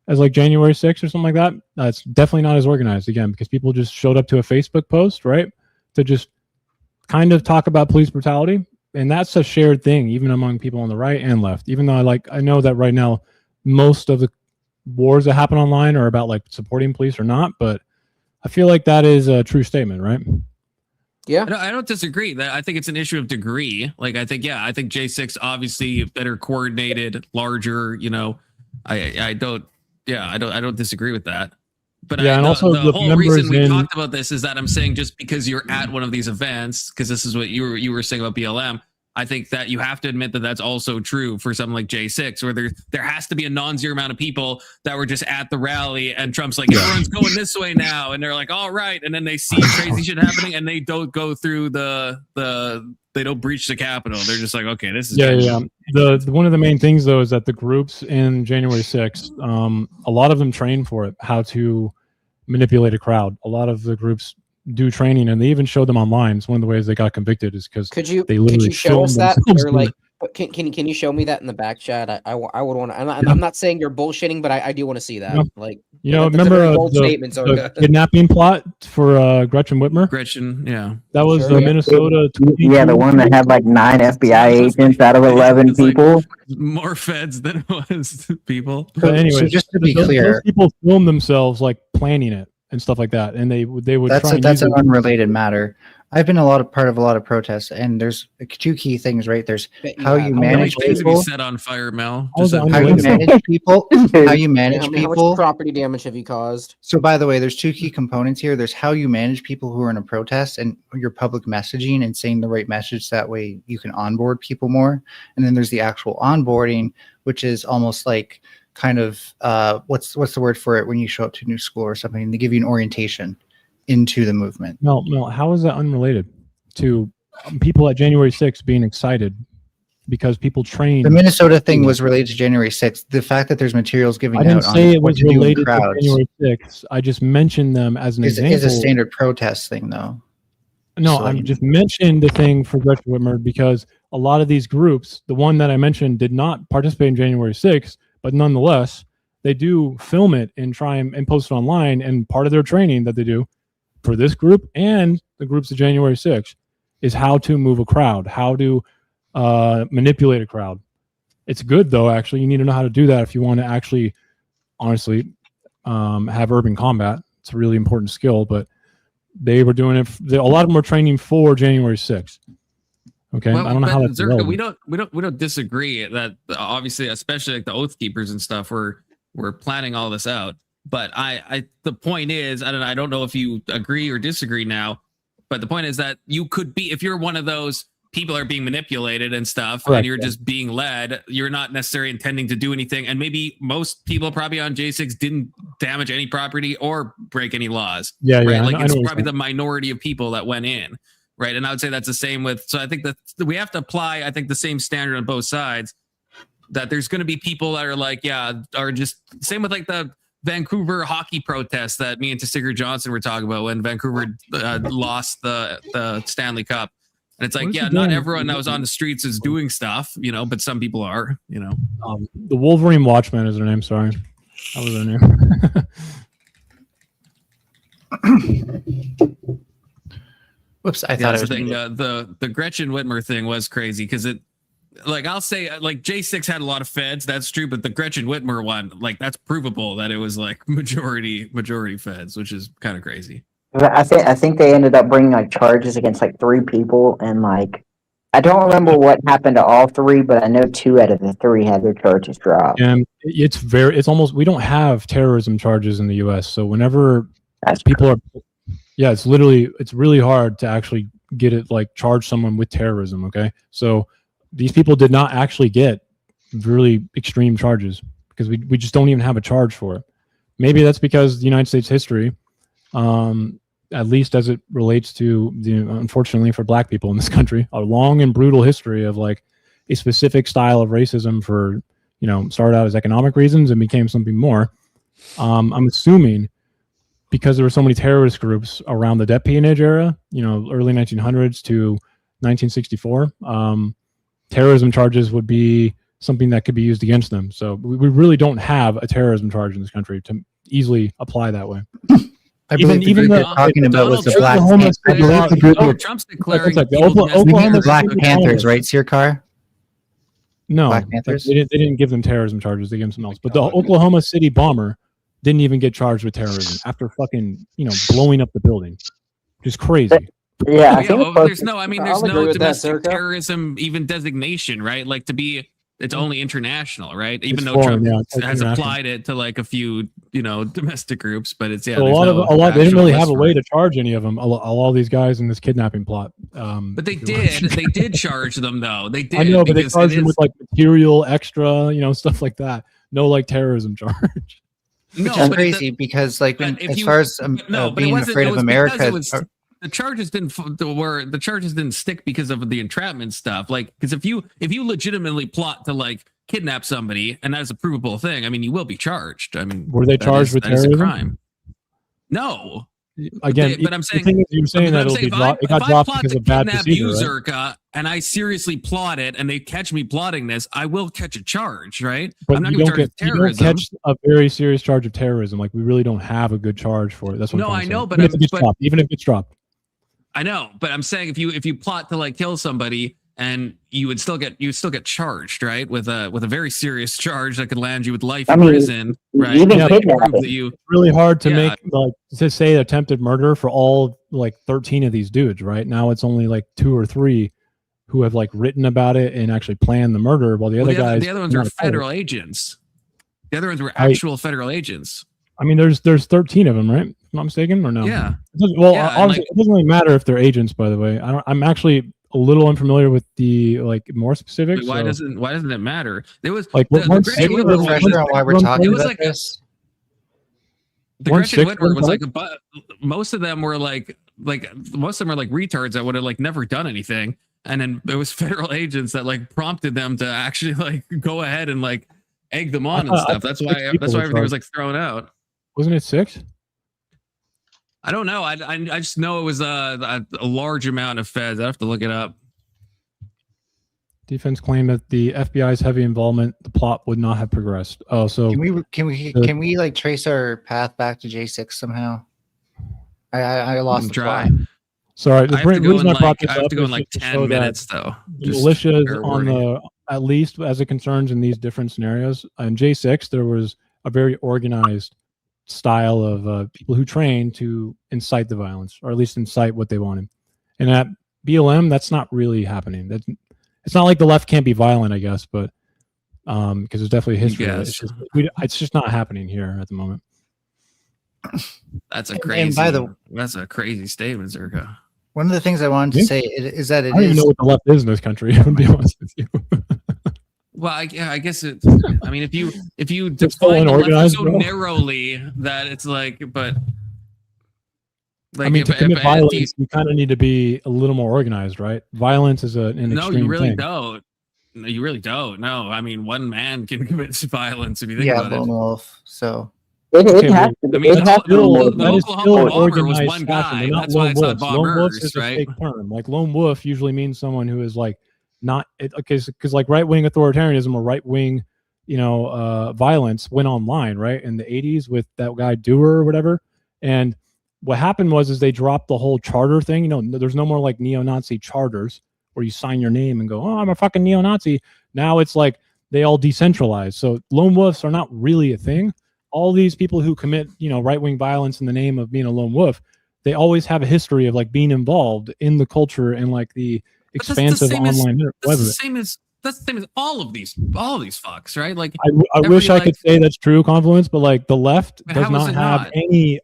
as like January 6th or something like that, it's definitely not as organized again, because people just showed up to a Facebook post, right, to just kind of talk about police brutality. And that's a shared thing, even among people on the right and left. Even though I know that right now, most of the wars that happen online are about like supporting police or not, but I feel like that is a true statement, right? Yeah, I don't disagree. That I think it's an issue of degree. Like I think J6 obviously better coordinated, larger. I don't disagree with that. But yeah, and also the whole reason we in... talked about this is that I'm saying just because you're at one of these events, because this is what you were saying about BLM. I think that you have to admit that that's also true for something like J6, where there has to be a non-zero amount of people that were just at the rally, and Trump's like, everyone's going this way now, and they're like, all right, and then they see crazy shit happening, and they don't go through they don't breach the Capitol. They're just like, okay, this is The one of the main things though is that the groups in January 6th, a lot of them train for it, how to manipulate a crowd. A lot of the groups do training, and they even showed them online. It's one of the ways they got convicted is because could you show us that, or like can you show me that in the back chat? I would want to. I'm not saying you're bullshitting, but I do want to see that. Like, remember the kidnapping plot for Gretchen Whitmer? Gretchen, yeah, that was Minnesota. Yeah, the one that had like 9 FBI agents out of 11 people. Like more feds than it was people. But anyway, so just to be clear, those people film themselves like planning it and stuff like that, and they would. That's an unrelated matter. I've been part of a lot of protests, and there's 2 key things, right? There's how you manage people. Set on fire, Mel. How you manage people. How you manage people. How much property damage have you caused? So, by the way, there's 2 key components here. There's how you manage people who are in a protest and your public messaging and saying the right message. That way, you can onboard people more. And then there's the actual onboarding, which is almost like kind of what's the word for it when you show up to a new school or something and they give you an orientation into the movement. No, how is that unrelated to people at January 6th being excited because people train? The Minnesota thing was related to January 6th. The fact that there's materials giving out. I didn't say it was related to January 6th. I just mentioned them as an example. It's a standard protest thing, though. No, I just mentioned the thing for Gretchen Whitmer because a lot of these groups, the one that I mentioned, did not participate in January 6th, but nonetheless, they do film it and try and post it online. And part of their training that they do for this group and the groups of January 6th is how to move a crowd, how to manipulate a crowd. It's good, though, actually. You need to know how to do that if you want to actually, honestly, have urban combat. It's a really important skill, but they were doing it. A lot of them were training for January 6th. Okay, well, I don't know how that's Searka, we don't disagree that obviously, especially like the Oath Keepers and stuff, we're planning all this out. But the point is, I don't know if you agree or disagree now, but the point is that you could be, if you're one of those people are being manipulated and stuff, and you're just being led, you're not necessarily intending to do anything. And maybe most people probably on J6 didn't damage any property or break any laws. Yeah, right? yeah. Like it's probably the minority of people that went in. Right. And I would say that's the same with. So I think that we have to apply, I think, the same standard on both sides, that there's going to be people that are like, are just same with like the Vancouver hockey protests that me and Tessiger Johnson were talking about when Vancouver lost the Stanley Cup. And it's like, not everyone that was on the streets is doing stuff, but some people are, The Wolverine Watchman is their name. Sorry. That was their name. Whoops, I thought it was the Gretchen Whitmer thing was crazy because it, like, I'll say, like, J6 had a lot of feds, that's true, but the Gretchen Whitmer one, like, that's provable that it was like majority feds, which is kind of crazy. I think they ended up bringing like charges against like 3 people, and like I don't remember what happened to all 3, but I know 2 out of the 3 had their charges dropped. And it's almost, we don't have terrorism charges in the U.S. So whenever people are. Yeah, it's really hard to actually get it, like, charge someone with terrorism, okay? So these people did not actually get really extreme charges because we just don't even have a charge for it. Maybe that's because the United States history, at least as it relates to, unfortunately for black people in this country, a long and brutal history of, like, a specific style of racism for, started out as economic reasons and became something more. I'm assuming because there were so many terrorist groups around the debt peonage era, early 1900s to 1964, terrorism charges would be something that could be used against them. So we really don't have a terrorism charge in this country to easily apply that way. I believe even the talking about was the Black Panthers. Trump's declaring Oklahoma Black Panthers, right, Searka? No, Black Panthers. They didn't give them terrorism charges. They gave them something else. But the Oklahoma City bomber didn't even get charged with terrorism after fucking blowing up the building. Just crazy. Yeah, there's no domestic terrorism even designation, right? Like it's only international, right? Even though Trump has applied it to like a few, domestic groups, but it's So a lot. They didn't really have a way to charge any of them. All these guys in this kidnapping plot. But they did charge them though. They did. I know, but they charged them with like material extra, stuff like that. No like terrourson charge. Which is crazy because like as far as being afraid of America. The charges didn't stick because of the entrapment stuff. Like, because if you legitimately plot to like kidnap somebody and that's a provable thing, I mean, you will be charged. I mean, were they charged with terrorism? A crime. No. Again, but I'm saying you're saying that it got dropped because of bad procedure, right? Searka, and I seriously plot it, and they catch me plotting this, I will catch a charge, right? But I'm not you going to charge terrorism. You don't catch a very serious charge of terrorism. Like we really don't have a good charge for it. That's what I'm know, but even if it's dropped. I know, but I'm saying if you plot to like kill somebody and you would still get charged, right? With a very serious charge that could land you with life in prison, right? It's really hard to make to say attempted murder for all like 13 of these dudes, right? Now it's only like 2 or 3 who have like written about it and actually planned the murder, while the other ones are federal agents. The other ones were actual federal agents. I mean, there's 13 of them, right? Am I mistaken or no? Yeah. Honestly, it doesn't really matter if they're agents. By the way, I'm actually a little unfamiliar with the like more specifics. Why doesn't it matter? There was like why we're talking about this. The Gretchen Whitmer was like, most of them were like retards that would have like never done anything, and then there was federal agents that like prompted them to actually like go ahead and like egg them on and stuff. That's why everything was like thrown out. Wasn't it 6? I don't know. I just know it was a large amount of feds. I have to look it up. Defense claimed that the FBI's heavy involvement, the plot would not have progressed. Oh, so can we like trace our path back to J6 somehow? I lost the plot. Sorry, I have to go in like 10 minutes though. Militias on the at least as it concerns in these different scenarios. In J6, there was a very organized style of people who train to incite the violence, or at least incite what they wanted. And at BLM, that's not really happening. It's not like the left can't be violent, I guess, but because there's definitely history. It's just not happening here at the moment. That's a crazy statement, Searka. One of the things I wanted to say is that I don't even know what the left is in this country. To be honest with you. Well, I guess it. I mean, if you define the left so narrowly that it's like, but like, I mean, to commit violence, you kind of need to be a little more organized, right? Violence is an extreme thing. No, you really don't. No, you really don't. No, I mean, one man can commit violence if you think about it. Lone wolf. So. It has to. I mean, that is still an organized was one guy. That's why it's not Bob Lone wolf is a fake term. Like lone wolf usually means someone who is like not because like right wing authoritarianism or right wing, violence went online right in the 80s with that guy Dewar or whatever. And what happened was they dropped the whole charter thing. There's no more like neo-Nazi charters where you sign your name and go, oh, I'm a fucking neo-Nazi. Now it's like they all decentralized. So lone wolves are not really a thing. All these people who commit, right-wing violence in the name of being a lone wolf, they always have a history of like being involved in the culture and like the expansive online web. That's the same as all of these fucks, right? Like I wish I could say that's true, Confluence, but like the left does not have any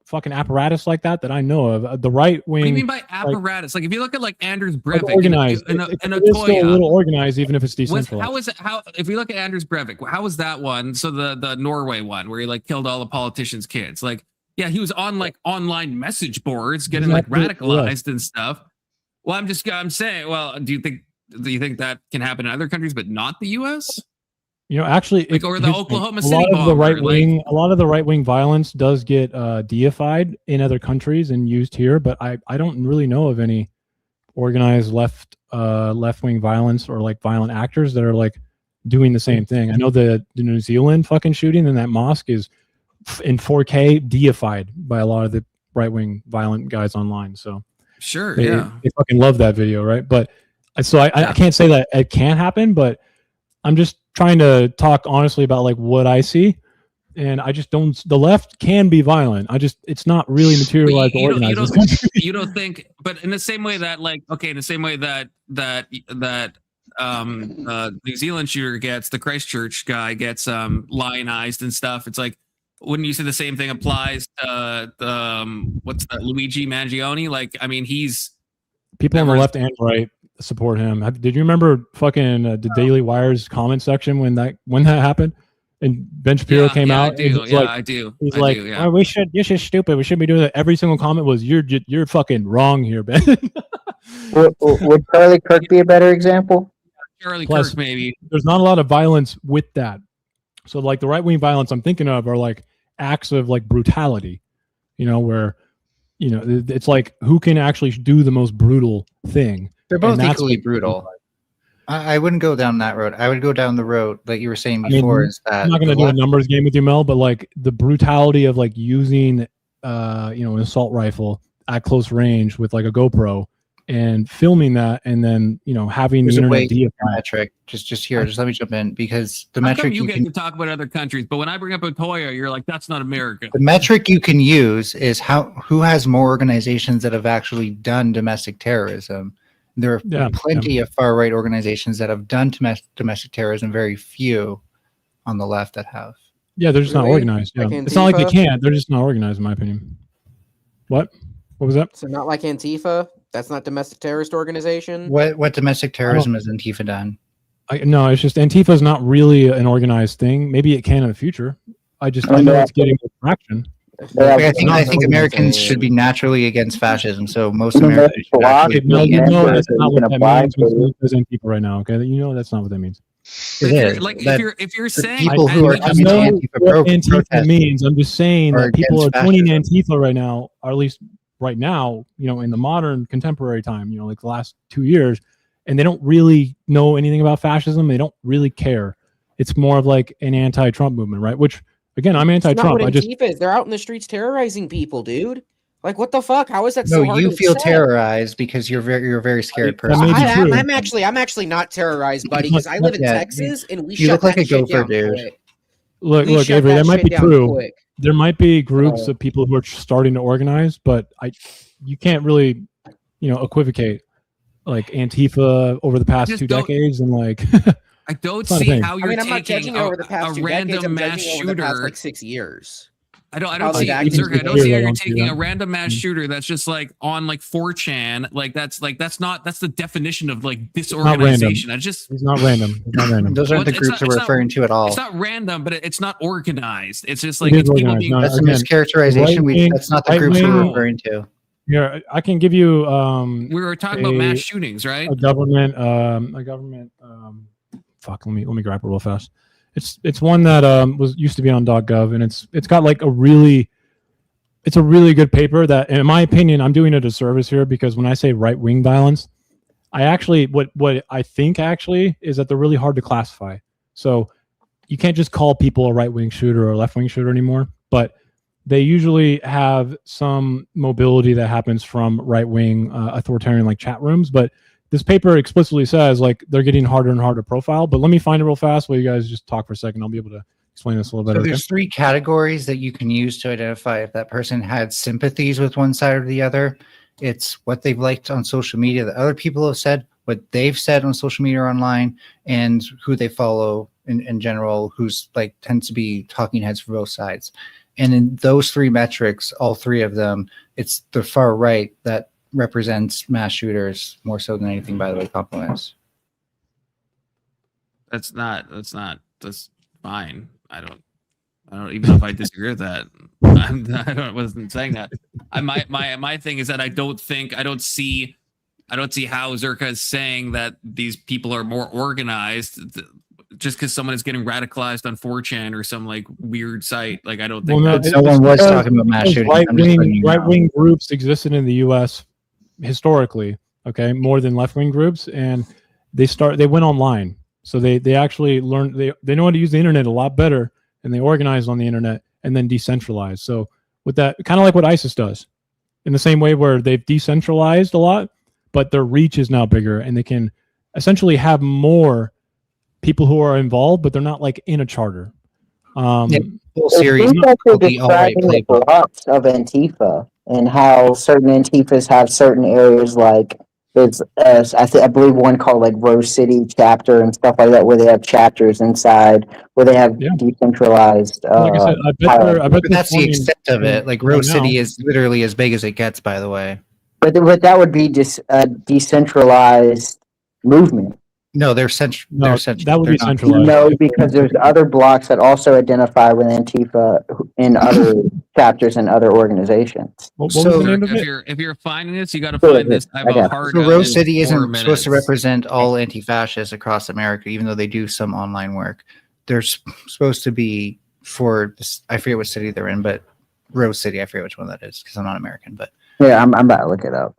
fucking apparatus like that I know of. The right wing. What do you mean by apparatus? Like if you look at like Anders Breivik, organized, it's still a little organized, even if it's decentralized. If we look at Anders Breivik, how was that one? So the Norway one where he like killed all the politicians' kids. Like, yeah, he was on like online message boards, getting like radicalized and stuff. Well, I'm saying, well, do you think that can happen in other countries, but not the U.S.? Actually, or the Oklahoma City a lot of the right wing violence does get deified in other countries and used here, but I don't really know of any organized left wing violence or like violent actors that are like doing the same thing. I know the New Zealand fucking shooting in that mosque is in 4K deified by a lot of the right-wing violent guys online. So sure, they fucking love that video, right? But so I can't say that it can't happen, but I'm just trying to talk honestly about like what I see. And I just don't. The left can be violent. It's not really materialized or organized. You don't think, but in the same way that, like, okay, in the same way that New Zealand shooter gets, the Christchurch guy gets lionized and stuff. It's like, wouldn't you say the same thing applies to what's that, Luigi Mangione? Like, I mean, he's people on the left and right support him. Did you remember fucking the Daily Wire's comment section when that happened? And Ben Shapiro came out. I do. I do. He's like, oh, this is stupid. We shouldn't be doing that. Every single comment was, you're fucking wrong here, Ben. Would Charlie Kirk be a better example? Charlie Plus, Kirk, maybe. There's not a lot of violence with that. So like the right-wing violence I'm thinking of are like acts of like brutality, where, it's like who can actually do the most brutal thing. They're both equally brutal. I wouldn't go down that road. I would go down the road like you were saying before. Is that I'm not going to do a numbers game with you, Mel, but like the brutality of like using, an assault rifle at close range with like a GoPro and filming that, and then having the internet metric. Just here, just let me jump in because the How metric come you get to talk about other countries, but when I bring up Otoya, you're like, that's not America. The metric you can use is who has more organizations that have actually done domestic terrorism. There are plenty of far-right organizations that have done domestic terrorism, very few on the left that have. Yeah, they're just not organized. Yeah. It's not like they can't. They're just not organized, in my opinion. What was that? So not like Antifa? That's not domestic terrorist organization? What domestic terrorism has Antifa done? No, it's just Antifa is not really an organized thing. Maybe it can in the future. I know it's getting traction. I think Americans should be naturally against fascism. So most Americans should actually that's not what that means when it says Antifa right now. Okay, that's not what that means. If you're saying people who are coming to Antifa means, I'm just saying that people are joining Antifa right now, or at least right now, in the modern contemporary time, like the last 2 years, and they don't really know anything about fascism. They don't really care. It's more of like an anti-Trump movement, right? Which, again, I'm anti-Trump. They're out in the streets terrorizing people, dude. Like, what the fuck? How is that so hard? No, you feel terrorized because you're a very scared person. I'm actually not terrorized, buddy, because I live in Texas and we shut that shit down quick. Look, Avery, that might be true. There might be groups of people who are starting to organize, but you can't really, equivocate like Antifa over the past 2 decades and like. I don't see how you're I'm not judging over the past 2 decades. I'm judging over the past like 6 years. I don't see how you're taking a random mass shooter that's just like on like 4chan. Like that's the definition of like disorganization. It's not random. Those aren't the groups we're referring to at all. It's not random, but it's not organized. It's just like it's people being. That's a mischaracterization. That's not the groups we're referring to. Yeah, I can give you. We were talking about mass shootings, right? A government. Fuck. Let me grab it real fast. It's one that used to be on .gov, and it's got like a really good paper that, in my opinion, I'm doing a disservice here because when I say right wing violence, I actually what I think actually is that they're really hard to classify. So you can't just call people a right wing shooter or a left wing shooter anymore, but they usually have some mobility that happens from right wing authoritarian like chat rooms, but this paper explicitly says like they're getting harder and harder to profile. But let me find it real fast while you guys just talk for a second. I'll be able to explain this a little better. So there's 3 categories that you can use to identify if that person had sympathies with one side or the other. It's what they've liked on social media that other people have said, what they've said on social media or online, and who they follow in general, who's like tends to be talking heads for both sides. And in those 3 metrics, all 3 of them, it's the far right that represents mass shooters more so than anything, by the way, compliments. That's fine. I don't even know if I disagree with that. I wasn't saying that. My thing is that I don't see how Searka is saying that these people are more organized just because someone is getting radicalized on 4chan or some like weird site. Like I don't think someone was talking about mass shooting. Right wing groups existed in the U.S. historically, okay, more than left wing groups, and they went online. So they actually learn, they know how to use the internet a lot better, and they organize on the internet and then decentralize. So with that, kind of like what ISIS does, in the same way where they've decentralized a lot, but their reach is now bigger, and they can essentially have more people who are involved, but they're not like in a charter. Whole series. It seems like they're describing the blocks of Antifa and how certain Antifas have certain areas, like there's I believe one called like Rose City chapter and stuff like that, where they have chapters inside where they have decentralized. Like I said, I bet that's the extent of it. Like Rose City is literally as big as it gets, by the way. But that would be just a decentralized movement. No, they're central. No, that would be centralized. No, because there's other blocks that also identify with Antifa in other chapters and other organizations. If you're finding this, you got to find this. I have a hard. So Rose City isn't supposed to represent all anti-fascists across America, even though they do some online work. They're supposed to be for this, I forget what city they're in, but Rose City, I forget which one that is because I'm not American. But yeah, I'm about to look it up.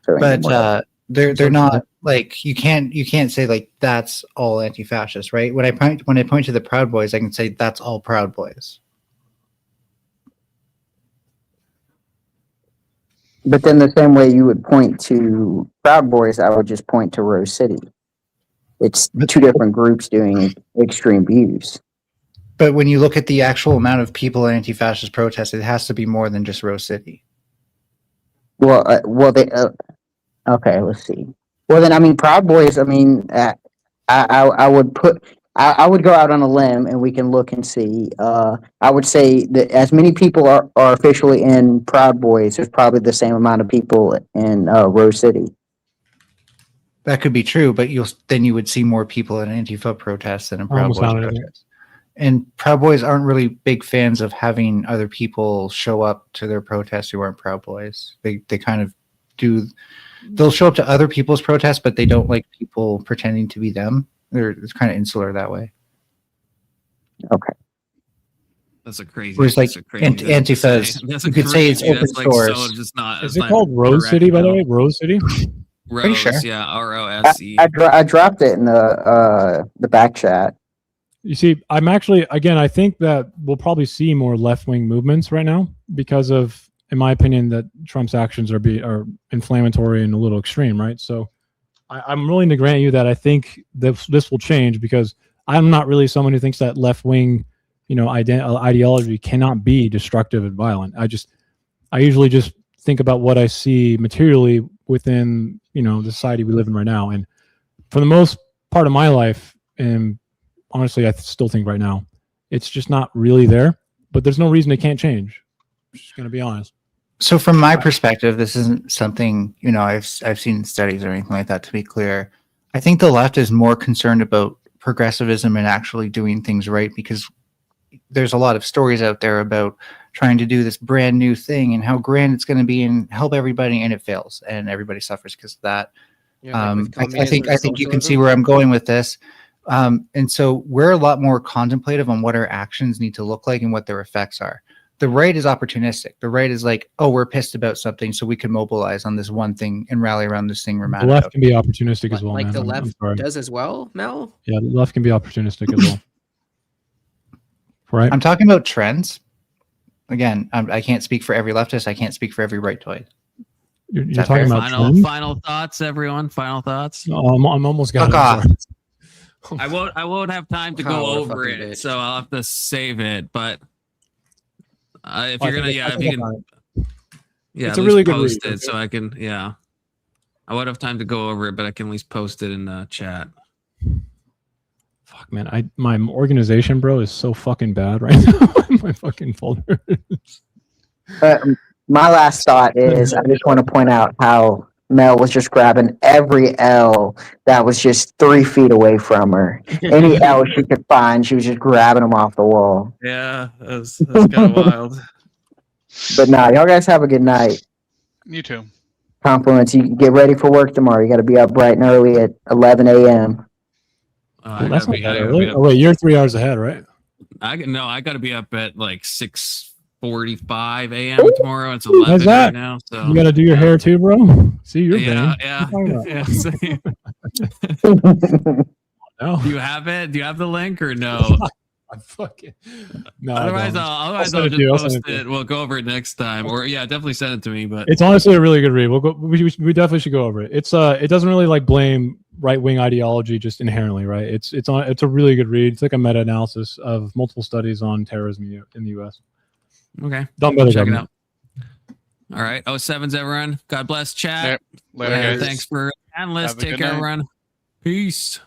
But they're not like you can't say like that's all anti-fascist, right? When I point to the Proud Boys, I can say that's all Proud Boys. But then the same way you would point to Proud Boys, I would just point to Rose City. It's two different groups doing extreme views. But when you look at the actual amount of people in anti-fascist protests, it has to be more than just Rose City. Well, they. Okay, let's see. Well, then, I mean, Proud Boys. I mean, I would put. I would go out on a limb, and we can look and see. I would say that as many people are officially in Proud Boys, there's probably the same amount of people in Rose City. That could be true, but you would see more people in Antifa protests than in Proud Boys protests. And Proud Boys aren't really big fans of having other people show up to their protests who aren't Proud Boys. They kind of do. They'll show up to other people's protests, but they don't like people pretending to be them. It's kind of insular that way. Okay. That's a crazy. Whereas like Antifa's, you could say it's open source. So just not, is it called Rose City, by the way? Rose City? Rose, sure? Yeah, ROSE. I dropped it in the back chat. You see, I'm actually, again, I think that we'll probably see more left-wing movements right now because of, in my opinion, that Trump's actions are inflammatory and a little extreme, right? So I'm willing to grant you that I think this will change because I'm not really someone who thinks that left-wing, ideology cannot be destructive and violent. I usually just think about what I see materially within, the society we live in right now. And for the most part of my life, and honestly, I still think right now, it's just not really there, but there's no reason it can't change. I'm just going to be honest. So from my perspective, this isn't something, I've seen studies or anything like that, to be clear. I think the left is more concerned about progressivism and actually doing things right because there's a lot of stories out there about trying to do this brand new thing and how grand it's going to be and help everybody, and it fails and everybody suffers because of that. Yeah, I think you can see where I'm going with this. And so we're a lot more contemplative on what our actions need to look like and what their effects are. The right is opportunistic. The right is like, oh, we're pissed about something, so we can mobilize on this one thing and rally around this thing we're mad about. The left can be opportunistic as well, like man. the left does as well, Mel? Yeah, the left can be opportunistic as well. Right? I'm talking about trends. Again, I can't speak for every leftist. I can't speak for every right-toid. You're talking about final thoughts, everyone. Final thoughts. No, I'm almost got it. I won't have time to go over it, so I'll have to save it. But if you're gonna, if you can, it's a really good post read, it so I can. Yeah, I won't have time to go over it, but I can at least post it in the chat. Fuck, man, my organization, bro, is so fucking bad right now. My fucking folder. My last thought is I just want to point out how Mel was just grabbing every L that was just 3 feet away from her. Any L she could find, she was just grabbing them off the wall. Yeah, that's kind of wild. But nah, y'all guys have a good night. You too. Compliments. You get ready for work tomorrow. You got to be up bright and early at 11 a.m. That's not bad, really. Oh, wait, you're 3 hours ahead, right? I got to be up at like 6:45 a.m. tomorrow. It's 11 right now. So you got to do your hair too, bro. See, you're yeah. No. Do you have it? Do you have the link or no? I'm fucking. No. Otherwise, I'll just post it. We'll go over it next time. Or yeah, definitely send it to me. But it's honestly a really good read. We definitely should go over it. It doesn't really like blame right-wing ideology just inherently, right? It's a really good read. It's like a meta-analysis of multiple studies on terrorism in the U.S. Okay, done by the check government. it out. All right, 07s everyone. God bless chat. Later, guys. Thanks for analysts. Take care, everyone. Peace.